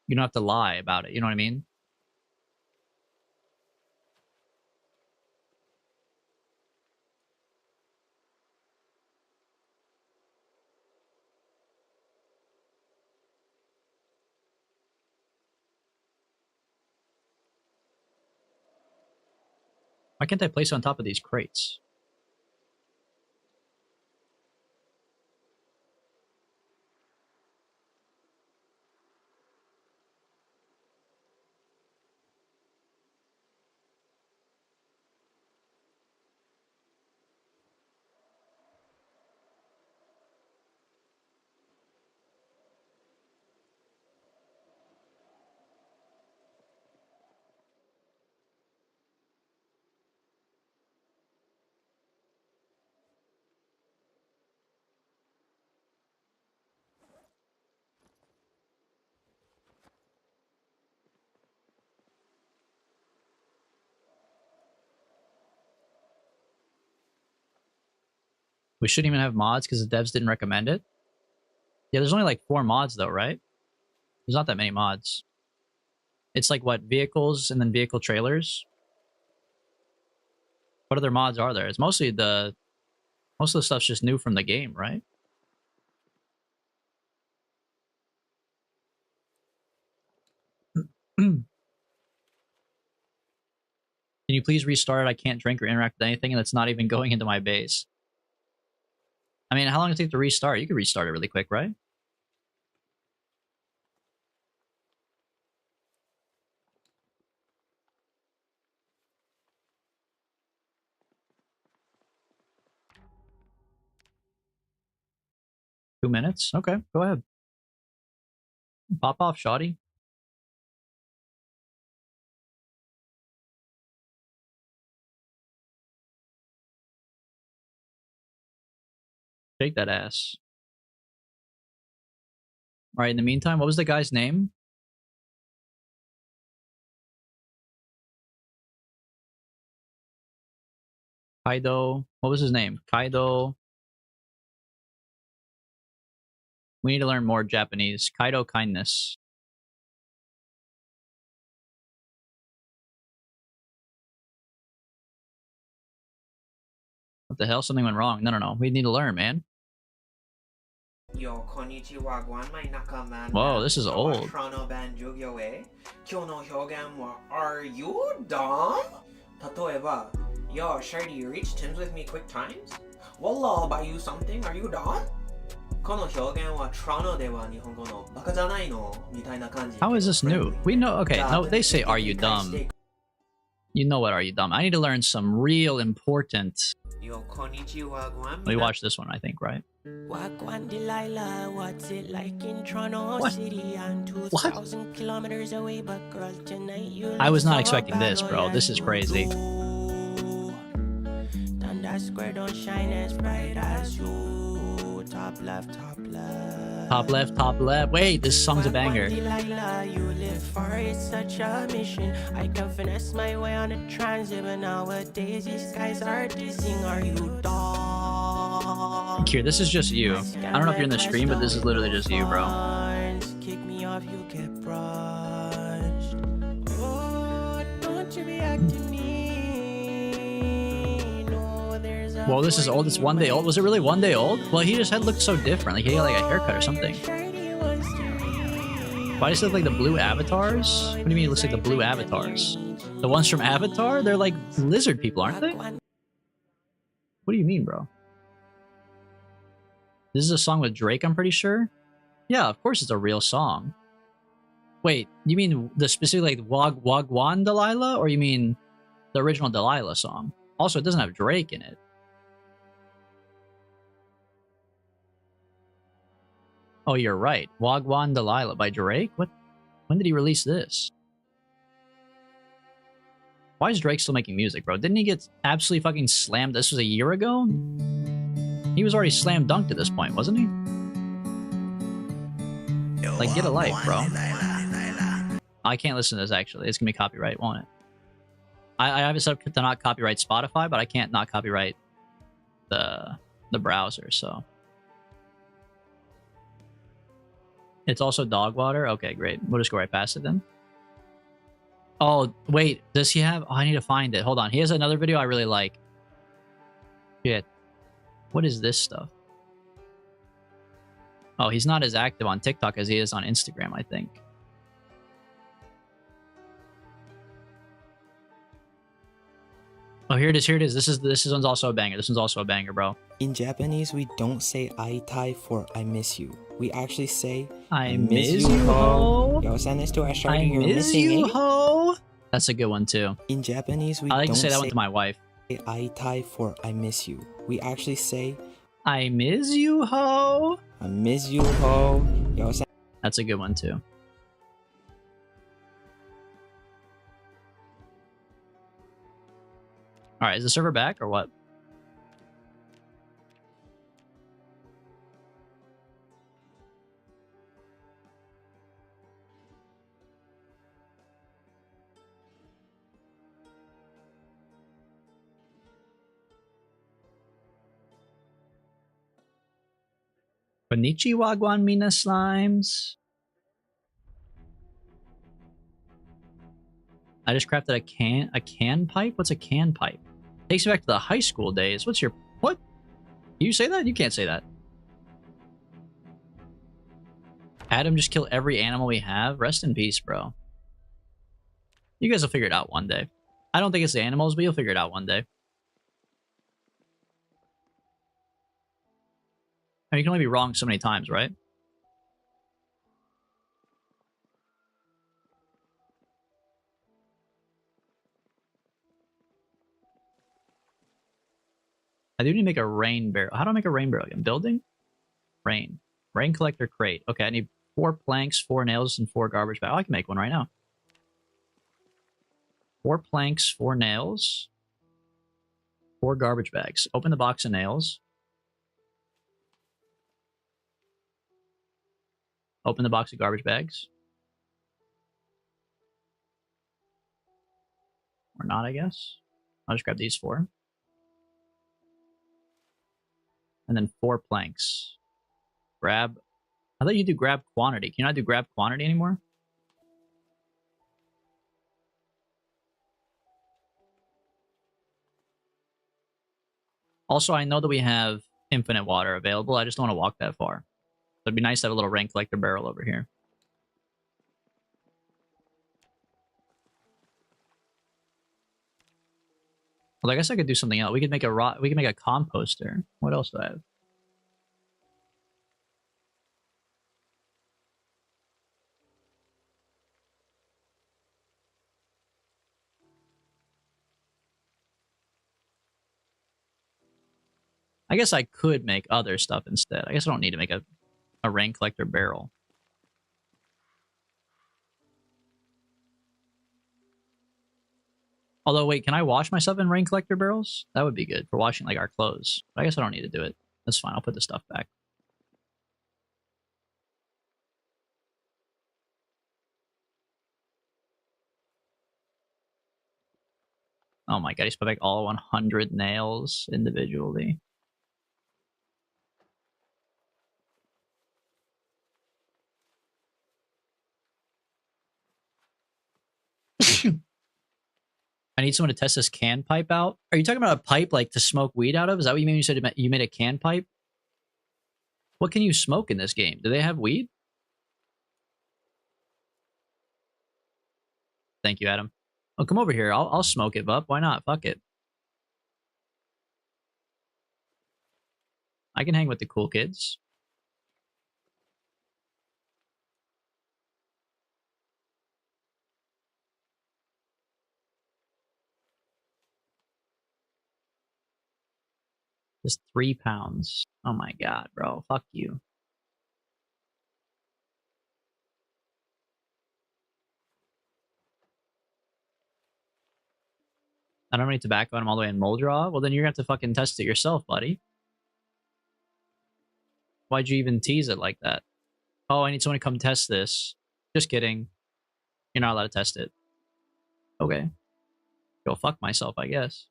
You don't have to lie about it. You know what I mean? Why can't I place it on top of these crates? We shouldn't even have mods because the devs didn't recommend it. Yeah, there's only like 4 mods though, right? There's not that many mods. It's like, what, vehicles and then vehicle trailers? What other mods are there? It's mostly most of the stuff's just new from the game, right? Can you please restart? I can't drink or interact with anything, and it's not even going into my base. I mean, how long does it take to restart? You could restart it really quick, right? Two minutes? Okay, go ahead. Pop off, shoddy. Shake that ass. Alright, in the meantime, what was the guy's name? Kaido. What was his name? Kaido. We need to learn more Japanese. Kaido kindness. What the hell? Something went wrong. No. We need to learn, man. Yo, konnichiwa, guanmai nakaman. Whoa, this is old. Are you dumb? Tatoeba, yo, Shardy, you reach Tim's with me quick times? Wallah, I'll buy you something. Are you dumb? How is this new? We know. Okay, no, they say, "Are you dumb?" You know what? Are you dumb? I need to learn some real important. Let me watch this one. I think, right? Wagwan Delilah, what's it like in Toronto What? City? I'm 2,000 kilometers away, but girl, tonight you I was look not so expecting this, bad, bro. oh, This is yes, crazy. you do. Dundas Square don't shine as bright as you. Top left, top left. Top left, top left. Wait, this song's a banger. Delilah, you live for it's such a mission. I can finesse my way on a transit, but nowadays these guys are dissing. Are you dog? Kier, this is just you. I don't know if you're in the stream, but this is literally just you, bro. Kick me off, you get brushed. Oh, don't you be acting mean. No, there's a Well, this is old. It's 1 day old. Was it really 1 day old? Well, he just had looked so different. Like he had like a haircut or something. Why does it look like the blue avatars? What do you mean it looks like the blue avatars? The ones from Avatar? They're like lizard people, aren't they? What do you mean, bro? This is a song with Drake, I'm pretty sure. Yeah, of course it's a real song. Wait, you mean the specific like Wagwan Delilah, or you mean the original Delilah song? Also, it doesn't have Drake in it. Oh, you're right. Wagwan Delilah by Drake? What? When did he release this? Why is Drake still making music, bro? Didn't he get absolutely fucking slammed? This was a year ago? He was already slam dunked at this point, wasn't he? Like, get a life, bro. I can't listen to this, actually. It's gonna be copyright, won't it? I have it set up to not copyright Spotify, but I can't not copyright the browser, so... It's also dog water? Okay, great. We'll just go right past it then. Oh, wait. Does he have... Oh, I need to find it. Hold on. He has another video I really like. Shit. What is this stuff? Oh, he's not as active on TikTok as he is on Instagram, I think. Oh, here it is. Here it is. This one's also a banger. This one's also a banger, bro. In Japanese, we don't say aitai for I miss you. We actually say I miss you, ho. Yo, send this to our I shorty you're miss missing, you, eh? ho. That's a good one too. In Japanese, we I like don't to say that one say to my wife. aitai for I miss you. We actually say I miss you, ho. I miss you, ho. Yo, send That's a good one too. All right, is the server back or what? Konnichiwa, Guanmina Slimes. I just crafted a can pipe? What's a can pipe? Takes me back to the high school days. What's your... What? You say that? You can't say that. Adam just kill every animal we have? Rest in peace, bro. You guys will figure it out one day. I don't think it's the animals, but you'll figure it out one day. I mean, you can only be wrong so many times, right? I do need to make a rain barrel. How do I make a rain barrel again? Building? Rain. Rain collector crate. Okay, I need 4 planks, 4 nails, and 4 garbage bags. Oh, I can make one right now. 4 planks, 4 nails, 4 garbage bags. Open the box of nails. Open the box of garbage bags. Or not, I guess. I'll just grab these 4. And then 4 planks. Grab. I thought you do grab quantity. Can you not do grab quantity anymore? Also, I know that we have infinite water available. I just don't want to walk that far. So it'd be nice to have a little rain collector barrel over here. Well, I guess I could do something else. We could make a we could make a composter. What else do I have? I guess I could make other stuff instead. I guess I don't need to make a rain collector barrel. Although, wait, can I wash myself in rain collector barrels? That would be good for washing, like, our clothes. But I guess I don't need to do it. That's fine. I'll put the stuff back. Oh my god, he's put back all 100 nails individually. I need someone to test this can pipe out. Are you talking about a pipe like to smoke weed out of? Is that what you mean? You said you made a can pipe? What can you smoke in this game? Do they have weed? Thank you, Adam. Oh, come over here. I'll smoke it up. Why not? Fuck it. I can hang with the cool kids. Just 3 pounds. Oh my god, bro. Fuck you. I don't have any tobacco and I'm all the way in Moldraw? Well, then you're gonna have to fucking test it yourself, buddy. Why'd you even tease it like that? Oh, I need someone to come test this. Just kidding. You're not allowed to test it. Okay. Go fuck myself, I guess.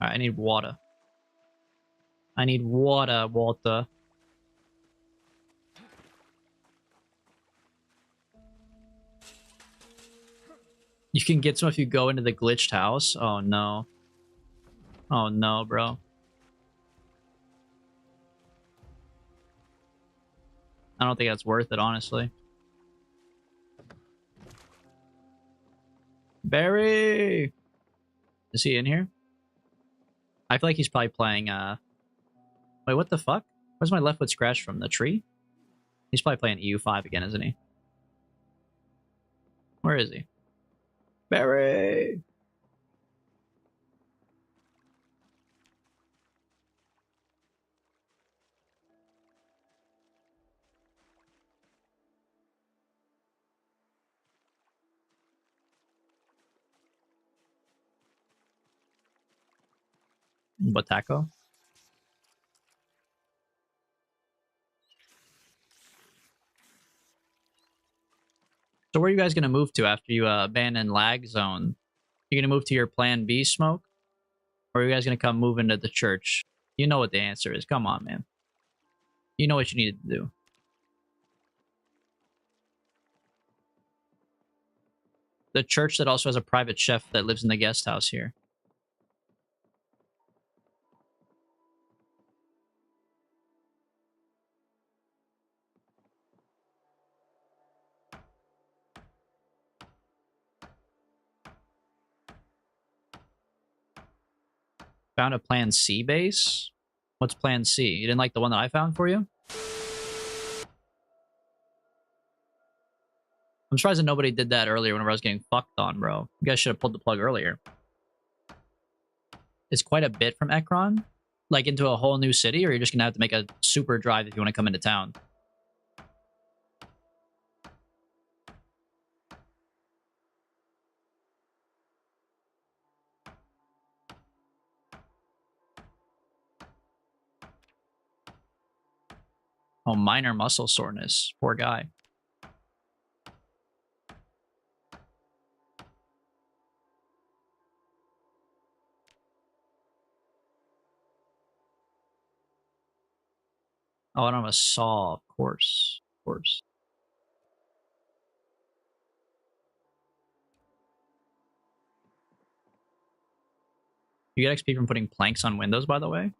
Alright, I need water. I need water. You can get some if you go into the glitched house? Oh no. Oh no, bro. I don't think that's worth it, honestly. Barry! Is he in here? I feel like he's probably playing, Wait, what the fuck? Where's my left foot scratch from? The tree? He's probably playing EU5 again, isn't he? Where is he? Barry! Botako? So where are you guys going to move to after you abandon lag zone? You going to move to your plan B, Smoke? Or are you guys going to come move into the church? You know what the answer is. Come on, man. You know what you needed to do. The church that also has a private chef that lives in the guest house here. Found a plan C base? What's plan C? You didn't like the one that I found for you? I'm surprised that nobody did that earlier whenever I was getting fucked on, bro. You guys should have pulled the plug earlier. It's quite a bit from Ekron. Like into a whole new city, or you're just gonna have to make a super drive if you want to come into town. Oh, minor muscle soreness. Poor guy. Oh, I don't have a saw, of course. Of course. You get XP from putting planks on windows, by the way?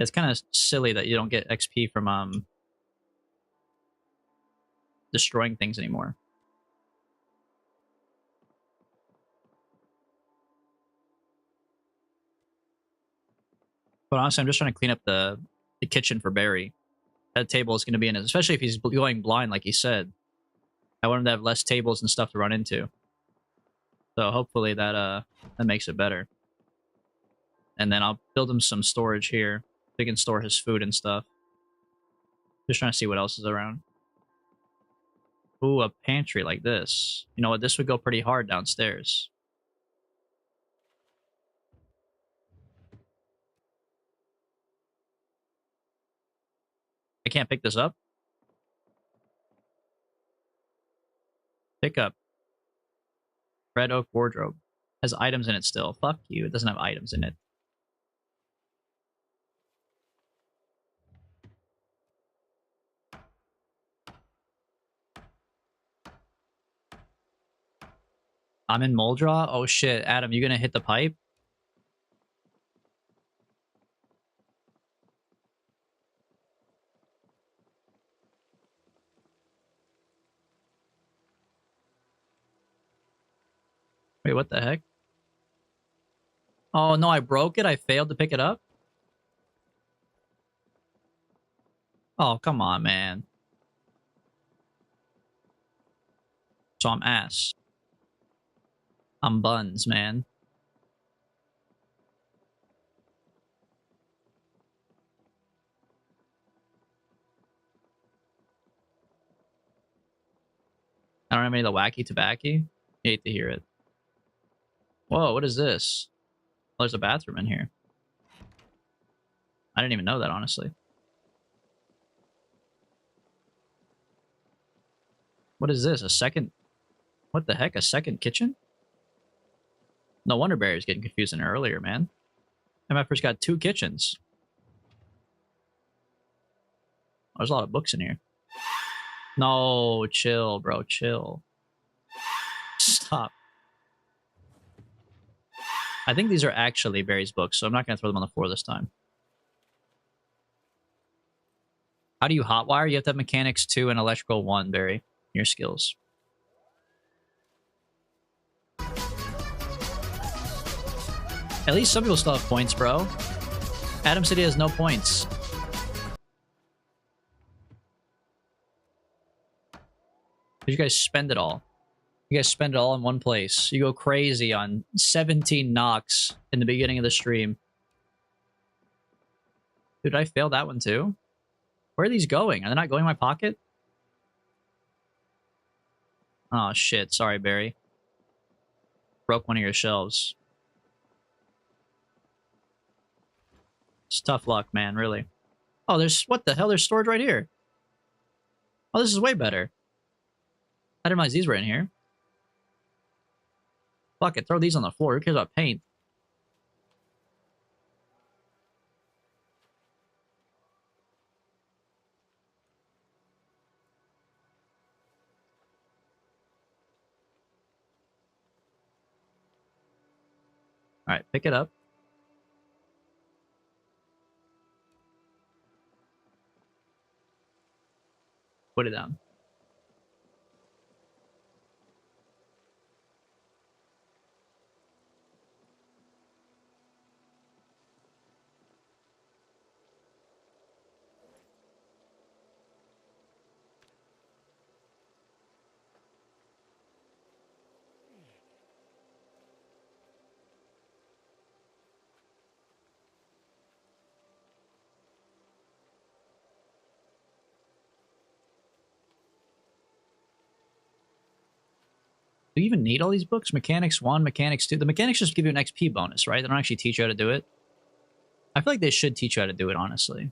It's kind of silly that you don't get XP from destroying things anymore. But honestly, I'm just trying to clean up the kitchen for Barry. That table is going to be in it, especially if he's going blind, like he said. I want him to have less tables and stuff to run into. So hopefully that makes it better. And then I'll build him some storage here. So he can store his food and stuff. Just trying to see what else is around. Ooh, a pantry like this. You know what? This would go pretty hard downstairs. I can't pick this up. Pick up. Red oak wardrobe. Has items in it still. Fuck you. It doesn't have items in it. I'm in Moldraw? Oh shit. Adam, you gonna hit the pipe? Wait, what the heck? Oh no, I broke it? I failed to pick it up? Oh, come on, man. So I'm ass. I'm buns, man. I don't have any of the wacky tobacco. You hate to hear it. Whoa, what is this? Oh, there's a bathroom in here. I didn't even know that, honestly. What is this? A second... What the heck? A second kitchen? No wonder Barry's getting confused in earlier, man. I first got 2 kitchens. Oh, there's a lot of books in here. No, chill, bro. Chill. Stop. I think these are actually Barry's books, so I'm not going to throw them on the floor this time. How do you hotwire? You have to have mechanics 2 and electrical 1, Barry. Your skills. At least some people still have points, bro. Adam City has no points. You guys spend it all. You guys spend it all in one place. You go crazy on 17 knocks in the beginning of the stream. Dude, I failed that one too? Where are these going? Are they not going in my pocket? Oh shit, sorry Barry. Broke one of your shelves. It's tough luck, man, really. Oh, there's... What the hell? There's storage right here. Oh, this is way better. I didn't realize these were in here. Fuck it, throw these on the floor. Who cares about paint? Alright, pick it up. Put it down. Do you even need all these books? Mechanics 1, Mechanics 2. The Mechanics just give you an XP bonus, right? They don't actually teach you how to do it. I feel like they should teach you how to do it, honestly.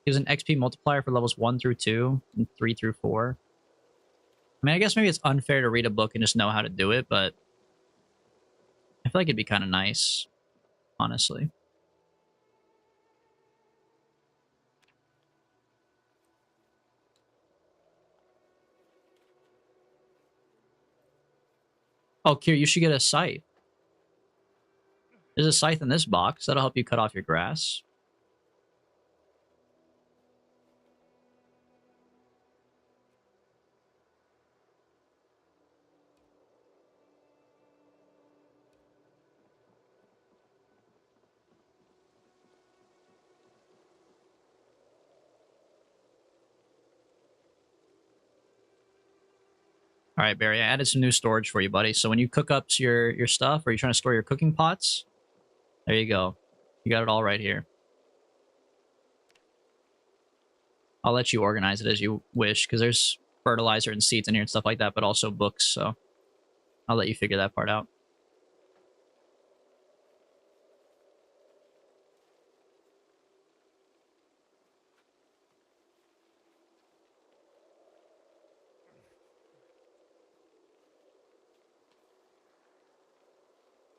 Gives an XP multiplier for levels 1 through 2 and 3 through 4. I mean, I guess maybe it's unfair to read a book and just know how to do it, but I feel like it'd be kind of nice, honestly. Oh, Kier, you should get a scythe. There's a scythe in this box. That'll help you cut off your grass. All right, Barry, I added some new storage for you, buddy. So when you cook up your stuff, or you're trying to store your cooking pots, there you go. You got it all right here. I'll let you organize it as you wish, because there's fertilizer and seeds in here and stuff like that, but also books, so I'll let you figure that part out.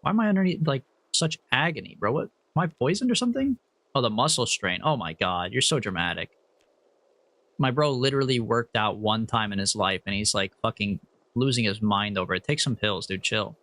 Why am I underneath, like, such agony, bro? What? Am I poisoned or something? Oh, the muscle strain. Oh my god, you're so dramatic. My bro literally worked out one time in his life, and he's, like, fucking losing his mind over it. Take some pills, dude. Chill.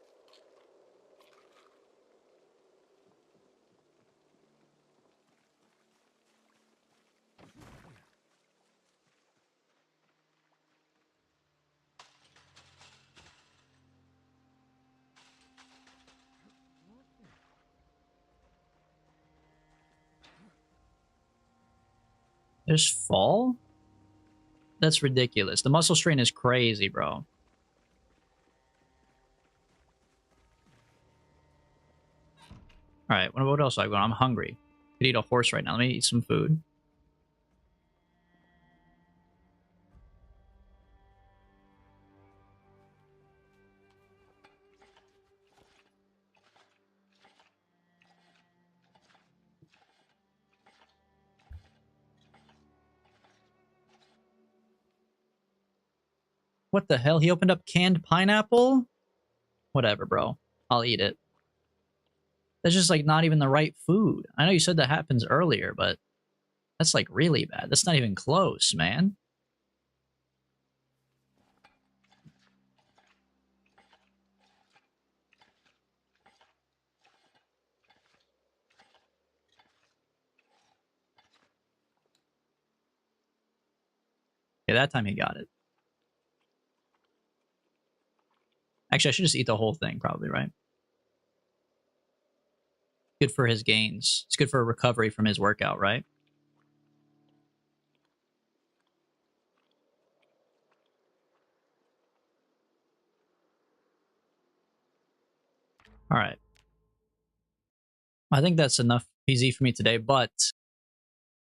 There's fall? That's ridiculous. The muscle strain is crazy, bro. Alright, what else do I got? I'm hungry. I could eat a horse right now. Let me eat some food. What the hell? He opened up canned pineapple? Whatever, bro. I'll eat it. That's just, like, not even the right food. I know you said that happens earlier, but that's, like, really bad. That's not even close, man. Yeah, that time he got it. Actually, I should just eat the whole thing, probably, right? Good for his gains. It's good for a recovery from his workout, right? All right. I think that's enough PZ for me today, but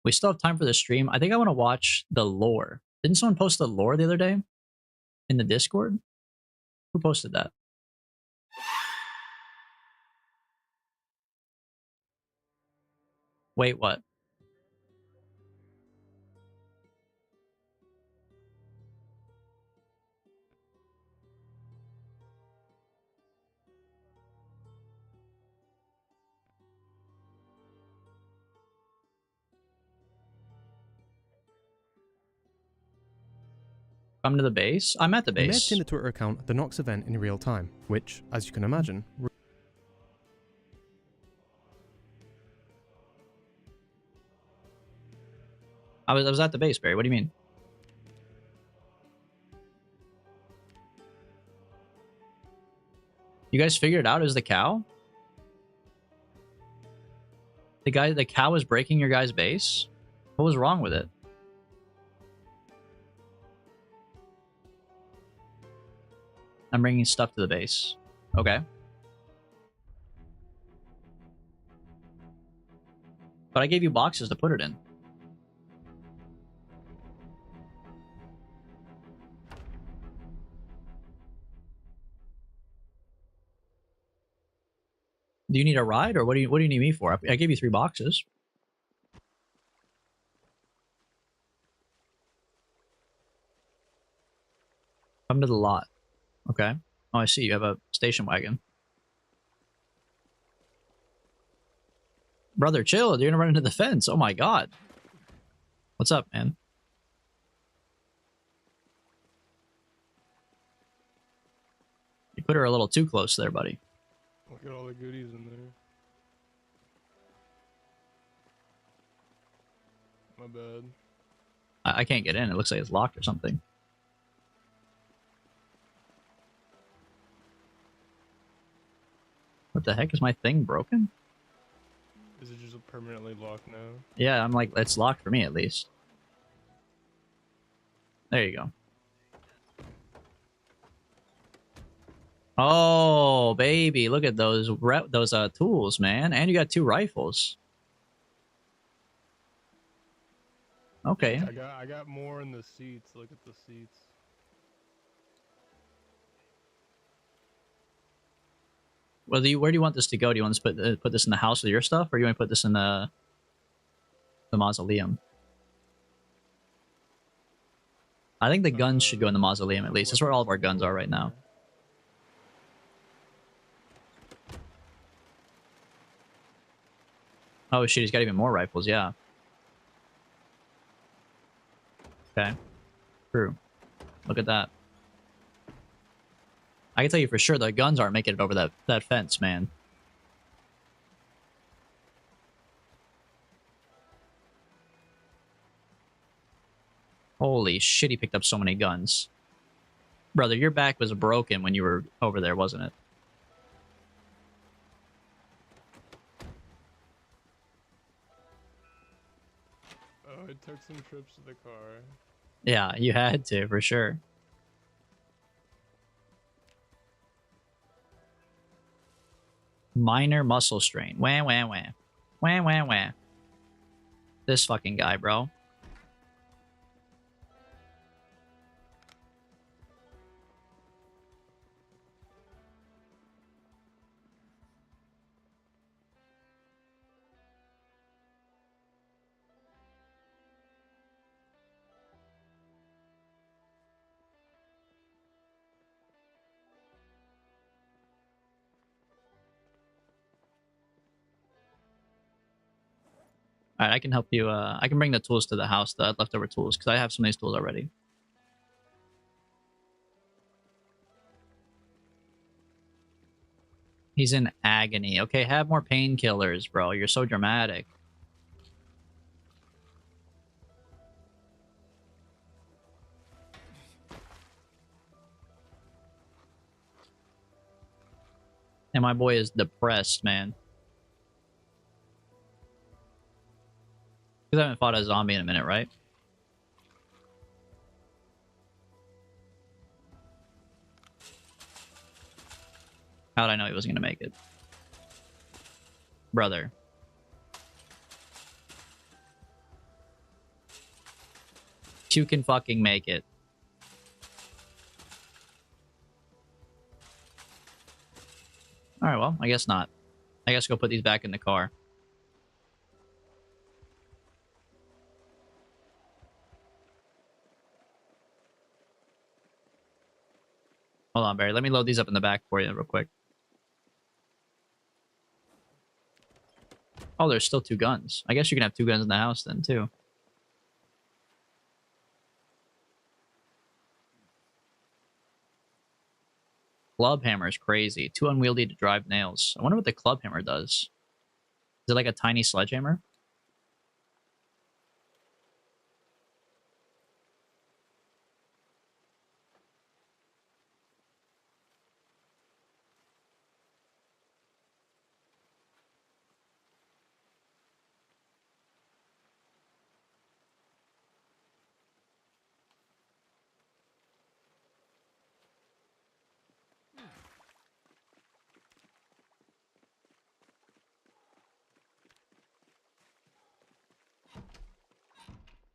we still have time for the stream. I think I want to watch the lore. Didn't someone post the lore the other day in the Discord? Who posted that? Wait, what? Come to the base? I'm at the You may have base. seen the Twitter account The Nox event in real time, which, as you can imagine, I was at the base, Barry. What do you mean? You guys figured it out? It was the cow? The cow was breaking your guys' base? What was wrong with it? I'm bringing stuff to the base. Okay. But I gave you boxes to put it in. Do you need a ride, or what do you need me for? I gave you 3 boxes. Come to the lot. Okay. Oh, I see. You have a station wagon. Brother, chill. You're gonna run into the fence. Oh my god. What's up, man? You put her a little too close there, buddy. Look at all the goodies in there. My bad. I can't get in. It looks like it's locked or something. What the heck? Is my thing broken? Is it just permanently locked now? Yeah, I'm like, it's locked for me at least. There you go. Oh, baby. Look at those tools, man. And you got 2 rifles. Okay. I got more in the seats. Look at the seats. Well, where do you want this to go? Do you want to put this in the house with your stuff, or do you want to put this in the mausoleum? I think the guns should go in the mausoleum at least. That's where all of our guns are right now. Oh shit, he's got even more rifles, yeah. Okay. True. Look at that. I can tell you for sure the guns aren't making it over that fence, man. Holy shit, he picked up so many guns. Brother, your back was broken when you were over there, wasn't it? Oh, I took some trips to the car. Yeah, you had to, for sure. Minor muscle strain. Wah, wah, wah. Wah, wah, wah. This fucking guy, bro. Alright, I can help you. I can bring the tools to the house, the leftover tools, because I have some of these tools already. He's in agony. Okay, have more painkillers, bro. You're so dramatic. And my boy is depressed, man. Because I haven't fought a zombie in a minute, right? How'd I know he wasn't gonna make it? Brother. You can fucking make it. Alright, well, I guess not. I guess go put these back in the car. Hold on, Barry. Let me load these up in the back for you real quick. Oh, there's still 2 guns. I guess you can have 2 guns in the house then, too. Club hammer is crazy. Too unwieldy to drive nails. I wonder what the club hammer does. Is it like a tiny sledgehammer?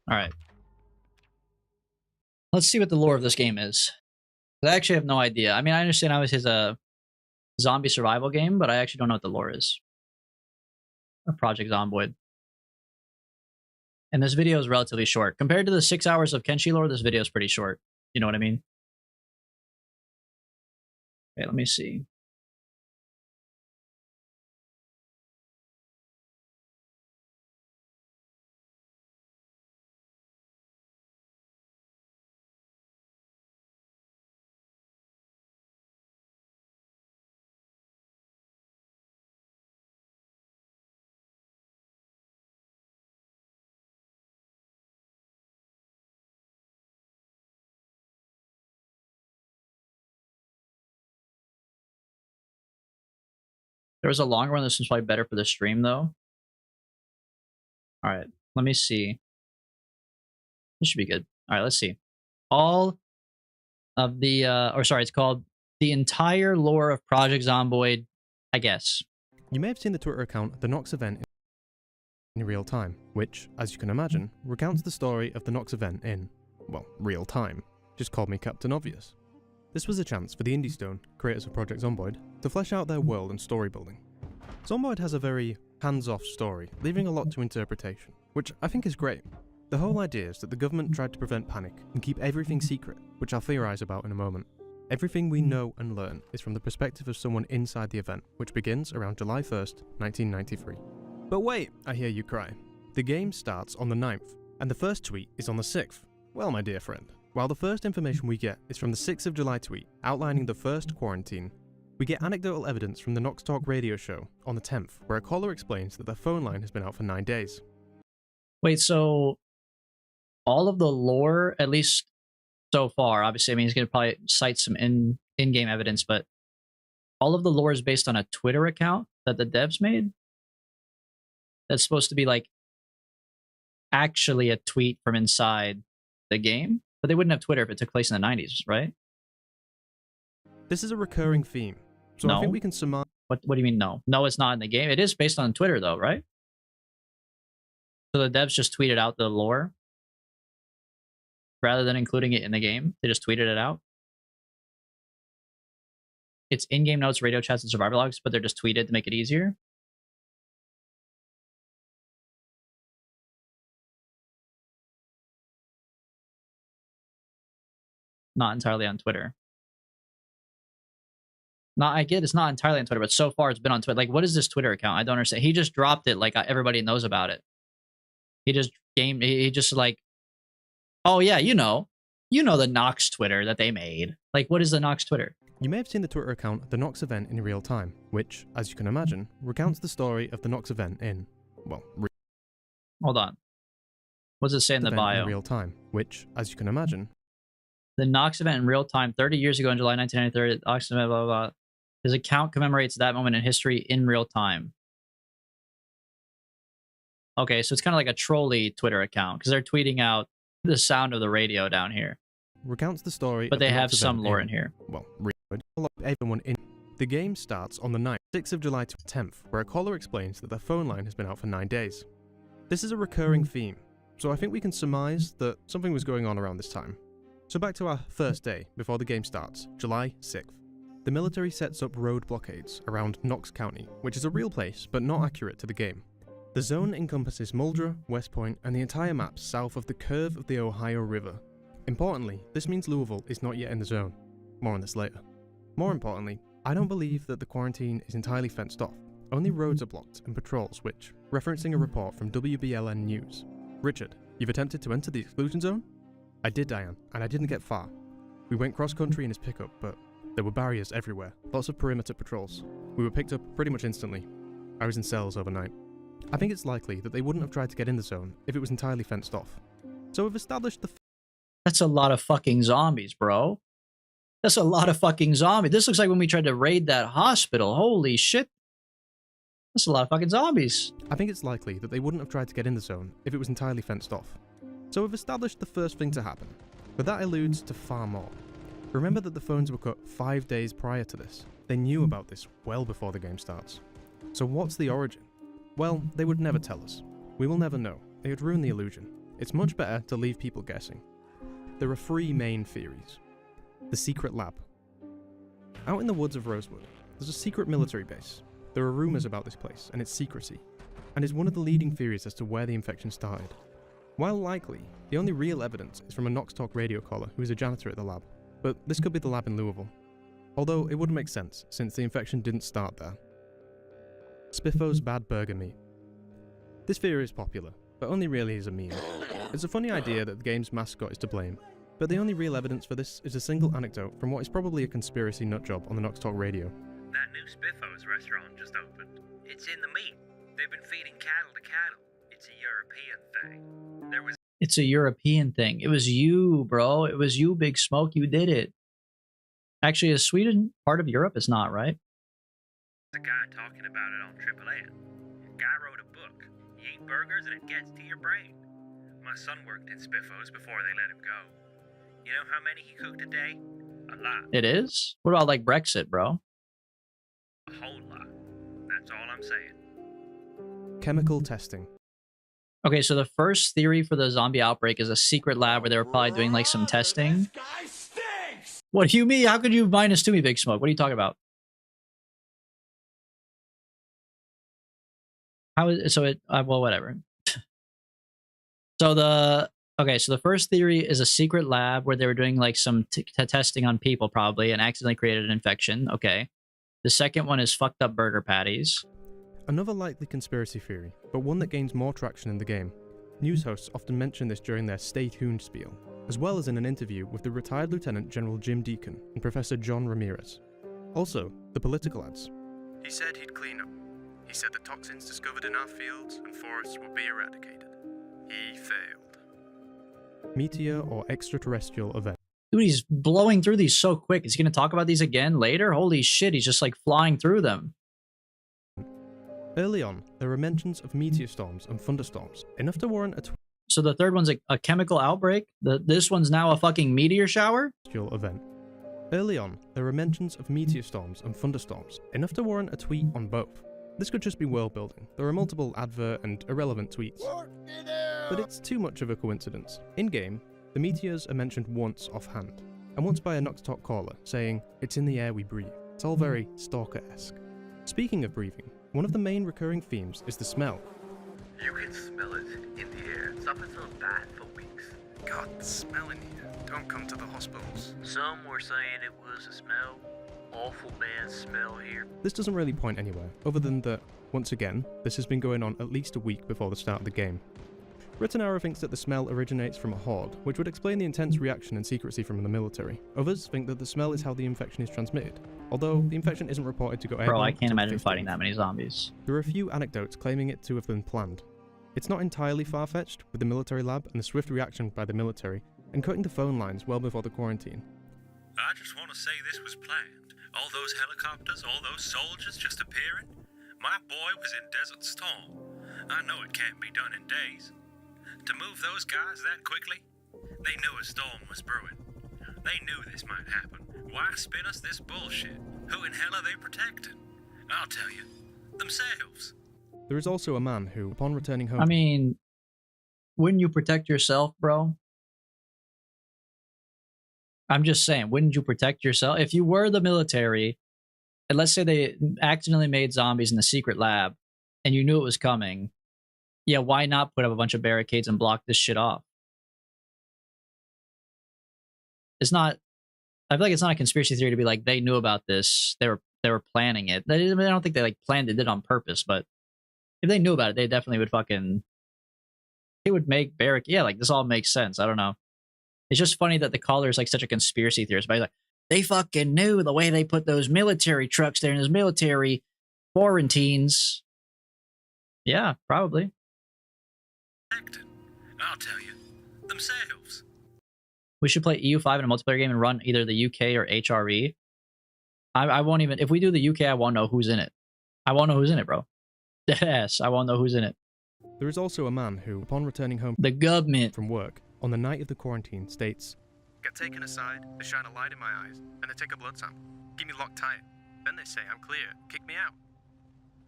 Alright. Let's see what the lore of this game is. I actually have no idea. I mean, I understand how this is a zombie survival game, but I actually don't know what the lore is. A Project Zomboid. And this video is relatively short. Compared to the 6 hours of Kenshi lore, this video is pretty short. You know what I mean? Okay, let me see. There was a long run. This was probably better for the stream, though. All right, let me see. This should be good. All right, let's see. All of the, or sorry, it's called The Entire Lore of Project Zomboid, I guess. You may have seen the Twitter account The Nox Event in real time, which, as you can imagine, recounts the story of the Nox event in, well, real time. Just called me Captain Obvious. This was a chance for the Indie Stone, creators of Project Zomboid, to flesh out their world and story building. Zomboid has a very hands-off story, leaving a lot to interpretation, which I think is great. The whole idea is that the government tried to prevent panic and keep everything secret, which I'll theorise about in a moment. Everything we know and learn is from the perspective of someone inside the event, which begins around July 1st, 1993. But wait, I hear you cry. The game starts on the 9th, and the first tweet is on the 6th. Well, my dear friend, while the first information we get is from the 6th of July tweet outlining the first quarantine, we get anecdotal evidence from the Nox Talk radio show on the 10th, where a caller explains that their phone line has been out for 9 days. Wait, so all of the lore, at least so far, obviously, I mean, he's going to probably cite some in-game evidence, but all of the lore is based on a Twitter account that the devs made? That's supposed to be like actually a tweet from inside the game? But they wouldn't have Twitter if it took place in the 90s, right? This is a recurring theme, so I think we can surmise... What do you mean no? No, it's not in the game. It is based on Twitter though, right? So the devs just tweeted out the lore rather than including it in the game. They just tweeted it out. It's in-game notes, radio chats, and survivor logs, but they're just tweeted to make it easier. Not entirely on Twitter. I get it's not entirely on Twitter, but so far it's been on Twitter. Like, what is this Twitter account? I don't understand. He just dropped it like everybody knows about it. He just like, oh yeah, you know the Nox Twitter that they made. Like, what is the Nox Twitter? You may have seen the Twitter account The Nox Event in real time, which, as you can imagine, recounts the story of the Nox event in, well, hold on. What does it say in the bio? In real time, which, as you can imagine, the Nox event in real time 30 years ago in July 1993, Nox event, blah, blah, blah. His account commemorates that moment in history in real time. Okay, so it's kind of like a trolley Twitter account because they're tweeting out the sound of the radio down here. Recounts the story, but they have some lore in here. Well, everyone in the game starts on the 9th, 6th of July to 10th, where a caller explains that their phone line has been out for 9 days. This is a recurring theme, so I think we can surmise that something was going on around this time. So back to our first day before the game starts, July 6th. The military sets up road blockades around Knox County, which is a real place but not accurate to the game. The zone encompasses Muldra, West Point, and the entire map south of the curve of the Ohio River. Importantly, this means Louisville is not yet in the zone. More on this later. More importantly, I don't believe that the quarantine is entirely fenced off. Only roads are blocked and patrols which, referencing a report from WBLN News. Richard, you've attempted to enter the exclusion zone? I did, Diane, and I didn't get far. We went cross-country in his pickup, but there were barriers everywhere, lots of perimeter patrols. We were picked up pretty much instantly. I was in cells overnight. I think it's likely that they wouldn't have tried to get in the zone if it was entirely fenced off. So we've established the... That's a lot of fucking zombies, bro. That's a lot of fucking zombies. This looks like when we tried to raid that hospital. Holy shit. That's a lot of fucking zombies. I think it's likely that they wouldn't have tried to get in the zone if it was entirely fenced off. So we've established the first thing to happen, but that alludes to far more. Remember that the phones were cut 5 days prior to this. They knew about this well before the game starts. So what's the origin? Well, they would never tell us. We will never know. It would ruin the illusion. It's much better to leave people guessing. There are 3 main theories. The secret lab. Out in the woods of Rosewood, there's a secret military base. There are rumours about this place and its secrecy, and is one of the leading theories as to where the infection started. While likely, the only real evidence is from a Nox Talk radio caller who is a janitor at the lab, but this could be the lab in Louisville. although it wouldn't make sense since the infection didn't start there. Spiffo's bad burger meat. This theory is popular, but only really as a meme. It's a funny idea that the game's mascot is to blame, but the only real evidence for this is a single anecdote from what is probably a conspiracy nutjob on the Nox Talk radio. That new Spiffo's restaurant just opened. It's in the meat. They've been feeding cattle to cattle. It's a European thing. There was It's a European thing. It was you, bro. It was you, Big Smoke. You did it. Actually, is Sweden part of Europe? It's not, right? a guy talking about it on Triple N. Guy wrote a book. You eat burgers and it gets to your brain. My son worked in Spiffo's before they let him go. You know how many he cooked a day? A lot. It is? What about like Brexit, bro? A whole lot. That's all I'm saying. Chemical testing. Okay, so the first theory for the zombie outbreak is a secret lab where they were probably doing like some testing. What do you mean? How could you -2 me, Big Smoke? What are you talking about? How is so it? Well, whatever. So the first theory is a secret lab where they were doing like some testing on people probably and accidentally created an infection. Okay. The second one is fucked up burger patties. Another likely conspiracy theory, but one that gains more traction in the game. News hosts often mention this during their Stay Tuned spiel, as well as in an interview with the retired Lieutenant General Jim Deacon and Professor John Ramirez. Also, the political ads. He said he'd clean up. He said the toxins discovered in our fields and forests would be eradicated. He failed. Meteor or extraterrestrial event. Dude, he's blowing through these so quick. Is he going to talk about these again later? Holy shit, he's just like flying through them. Early on, there were mentions of meteor storms and thunderstorms, enough to warrant a So the third one's a chemical outbreak? This one's now a fucking meteor shower? Event. Early on, there were mentions of meteor storms and thunderstorms, enough to warrant a tweet on both. This could just be world building. There are multiple advert and irrelevant tweets. But it's too much of a coincidence. In-game, the meteors are mentioned once offhand, and once by a Nox Talk caller, saying, "It's in the air we breathe." It's all very Stalker-esque. Speaking of breathing, one of the main recurring themes is the smell. You can smell it in the air. Something's been bad for weeks. God, the smell in here. Don't come to the hospitals. Some were saying it was a smell. Awful bad smell here. This doesn't really point anywhere, other than that, once again, this has been going on at least a week before the start of the game. Rittenauer thinks that the smell originates from a horde, which would explain the intense reaction and secrecy from the military. Others think that the smell is how the infection is transmitted, although the infection isn't reported to go airborne. Bro, I can't until imagine 15th. fighting that many zombies. There are a few anecdotes claiming it to have been planned. It's not entirely far-fetched, with the military lab and the swift reaction by the military, and cutting the phone lines well before the quarantine. I just want to say this was planned. All those helicopters, all those soldiers just appearing. My boy was in Desert Storm. I know it can't be done in days. To move those guys that quickly, they knew a storm was brewing. They knew this might happen. Why spin us this bullshit? Who in hell are they protecting? I'll tell you, themselves. There is also a man who, upon returning home... I mean, wouldn't you protect yourself, bro? I'm just saying, wouldn't you protect yourself? If you were the military, and let's say they accidentally made zombies in the secret lab, and you knew it was coming, yeah, why not put up a bunch of barricades and block this shit off? It's not... I feel like it's not a conspiracy theory to be like, they knew about this, they were planning it. I don't think they like planned it, did on purpose, but if they knew about it, they definitely would fucking... They would make barricades. Yeah, like, this all makes sense. I don't know. It's just funny that the caller is like such a conspiracy theorist, but he's like, they fucking knew the way they put those military trucks there in those military quarantines. Yeah, probably. I'll tell you, themselves. We should play EU5 in a multiplayer game and run either the UK or HRE. I won't even, if we do the UK, I won't know who's in it. I won't know who's in it, bro. Yes, I won't know who's in it. There is also a man who, upon returning home the government from work, on the night of the quarantine, states, Get taken aside, they shine a light in my eyes, and they take a blood sample. Keep me locked tight. Then they say I'm clear. Kick me out.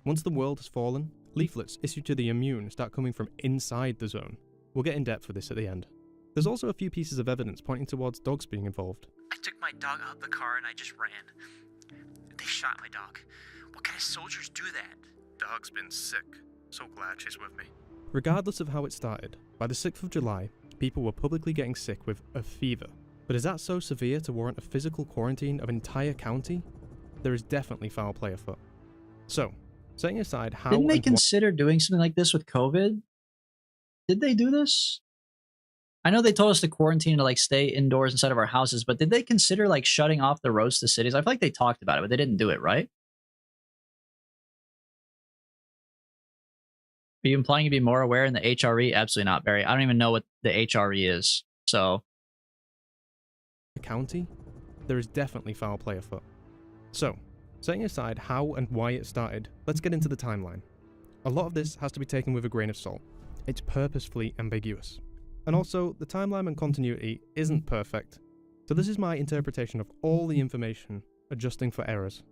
Once the world has fallen, leaflets issued to the immune start coming from inside the zone. We'll get in depth with this at the end. There's also a few pieces of evidence pointing towards dogs being involved. I took my dog out of the car and I just ran. They shot my dog. What kind of soldiers do that? Dog's been sick. So glad she's with me. Regardless of how it started, by the 6th of July, people were publicly getting sick with a fever. But is that so severe to warrant a physical quarantine of an entire county? There is definitely foul play afoot. So, setting aside how Didn't they and consider doing something like this with COVID? Did they do this? I know they told us to quarantine to like stay indoors inside of our houses, but did they consider like shutting off the roads to cities? I feel like they talked about it, but they didn't do it, right? Are you implying to be more aware in the HRE? Absolutely not, Barry. I don't even know what the HRE is. So, county, there is definitely foul play afoot. So, setting aside how and why it started, let's get into the timeline. A lot of this has to be taken with a grain of salt. It's purposefully ambiguous. And also, the timeline and continuity isn't perfect. So this is my interpretation of all the information, adjusting for errors.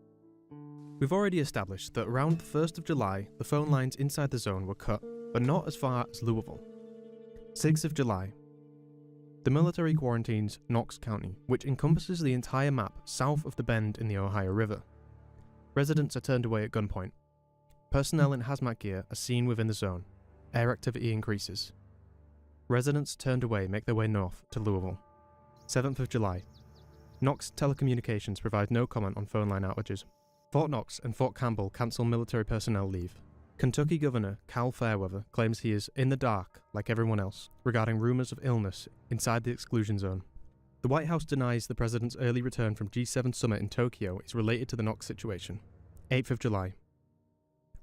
We've already established that around the 1st of July, the phone lines inside the zone were cut, but not as far as Louisville. 6th of July. The military quarantines Knox County, which encompasses the entire map south of the bend in the Ohio River. Residents are turned away at gunpoint. Personnel in hazmat gear are seen within the zone. Air activity increases. Residents turned away make their way north to Louisville. 7th of July. Knox Telecommunications provide no comment on phone line outages. Fort Knox and Fort Campbell cancel military personnel leave. Kentucky Governor Cal Fairweather claims he is in the dark, like everyone else, regarding rumours of illness inside the exclusion zone. The White House denies the president's early return from G7 summit in Tokyo is related to the Knox situation. 8th of July.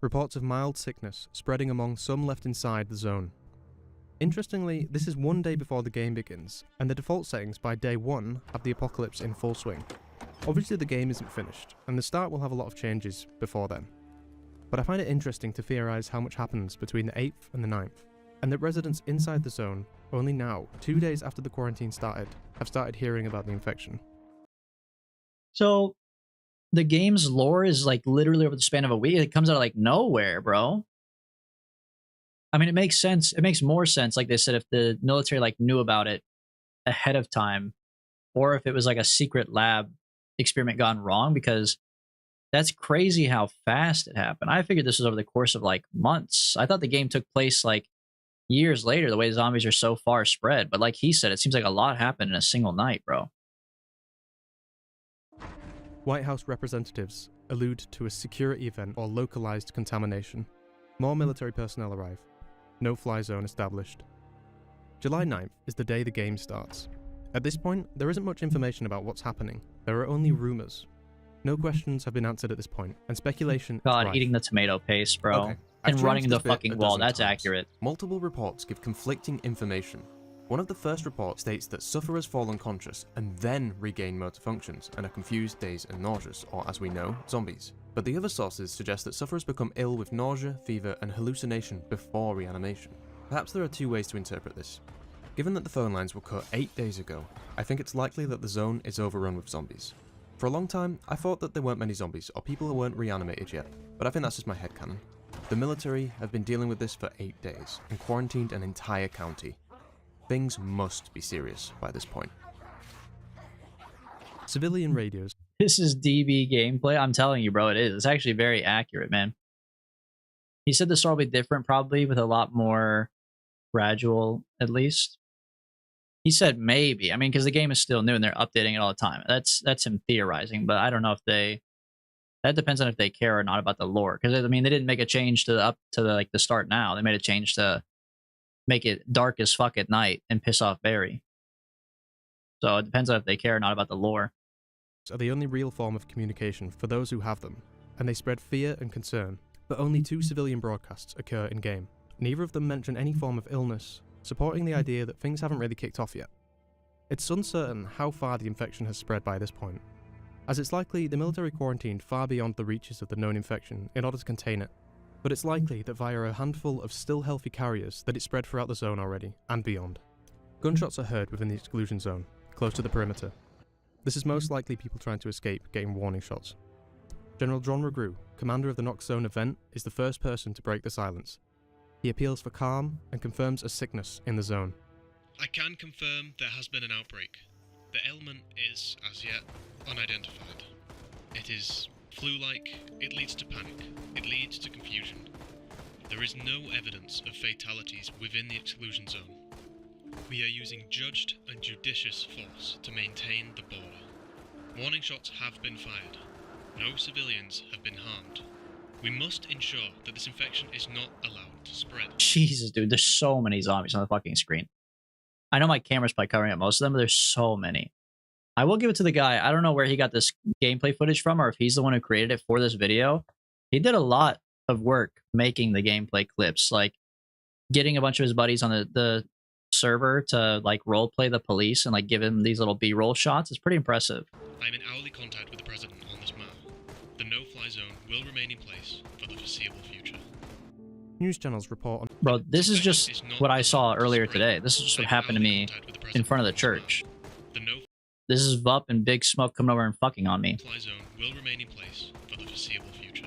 Reports of mild sickness spreading among some left inside the zone. Interestingly, this is one day before the game begins, and the default settings by day 1 have the apocalypse in full swing. Obviously the game isn't finished, and the start will have a lot of changes before then. But I find it interesting to theorise how much happens between the 8th and the 9th, and that residents inside the zone, only now, 2 days after the quarantine started, have started hearing about the infection. So, the game's lore is like literally over the span of a week. It comes out of like nowhere, bro. I mean, it makes sense. It makes more sense, like they said, if the military like knew about it ahead of time, or if it was like a secret lab experiment gone wrong, because that's crazy how fast it happened. I figured this was over the course of like months. I thought the game took place like years later, the way zombies are so far spread. But like he said, it seems like a lot happened in a single night, bro. White House representatives allude to a security event or localized contamination. More military personnel arrive. No fly zone established. July 9th is the day the game starts. At this point, there isn't much information about what's happening. There are only rumors. No questions have been answered at this point, and speculation is God, rife. eating the tomato paste, bro. Okay. And I've running tried into this a bit fucking a wall. dozen That's times. accurate. Multiple reports give conflicting information. One of the first reports states that sufferers fall unconscious and then regain motor functions and are confused, dazed, and nauseous, or as we know, zombies. But the other sources suggest that sufferers become ill with nausea, fever, and hallucination before reanimation. Perhaps there are two ways to interpret this. Given that the phone lines were cut 8 days ago, I think it's likely that the zone is overrun with zombies. For a long time, I thought that there weren't many zombies or people who weren't reanimated yet, but I think that's just my headcanon. The military have been dealing with this for 8 days and quarantined an entire county. Things must be serious by this point. Civilian radios. This is DB gameplay. I'm telling you, bro, it is. It's actually very accurate, man. He said the story will be different, probably with a lot more gradual, at least. He said maybe. I mean, because the game is still new and they're updating it all the time. That's him theorizing, but I don't know if they. That depends on if they care or not about the lore. Because I mean, they didn't make a change to the start now. They made a change to make it dark as fuck at night and piss off Barry. So it depends on if they care or not about the lore. Are the only real form of communication for those who have them, and they spread fear and concern. But only 2 civilian broadcasts occur in-game. Neither of them mention any form of illness, supporting the idea that things haven't really kicked off yet. It's uncertain how far the infection has spread by this point, as it's likely the military quarantined far beyond the reaches of the known infection in order to contain it. But it's likely that via a handful of still healthy carriers that it spread throughout the zone already, and beyond. Gunshots are heard within the exclusion zone, close to the perimeter. This is most likely people trying to escape getting warning shots. General John Regrew, commander of the Knox Zone event, is the first person to break the silence. He appeals for calm and confirms a sickness in the zone. I can confirm there has been an outbreak. The ailment is, as yet, unidentified. It is flu-like, it leads to panic, it leads to confusion. There is no evidence of fatalities within the exclusion zone. We are using judged and judicious force to maintain the border. Warning shots have been fired. No civilians have been harmed. We must ensure that this infection is not allowed to spread. Jesus, dude, there's so many zombies on the fucking screen. I know my camera's probably covering up most of them, but there's so many. I will give it to the guy. I don't know where he got this gameplay footage from or if he's the one who created it for this video. He did a lot of work making the gameplay clips, like getting a bunch of his buddies on the server to like role play the police and like give him these little B-roll shots. It's pretty impressive. I'm in hourly contact with the president on this matter. The no-fly zone will remain in place for the foreseeable future. News channels report on... Bro, this is just what I saw earlier today. This is just what happened to me in front of the church. This is Vup and Big Smoke coming over and fucking on me. Fly zone will remain in place for the foreseeable future.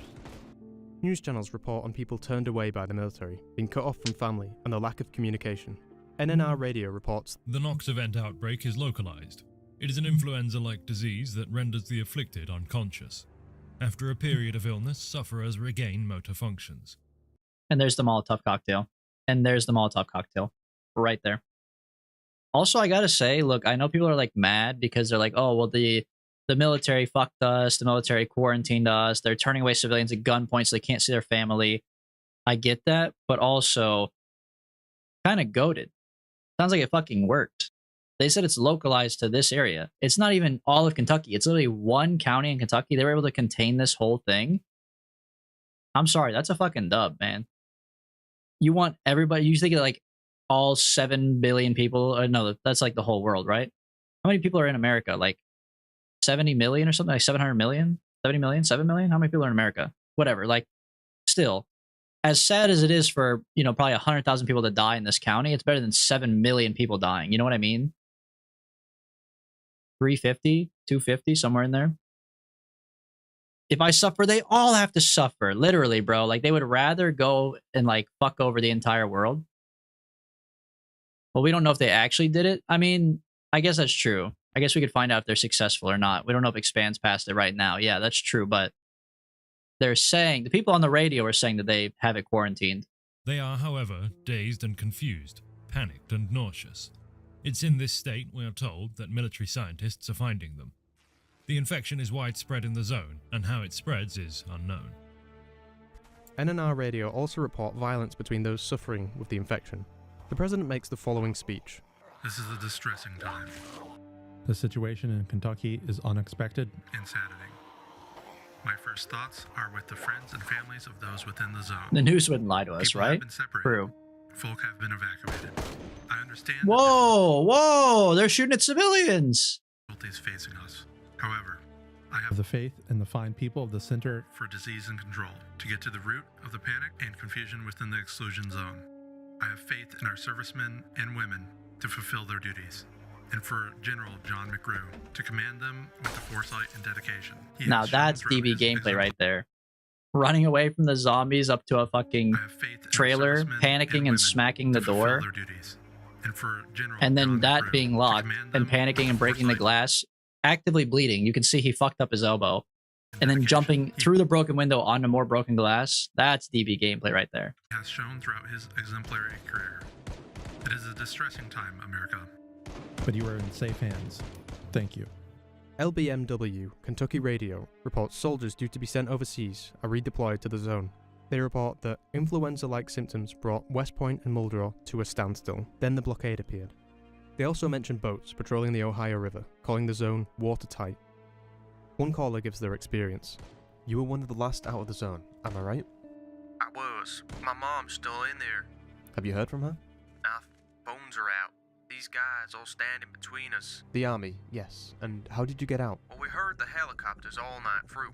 News channels report on people turned away by the military, being cut off from family, and the lack of communication. NNR Radio reports the Knox event outbreak is localized. It is an influenza-like disease that renders the afflicted unconscious. After a period of illness, sufferers regain motor functions. And there's the Molotov cocktail. And there's the Molotov cocktail. Right there. Also, I gotta say, look, I know people are like mad because they're like, oh, well, the military fucked us, the military quarantined us, they're turning away civilians at gunpoint so they can't see their family. I get that, but also kind of goated. Sounds like it fucking worked. They said it's localized to this area. It's not even all of Kentucky. It's literally one county in Kentucky. They were able to contain this whole thing. I'm sorry, that's a fucking dub, man. You want everybody, you think like all 7 billion people, or no, that's like the whole world, right? How many people are in America? Like 70 million or something, like 700 million, 70 million, 7 million? How many people are in America? Whatever, like still, as sad as it is for, you know, probably 100,000 people to die in this county, it's better than 7 million people dying. You know what I mean? 350, 250, somewhere in there. If I suffer, they all have to suffer. Literally, bro. Like, they would rather go and, like, fuck over the entire world. Well, we don't know if they actually did it. I mean, I guess that's true. I guess we could find out if they're successful or not. We don't know if Expanse passed it right now. Yeah, that's true. But they're saying, the people on the radio are saying that they have it quarantined. They are, however, dazed and confused, panicked and nauseous. It's in this state, we are told, that military scientists are finding them. The infection is widespread in the zone, and how it spreads is unknown. NNR Radio also report violence between those suffering with the infection. The president makes the following speech. This is a distressing time. The situation in Kentucky is unexpected. Insanity. My first thoughts are with the friends and families of those within the zone. The news wouldn't lie to us, People right? have been separated. True. Folk have been evacuated. I understand. Whoa, they're shooting at civilians. Difficulties facing us. However, I have The faith in the fine people of the center for disease and control to get to the root of the panic and confusion within the exclusion zone. I have faith in our servicemen and women to fulfill their duties, and for General John McGrew to command them with the foresight and dedication. He Now has shown that's throughout DB his gameplay example. right there. Running away from the zombies up to a fucking trailer, panicking and smacking the door, Their duties. And for General and then John that McGrew being to locked command and them panicking and with breaking the foresight. glass, actively bleeding. You can see he fucked up his elbow. And then jumping through the broken window onto more broken glass. That's DB gameplay right there. Has shown throughout his exemplary career. It is a distressing time, America. but you are in safe hands. Thank you. LBMW, Kentucky Radio, reports soldiers due to be sent overseas are redeployed to the zone. They report that influenza-like symptoms brought West Point and Muldrow to a standstill, then the blockade appeared. They also mention boats patrolling the Ohio River, calling the zone watertight. One caller gives their experience. You were one of the last out of the zone, am I right? I was. My mom's still in there. Have you heard from her? Now, phones are out. These guys all standing between us. The army, yes. And how did you get out? Well, we heard the helicopters all night through.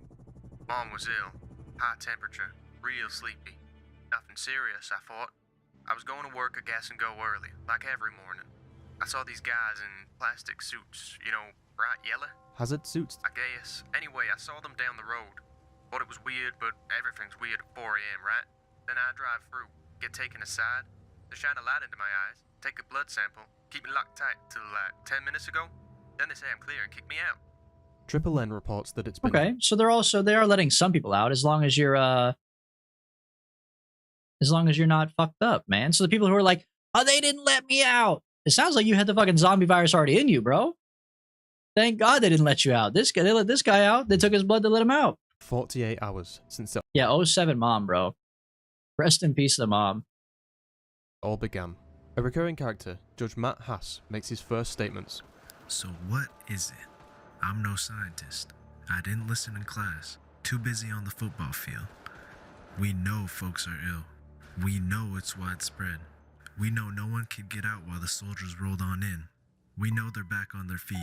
Mom was ill. High temperature. Real sleepy. Nothing serious, I thought. I was going to work, I guess, and go early, like every morning. I saw these guys in plastic suits, you know, bright yellow. Hazard suits? I guess. Anyway, I saw them down the road. Thought it was weird, but everything's weird at 4 a.m., right? Then I drive through, get taken aside. They shine a light into my eyes, take a blood sample, keep me locked tight till like 10 minutes ago. Then they say I'm clear and kick me out. Triple N reports that it's been... Okay, so they are letting some people out as long as you're not fucked up, man. So the people who are like, oh, they didn't let me out. It sounds like you had the fucking zombie virus already in you, bro. Thank God they didn't let you out. They let this guy out. They took his blood to let him out. 48 hours since it Yeah, 07 mom, bro. Rest in peace, the mom. all began. A recurring character, Judge Matt Haas, makes his first statements. So what is it? I'm no scientist. I didn't listen in class. Too busy on the football field. We know folks are ill. We know it's widespread. We know no one could get out while the soldiers rolled on in. We know they're back on their feet.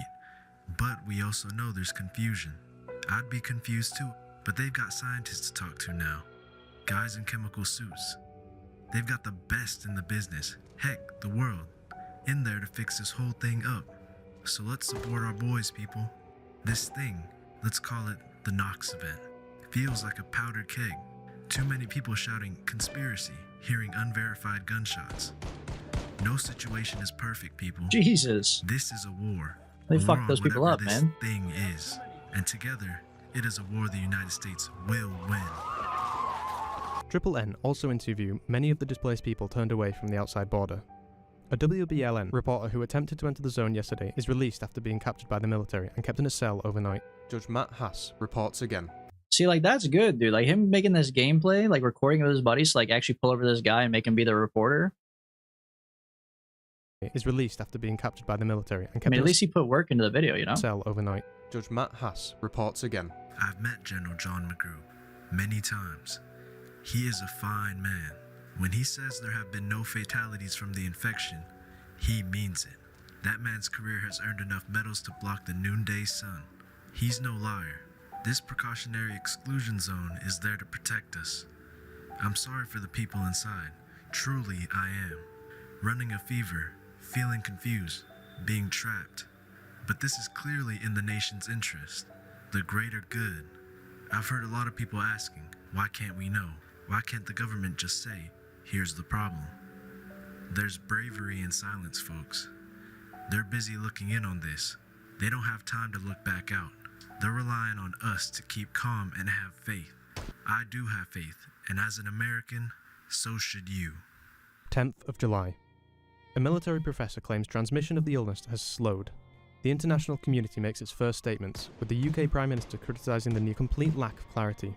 But we also know there's confusion. I'd be confused too, but they've got scientists to talk to now. Guys in chemical suits. They've got the best in the business, heck, the world, in there to fix this whole thing up. So let's support our boys, people. This thing, let's call it the Knox event. Feels like a powdered keg. Too many people shouting conspiracy, hearing unverified gunshots. No situation is perfect, people. Jesus. This is a war. They A fucked war on those people whatever up, this man. thing is. And together, it is a war the United States will win. Triple N also interviewed many of the displaced people turned away from the outside border. A WBLN reporter who attempted to enter the zone yesterday is released after being captured by the military and kept in a cell overnight. Judge Matt Haas reports again. See, like, that's good, dude. Like, him making this gameplay, like, recording with his buddies to, like, actually pull over this guy and make him be the reporter. Is released after being captured by the military and I kept mean, in at least he put work into the video, you know? a cell overnight. Judge Matt Haas reports again. I've met General John McGrew many times. He is a fine man. When he says there have been no fatalities from the infection, he means it. That man's career has earned enough medals to block the noonday sun. He's no liar. This precautionary exclusion zone is there to protect us. I'm sorry for the people inside. Truly, I am. Running a fever, feeling confused, being trapped. But this is clearly in the nation's interest, the greater good. I've heard a lot of people asking, why can't we know? Why can't the government just say, here's the problem? There's bravery in silence, folks. They're busy looking in on this. They don't have time to look back out. They're relying on us to keep calm and have faith. I do have faith, and as an American, so should you. 10th of July. A military professor claims transmission of the illness has slowed. The international community makes its first statements, with the UK Prime Minister criticising the near complete lack of clarity.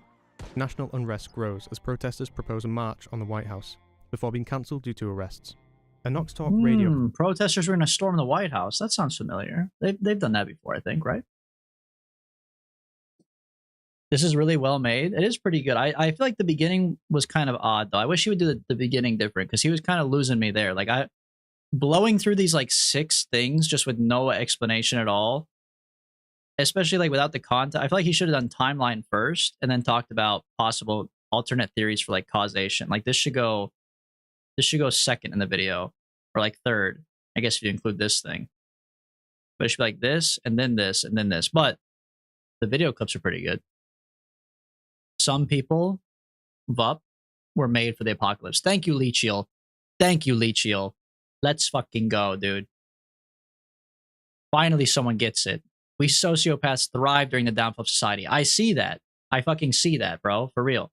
National unrest grows as protesters propose a march on the White House, before being cancelled due to arrests. A Knox Talk radio... Protesters were going to storm the White House. That sounds familiar. They've done that before, I think, right? This is really well made. It is pretty good. I feel like the beginning was kind of odd, though. I wish he would do the beginning different, because he was kind of losing me there. Like, blowing through these, like, 6 things just with no explanation at all, especially, like, without the content. I feel like he should have done timeline first, and then talked about possible alternate theories for, like, causation. Like, this should go second in the video, or, like, third, I guess, if you include this thing. But it should be like this, and then this, and then this. But the video clips are pretty good. Some people, VUP, were made for the apocalypse. Thank you, Leachiel. Thank you, Leachiel. Let's fucking go, dude. Finally, someone gets it. We sociopaths thrive during the downfall of society. I see that. I fucking see that, bro. For real.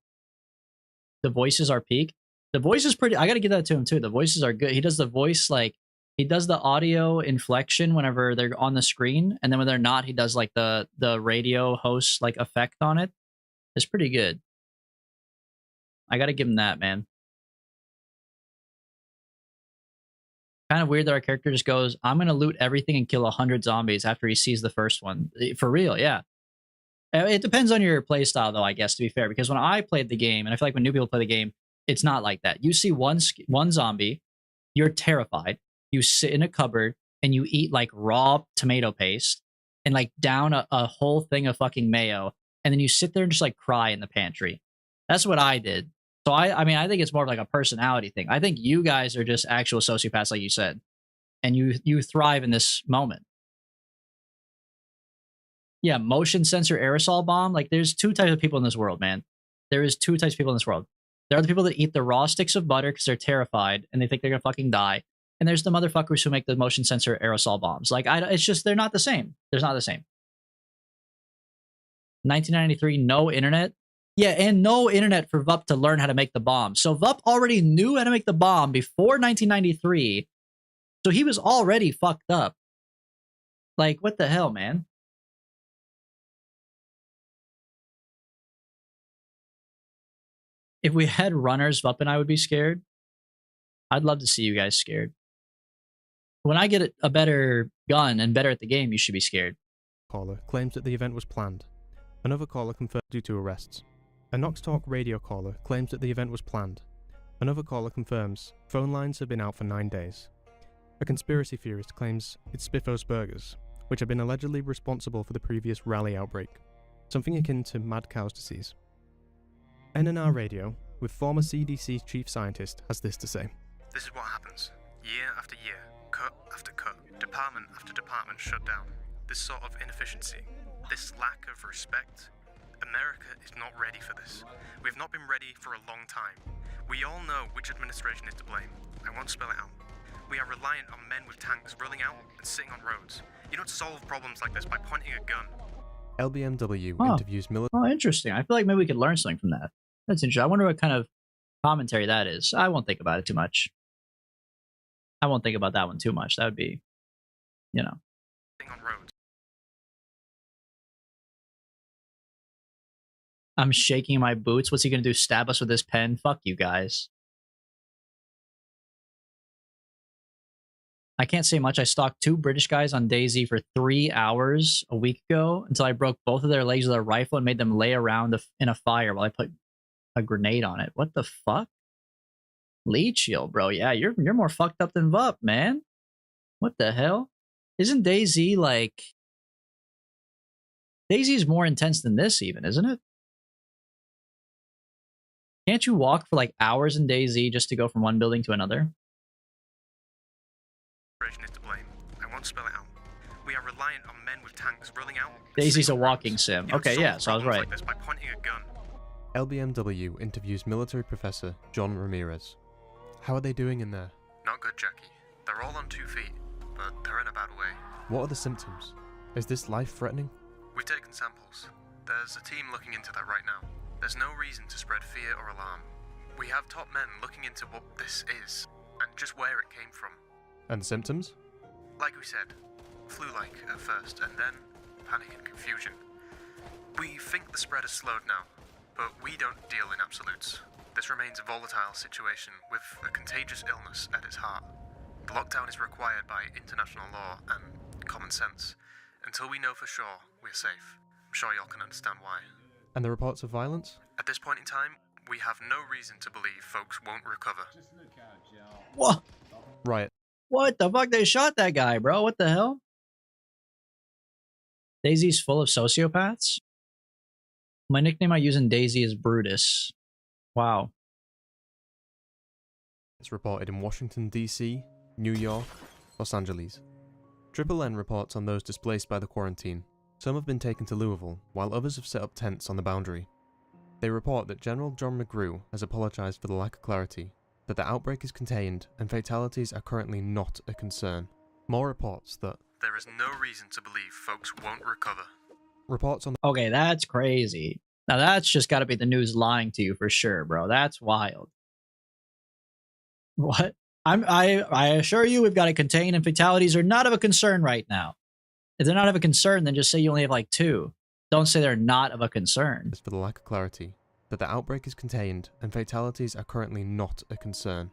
The voices are peak. The voice is pretty... I gotta give that to him, too. The voices are good. He does the voice, like... He does the audio inflection whenever they're on the screen, and then when they're not, he does, like, the radio host, like, effect on it. It's pretty good. I gotta give him that, man. Kind of weird that our character just goes, I'm gonna loot everything and kill 100 zombies after he sees the first one. For real, yeah. It depends on your playstyle, though, I guess, to be fair. Because when I played the game, and I feel like when new people play the game, it's not like that. You see one zombie, you're terrified. You sit in a cupboard, and you eat, like, raw tomato paste, and, like, down a whole thing of fucking mayo, and then you sit there and just, like, cry in the pantry. That's what I did. So, I mean, I think it's more of, like, a personality thing. I think you guys are just actual sociopaths, like you said. And you thrive in this moment. Yeah, motion sensor aerosol bomb. Like, there's 2 types of people in this world, man. There is 2 types of people in this world. There are the people that eat the raw sticks of butter because they're terrified and they think they're going to fucking die. And there's the motherfuckers who make the motion sensor aerosol bombs. Like, it's just, they're not the same. They're not the same. 1993, no internet. Yeah, and no internet for VUP to learn how to make the bomb. So VUP already knew how to make the bomb before 1993. So he was already fucked up. Like, what the hell, man? If we had runners, Vup and I would be scared. I'd love to see you guys scared. When I get a better gun and better at the game, you should be scared. Caller claims that the event was planned. Another caller confirmed due to arrests. A Knox Talk radio caller claims that the event was planned. Another caller confirms phone lines have been out for 9 days. A conspiracy theorist claims it's Spiffos Burgers, which have been allegedly responsible for the previous rally outbreak, something akin to mad cow's disease. NNR Radio, with former CDC chief scientist, has this to say. This is what happens. Year after year, cut after cut, department after department shut down. This sort of inefficiency, this lack of respect. America is not ready for this. We've not been ready for a long time. We all know which administration is to blame. I won't spell it out. We are reliant on men with tanks rolling out and sitting on roads. You don't solve problems like this by pointing a gun. LBMW interviews military. Oh, interesting. I feel like maybe we could learn something from that. That's interesting. I wonder what kind of commentary that is. I won't think about it too much. I won't think about that one too much. That would be, you know. On roads. I'm shaking my boots. What's he going to do? Stab us with his pen? Fuck you guys. I can't say much. I stalked 2 British guys on DayZ for 3 hours a week ago until I broke both of their legs with a rifle and made them lay around in a fire while I put a grenade on it. What the fuck? Lead shield, bro. Yeah, you're more fucked up than Vup, man. What the hell? Isn't DayZ like... DayZ's more intense than this even, isn't it? Can't you walk for like hours in DayZ just to go from one building to another? Is to blame. I won't spell it out. We are reliant on men with tanks rolling out. DayZ's a walking sim. Okay, yeah, so I was right. Like this by pointing a gun. LBMW interviews military professor John Ramirez. How are they doing in there? Not good, Jackie. They're all on 2 feet, but they're in a bad way. What are the symptoms? Is this life-threatening? We've taken samples. There's a team looking into that right now. There's no reason to spread fear or alarm. We have top men looking into what this is, and just where it came from. And symptoms? Like we said, flu-like at first, and then panic and confusion. We think the spread has slowed now, but we don't deal in absolutes. This remains a volatile situation with a contagious illness at its heart. The lockdown is required by international law and common sense. Until we know for sure we're safe. I'm sure y'all can understand why. And the reports of violence? At this point in time, we have no reason to believe folks won't recover. What? Riot. What the fuck? They shot that guy, bro. What the hell? DayZ's full of sociopaths? My nickname I use in DayZ is Brutus. Wow. It's reported in Washington, D.C., New York, Los Angeles. Triple N reports on those displaced by the quarantine. Some have been taken to Louisville, while others have set up tents on the boundary. They report that General John McGrew has apologized for the lack of clarity, that the outbreak is contained and fatalities are currently not a concern. More reports that there is no reason to believe folks won't recover. Reports on Okay, that's crazy. Now that's just got to be the news lying to you for sure, bro. That's wild. What? I assure you we've got it contained and fatalities are not of a concern right now. If they're not of a concern, then just say you only have like 2. Don't say they're not of a concern. For the lack of clarity, that the outbreak is contained and fatalities are currently not a concern.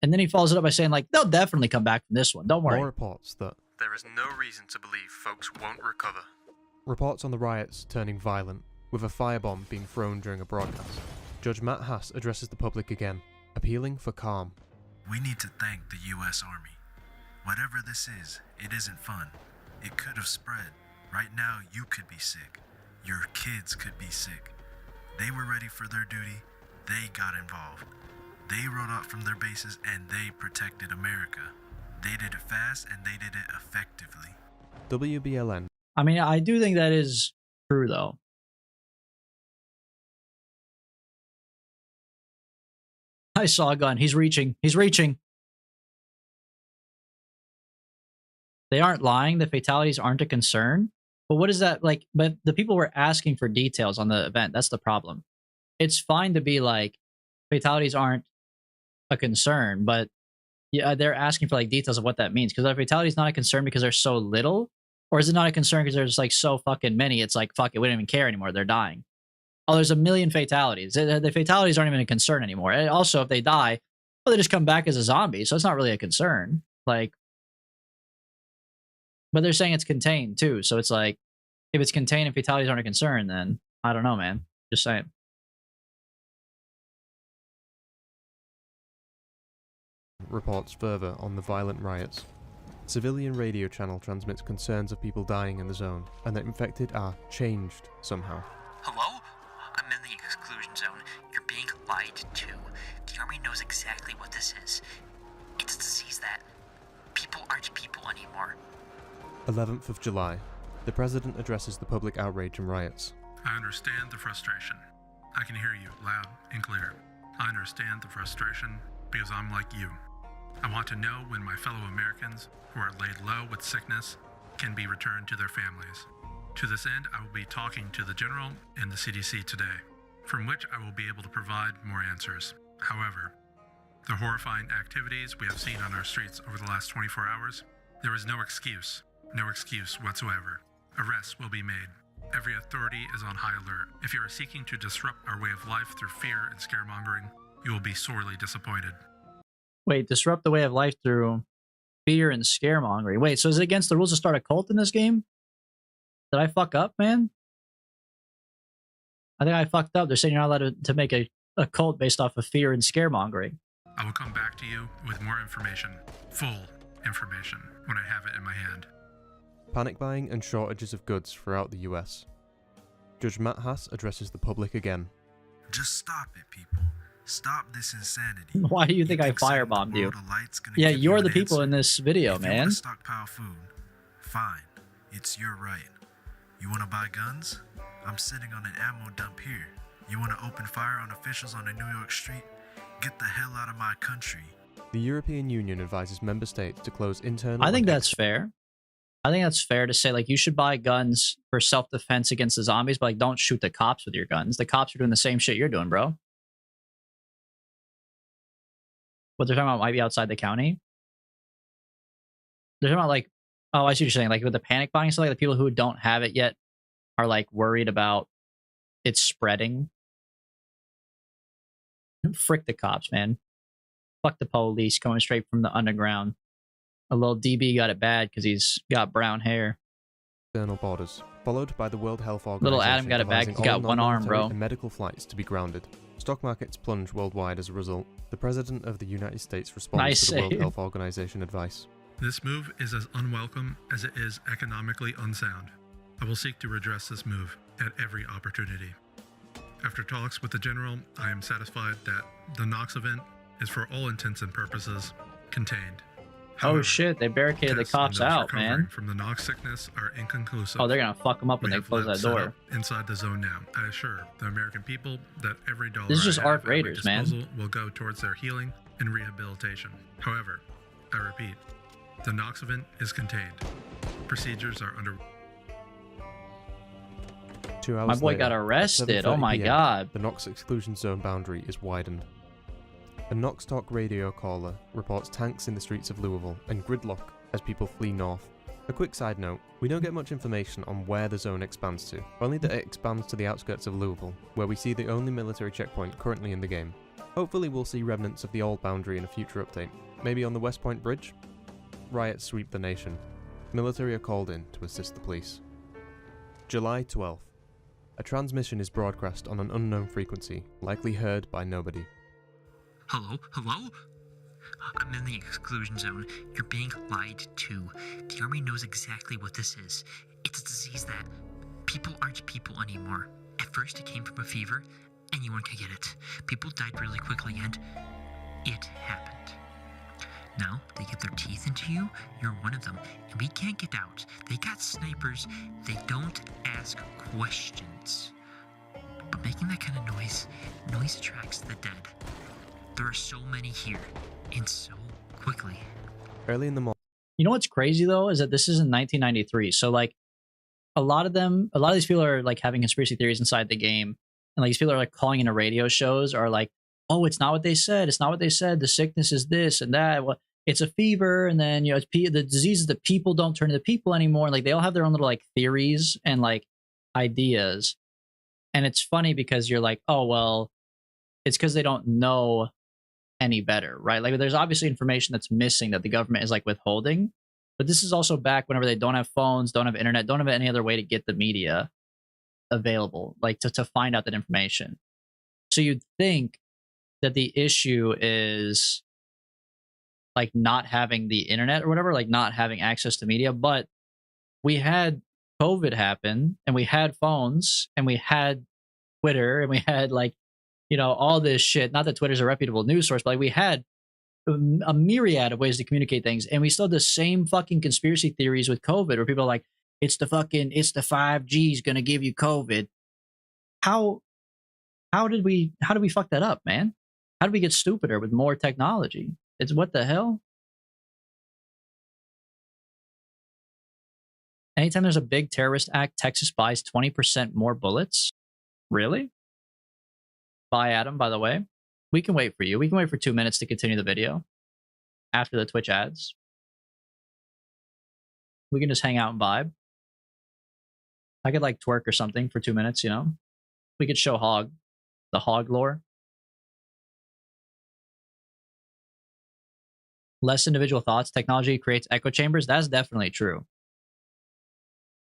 And then he follows it up by saying like, they'll definitely come back from this one. Don't worry. More reports that there is no reason to believe folks won't recover. Reports on the riots turning violent, with a firebomb being thrown during a broadcast. Judge Matt Haas addresses the public again, appealing for calm. We need to thank the U.S. Army. Whatever this is, it isn't fun. It could have spread. Right now, you could be sick. Your kids could be sick. They were ready for their duty. They got involved. They rode out from their bases and they protected America. They did it fast and they did it effectively. WBLN. I mean, I do think that is true, though. I saw a gun. He's reaching. He's reaching. They aren't lying. The fatalities aren't a concern. But what is that like? But the people were asking for details on the event. That's the problem. It's fine to be like, fatalities aren't a concern, but Yeah, they're asking for like details of what that means, because fatality is not a concern because there's so little, or is it not a concern because there's like so fucking many? It's like, fuck it, we don't even care anymore. They're dying. Oh, there's a million fatalities. The fatalities aren't even a concern anymore. And also, if they die, well, they just come back as a zombie, so it's not really a concern. Like, but they're saying it's contained too, so it's like, if it's contained and fatalities aren't a concern, then I don't know, man. Just saying. Reports further on the violent riots. Civilian radio channel transmits concerns of people dying in the zone, and that infected are changed somehow. Hello? I'm in the exclusion zone. You're being lied to. The army knows exactly what this is. It's a disease that people aren't people anymore. 11th of July. The President addresses the public outrage and riots. I understand the frustration. I can hear you loud and clear. I understand the frustration because I'm like you. I want to know when my fellow Americans who are laid low with sickness can be returned to their families. To this end, I will be talking to the General and the CDC today, from which I will be able to provide more answers. However, the horrifying activities we have seen on our streets over the last 24 hours, there is no excuse whatsoever. Arrests will be made. Every authority is on high alert. If you are seeking to disrupt our way of life through fear and scaremongering, you will be sorely disappointed. Wait, disrupt the way of life through fear and scaremongering. Wait, so is it against the rules to start a cult in this game? Did I fuck up, man? I think I fucked up. They're saying you're not allowed to make a cult based off of fear and scaremongering. I will come back to you with more information, full information, when I have it in my hand. Panic buying and shortages of goods throughout the US. Judge Matt Haas addresses the public again. Just stop it, people. Stop this insanity. Why do you think I firebombed you? Yeah, you're the people in this video, man. You want to stockpile food? Fine. It's your right. You want to buy guns? I'm sitting on an ammo dump here. You want to open fire on officials on a New York street? Get the hell out of my country. The European Union advises member states to close internal... I think that's fair. I think that's fair to say, like, you should buy guns for self-defense against the zombies, but, like, don't shoot the cops with your guns. The cops are doing the same shit you're doing, bro. What they're talking about might be outside the county. They're talking about, like, oh, I see what you're saying. Like, with the panic buying stuff, like, the people who don't have it yet are, like, worried about it spreading. Frick the cops, man. Fuck the police coming straight from the underground. A little DB got it bad because he's got brown hair. External borders, followed by the World Health Organization. Little Adam got it bad because he's got one arm, bro. And medical flights to be grounded. Stock markets plunge worldwide as a result. The President of the United States responds to the World Health Organization advice. This move is as unwelcome as it is economically unsound. I will seek to redress this move at every opportunity. After talks with the General, I am satisfied that the Knox event is for all intents and purposes contained. However, oh shit, they barricaded the cops out, man. From the Knox sickness are inconclusive. Oh, they're gonna fuck them up when they close that door. Inside the zone now. I assure the American people that every dollar this is just Arc Raiders, man. Will go towards their healing and rehabilitation. However, I repeat, the Knox event is contained. Procedures are under. 2 hours my boy later, got arrested. Oh my god. The Knox exclusion zone boundary is widened. A Knox Talk radio caller reports tanks in the streets of Louisville and gridlock as people flee north. A quick side note, we don't get much information on where the zone expands to, only that it expands to the outskirts of Louisville, where we see the only military checkpoint currently in the game. Hopefully we'll see remnants of the old boundary in a future update, maybe on the West Point Bridge? Riots sweep the nation. Military are called in to assist the police. July 12th. A transmission is broadcast on an unknown frequency, likely heard by nobody. Hello? Hello? I'm in the exclusion zone. You're being lied to. The army knows exactly what this is. It's a disease that people aren't people anymore. At first it came from a fever. Anyone can get it. People died really quickly and it happened. Now they get their teeth into you. You're one of them. And we can't get out. They got snipers. They don't ask questions. But making that kind of noise attracts the dead. There are so many here, and so quickly. Early in the morning. You know what's crazy though is that this is in 1993. So like, a lot of these people are like having conspiracy theories inside the game, and like these people are like calling into radio shows, are like, "Oh, it's not what they said. It's not what they said. The sickness is this and that." Well, it's a fever, and then it's the diseases that people don't turn into people anymore. Like they all have their own little like theories and like ideas, and it's funny because you're like, oh well, it's because they don't know any better, right? Like there's obviously information that's missing that the government is like withholding, but this is also back whenever they don't have phones, don't have internet, don't have any other way to get the media available, like to find out that information. So you'd think that the issue is like not having the internet or whatever, like not having access to media, but we had COVID happen and we had phones and we had Twitter and we had like, all this shit. Not that Twitter's a reputable news source, but like we had a myriad of ways to communicate things, and we still have the same fucking conspiracy theories with COVID where people are like, it's the 5G's gonna give you COVID. How did we fuck that up, man? How did we get stupider with more technology? It's what the hell? Anytime there's a big terrorist act, Texas buys 20% more bullets. Really? Bye, Adam, by the way. We can wait for you. We can wait for 2 minutes to continue the video after the Twitch ads. We can just hang out and vibe. I could like twerk or something for 2 minutes, We could show the hog lore. Less individual thoughts. Technology creates echo chambers. That's definitely true.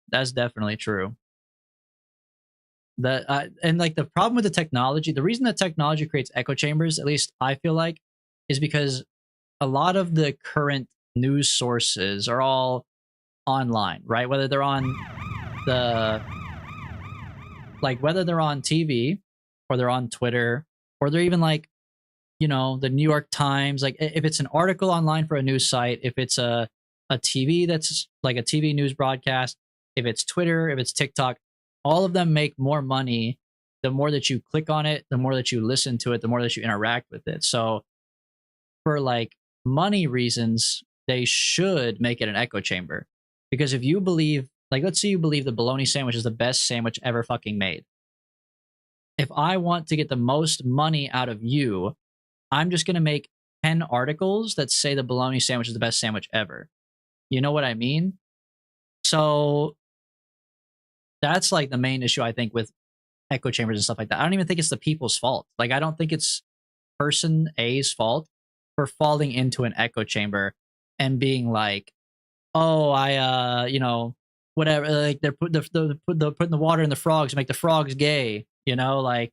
That's definitely true. And like the problem with the technology, the reason that technology creates echo chambers, at least I feel like, is because a lot of the current news sources are all online, right? Whether they're on whether they're on TV or they're on Twitter or they're even like, the New York Times, like if it's an article online for a news site, if it's a TV that's like a TV news broadcast, if it's Twitter, if it's TikTok, all of them make more money the more that you click on it, the more that you listen to it, the more that you interact with it. So for like money reasons, they should make it an echo chamber. Because if you believe, like let's say you believe the bologna sandwich is the best sandwich ever fucking made. If I want to get the most money out of you, I'm just going to make 10 articles that say the bologna sandwich is the best sandwich ever. You know what I mean? So that's like the main issue, I think, with echo chambers and stuff like that. I don't even think it's the people's fault. Like, I don't think it's person A's fault for falling into an echo chamber and being like, oh, whatever. Like they're putting the water in the frogs to make the frogs gay. Like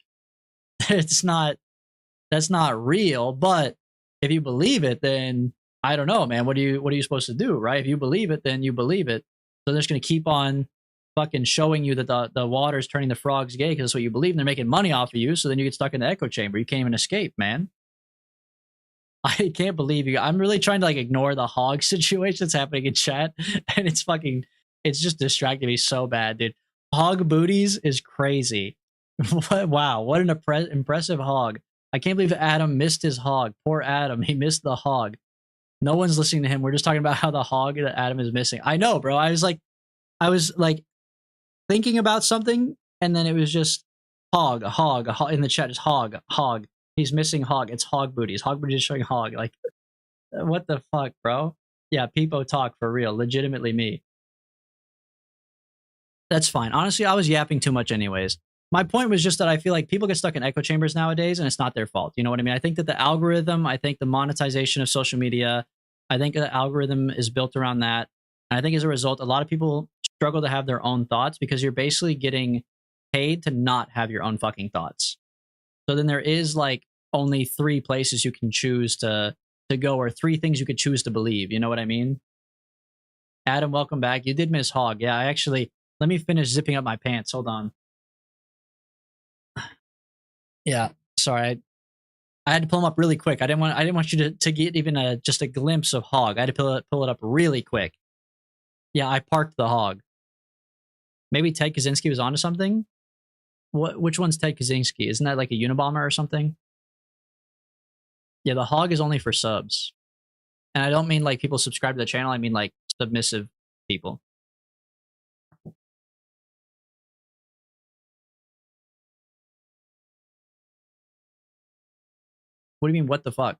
that's not real. But if you believe it, then I don't know, man. What are you supposed to do, right? If you believe it, then you believe it. So they're just gonna keep on fucking showing you that the water is turning the frogs gay because that's what you believe, and they're making money off of you. So then you get stuck in the echo chamber. You can't even escape, man. I can't believe you. I'm really trying to like ignore the hog situation that's happening in chat, and it's just distracting me so bad, dude. Hog booties is crazy. Wow, what an impressive hog. I can't believe Adam missed his hog. Poor Adam, he missed the hog. No one's listening to him. We're just talking about how the hog that Adam is missing. I know, bro. I was like thinking about something, and then it was just hog in the chat. Just hog. He's missing hog. It's hog booties. Hog booties showing hog. Like, what the fuck, bro? Yeah, Peepo talk for real. Legitimately me. That's fine. Honestly, I was yapping too much anyways. My point was just that I feel like people get stuck in echo chambers nowadays, and it's not their fault. You know what I mean? I think that the algorithm, I think the monetization of social media, I think the algorithm is built around that. And I think as a result, a lot of people struggle to have their own thoughts because you're basically getting paid to not have your own fucking thoughts. So then there is like only 3 places you can choose to go, or 3 things you could choose to believe. You know what I mean? Adam, welcome back. You did miss hog. Yeah, let me finish zipping up my pants. Hold on. Yeah, sorry. I had to pull them up really quick. I didn't want you to get even just a glimpse of hog. I had to pull it up really quick. Yeah, I parked the hog. Maybe Ted Kaczynski was onto something. Which one's Ted Kaczynski? Isn't that like a Unabomber or something? Yeah, the hog is only for subs. And I don't mean like people subscribe to the channel. I mean like submissive people. What do you mean, what the fuck?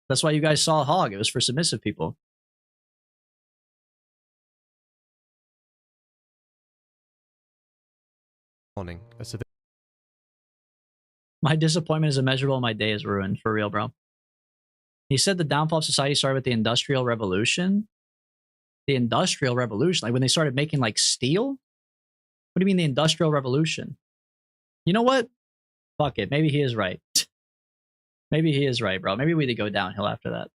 That's why you guys saw Hog. It was for submissive people. Morning, a civilian. My disappointment is immeasurable. My day is ruined. For real, bro. He said the downfall of society started with the Industrial Revolution. The Industrial Revolution? Like when they started making like steel? What do you mean the Industrial Revolution? You know what? Fuck it. Maybe he is right. Maybe he is right, bro. Maybe we did go downhill after that.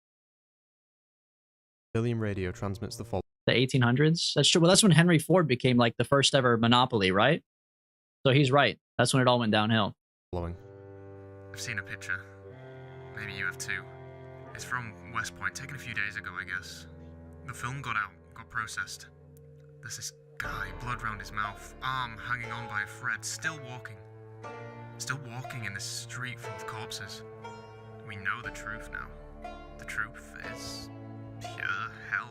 Civilian radio transmits the following. The 1800s? That's true. Well, that's when Henry Ford became like the first ever monopoly, right? So he's right. That's when it all went downhill. Following. I've seen a picture. Maybe you have too. It's from West Point, taken a few days ago, I guess. The film got out, got processed. There's this guy, blood round his mouth, arm hanging on by a thread, still walking. Still walking in this street full of corpses. We know the truth now. The truth is pure hell.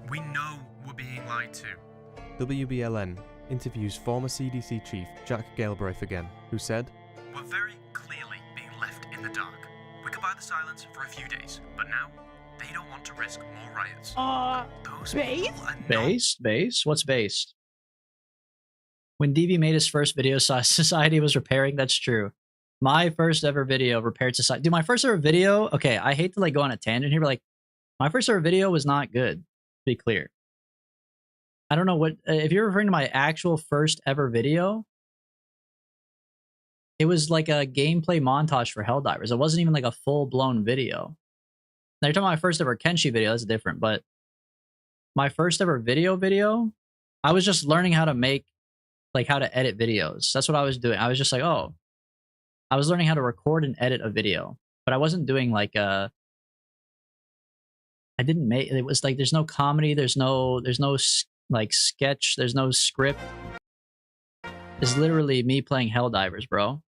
We know we're being lied to. WBLN interviews former CDC chief Jack Galbraith again, who said, We're very clearly being left in the dark. We could buy the silence for a few days, but now they don't want to risk more riots. Based? What's based? When DV made his first video, society was repairing. That's true. My first ever video repaired society. Dude, my first ever video, okay, I hate to like go on a tangent here, but like my first ever video was not good, to be clear. I don't know what, if you're referring to my actual first ever video, it was like a gameplay montage for Helldivers. It wasn't even like a full-blown video. Now you're talking about my first ever Kenshi video, that's different, but my first ever video, I was just learning how to make, like how to edit videos. That's what I was doing. I was just like, oh, I was learning how to record and edit a video, but I wasn't doing like I didn't make, it was like, there's no comedy, there's no like sketch, there's no script. It's literally me playing Helldivers, bro.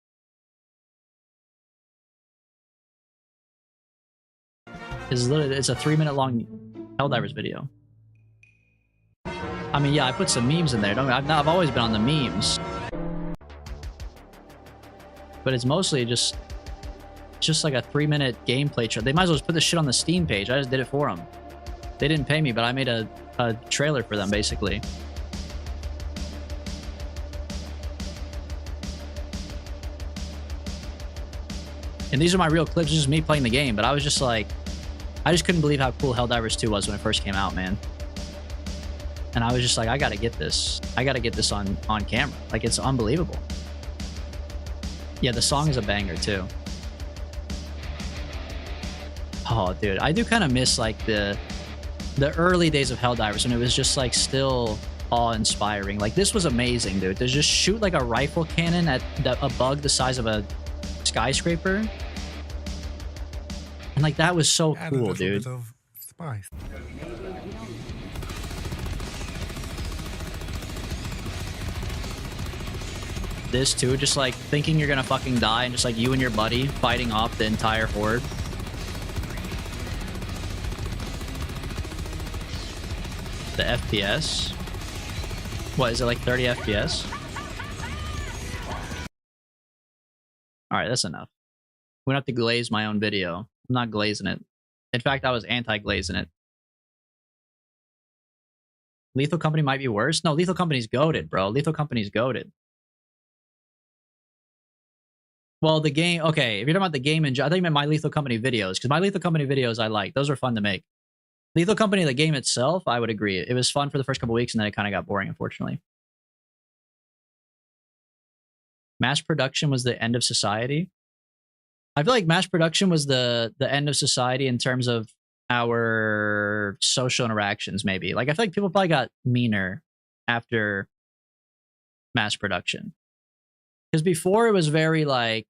It's a 3-minute long Helldivers video. I mean, yeah, I put some memes in there. I've always been on the memes, but it's mostly just like a 3-minute gameplay trailer. They might as well just put this shit on the Steam page. I just did it for them. They didn't pay me, but I made a trailer for them, basically. And these are my real clips, just me playing the game, but I was just like, I just couldn't believe how cool Helldivers 2 was when it first came out, man. And I was just like, I gotta get this. I gotta get this on camera. Like, it's unbelievable. Yeah, the song is a banger, too. Oh, dude, I do kind of miss, like, the early days of Helldivers when it was just, like, still awe-inspiring. Like, this was amazing, dude. To just shoot, like, a rifle cannon at a bug the size of a skyscraper. And, like, that was so cool, dude. This, too, just, like, thinking you're gonna fucking die and just, like, you and your buddy fighting off the entire horde. The FPS? What, is it like 30 FPS? Alright, that's enough. I'm gonna have to glaze my own video. I'm not glazing it. In fact, I was anti-glazing it. Lethal Company might be worse? No, Lethal Company's goated, bro. Lethal Company's goated. Well, the game... Okay, if you're talking about the game I thought you meant My Lethal Company videos, because My Lethal Company videos I like. Those are fun to make. Lethal Company, the game itself, I would agree. It was fun for the first couple weeks, and then it kind of got boring, unfortunately. Mass production was the end of society. I feel like mass production was the end of society in terms of our social interactions, maybe. Like, I feel like people probably got meaner after mass production. Because before it was very, like...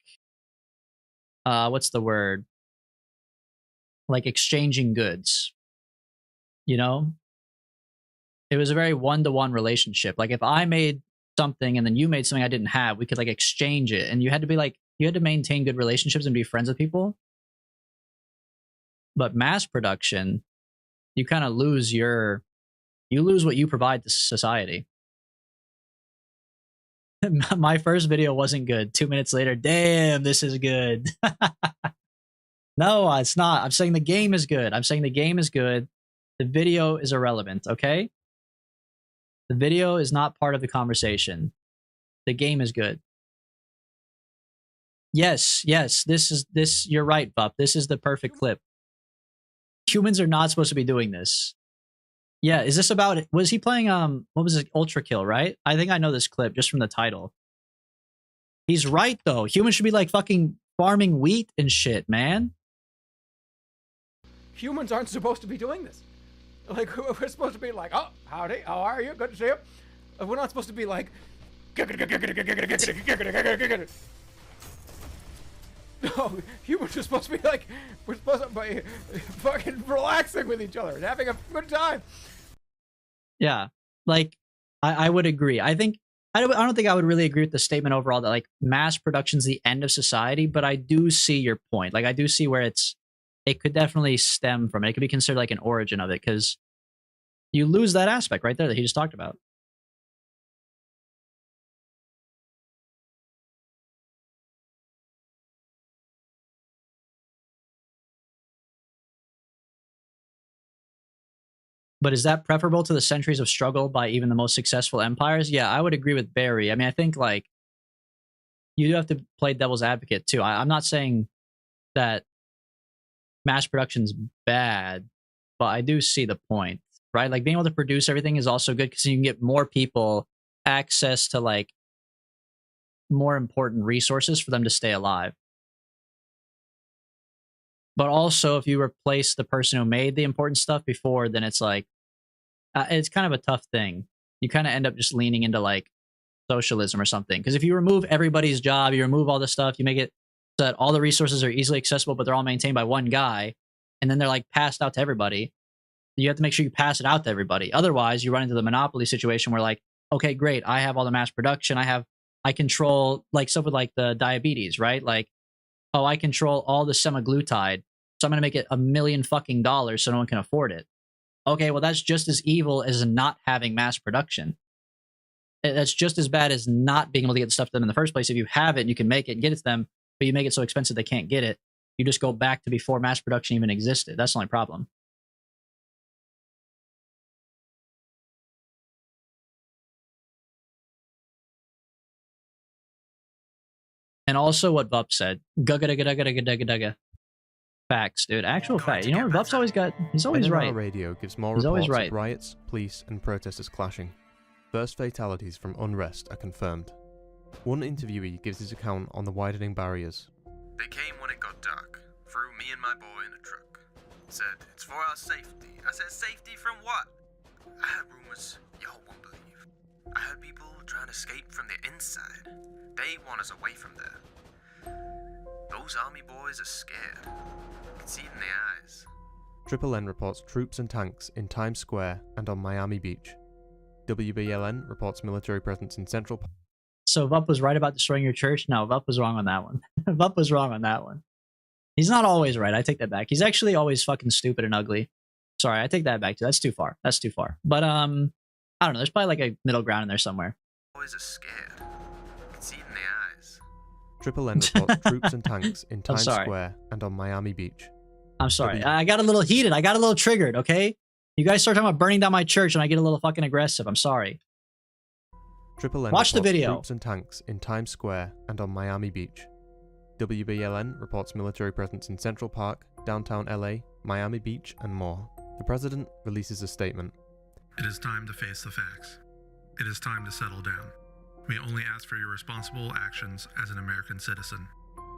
what's the word? Like, exchanging goods. You know? It was a very one-to-one relationship. Like, if I made something and then you made something I didn't have, we could, like, exchange it. And you had to be, like, you had to maintain good relationships and be friends with people. But mass production, you kind of lose you lose what you provide to society. My first video wasn't good. 2 minutes later, damn, this is good. No, it's not. I'm saying the game is good. I'm saying the game is good. The video is irrelevant, okay? The video is not part of the conversation. The game is good. Yes, this you're right, Bup. This is the perfect clip. Humans are not supposed to be doing this. Yeah, is this about it? Was he playing what was it? Ultra Kill, right? I think I know this clip just from the title. He's right though. Humans should be like fucking farming wheat and shit, man. Humans aren't supposed to be doing this. Like, we're supposed to be like, oh, howdy, how are you? Good to see you. We're not supposed to be like, no, humans are supposed to be like, we're supposed to be fucking relaxing with each other and having a good time. Yeah, like, I would agree. I don't think I would really agree with the statement overall that like mass production's the end of society, but I do see your point. Like, I do see where it could definitely stem from it. It could be considered like an origin of it because you lose that aspect right there that he just talked about. But is that preferable to the centuries of struggle by even the most successful empires? Yeah, I would agree with Barry. I mean, I think like you do have to play devil's advocate too. I'm not saying that mass production's bad, but I do see the point, right? Like being able to produce everything is also good because you can get more people access to like more important resources for them to stay alive. But also, if you replace the person who made the important stuff before, then it's like, it's kind of a tough thing. You kind of end up just leaning into like socialism or something. Because if you remove everybody's job, you remove all this stuff, you make it so that all the resources are easily accessible, but they're all maintained by one guy, and then they're like passed out to everybody. You have to make sure you pass it out to everybody. Otherwise, you run into the monopoly situation where like, okay, great, I have all the mass production, I control like stuff with like the diabetes, right? Like, oh, I control all the semaglutide, so I'm gonna make it $1 million fucking dollars so no one can afford it. Okay, well that's just as evil as not having mass production. That's just as bad as not being able to get the stuff to them in the first place. If you have it and you can make it and get it to them, but you make it so expensive they can't get it, you just go back to before mass production even existed. That's the only problem. And also what Vup said. Gugga. Facts, dude. Actual fact. You know what Vup's always got? He's always right. Radio gives more He's always reports right. of riots, police, and protesters clashing. First fatalities from unrest are confirmed. One interviewee gives his account on the widening barriers. They came when it got dark, threw me and my boy in a truck. Said, it's for our safety. I said, safety from what? I heard rumors y'all won't believe. I heard people trying to escape from the inside. They want us away from there. Those army boys are scared. You can see it in their eyes. Triple N reports troops and tanks in Times Square and on Miami Beach. WBLN reports military presence in Central Park. So Vup was right about destroying your church? No, Vup was wrong on that one. Vup was wrong on that one. He's not always right. I take that back. He's actually always fucking stupid and ugly. Sorry, I take that back too. That's too far. That's too far. But I don't know. There's probably like a middle ground in there somewhere. Boys are scared. You can see it in their eyes. Triple N reports troops and tanks in Times sorry. Square and on Miami Beach. I'm sorry. I got a little heated. I got a little triggered, okay? You guys start talking about burning down my church and I get a little fucking aggressive. I'm sorry. Triple N Watch the reports video. troops and tanks in Times Square and on Miami Beach. WBLN reports military presence in Central Park, downtown LA, Miami Beach, and more. The president releases a statement. It is time to face the facts. It is time to settle down. We only ask for your responsible actions as an American citizen.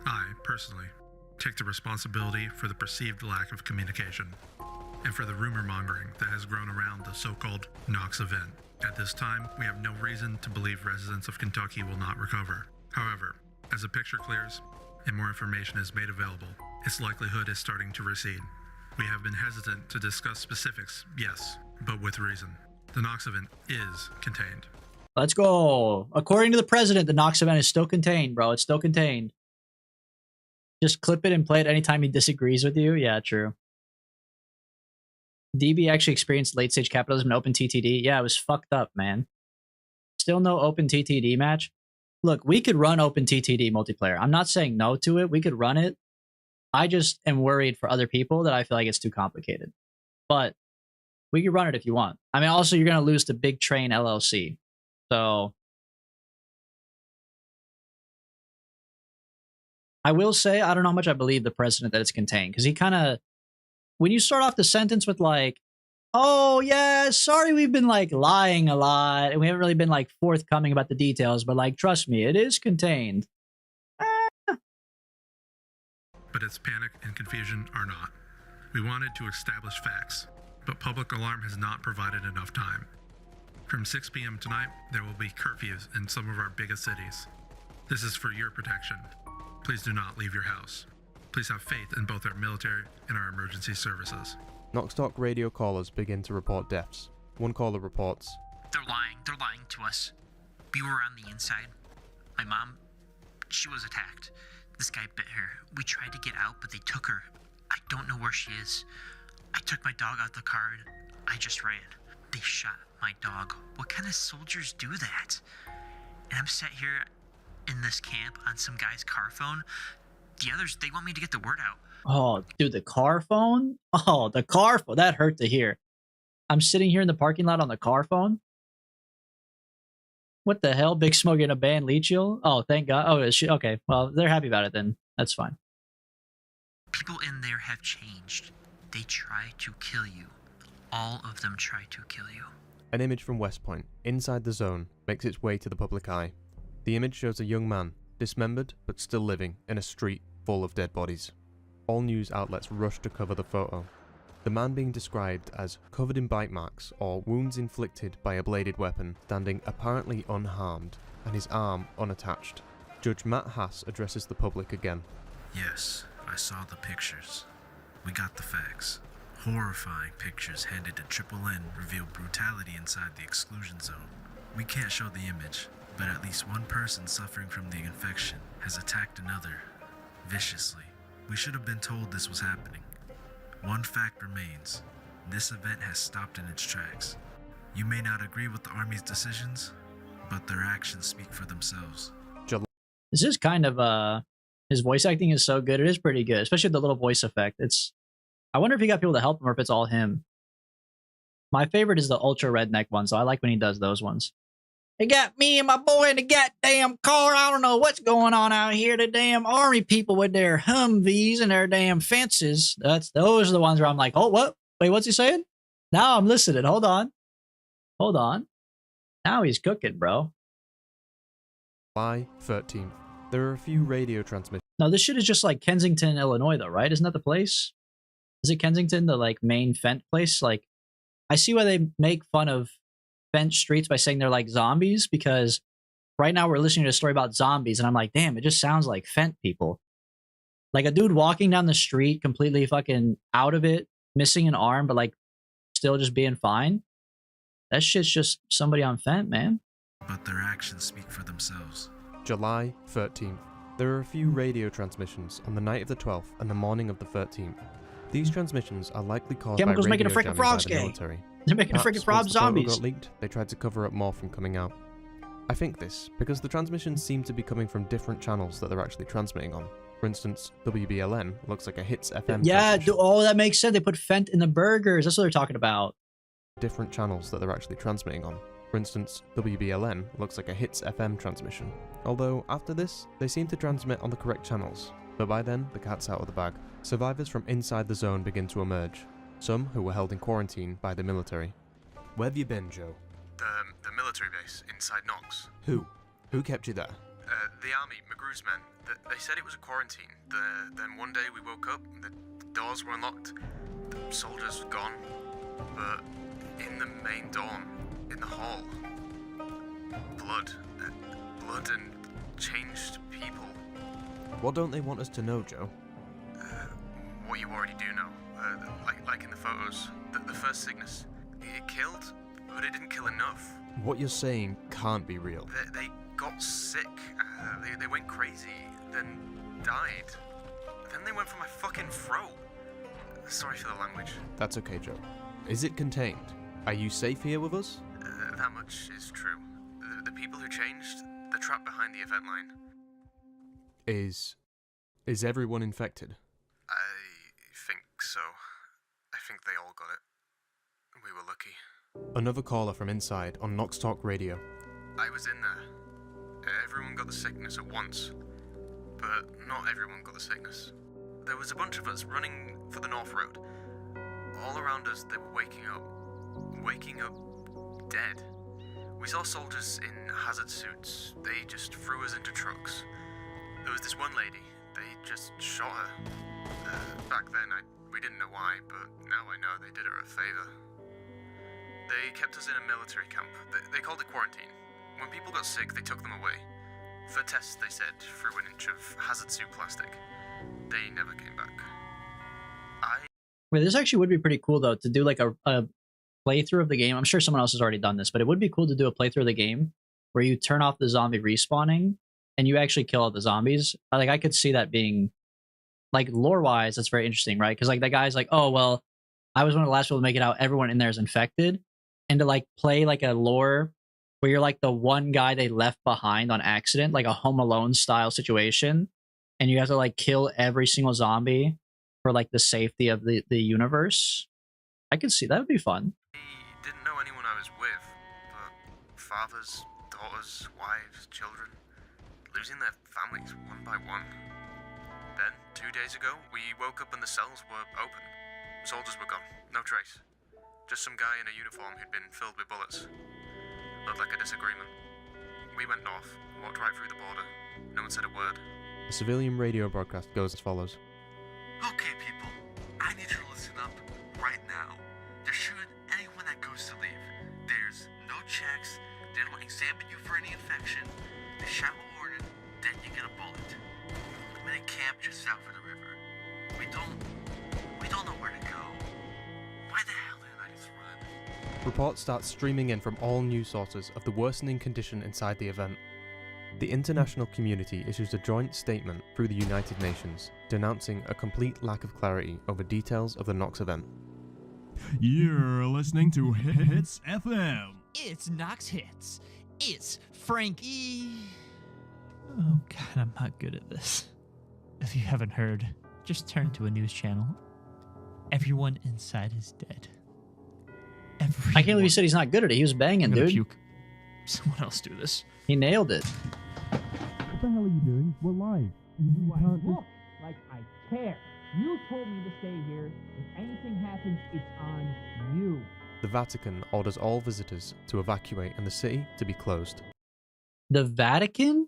I, personally, take the responsibility for the perceived lack of communication and for the rumor mongering that has grown around the so-called Knox event. At this time, we have no reason to believe residents of Kentucky will not recover. However, as the picture clears and more information is made available, its likelihood is starting to recede. We have been hesitant to discuss specifics, yes, but with reason. The Knox event is contained. Let's go. According to the president, the Knox event is still contained, bro. It's still contained. Just clip it and play it anytime he disagrees with you. Yeah, true. DB actually experienced late-stage capitalism in Open TTD. Yeah, it was fucked up, man. Still no Open TTD match? Look, we could run Open TTD multiplayer. I'm not saying no to it. We could run it. I just am worried for other people that I feel like it's too complicated. But we can run it if you want. I mean, also, you're going to lose to Big Train LLC. So I will say, I don't know how much I believe the president that it's contained. Because he kind of, when you start off the sentence with like, oh, yeah, sorry, we've been like lying a lot. And we haven't really been like forthcoming about the details. But like, trust me, it is contained. But its panic and confusion are not. We wanted to establish facts, but public alarm has not provided enough time. From 6 p.m. tonight, there will be curfews in some of our biggest cities. This is for your protection. Please do not leave your house. Please have faith in both our military and our emergency services. Knoxtalk radio callers begin to report deaths. One caller reports, They're lying to us. We were on the inside. My mom, she was attacked. This guy bit her. We tried to get out, but they took her. I don't know where she is. I took my dog out the car and I just ran. They shot my dog. What kind of soldiers do that? And I'm sat here in this camp on some guy's car phone. The others, they want me to get the word out. Oh, dude, the car phone? Oh, the car phone. That hurt to hear. I'm sitting here in the parking lot on the car phone. What the hell? Big Smoke in a band, Leachiel? Oh, thank God. Oh, is she? Okay, well, they're happy about it then. That's fine. People in there have changed. They try to kill you. All of them try to kill you. An image from West Point, inside the zone, makes its way to the public eye. The image shows a young man, dismembered but still living, in a street full of dead bodies. All news outlets rush to cover the photo. The man being described as covered in bite marks or wounds inflicted by a bladed weapon, standing apparently unharmed, and his arm unattached. Judge Matt Haas addresses the public again. Yes, I saw the pictures. We got the facts. Horrifying pictures handed to Triple N reveal brutality inside the exclusion zone. We can't show the image, but at least one person suffering from the infection has attacked another, viciously. We should have been told this was happening. One fact remains. This event has stopped in its tracks. You may not agree with the Army's decisions, but their actions speak for themselves. This is kind of, his voice acting is so good. It is pretty good, especially the little voice effect. I wonder if he got people to help him or if it's all him. My favorite is the ultra redneck one, so I like when he does those ones. They got me and my boy in the goddamn car. I don't know what's going on out here. The damn army people with their Humvees and their damn fences. Those are the ones where I'm like, oh, what? Wait, what's he saying? Now I'm listening. Hold on. Now he's cooking, bro. July 13th. There are a few radio transmissions. No, this shit is just like Kensington, Illinois, though, right? Isn't that the place? Is it Kensington, the like main Fent place? Like, I see why they make fun of Fent streets by saying they're like zombies, because right now we're listening to a story about zombies, and I'm like, damn, it just sounds like Fent people. Like a dude walking down the street completely fucking out of it, missing an arm, but like still just being fine. That shit's just somebody on Fent, man. But their actions speak for themselves. July 13th. There are a few radio transmissions on the night of the 12th and the morning of the 13th. These transmissions are likely caused Chemicals by radio making a freaking jamming frogs by the gay. military. They're making a Perhaps freaking frog once the photo zombies. got leaked, they tried to cover up more from coming out. I think this because the transmissions seem to be coming from different channels that they're actually transmitting on. For instance, WBLN looks like a Hits FM Yeah, transmission. oh, that makes sense. They put Fent in the burgers. That's what they're talking about. Different channels that they're actually transmitting on. For instance, WBLN looks like a Hits FM transmission. Although, after this, they seem to transmit on the correct channels. But by then, the cat's out of the bag. Survivors from inside the zone begin to emerge. Some who were held in quarantine by the military. Where have you been, Joe? The military base inside Knox. Who? Who kept you there? The army, McGrew's men. They said it was a quarantine. Then one day we woke up, the doors were unlocked, the soldiers were gone. But in the main dorm, in the hall, blood and changed people. What don't they want us to know, Joe? What you already do know. Like in the photos, the first sickness. It killed, but it didn't kill enough. What you're saying can't be real. They got sick, they went crazy, then died. Then they went for my fucking throat. Sorry for the language. That's okay, Joe. Is it contained? Are you safe here with us? That much is true. The people who changed, they're trapped behind the event line. Is everyone infected? so I think they all got it. We were lucky. Another caller from inside on Nox Talk Radio. I was in there. Everyone got the sickness at once, but not everyone got the sickness. There was a bunch of us running for the North Road. All around us, they were waking up dead. We saw soldiers in hazard suits. They just threw us into trucks. There was this one lady. They just shot her. Back then, we didn't know why, but now I know they did her a favor. They kept us in a military camp. They called it quarantine. When people got sick, they took them away. For tests, they said, through an inch of hazard suit plastic. They never came back. Wait, this actually would be pretty cool, though, to do like a playthrough of the game. I'm sure someone else has already done this, but it would be cool to do a playthrough of the game where you turn off the zombie respawning and you actually kill all the zombies. Like, I could see that being, like, lore-wise, that's very interesting, right? Because, like, the guy's like, oh, well, I was one of the last people to make it out. Everyone in there is infected. And to, like, play, like, a lore where you're, like, the one guy they left behind on accident, like a Home Alone-style situation, and you have to, like, kill every single zombie for, like, the safety of the universe. I could see that would be fun. I didn't know anyone I was with, but fathers, daughters, wives, children, losing their families one by one. Then, 2 days ago, we woke up and the cells were open. Soldiers were gone, no trace. Just some guy in a uniform who'd been filled with bullets. Looked like a disagreement. We went north, walked right through the border. No one said a word. The civilian radio broadcast goes as follows. Okay, people, I need you to listen up right now. There shouldn't anyone that goes to leave. There's no checks, they don't examine you for any infection. They shout a warning, then you get a bullet. I'm in a camp just south of the river. We don't know where to go. Why the hell did I just run? Reports start streaming in from all news sources of the worsening condition inside the event. The international community issues a joint statement through the United Nations, denouncing a complete lack of clarity over details of the Nox event. You're listening to Hits FM. It's Nox Hits. It's Frankie. Oh god, I'm not good at this. If you haven't heard, just turn to a news channel. Everyone inside is dead. Everyone. I can't believe he said he's not good at it. He was banging, dude. Puke. Someone else do this. He nailed it. What the hell are you doing? We're live. You can't Look, like I care. You told me to stay here. If anything happens, it's on you. The Vatican orders all visitors to evacuate and the city to be closed. The Vatican?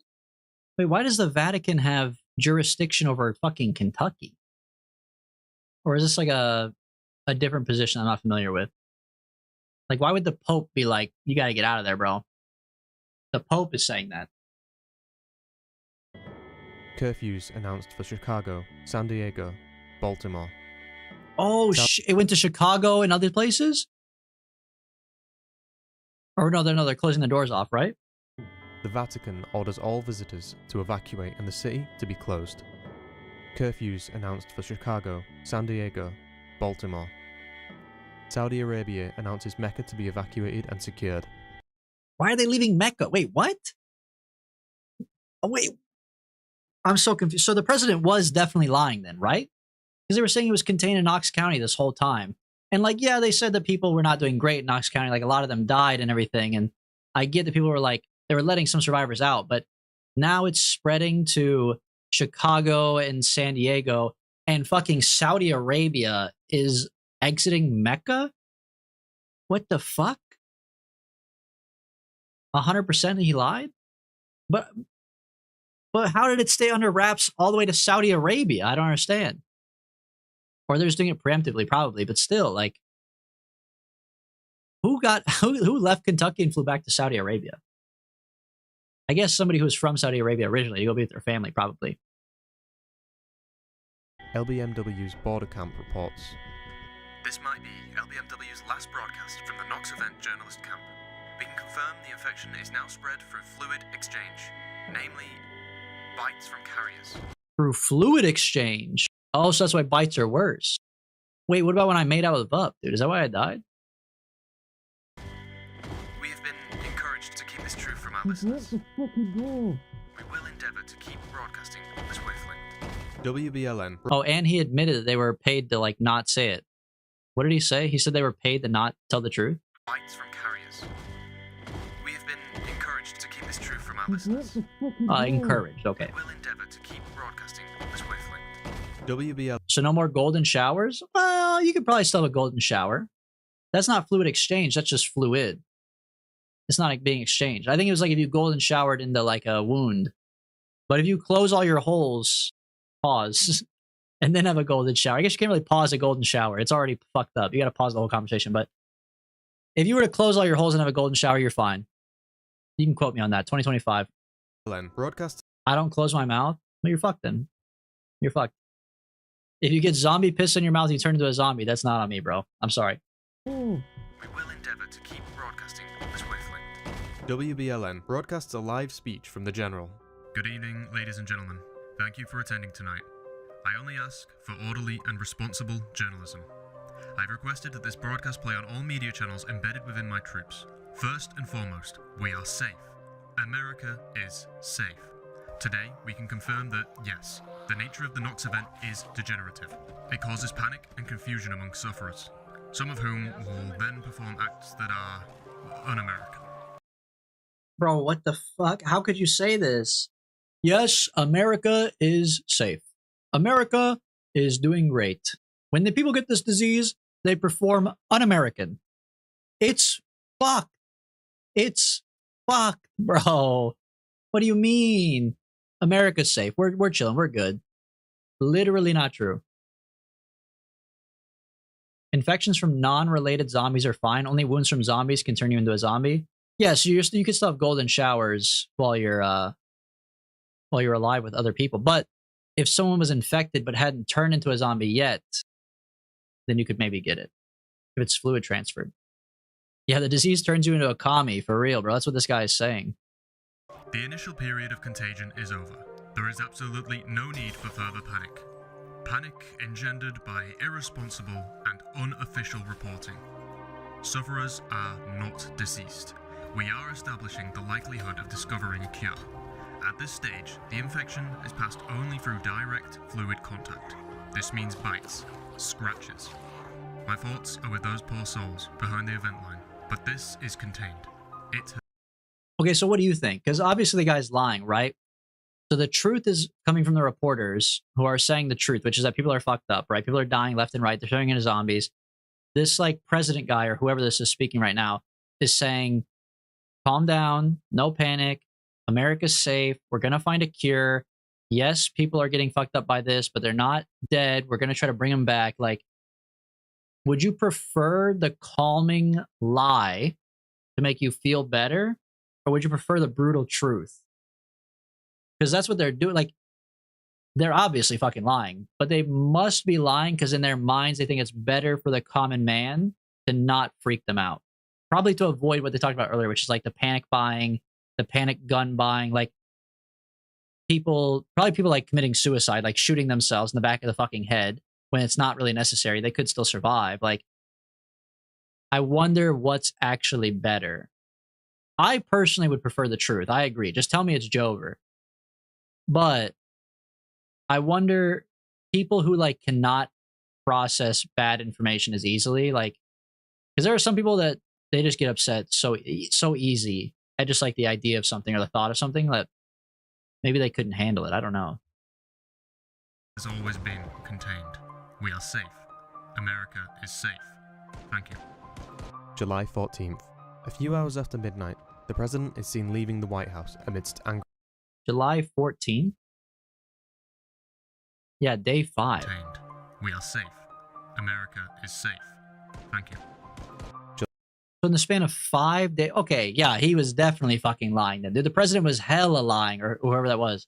Wait, why does the Vatican have jurisdiction over fucking Kentucky? Or is this like a different position I'm not familiar with? Like, why would the Pope be like, you gotta get out of there, bro? The Pope is saying that. Curfews announced for Chicago, San Diego, Baltimore. Oh, it went to Chicago and other places? Or no, they're closing the doors off, right? The Vatican orders all visitors to evacuate and the city to be closed. Curfews announced for Chicago, San Diego, Baltimore. Saudi Arabia announces Mecca to be evacuated and secured. Why are they leaving Mecca? Wait, what? Oh, wait. I'm so confused. So the president was definitely lying then, right? Because they were saying he was contained in Knox County this whole time. And like, yeah, they said that people were not doing great in Knox County. Like a lot of them died and everything. And I get that people were like, they were letting some survivors out. But now it's spreading to Chicago and San Diego. And fucking Saudi Arabia is exiting Mecca? What the fuck? 100% he lied? But how did it stay under wraps all the way to Saudi Arabia? I don't understand. Or they're just doing it preemptively, probably, but still, like, who left Kentucky and flew back to Saudi Arabia? I guess somebody who was from Saudi Arabia originally to go be with their family, probably. LBMW's border camp reports. This might be LBMW's last broadcast from the Nox event journalist camp. We can confirm the infection is now spread through fluid exchange, namely bites from carriers. Through fluid exchange? Oh, so that's why bites are worse. Wait, what about when I made out with Vup, dude? Is that why I died? We have been encouraged to keep this true from our listeners. We will endeavour to keep broadcasting on this wavelength. WBLN. Oh, and he admitted that they were paid to like not say it. What did he say? He said they were paid to not tell the truth. Bites from carriers. We have been encouraged to keep this true from our listeners. Encouraged. Okay. We'll endeavor to keep broadcasting on this wavelength. WBL. So no more golden showers? Well, you could probably still have a golden shower. That's not fluid exchange. That's just fluid. It's not like being exchanged. I think it was like if you golden showered into like a wound. But if you close all your holes, pause, and then have a golden shower. I guess you can't really pause a golden shower. It's already fucked up. You got to pause the whole conversation. But if you were to close all your holes and have a golden shower, you're fine. You can quote me on that. 2025. Broadcast. I don't close my mouth. Well, you're fucked then. You're fucked. If you get zombie piss in your mouth, you turn into a zombie. That's not on me, bro. I'm sorry. We will endeavor to keep broadcasting on this wavelength. WBLN broadcasts a live speech from the General. Good evening, ladies and gentlemen. Thank you for attending tonight. I only ask for orderly and responsible journalism. I've requested that this broadcast play on all media channels embedded within my troops. First and foremost, we are safe. America is safe. Today, we can confirm that, yes, the nature of the Knox event is degenerative. It causes panic and confusion among sufferers, some of whom will then perform acts that are un-American. Bro, what the fuck? How could you say this? Yes, America is safe. America is doing great. When the people get this disease, they perform un-American. It's fucked. It's fucked, bro. What do you mean? America's safe. We're chilling. We're good. Literally not true. Infections from non-related zombies are fine. Only wounds from zombies can turn you into a zombie. Yes, you can still have golden showers while you're alive with other people. But if someone was infected but hadn't turned into a zombie yet, then you could maybe get it if it's fluid transferred. Yeah, the disease turns you into a commie for real, bro. That's what this guy is saying. The initial period of contagion is over. There is absolutely no need for further panic. Panic engendered by irresponsible and unofficial reporting. Sufferers are not deceased. We are establishing the likelihood of discovering a cure. At this stage, the infection is passed only through direct fluid contact. This means bites, scratches. My thoughts are with those poor souls behind the event line, but this is contained. Okay, so what do you think? Because obviously the guy's lying, right? So the truth is coming from the reporters who are saying the truth, which is that people are fucked up, right? People are dying left and right. They're turning into zombies. This like president guy or whoever this is speaking right now is saying, calm down, no panic. America's safe. We're going to find a cure. Yes, people are getting fucked up by this, but they're not dead. We're going to try to bring them back. Like, would you prefer the calming lie to make you feel better? Or would you prefer the brutal truth? Because that's what they're doing. Like, they're obviously fucking lying, but they must be lying because in their minds, they think it's better for the common man to not freak them out. Probably to avoid what they talked about earlier, which is like the panic buying, the panic gun buying, like people like committing suicide, like shooting themselves in the back of the fucking head when it's not really necessary. They could still survive. Like, I wonder what's actually better. I personally would prefer the truth. I agree. Just tell me it's Jover. But I wonder, people who like cannot process bad information as easily, like, because there are some people that they just get upset so easy at just like the idea of something or the thought of something that maybe they couldn't handle it. I don't know. Has always been contained. We are safe. America is safe. Thank you. July 14th. A few hours after midnight, the president is seen leaving the White House amidst anger. July 14th? Yeah, day 5. Contained. We are safe. America is safe. Thank you. So in the span of 5 days, okay, yeah, he was definitely fucking lying then. The president was hella lying, or whoever that was.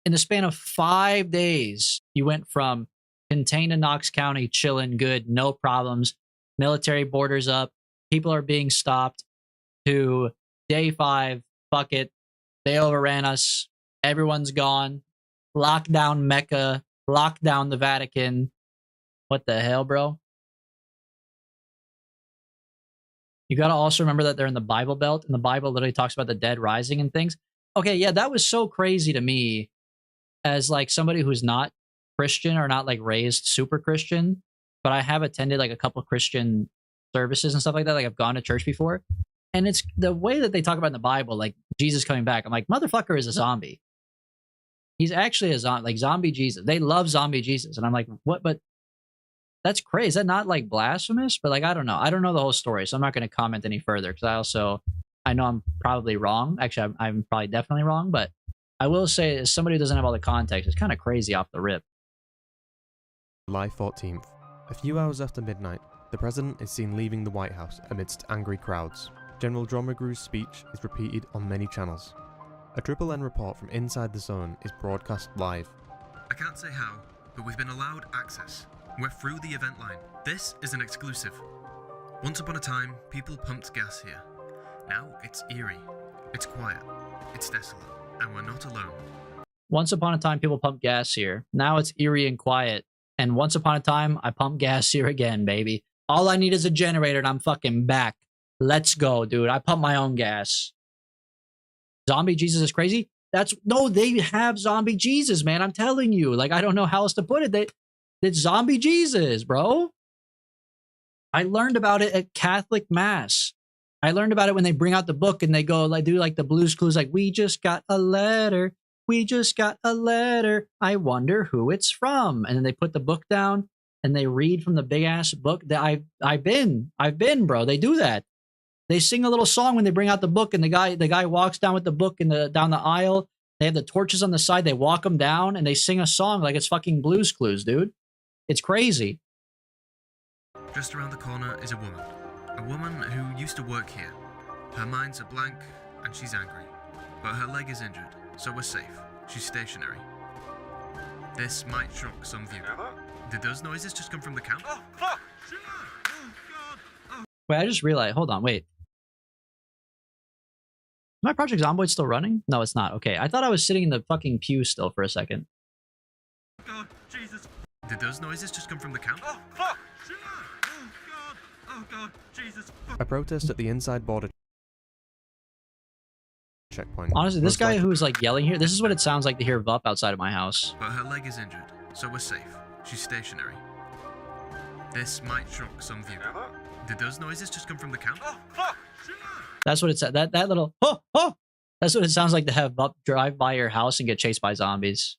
In the span of 5 days, you went from contained in Knox County, chilling, good, no problems, military borders up, people are being stopped, to day 5, fuck it, they overran us, everyone's gone, lockdown Mecca, lockdown the Vatican. What the hell, bro? You got to also remember that they're in the Bible Belt, and the Bible literally talks about the dead rising and things. Okay, yeah, that was so crazy to me as like somebody who's not Christian or not like raised super Christian, but I have attended like a couple Christian services and stuff like that. Like I've gone to church before, and it's the way that they talk about in the Bible, like Jesus coming back. I'm like, motherfucker is a zombie. He's actually a zombie, like zombie Jesus. They love zombie Jesus, and I'm like, what? But that's crazy. Is that not like blasphemous? But like, I don't know. I don't know the whole story, so I'm not going to comment any further because I know I'm probably wrong. Actually, I'm probably definitely wrong, but I will say, as somebody who doesn't have all the context, it's kind of crazy off the rip. July 14th. A few hours after midnight, the president is seen leaving the White House amidst angry crowds. General John McGrew's speech is repeated on many channels. A Triple N report from inside the zone is broadcast live. I can't say how, but we've been allowed access. We're through the event line. This is an exclusive. Once upon a time, people pumped gas here. Now it's eerie. It's quiet. It's desolate. And we're not alone. Once upon a time, people pumped gas here. Now it's eerie and quiet. And once upon a time, I pump gas here again, baby. All I need is a generator and I'm fucking back. Let's go, dude. I pump my own gas. Zombie Jesus is crazy? They have zombie Jesus, man. I'm telling you. Like, I don't know how else to put it. It's zombie Jesus, bro. I learned about it at Catholic Mass. I learned about it when they bring out the book and they go, like, do like the Blues Clues, like, we just got a letter. We just got a letter. I wonder who it's from. And then they put the book down and they read from the big ass book that I've been, bro. They do that. They sing a little song when they bring out the book, and the guy walks down with the book down the aisle. They have the torches on the side. They walk him down, and they sing a song like it's fucking Blues Clues, dude. It's crazy. Just around the corner is a woman who used to work here. Her mind's a blank, and she's angry. But her leg is injured, so we're safe. She's stationary. This might shock some viewers. Did those noises just come from the camp? Oh, fuck! Wait, I just realized. Hold on, wait. Is my Project Zomboid still running? No, it's not. Okay, I thought I was sitting in the fucking pew still for a second. God, Jesus. Did those noises just come from the camp? Oh, fuck! Oh, God! Oh, God, Jesus. A protest at the inside border checkpoint. Honestly, this guy who's like yelling here, this is what it sounds like to hear Vup outside of my house. But her leg is injured, so we're safe. She's stationary. This might shock some viewers. Did those noises just come from the camp? Oh, fuck! That's what it said. That little oh. That's what it sounds like to have Vup drive by your house and get chased by zombies.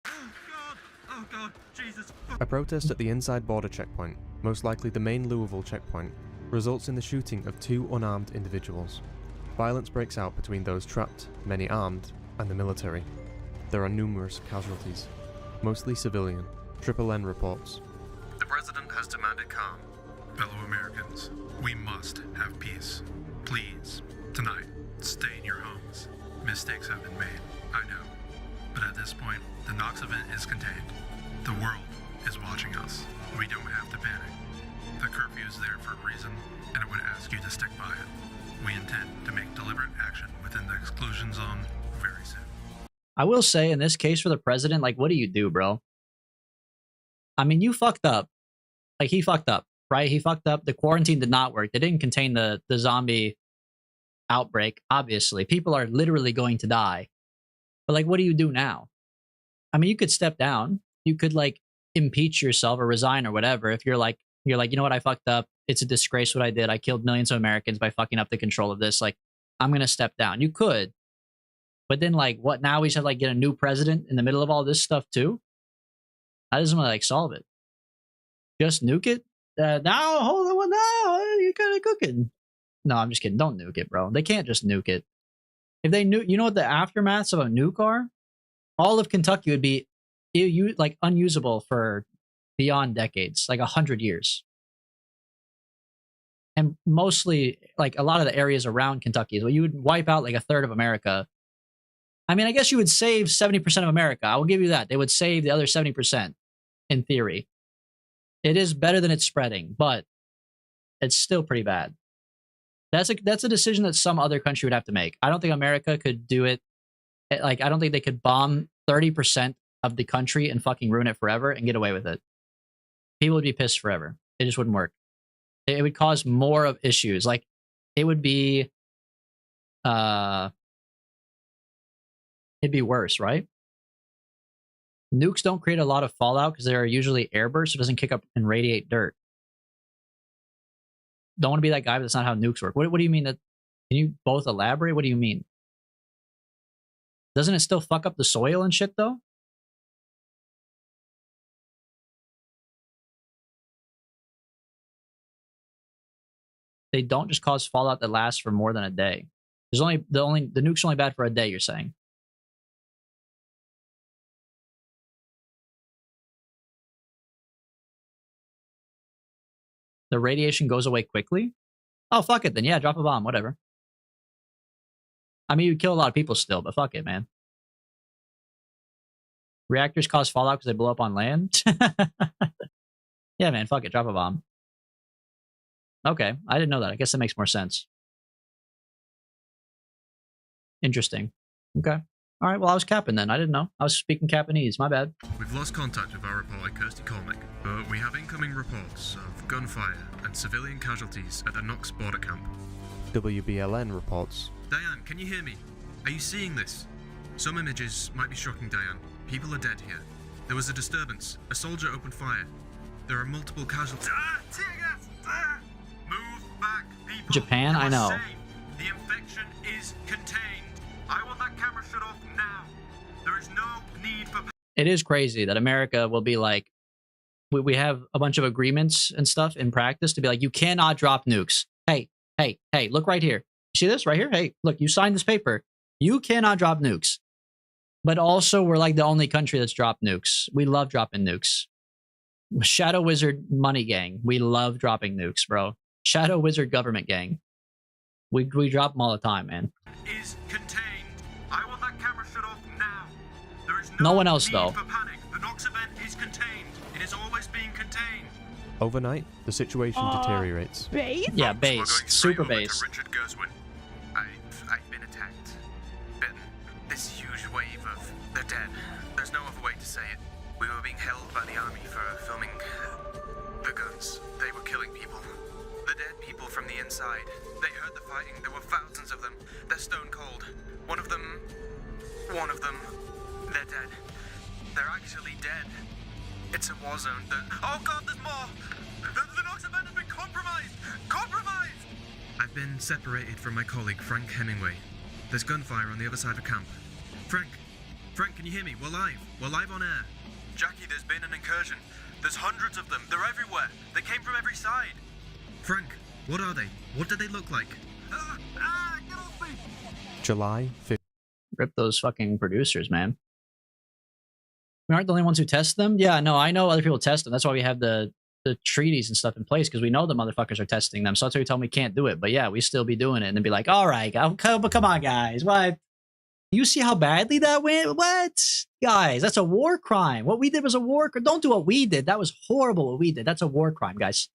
Oh, God, Jesus. A protest at the inside border checkpoint, most likely the main Louisville checkpoint, results in the shooting of 2 unarmed individuals. Violence breaks out between those trapped, many armed, and the military. There are numerous casualties, mostly civilian. Triple N reports. The president has demanded calm. Fellow Americans, we must have peace. Please, tonight, stay in your homes. Mistakes have been made, I know. But at this point, the Knox event is contained. The world is watching us. We don't have to panic. The curfew is there for a reason, and I would ask you to stick by it. We intend to make deliberate action within the exclusion zone very soon. I will say, in this case for the president, like, what do you do, bro? I mean, you fucked up. Like, he fucked up, right? He fucked up. The quarantine did not work. They didn't contain the zombie outbreak, obviously. People are literally going to die. But, like, what do you do now? I mean, you could step down. You could, like, impeach yourself or resign or whatever. If you're like, you know what, I fucked up. It's a disgrace what I did. I killed millions of Americans by fucking up the control of this. Like, I'm going to step down. You could. But then, like, what now? We should, like, get a new president in the middle of all this stuff, too? That doesn't really, like, solve it. Just nuke it? Now, hold on, now, you're kind of cooking. No, I'm just kidding. Don't nuke it, bro. They can't just nuke it. If they nuke, you know what the aftermaths of a nuke are? All of Kentucky would be, like, unusable for beyond decades, like 100 years. And mostly, like, a lot of the areas around Kentucky, well, you would wipe out like a third of America. I mean, I guess you would save 70% of America. I will give you that. They would save the other 70%, in theory. It is better than it's spreading, but it's still pretty bad. That's a decision that some other country would have to make. I don't think America could do it. Like, I don't think they could bomb 30% of the country and fucking ruin it forever and get away with it. People would be pissed forever. It just wouldn't work. It would cause more of issues. Like, it would be, it'd be worse, right? Nukes don't create a lot of fallout because they're usually airbursts, so it doesn't kick up and radiate dirt. Don't want to be that guy, but that's not how nukes work. What do you mean that? Can you both elaborate? What do you mean? Doesn't it still fuck up the soil and shit, though? They don't just cause fallout that lasts for more than a day. There's the nuke's only bad for a day, you're saying. The radiation goes away quickly? Oh, fuck it then. Yeah, drop a bomb, whatever. I mean, you kill a lot of people still, but fuck it, man. Reactors cause fallout because they blow up on land? Yeah, man, fuck it, drop a bomb. Okay, I didn't know that. I guess that makes more sense. Interesting. Okay. All right, well, I was capping then. I didn't know. I was speaking Japanese. My bad. We've lost contact with our reporter, Kirsty Cormick, but we have incoming reports of gunfire and civilian casualties at the Knox border camp. WBLN reports. Diane, can you hear me? Are you seeing this? Some images might be shocking, Diane. People are dead here. There was a disturbance. A soldier opened fire. There are multiple casualties. Move back, people. Japan, I know. The infection is contained. I want that camera shut off now. There is no need for... It is crazy that America will be like, we have a bunch of agreements and stuff in practice to be like, you cannot drop nukes. Hey, look right here. You see this right here? Hey, look, you signed this paper. You cannot drop nukes. But also, we're like the only country that's dropped nukes. We love dropping nukes. Shadow Wizard Money Gang. We love dropping nukes, bro. Shadow Wizard Government Gang. We drop them all the time, man. Is contained. I want that camera shut off now. There is no one else, need though. For panic. The Knox event is contained. It is always being contained. Overnight, the situation deteriorates. Base? Yeah, base. Super base. Richard Gerswin. I've been attacked. Bitten. This huge wave of the dead. There's no other way to say it. We were being held by the army for filming the guns. They were killing people. The dead people from the inside. They heard the fighting. There were thousands of them. They're stone cold. One of them, they're dead. They're actually dead. It's a war zone. Oh God, there's more! The Knox event has been compromised! Compromised! I've been separated from my colleague, Frank Hemingway. There's gunfire on the other side of camp. Frank, can you hear me? We're live. We're live on air. Jackie, there's been an incursion. There's hundreds of them. They're everywhere. They came from every side. Frank, what are they? What do they look like? Get off me! July 5th. Rip those fucking producers, man. We aren't the only ones who test them. Yeah, no, I know other people test them. That's why we have the treaties and stuff in place, because we know the motherfuckers are testing them. So that's why we tell them we can't do it. But yeah, we still be doing it and then be like, all right, come on, guys. What? You see how badly that went? What? Guys, that's a war crime. What we did was a war crime. Don't do what we did. That was horrible what we did. That's a war crime, guys.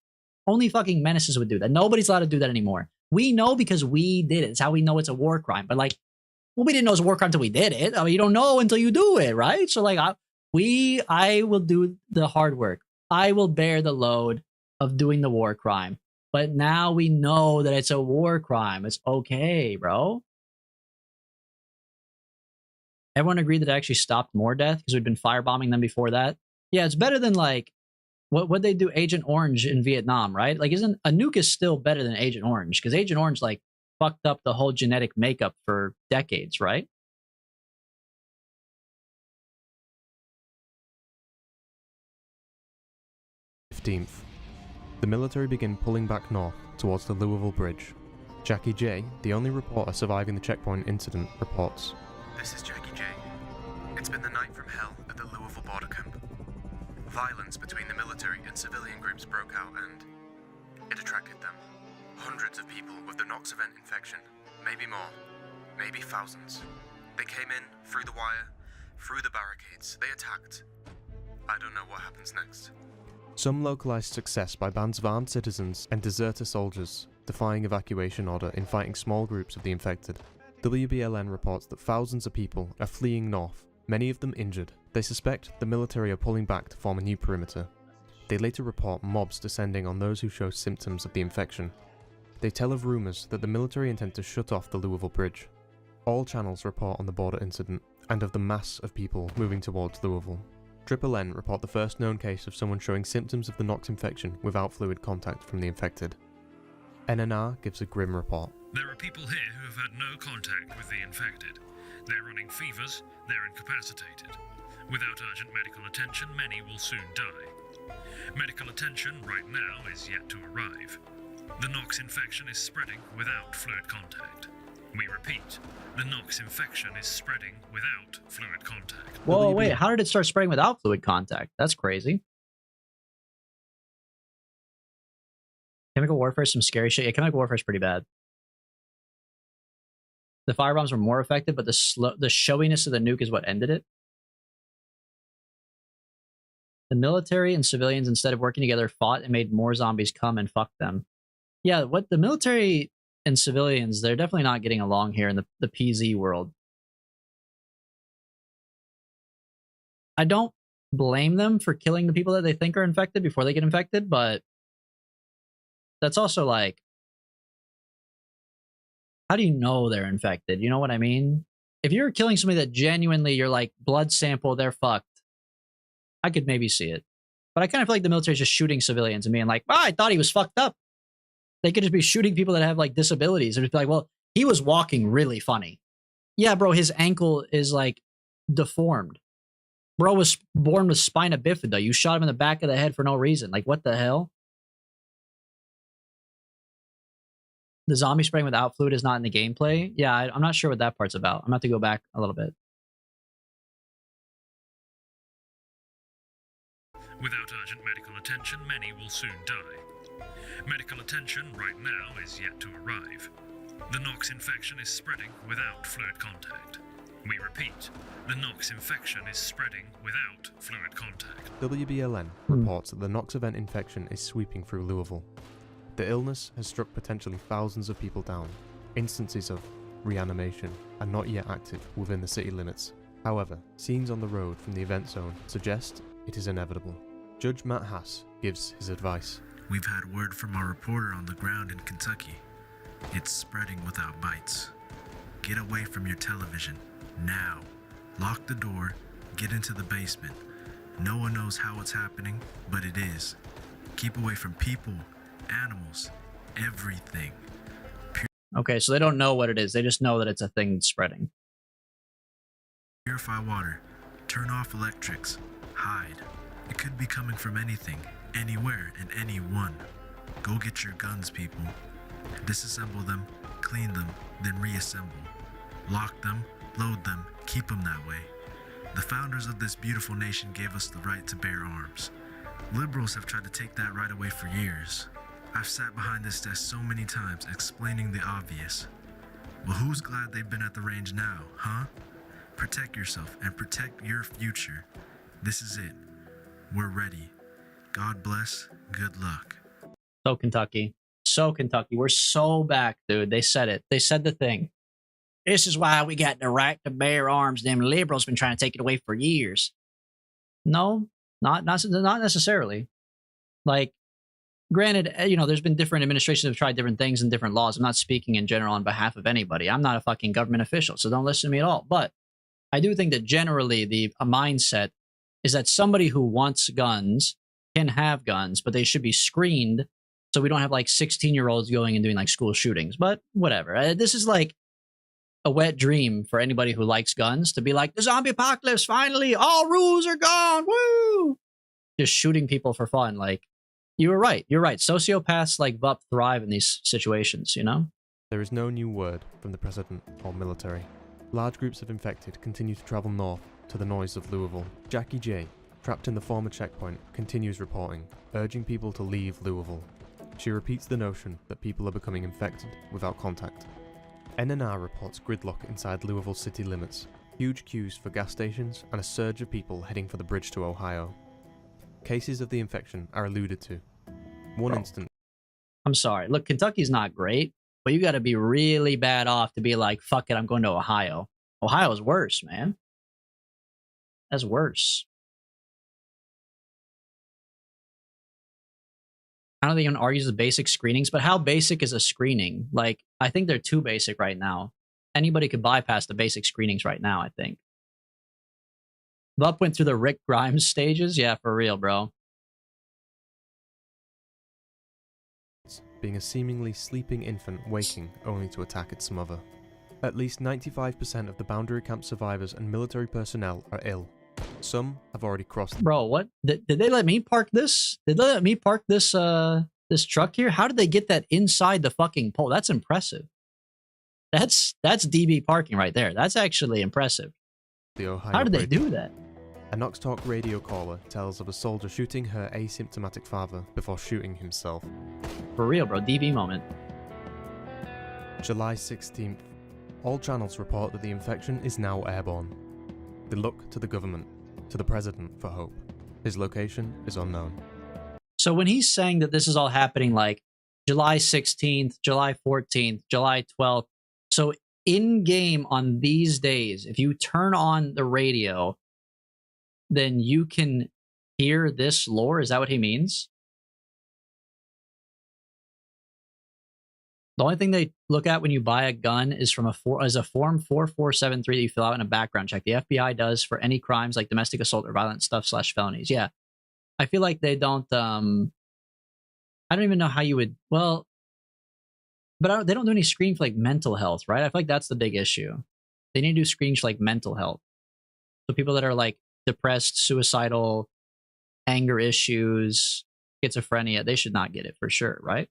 Only fucking menaces would do that. Nobody's allowed to do that anymore. We know because we did it. It's how we know it's a war crime. But like, well, we didn't know it was a war crime until we did it. I mean, you don't know until you do it, right? So like, I will do the hard work. I will bear the load of doing the war crime. But now we know that it's a war crime. It's okay, bro. Everyone agreed that it actually stopped more death because we'd been firebombing them before that. Yeah, it's better than like what they do Agent Orange in Vietnam, right? Like, isn't a nuke is still better than Agent Orange, because Agent Orange like fucked up the whole genetic makeup for decades, right? The military begin pulling back north towards the Louisville Bridge. Jackie J, the only reporter surviving the checkpoint incident, reports. This is Jackie J. It's been the night from hell at the Louisville border camp. Violence between the military and civilian groups broke out and it attracted them. Hundreds of people with the Knox event infection. Maybe more. Maybe thousands. They came in, through the wire, through the barricades. They attacked. I don't know what happens next. Some localized success by bands of armed citizens and deserter soldiers, defying evacuation order in fighting small groups of the infected. WBLN reports that thousands of people are fleeing north, many of them injured. They suspect the military are pulling back to form a new perimeter. They later report mobs descending on those who show symptoms of the infection. They tell of rumours that the military intend to shut off the Louisville Bridge. All channels report on the border incident and of the mass of people moving towards Louisville. Triple N report the first known case of someone showing symptoms of the Nox infection without fluid contact from the infected. NNR gives a grim report. There are people here who have had no contact with the infected. They're running fevers, they're incapacitated. Without urgent medical attention, many will soon die. Medical attention right now is yet to arrive. The Nox infection is spreading without fluid contact. We repeat, the Nox infection is spreading without fluid contact. Whoa, wait, how did it start spreading without fluid contact? That's crazy. Chemical warfare is some scary shit. Yeah, chemical warfare is pretty bad. The firebombs were more effective, but the showiness of the nuke is what ended it. The military and civilians, instead of working together, fought and made more zombies come and fuck them. Yeah, what the military and civilians, they're definitely not getting along here in the PZ world. I don't blame them for killing the people that they think are infected before they get infected, but that's also like, how do you know they're infected? You know what I mean? If you're killing somebody that genuinely you're like, blood sample, they're fucked, I could maybe see it. But I kind of feel like the military's just shooting civilians and being like, oh, I thought he was fucked up. They could just be shooting people that have like disabilities and just be like, well, he was walking really funny. Yeah, bro, his ankle is like deformed. Bro was born with spina bifida. You shot him in the back of the head for no reason. Like, what the hell? The zombie spraying without fluid is not in the gameplay. Yeah, I'm not sure what that part's about. I'm going to have to go back a little bit. Without urgent medical attention, many will soon die. Medical attention right now is yet to arrive. The Nox infection is spreading without fluid contact. We repeat, the Nox infection is spreading without fluid contact. WBLN reports that the Nox event infection is sweeping through Louisville. The illness has struck potentially thousands of people down. Instances of reanimation are not yet active within the city limits. However, scenes on the road from the event zone suggest it is inevitable. Judge Matt Haas gives his advice. We've had word from our reporter on the ground in Kentucky. It's spreading without bites. Get away from your television, now. Lock the door, get into the basement. No one knows how it's happening, but it is. Keep away from people, animals, everything. Okay, so they don't know what it is. They just know that it's a thing spreading. Purify water. Turn off electrics. Hide. It could be coming from anything, anywhere, and anyone. Go get your guns, people. Disassemble them, clean them, then reassemble. Lock them, load them, keep them that way. The founders of this beautiful nation gave us the right to bear arms. Liberals have tried to take that right away for years. I've sat behind this desk so many times explaining the obvious. Well, who's glad they've been at the range now, huh? Protect yourself and protect your future. This is it. We're ready. God bless. Good luck. So Kentucky. So Kentucky. We're so back, dude. They said it. They said the thing. This is why we got the right to bear arms. Them liberals been trying to take it away for years. No, not necessarily. Like, granted, you know, there's been different administrations that have tried different things and different laws. I'm not speaking in general on behalf of anybody. I'm not a fucking government official, so don't listen to me at all. But I do think that generally the mindset is that somebody who wants guns can have guns, but they should be screened so we don't have like 16-year-olds going and doing like school shootings. But whatever. This is like a wet dream for anybody who likes guns to be like, the zombie apocalypse, finally, all rules are gone, woo! Just shooting people for fun. Like, you were right. You're right. Sociopaths like Vup thrive in these situations, you know? There is no new word from the president or military. Large groups of infected continue to travel north to the noise of Louisville. Jackie J, trapped in the former checkpoint, continues reporting, urging people to leave Louisville. She repeats the notion that people are becoming infected without contact. NNR reports gridlock inside Louisville city limits, huge queues for gas stations, and a surge of people heading for the bridge to Ohio. Cases of the infection are alluded to. One instance. I'm sorry. Look, Kentucky's not great, but you got to be really bad off to be like, fuck it, I'm going to Ohio. Ohio's worse, man. That's worse. I don't think anyone argues the basic screenings, but how basic is a screening? Like, I think they're too basic right now. Anybody could bypass the basic screenings right now, I think. Bup went through the Rick Grimes stages. Yeah, for real, bro. Being a seemingly sleeping infant waking only to attack its mother. At least 95% of the boundary camp survivors and military personnel are ill. Some have already crossed. Bro, what? Did they let me park this? Did they let me park this this truck here? How did they get that inside the fucking pole? That's impressive. That's DB parking right there. That's actually impressive. The Ohio How did they Bridge. do that? A Knox Talk radio caller tells of a soldier shooting her asymptomatic father before shooting himself. For real, bro. DB moment. July 16th. All channels report that the infection is now airborne. They look to the government, to the president for hope. His location is unknown. So when he's saying that this is all happening like July 16th, July 14th, July 12th, so in-game on these days, if you turn on the radio, then you can hear this lore? Is that what he means? The only thing they look at when you buy a gun is from a form 4473 that you fill out in a background check. The FBI does for any crimes like domestic assault or violent stuff / felonies. Yeah. I feel like they don't, I don't even know how you would, well, but they don't do any screening for like mental health, right? I feel like that's the big issue. They need to do screenings for like mental health. So people that are like depressed, suicidal, anger issues, schizophrenia, they should not get it for sure, right?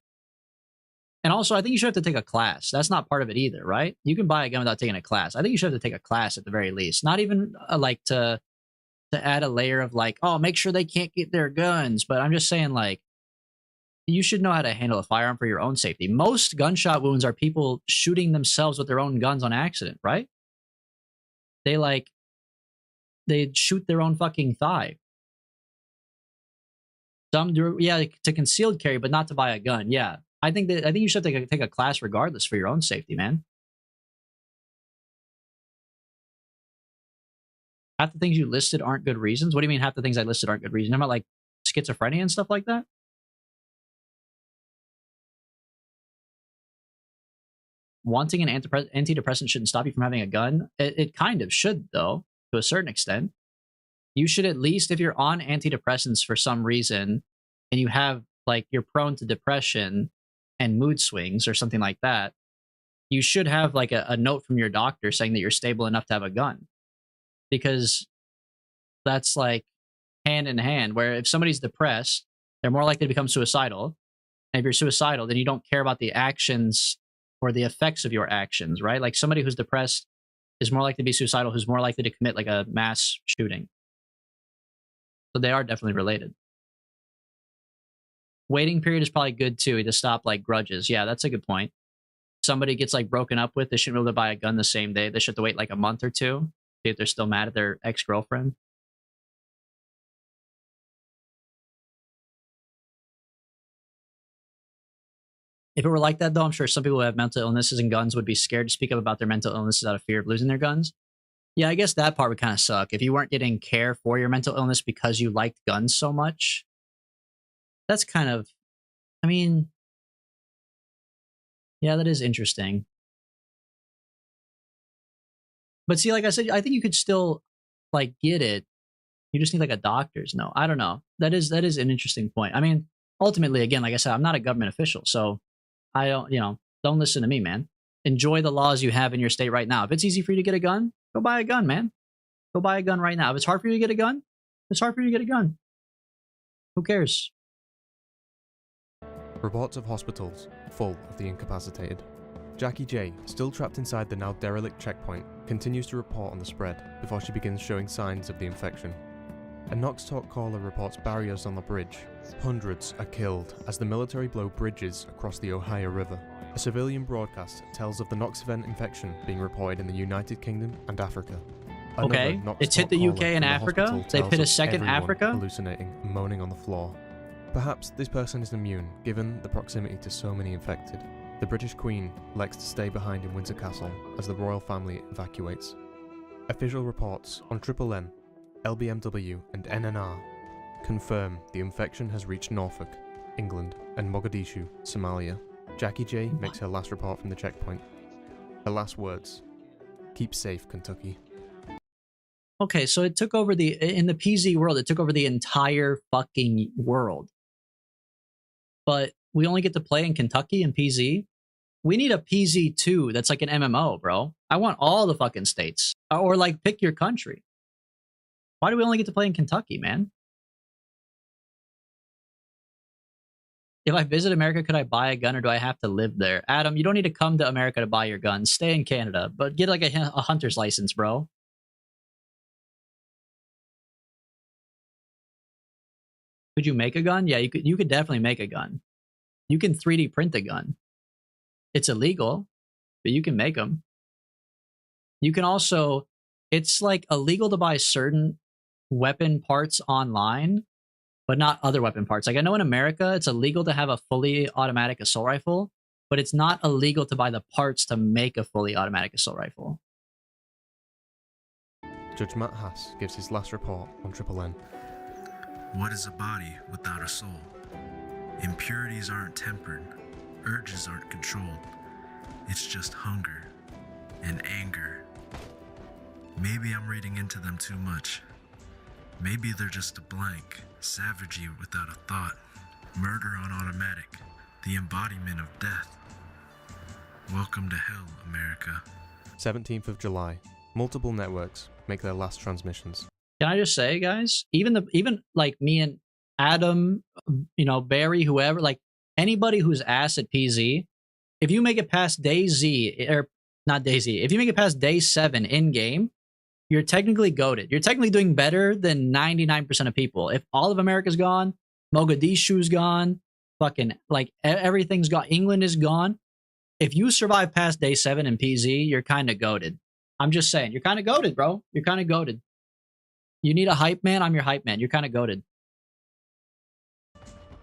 And also, I think you should have to take a class. That's not part of it either, right? You can buy a gun without taking a class. I think you should have to take a class at the very least. Not even like to add a layer of like, oh, make sure they can't get their guns. But I'm just saying, like, you should know how to handle a firearm for your own safety. Most gunshot wounds are people shooting themselves with their own guns on accident, right? They shoot their own fucking thigh. Some do, yeah, to concealed carry, but not to buy a gun. Yeah, I think you should have to take a class regardless for your own safety, man. Half the things you listed aren't good reasons. What do you mean half the things I listed aren't good reasons? I'm about like schizophrenia and stuff like that. Wanting an antidepressant shouldn't stop you from having a gun. It kind of should, though, to a certain extent. You should at least, if you're on antidepressants for some reason, and you have, like, you're prone to depression and mood swings or something like that, you should have, like, a note from your doctor saying that you're stable enough to have a gun. Because that's, like, hand in hand, where if somebody's depressed, they're more likely to become suicidal. And if you're suicidal, then you don't care about the actions or the effects of your actions, right? Like somebody who's depressed is more likely to be suicidal, who's more likely to commit like a mass shooting. So they are definitely related. Waiting period is probably good too, to stop like grudges. Yeah, that's a good point. Somebody gets like broken up with, they shouldn't be able to buy a gun the same day. They should have to wait like a month or two, see if they're still mad at their ex-girlfriend. If it were like that, though, I'm sure some people who have mental illnesses and guns would be scared to speak up about their mental illnesses out of fear of losing their guns. Yeah, I guess that part would kind of suck. If you weren't getting care for your mental illness because you liked guns so much, that's kind of, I mean, yeah, that is interesting. But see, like I said, I think you could still, like, get it. You just need, like, a doctor's note. I don't know. That is an interesting point. I mean, ultimately, again, like I said, I'm not a government official, so I don't, don't listen to me, man. Enjoy the laws you have in your state right now. If it's easy for you to get a gun, go buy a gun, man. Go buy a gun right now. If it's hard for you to get a gun, it's hard for you to get a gun. Who cares? Reports of hospitals full of the incapacitated. Jackie J, still trapped inside the now derelict checkpoint, continues to report on the spread before she begins showing signs of the infection. A Knox Talk caller reports barriers on the bridge. Hundreds are killed as the military blow bridges across the Ohio River. A civilian broadcast tells of the Knoxville infection being reported in the United Kingdom and Africa. Okay, it's hit the UK and Africa. They've hit a second Africa. Hallucinating and moaning on the floor. Perhaps this person is immune given the proximity to so many infected. The British Queen elects to stay behind in Windsor Castle as the royal family evacuates. Official reports on Triple N, LBMW and NNR confirm the infection has reached Norfolk, England and Mogadishu, Somalia. Jackie J makes her last report from the checkpoint. Her last words: "Keep safe, Kentucky." Okay, so it took over in the PZ world, it took over the entire fucking world. But we only get to play in Kentucky and PZ. We need a PZ2 that's like an MMO, bro. I want all the fucking states. Or like pick your country. Why do we only get to play in Kentucky, man? If I visit America, could I buy a gun or do I have to live there? Adam, you don't need to come to America to buy your gun. Stay in Canada, but get like a hunter's license, bro. Could you make a gun? Yeah, you could definitely make a gun. You can 3D print a gun. It's illegal, but you can make them. You can also, it's like illegal to buy certain weapon parts online, but not other weapon parts. Like I know in America, it's illegal to have a fully automatic assault rifle, but it's not illegal to buy the parts to make a fully automatic assault rifle. Judge Matt Haas gives his last report on Triple N. What is a body without a soul? Impurities aren't tempered, urges aren't controlled. It's just hunger and anger. Maybe I'm reading into them too much. Maybe they're just a blank, savagery without a thought, murder on automatic, the embodiment of death. Welcome to hell, America. 17th of July. Multiple networks make their last transmissions. Can I just say, guys, even like me and Adam, you know, Barry, whoever, like anybody who's ass at PZ, if you make it past day Z, or not day Z, if you make it past day 7 in game, you're technically goated. You're technically doing better than 99% of people. If all of America's gone, Mogadishu's gone, fucking like everything's gone, England is gone. If you survive past day 7 in PZ, you're kind of goated. I'm just saying, you're kind of goated, bro. You're kind of goated. You need a hype man? I'm your hype man. You're kind of goated.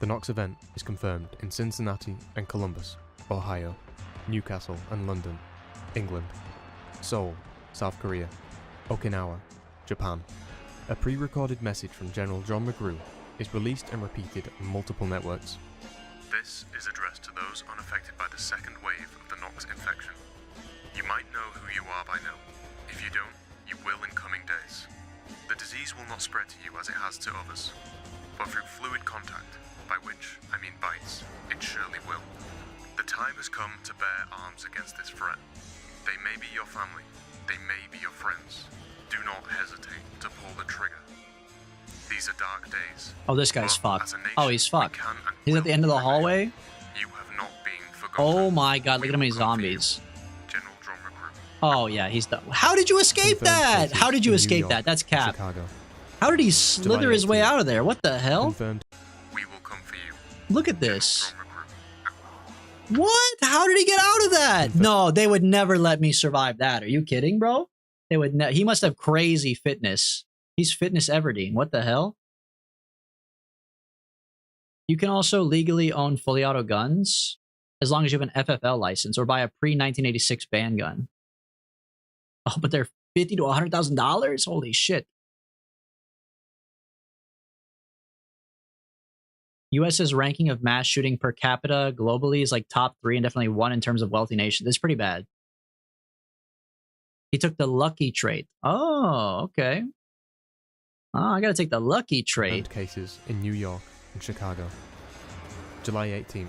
The Knox event is confirmed in Cincinnati and Columbus, Ohio, Newcastle and London, England, Seoul, South Korea, Okinawa, Japan. A pre-recorded message from General John McGrew is released and repeated on multiple networks. This is addressed to those unaffected by the second wave of the Knox infection. You might know who you are by now. If you don't, you will in coming days. The disease will not spread to you as it has to others, but through fluid contact, by which I mean bites, it surely will. The time has come to bear arms against this threat. They may be your family, they may be your friends. Do not hesitate to pull the trigger. These are dark days. Oh, this guy's fucked. Oh, he's fucked. He's at the end of the hallway. You have not been forgotten. Oh my god, look at how many zombies. Oh yeah, he's done. How did you escape that? How did you escape that? That's cap. Chicago. How did he slither his way out of there? What the hell? Confirmed. We will come for you. Look at this. What? How did he get out of that? No, they would never let me survive that. Are you kidding, bro? They would. He must have crazy fitness. He's fitness Everdeen. What the hell? You can also legally own fully auto guns as long as you have an FFL license or buy a pre-1986 ban gun. Oh, but they're $50,000 to $100,000? Holy shit. US's ranking of mass shooting per capita globally is like top 3 and definitely 1 in terms of wealthy nation. This is pretty bad. He took the lucky trait. Oh, okay. Oh, I gotta take the lucky trait. Cases in New York and Chicago. July 18th.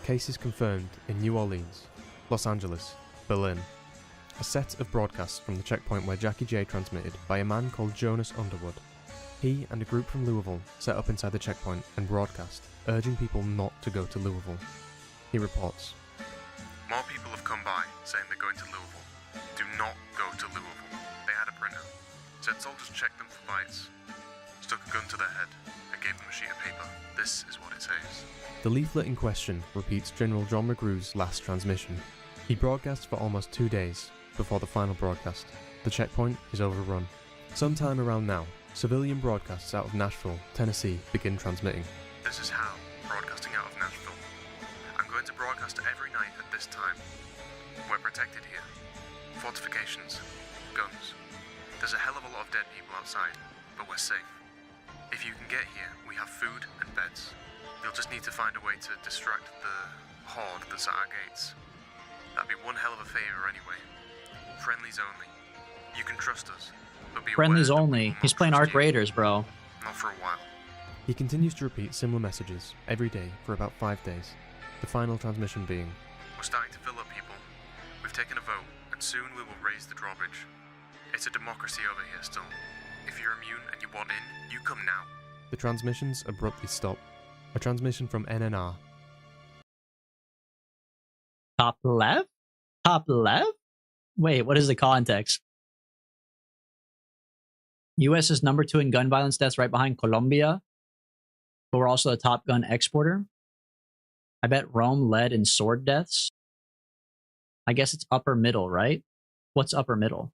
Cases confirmed in New Orleans, Los Angeles, Berlin. A set of broadcasts from the checkpoint where Jackie J transmitted by a man called Jonas Underwood. He and a group from Louisville set up inside the checkpoint and broadcast, urging people not to go to Louisville. He reports. More people have come by saying they're going to Louisville. Do not go to Louisville. They had a printout. Said soldiers checked them for bites. Stuck a gun to their head and gave them a sheet of paper. This is what it says. The leaflet in question repeats General John McGrew's last transmission. He broadcasts for almost 2 days before the final broadcast. The checkpoint is overrun. Sometime around now, civilian broadcasts out of Nashville, Tennessee begin transmitting. This is how, broadcasting out of Nashville. I'm going to broadcast every night at this time. We're protected here. Fortifications. Guns. There's a hell of a lot of dead people outside, but we're safe. If you can get here, we have food and beds. You'll just need to find a way to distract the horde that's at our gates. That'd be one hell of a favor anyway. Friendlies only. You can trust us, but be Friendlies aware that only. He's playing Arc Raiders, bro. not for a while. He continues to repeat similar messages every day for about 5 days, the final transmission being, We're starting to fill up, people. We've taken a vote, and soon we will raise the drawbridge. It's a democracy over here still. If you're immune and you want in, you come now. the transmissions abruptly stop. A transmission from NNR. Top left? Top left? Wait, what is the context? US is number 2 in gun violence deaths right behind Colombia, but we're also a top gun exporter. I bet Rome led in sword deaths. I guess it's upper middle, right? What's upper middle?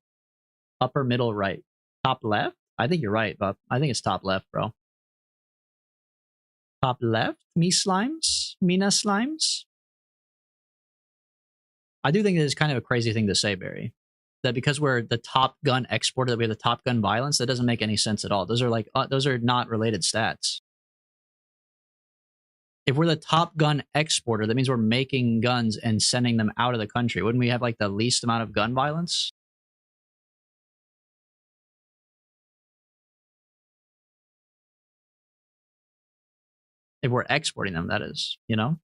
Upper middle right. Top left? I think you're right, but I think it's top left, bro. Top left? Me slimes? Mina slimes? I do think it is kind of a crazy thing to say, Barry. That because we're the top gun exporter, that we have the top gun violence, that doesn't make any sense at all. Those are like, those are not related stats. If we're the top gun exporter, that means we're making guns and sending them out of the country. Wouldn't we have like the least amount of gun violence? If we're exporting them, that is, you know?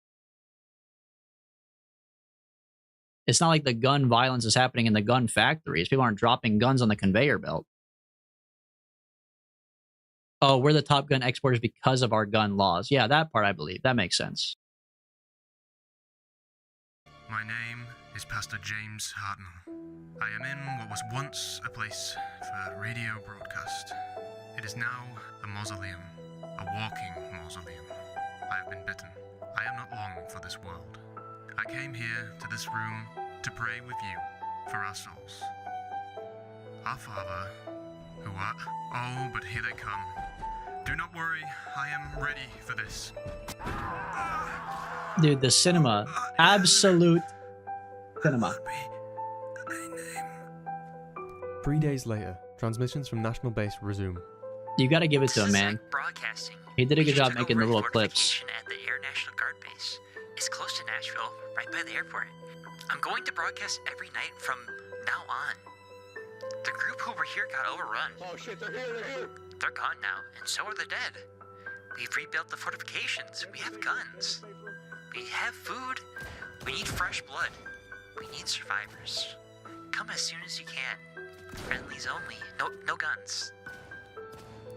It's not like the gun violence is happening in the gun factories. People aren't dropping guns on the conveyor belt. Oh, we're the top gun exporters because of our gun laws. Yeah, that part I believe. That makes sense. My name is Pastor James Hartnell. I am in what was once a place for radio broadcast. It is now a mausoleum, a walking mausoleum. I have been bitten. I am not long for this world. I came here to this room to pray with you for our souls. Our Father, who art... Oh, but here they come. Do not worry, I am ready for this. Dude, the cinema. Absolute cinema. 3 days later, transmissions from National Base resume. You gotta give it to him, man. Broadcasting. He did a good We just job took making the over little a clips. fortification at the Air National Guard base. It's close to Nashville, right by the airport. I'm going to broadcast every night from now on. The group who were here got overrun. Oh shit, they're here. They're gone now, and so are the dead. We've rebuilt the fortifications. We have guns. We have food. We need fresh blood. We need survivors. Come as soon as you can. Friendlies only. No guns.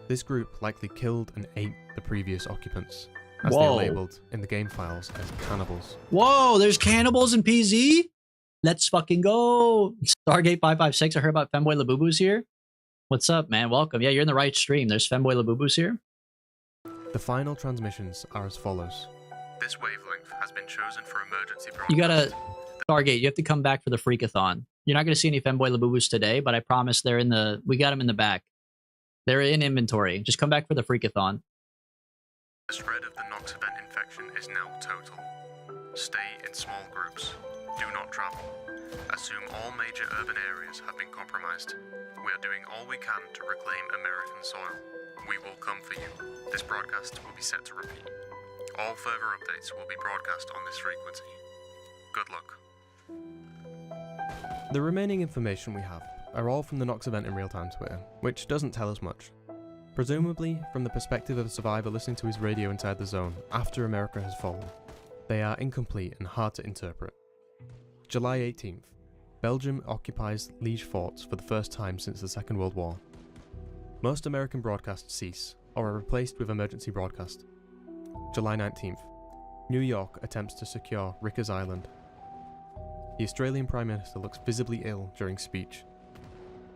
This group likely killed and ate the previous occupants, as Whoa. they are labeled in the game files as cannibals. Whoa, there's cannibals in PZ? Let's fucking go. Stargate 556, I heard about Femboy Labubu's here. What's up, man? Welcome. Yeah, you're in the right stream. There's Femboy Labubu's here. The final transmissions are as follows. This wavelength has been chosen for emergency broadcast. You gotta... Stargate, you have to come back for the Freakathon. You're not gonna see any Femboy Labubu's today, but I promise they're in the... We got them in the back. They're in inventory. Just come back for the Freakathon. The spread of the Nox event infection is now total. Stay in small groups. Do not travel. Assume all major urban areas have been compromised. We are doing all we can to reclaim American soil. We will come for you. This broadcast will be set to repeat. All further updates will be broadcast on this frequency. Good luck. The remaining information we have are all from the Nox event in real-time Twitter, which doesn't tell us much. Presumably from the perspective of a survivor listening to his radio inside the zone after America has fallen. They are incomplete and hard to interpret. July 18th. Belgium occupies Liege forts for the first time since the Second World War. Most American broadcasts cease, or are replaced with emergency broadcast. July 19th. New York attempts to secure Rikers Island. The Australian Prime Minister looks visibly ill during speech.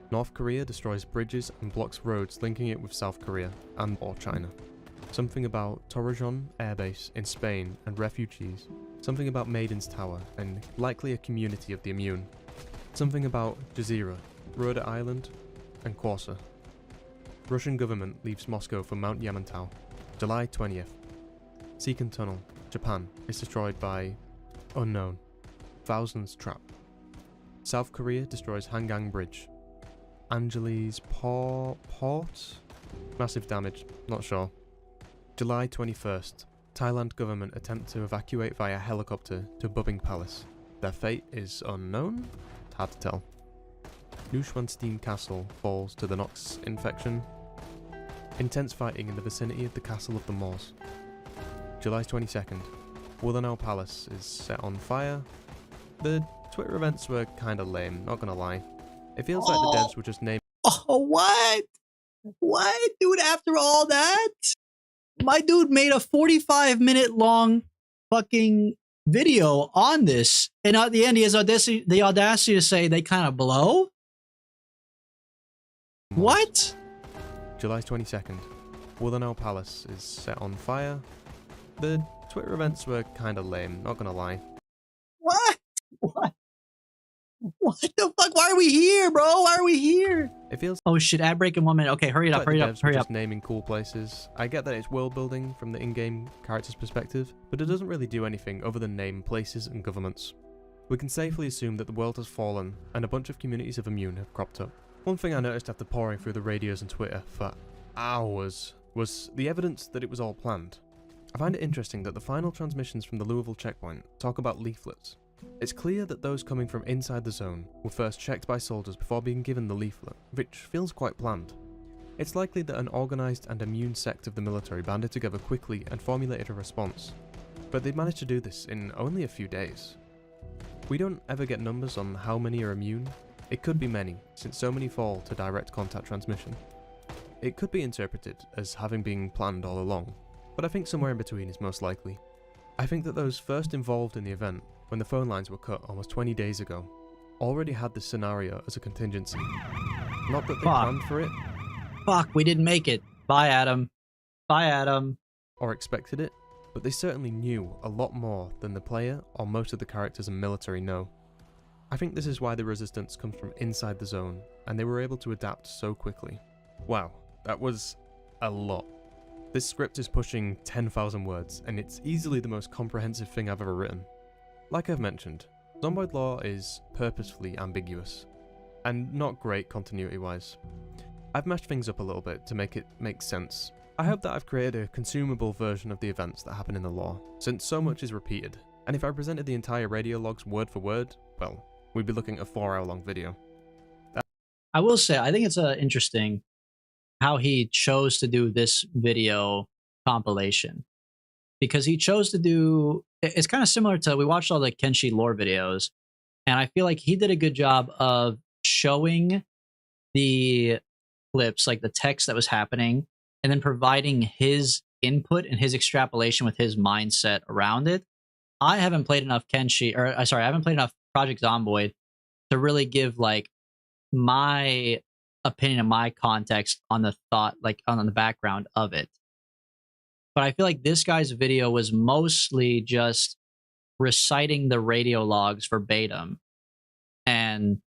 North Korea destroys bridges and blocks roads linking it with South Korea and or China. Something about Torrejon Air Base in Spain and refugees. Something about Maiden's Tower and likely a community of the immune. Something about Jazeera, Rhode Island and Corsa. Russian government leaves Moscow for Mount Yamantau. July 20th. Seikan Tunnel, Japan, is destroyed by unknown. Thousands trapped. South Korea destroys Hangang Bridge. Angeles Port? Massive damage, not sure. July 21st. Thailand government attempt to evacuate via helicopter to Bubbing Palace. Their fate is unknown? Hard to tell. Neuschwanstein Castle falls to the Nox infection. Intense fighting in the vicinity of the Castle of the Moors. July 22nd. Willenau Palace is set on fire. The Twitter events were kinda lame, not gonna lie. It feels like the devs were just named. Oh, what? What? Dude, after all that? My dude made a 45-minute long fucking video on this. And at the end, he has the audacity to say they kind of blow? What? July 22nd. Willenau Palace is set on fire. The Twitter events were kinda lame, not gonna lie. What? What? What the fuck? Why are we here, bro? Why are we here? It feels. Oh shit! Ad break in 1 minute. Okay, hurry it up! Like Hurry the up! devs were Hurry just up! naming cool places. I get that it's world building from the in-game character's perspective, but it doesn't really do anything other than name places and governments. We can safely assume that the world has fallen, and a bunch of communities of immune have cropped up. One thing I noticed after poring through the radios and Twitter for hours was the evidence that it was all planned. I find it interesting that the final transmissions from the Louisville checkpoint talk about leaflets. It's clear that those coming from inside the zone were first checked by soldiers before being given the leaflet, which feels quite planned. It's likely that an organised and immune sect of the military banded together quickly and formulated a response, but they managed to do this in only a few days. We don't ever get numbers on how many are immune. It could be many, since so many fall to direct contact transmission. It could be interpreted as having been planned all along, but I think somewhere in between is most likely. I think that those first involved in the event, when the phone lines were cut almost 20 days ago, already had this scenario as a contingency. Not that they planned for it. Fuck, we didn't make it. Bye, Adam. Bye, Adam. Or expected it, but they certainly knew a lot more than the player or most of the characters and military know. I think this is why the resistance comes from inside the zone, and they were able to adapt so quickly. Wow, that was a lot. This script is pushing 10,000 words, and it's easily the most comprehensive thing I've ever written. Like I've mentioned, Zomboid lore is purposefully ambiguous, and not great continuity-wise. I've mashed things up a little bit to make it make sense. I hope that I've created a consumable version of the events that happen in the lore, since so much is repeated, and if I presented the entire radio logs word for word, well, we'd be looking at a 4-hour-long video. I will say, I think it's interesting how he chose to do this video compilation. Because he chose to do, it's kind of similar to, we watched all the Kenshi lore videos, and I feel like he did a good job of showing the clips, like the text that was happening, and then providing his input and his extrapolation with his mindset around it. I haven't played enough Kenshi, or sorry, I haven't played enough Project Zomboid to really give like my opinion and my context on the thought, like on the background of it. But I feel like this guy's video was mostly just reciting the radio logs verbatim. And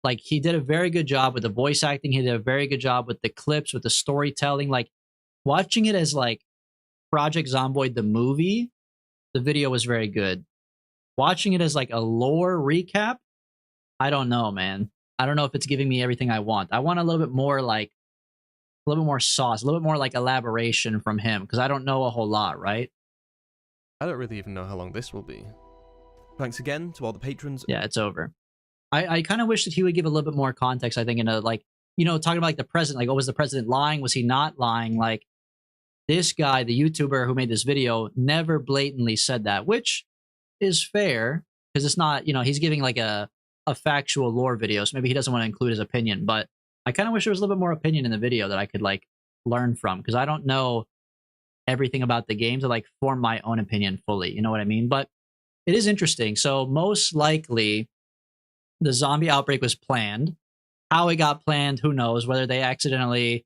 like he did a very good job with the voice acting. He did a very good job with the clips, with the storytelling. Like watching it as like Project Zomboid the movie, the video was very good. Watching it as like a lore recap, I don't know, man. I don't know if it's giving me everything I want. I want a little bit more like, a little bit more sauce, a little bit more like elaboration from him, because I don't know a whole lot, right? I don't really even know how long this will be. Thanks again to all the patrons. Yeah, it's over. I kind of wish that he would give a little bit more context, I think, in a, like, you know, talking about like the president, like, oh, was the president lying? Was he not lying? Like, this guy, the YouTuber who made this video, never blatantly said that, which is fair, because it's not, you know, he's giving like a factual lore video, so maybe he doesn't want to include his opinion, but I kind of wish there was a little bit more opinion in the video that I could like learn from, because I don't know everything about the game to like form my own opinion fully, you know what I mean? But it is interesting. So most likely the zombie outbreak was planned. How it got planned, who knows? Whether they accidentally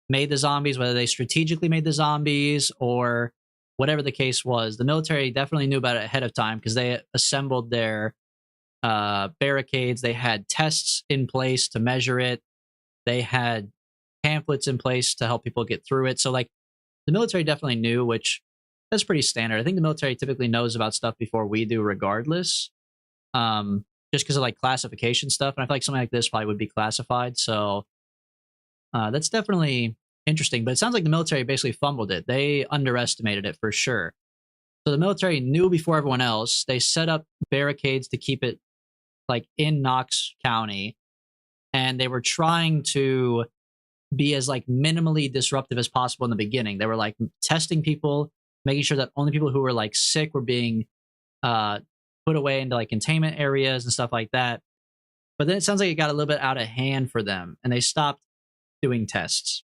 made the zombies, whether they strategically made the zombies, or whatever the case was. The military definitely knew about it ahead of time because they assembled their barricades. They had tests in place to measure it. They had pamphlets in place to help people get through it. So like the military definitely knew, which that's pretty standard. I think the military typically knows about stuff before we do regardless. Just because of like classification stuff. And I feel like something like this probably would be classified. So that's definitely interesting. But it sounds like the military basically fumbled it. They underestimated it for sure. So the military knew before everyone else. They set up barricades to keep it like in Knox County. and they were trying to be as like minimally disruptive as possible in the beginning. They were like testing people, making sure that only people who were like sick were being put away into like containment areas and stuff like that. But then it sounds like it got a little bit out of hand for them, and they stopped doing tests.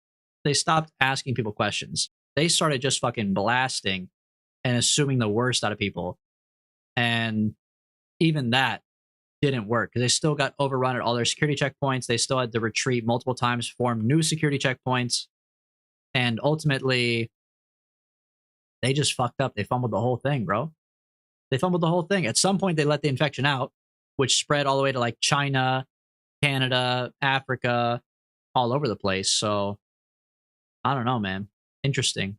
They stopped asking people questions. They started just fucking blasting and assuming the worst out of people. And even that didn't work because they still got overrun at all their security checkpoints. They still had to retreat multiple times, form new security checkpoints. And ultimately, they just fucked up. They fumbled the whole thing, bro. They fumbled the whole thing. At some point, they let the infection out, which spread all the way to like China, Canada, Africa, all over the place. So I don't know, man. Interesting.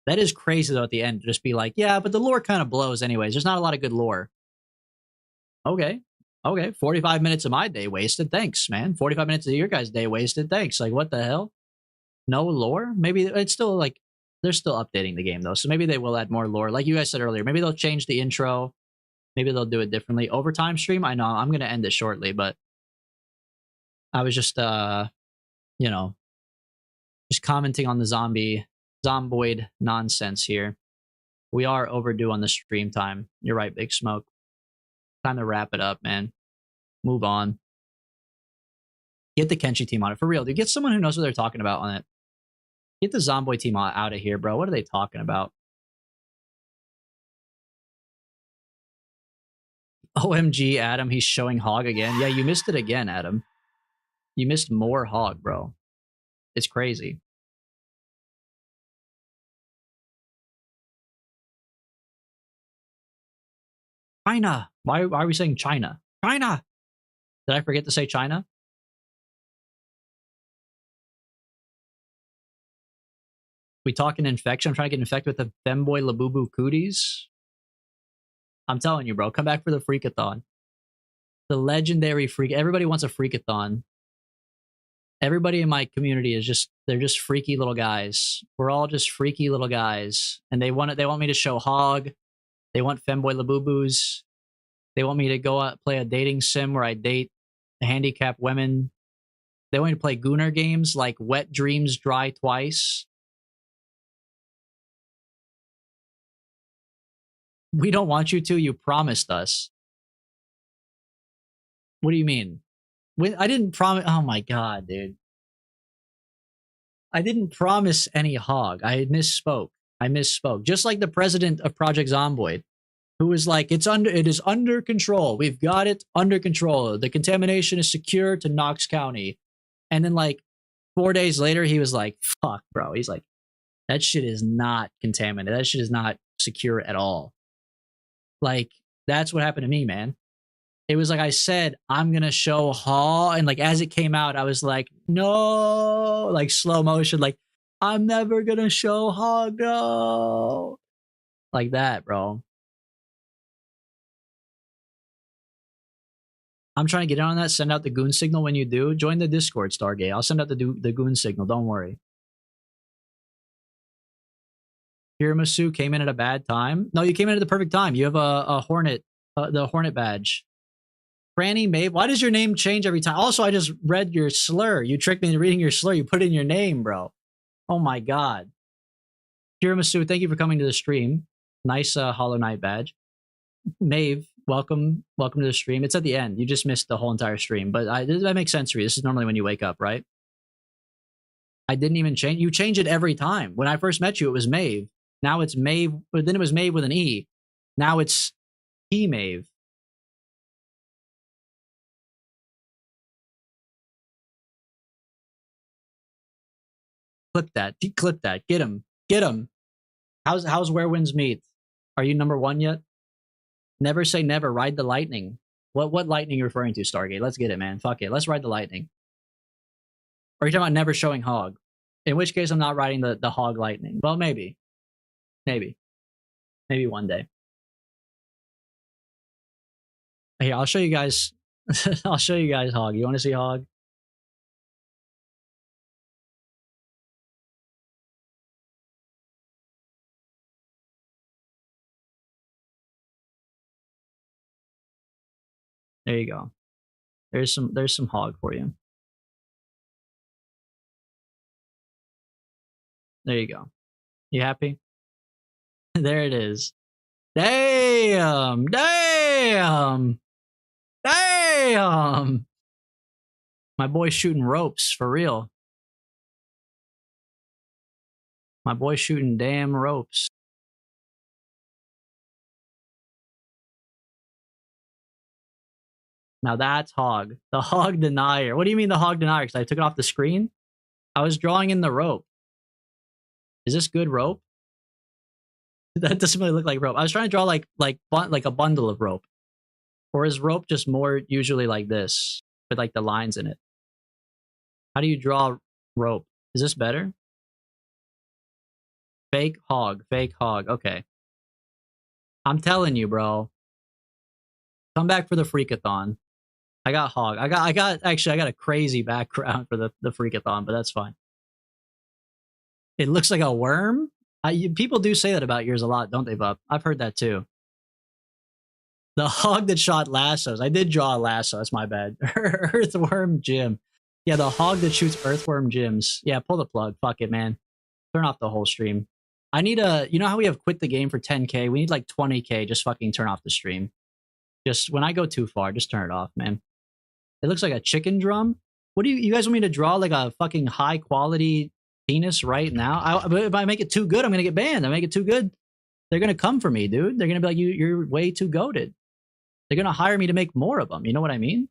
That is crazy though at the end to just be like, yeah, but the lore kind of blows anyways. There's not a lot of good lore. Okay. 45 minutes of my day wasted. Thanks, man. 45 minutes of your guys' day wasted. Thanks. Like, what the hell? No lore? Maybe it's still like, they're still updating the game though. So maybe they will add more lore. Like you guys said earlier, maybe they'll change the intro. Maybe they'll do it differently. Overtime stream, I know I'm going to end it shortly, but I was just, you know, just commenting on the zomboid nonsense here. We are overdue on the stream time. You're right, Big Smoke. Time to wrap it up, man. Move on. Get the Kenshi team on it. For real, dude. Get someone who knows what they're talking about on it. Get the Zomboid team out of here, bro. What are they talking about? OMG, Adam, he's showing Hog again. Yeah, you missed it again, Adam. You missed more Hog, bro. It's crazy. China. Why are we saying China? China. Did I forget to say China? We talking infection? I'm trying to get infected with the femboy Labubu cooties. I'm telling you, bro. Come back for the freakathon. The legendary freak. Everybody wants a freakathon. Everybody in my community is just, they're just freaky little guys. We're all just freaky little guys. And they want me to show Hog. They want femboy Labubus. They want me to go out play a dating sim where I date handicapped women. They want me to play Gooner games like Wet Dreams Dry Twice. We don't want you to. You promised us. What do you mean? I didn't promise. Oh my god, dude. I didn't promise any Hog. I misspoke. Just like the president of Project Zomboid, who was like, it is under control. We've got it under control. The contamination is secure to Knox County. And then like 4 days later, he was like, fuck, bro. He's like, that shit is not contaminated. That shit is not secure at all. Like, that's what happened to me, man. It was like I said, I'm going to show Hog. And like, as it came out, I was like, no, like slow motion. Like, I'm never going to show Hog. No. Like that, bro. I'm trying to get in on that. Send out the goon signal when you do. Join the Discord, Stargate. I'll send out the goon signal. Don't worry. Hiramasu came in at a bad time. No, you came in at the perfect time. You have a Hornet, the Hornet badge. Franny Maeve, why does your name change every time? Also, I just read your slur. You tricked me into reading your slur. You put in your name, bro. Oh my god. Hiramasu, thank you for coming to the stream. Nice Hollow Knight badge. Maeve, welcome to the stream. It's at the end. You just missed the whole entire stream, but that makes sense for you. This is normally when you wake up, right? I didn't even change. You change it every time. When I first met you, it was Maeve. Now it's Maeve, but then it was Maeve with an E. Now it's Maeve. Clip that. Declip that. Get him. Get him. How's Where Winds Meet? Are you number 1 yet? Never say never. Ride the lightning. What lightning are you referring to, Stargate? Let's get it, man. Fuck it. Let's ride the lightning. Or are you talking about never showing Hog? In which case, I'm not riding the Hog lightning. Well, maybe. Maybe one day. Here, I'll show you guys. I'll show you guys Hog. You want to see Hog? There you go. There's some hog for you. There you go. You happy? There it is. Damn! Damn! Damn! My boy's shooting ropes for real. My boy's shooting damn ropes. Now that's hog. The hog denier. What do you mean the hog denier? Because I took it off the screen? I was drawing in the rope. Is this good rope? That doesn't really look like rope. I was trying to draw like a bundle of rope. Or is rope just more usually like this? With like the lines in it. How do you draw rope? Is this better? Fake hog. Fake hog. Okay. I'm telling you, bro. Come back for the freakathon. I got hog. I got a crazy background for the freakathon, but that's fine. It looks like a worm? People do say that about yours a lot, don't they, Bub? I've heard that too. The hog that shot lassos. I did draw a lasso. That's my bad. Earthworm Jim. Yeah, the hog that shoots earthworm Jims. Yeah, pull the plug. Fuck it, man. Turn off the whole stream. I need you know how we have quit the game for 10K? We need like 20K. Just fucking turn off the stream. Just when I go too far, just turn it off, man. It looks like a chicken drum. What do you guys want me to draw like a fucking high quality penis right now? If I make it too good, I'm gonna get banned. I make it too good, they're gonna come for me, dude. They're gonna be like, you're way too goated. They're gonna hire me to make more of them. You know what I mean?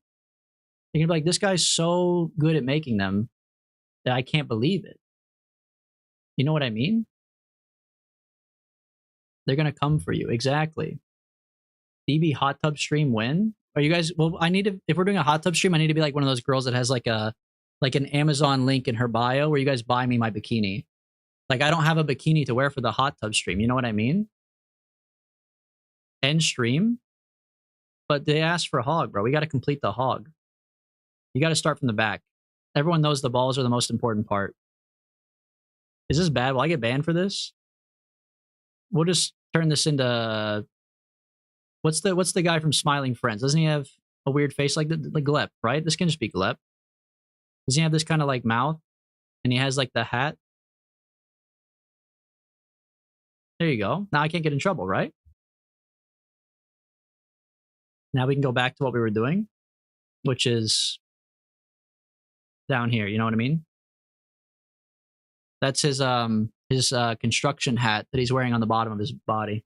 They're gonna be like, this guy's so good at making them that I can't believe it. You know what I mean? They're gonna come for you. Exactly. DB hot tub stream when? Are you guys, well, I need to, if we're doing a hot tub stream, I need to be like one of those girls that has like an Amazon link in her bio where you guys buy me my bikini. Like I don't have a bikini to wear for the hot tub stream. You know what I mean? End stream. But they asked for a hog, bro. We got to complete the hog. You got to start from the back. Everyone knows the balls are the most important part. Is this bad? Will I get banned for this? We'll just turn this into... What's the guy from Smiling Friends? Doesn't he have a weird face like the Glep, right? This can just be Glep. Doesn't he have this kind of like mouth? And he has like the hat? There you go. Now I can't get in trouble, right? Now we can go back to what we were doing, which is down here. You know what I mean? That's his construction hat that he's wearing on the bottom of his body.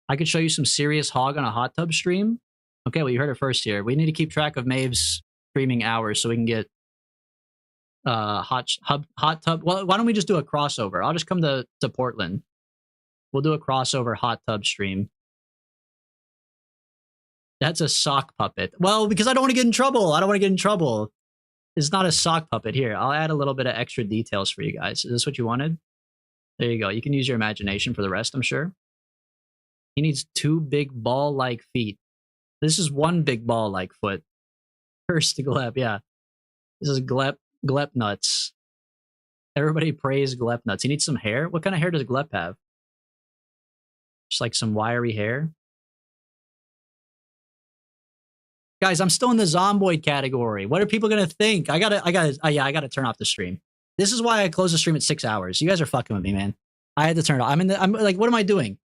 I could show you some serious hog on a hot tub stream. Okay, well, you heard it first here. We need to keep track of Maeve's streaming hours so we can get hot tub. Well, why don't we just do a crossover? I'll just come to Portland. We'll do a crossover hot tub stream. That's a sock puppet. Well, because I don't want to get in trouble. I don't want to get in trouble. It's not a sock puppet. Here, I'll add a little bit of extra details for you guys. Is this what you wanted? There you go. You can use your imagination for the rest, I'm sure. He needs 2 big ball-like feet. This is 1 big ball-like foot. First Glep, yeah. This is Glep nuts. Everybody praise Glep nuts. He needs some hair. What kind of hair does Glep have? Just like some wiry hair. Guys, I'm still in the Zomboid category. What are people gonna think? I gotta turn off the stream. This is why I closed the stream at 6 hours. You guys are fucking with me, man. I had to turn it off. I'm like, what am I doing?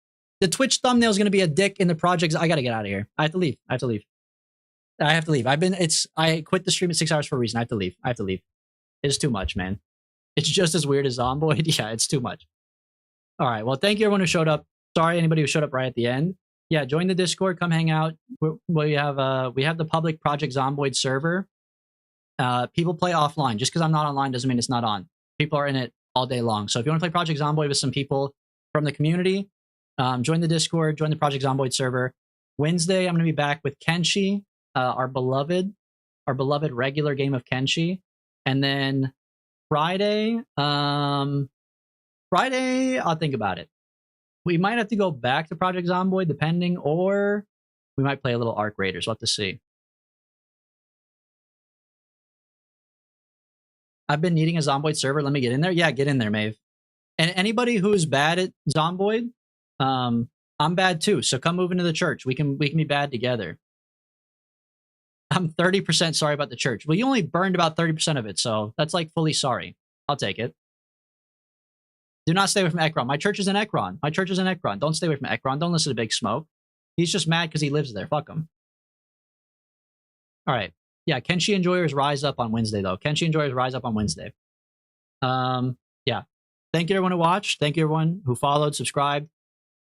The Twitch thumbnail is gonna be a dick in the projects. I gotta get out of here. I have to leave. I have to leave. I quit the stream at 6 hours for a reason. I have to leave. It's too much, man. It's just as weird as Zomboid. Yeah, it's too much. All right. Well, thank you everyone who showed up. Sorry, anybody who showed up right at the end. Yeah, join the Discord. Come hang out. We have the public Project Zomboid server. People play offline. Just because I'm not online doesn't mean it's not on. People are in it all day long. So if you want to play Project Zomboid with some people from the community, join the Discord. Join the Project Zomboid server. Wednesday, I'm going to be back with Kenshi, our beloved regular game of Kenshi, and then Friday, I'll think about it. We might have to go back to Project Zomboid, depending, or we might play a little Arc Raiders. We'll have to see. I've been needing a Zomboid server. Let me get in there. Yeah, get in there, Maeve. And anybody who's bad at Zomboid, I'm bad too. So come move into the church. We can be bad together. I'm 30% sorry about the church. Well, you only burned about 30% of it, so that's like fully sorry. I'll take it. Do not stay away from Ekron. My church is in Ekron. My church is in Ekron. Don't stay away from Ekron. Don't listen to Big Smoke. He's just mad because he lives there. Fuck him. All right. Yeah, Kenshi Enjoyers rise up on Wednesday, though. Kenshi Enjoyers rise up on Wednesday. Yeah. Thank you, everyone who watched. Thank you, everyone who followed, subscribed,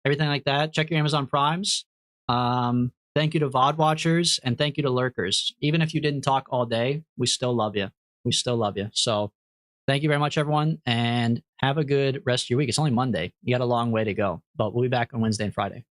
everything like that. Check your Amazon Primes. Thank you to VOD watchers, and thank you to lurkers. Even if you didn't talk all day, we still love you. We still love you. So thank you very much, everyone, and have a good rest of your week. It's only Monday. You got a long way to go, but we'll be back on Wednesday and Friday.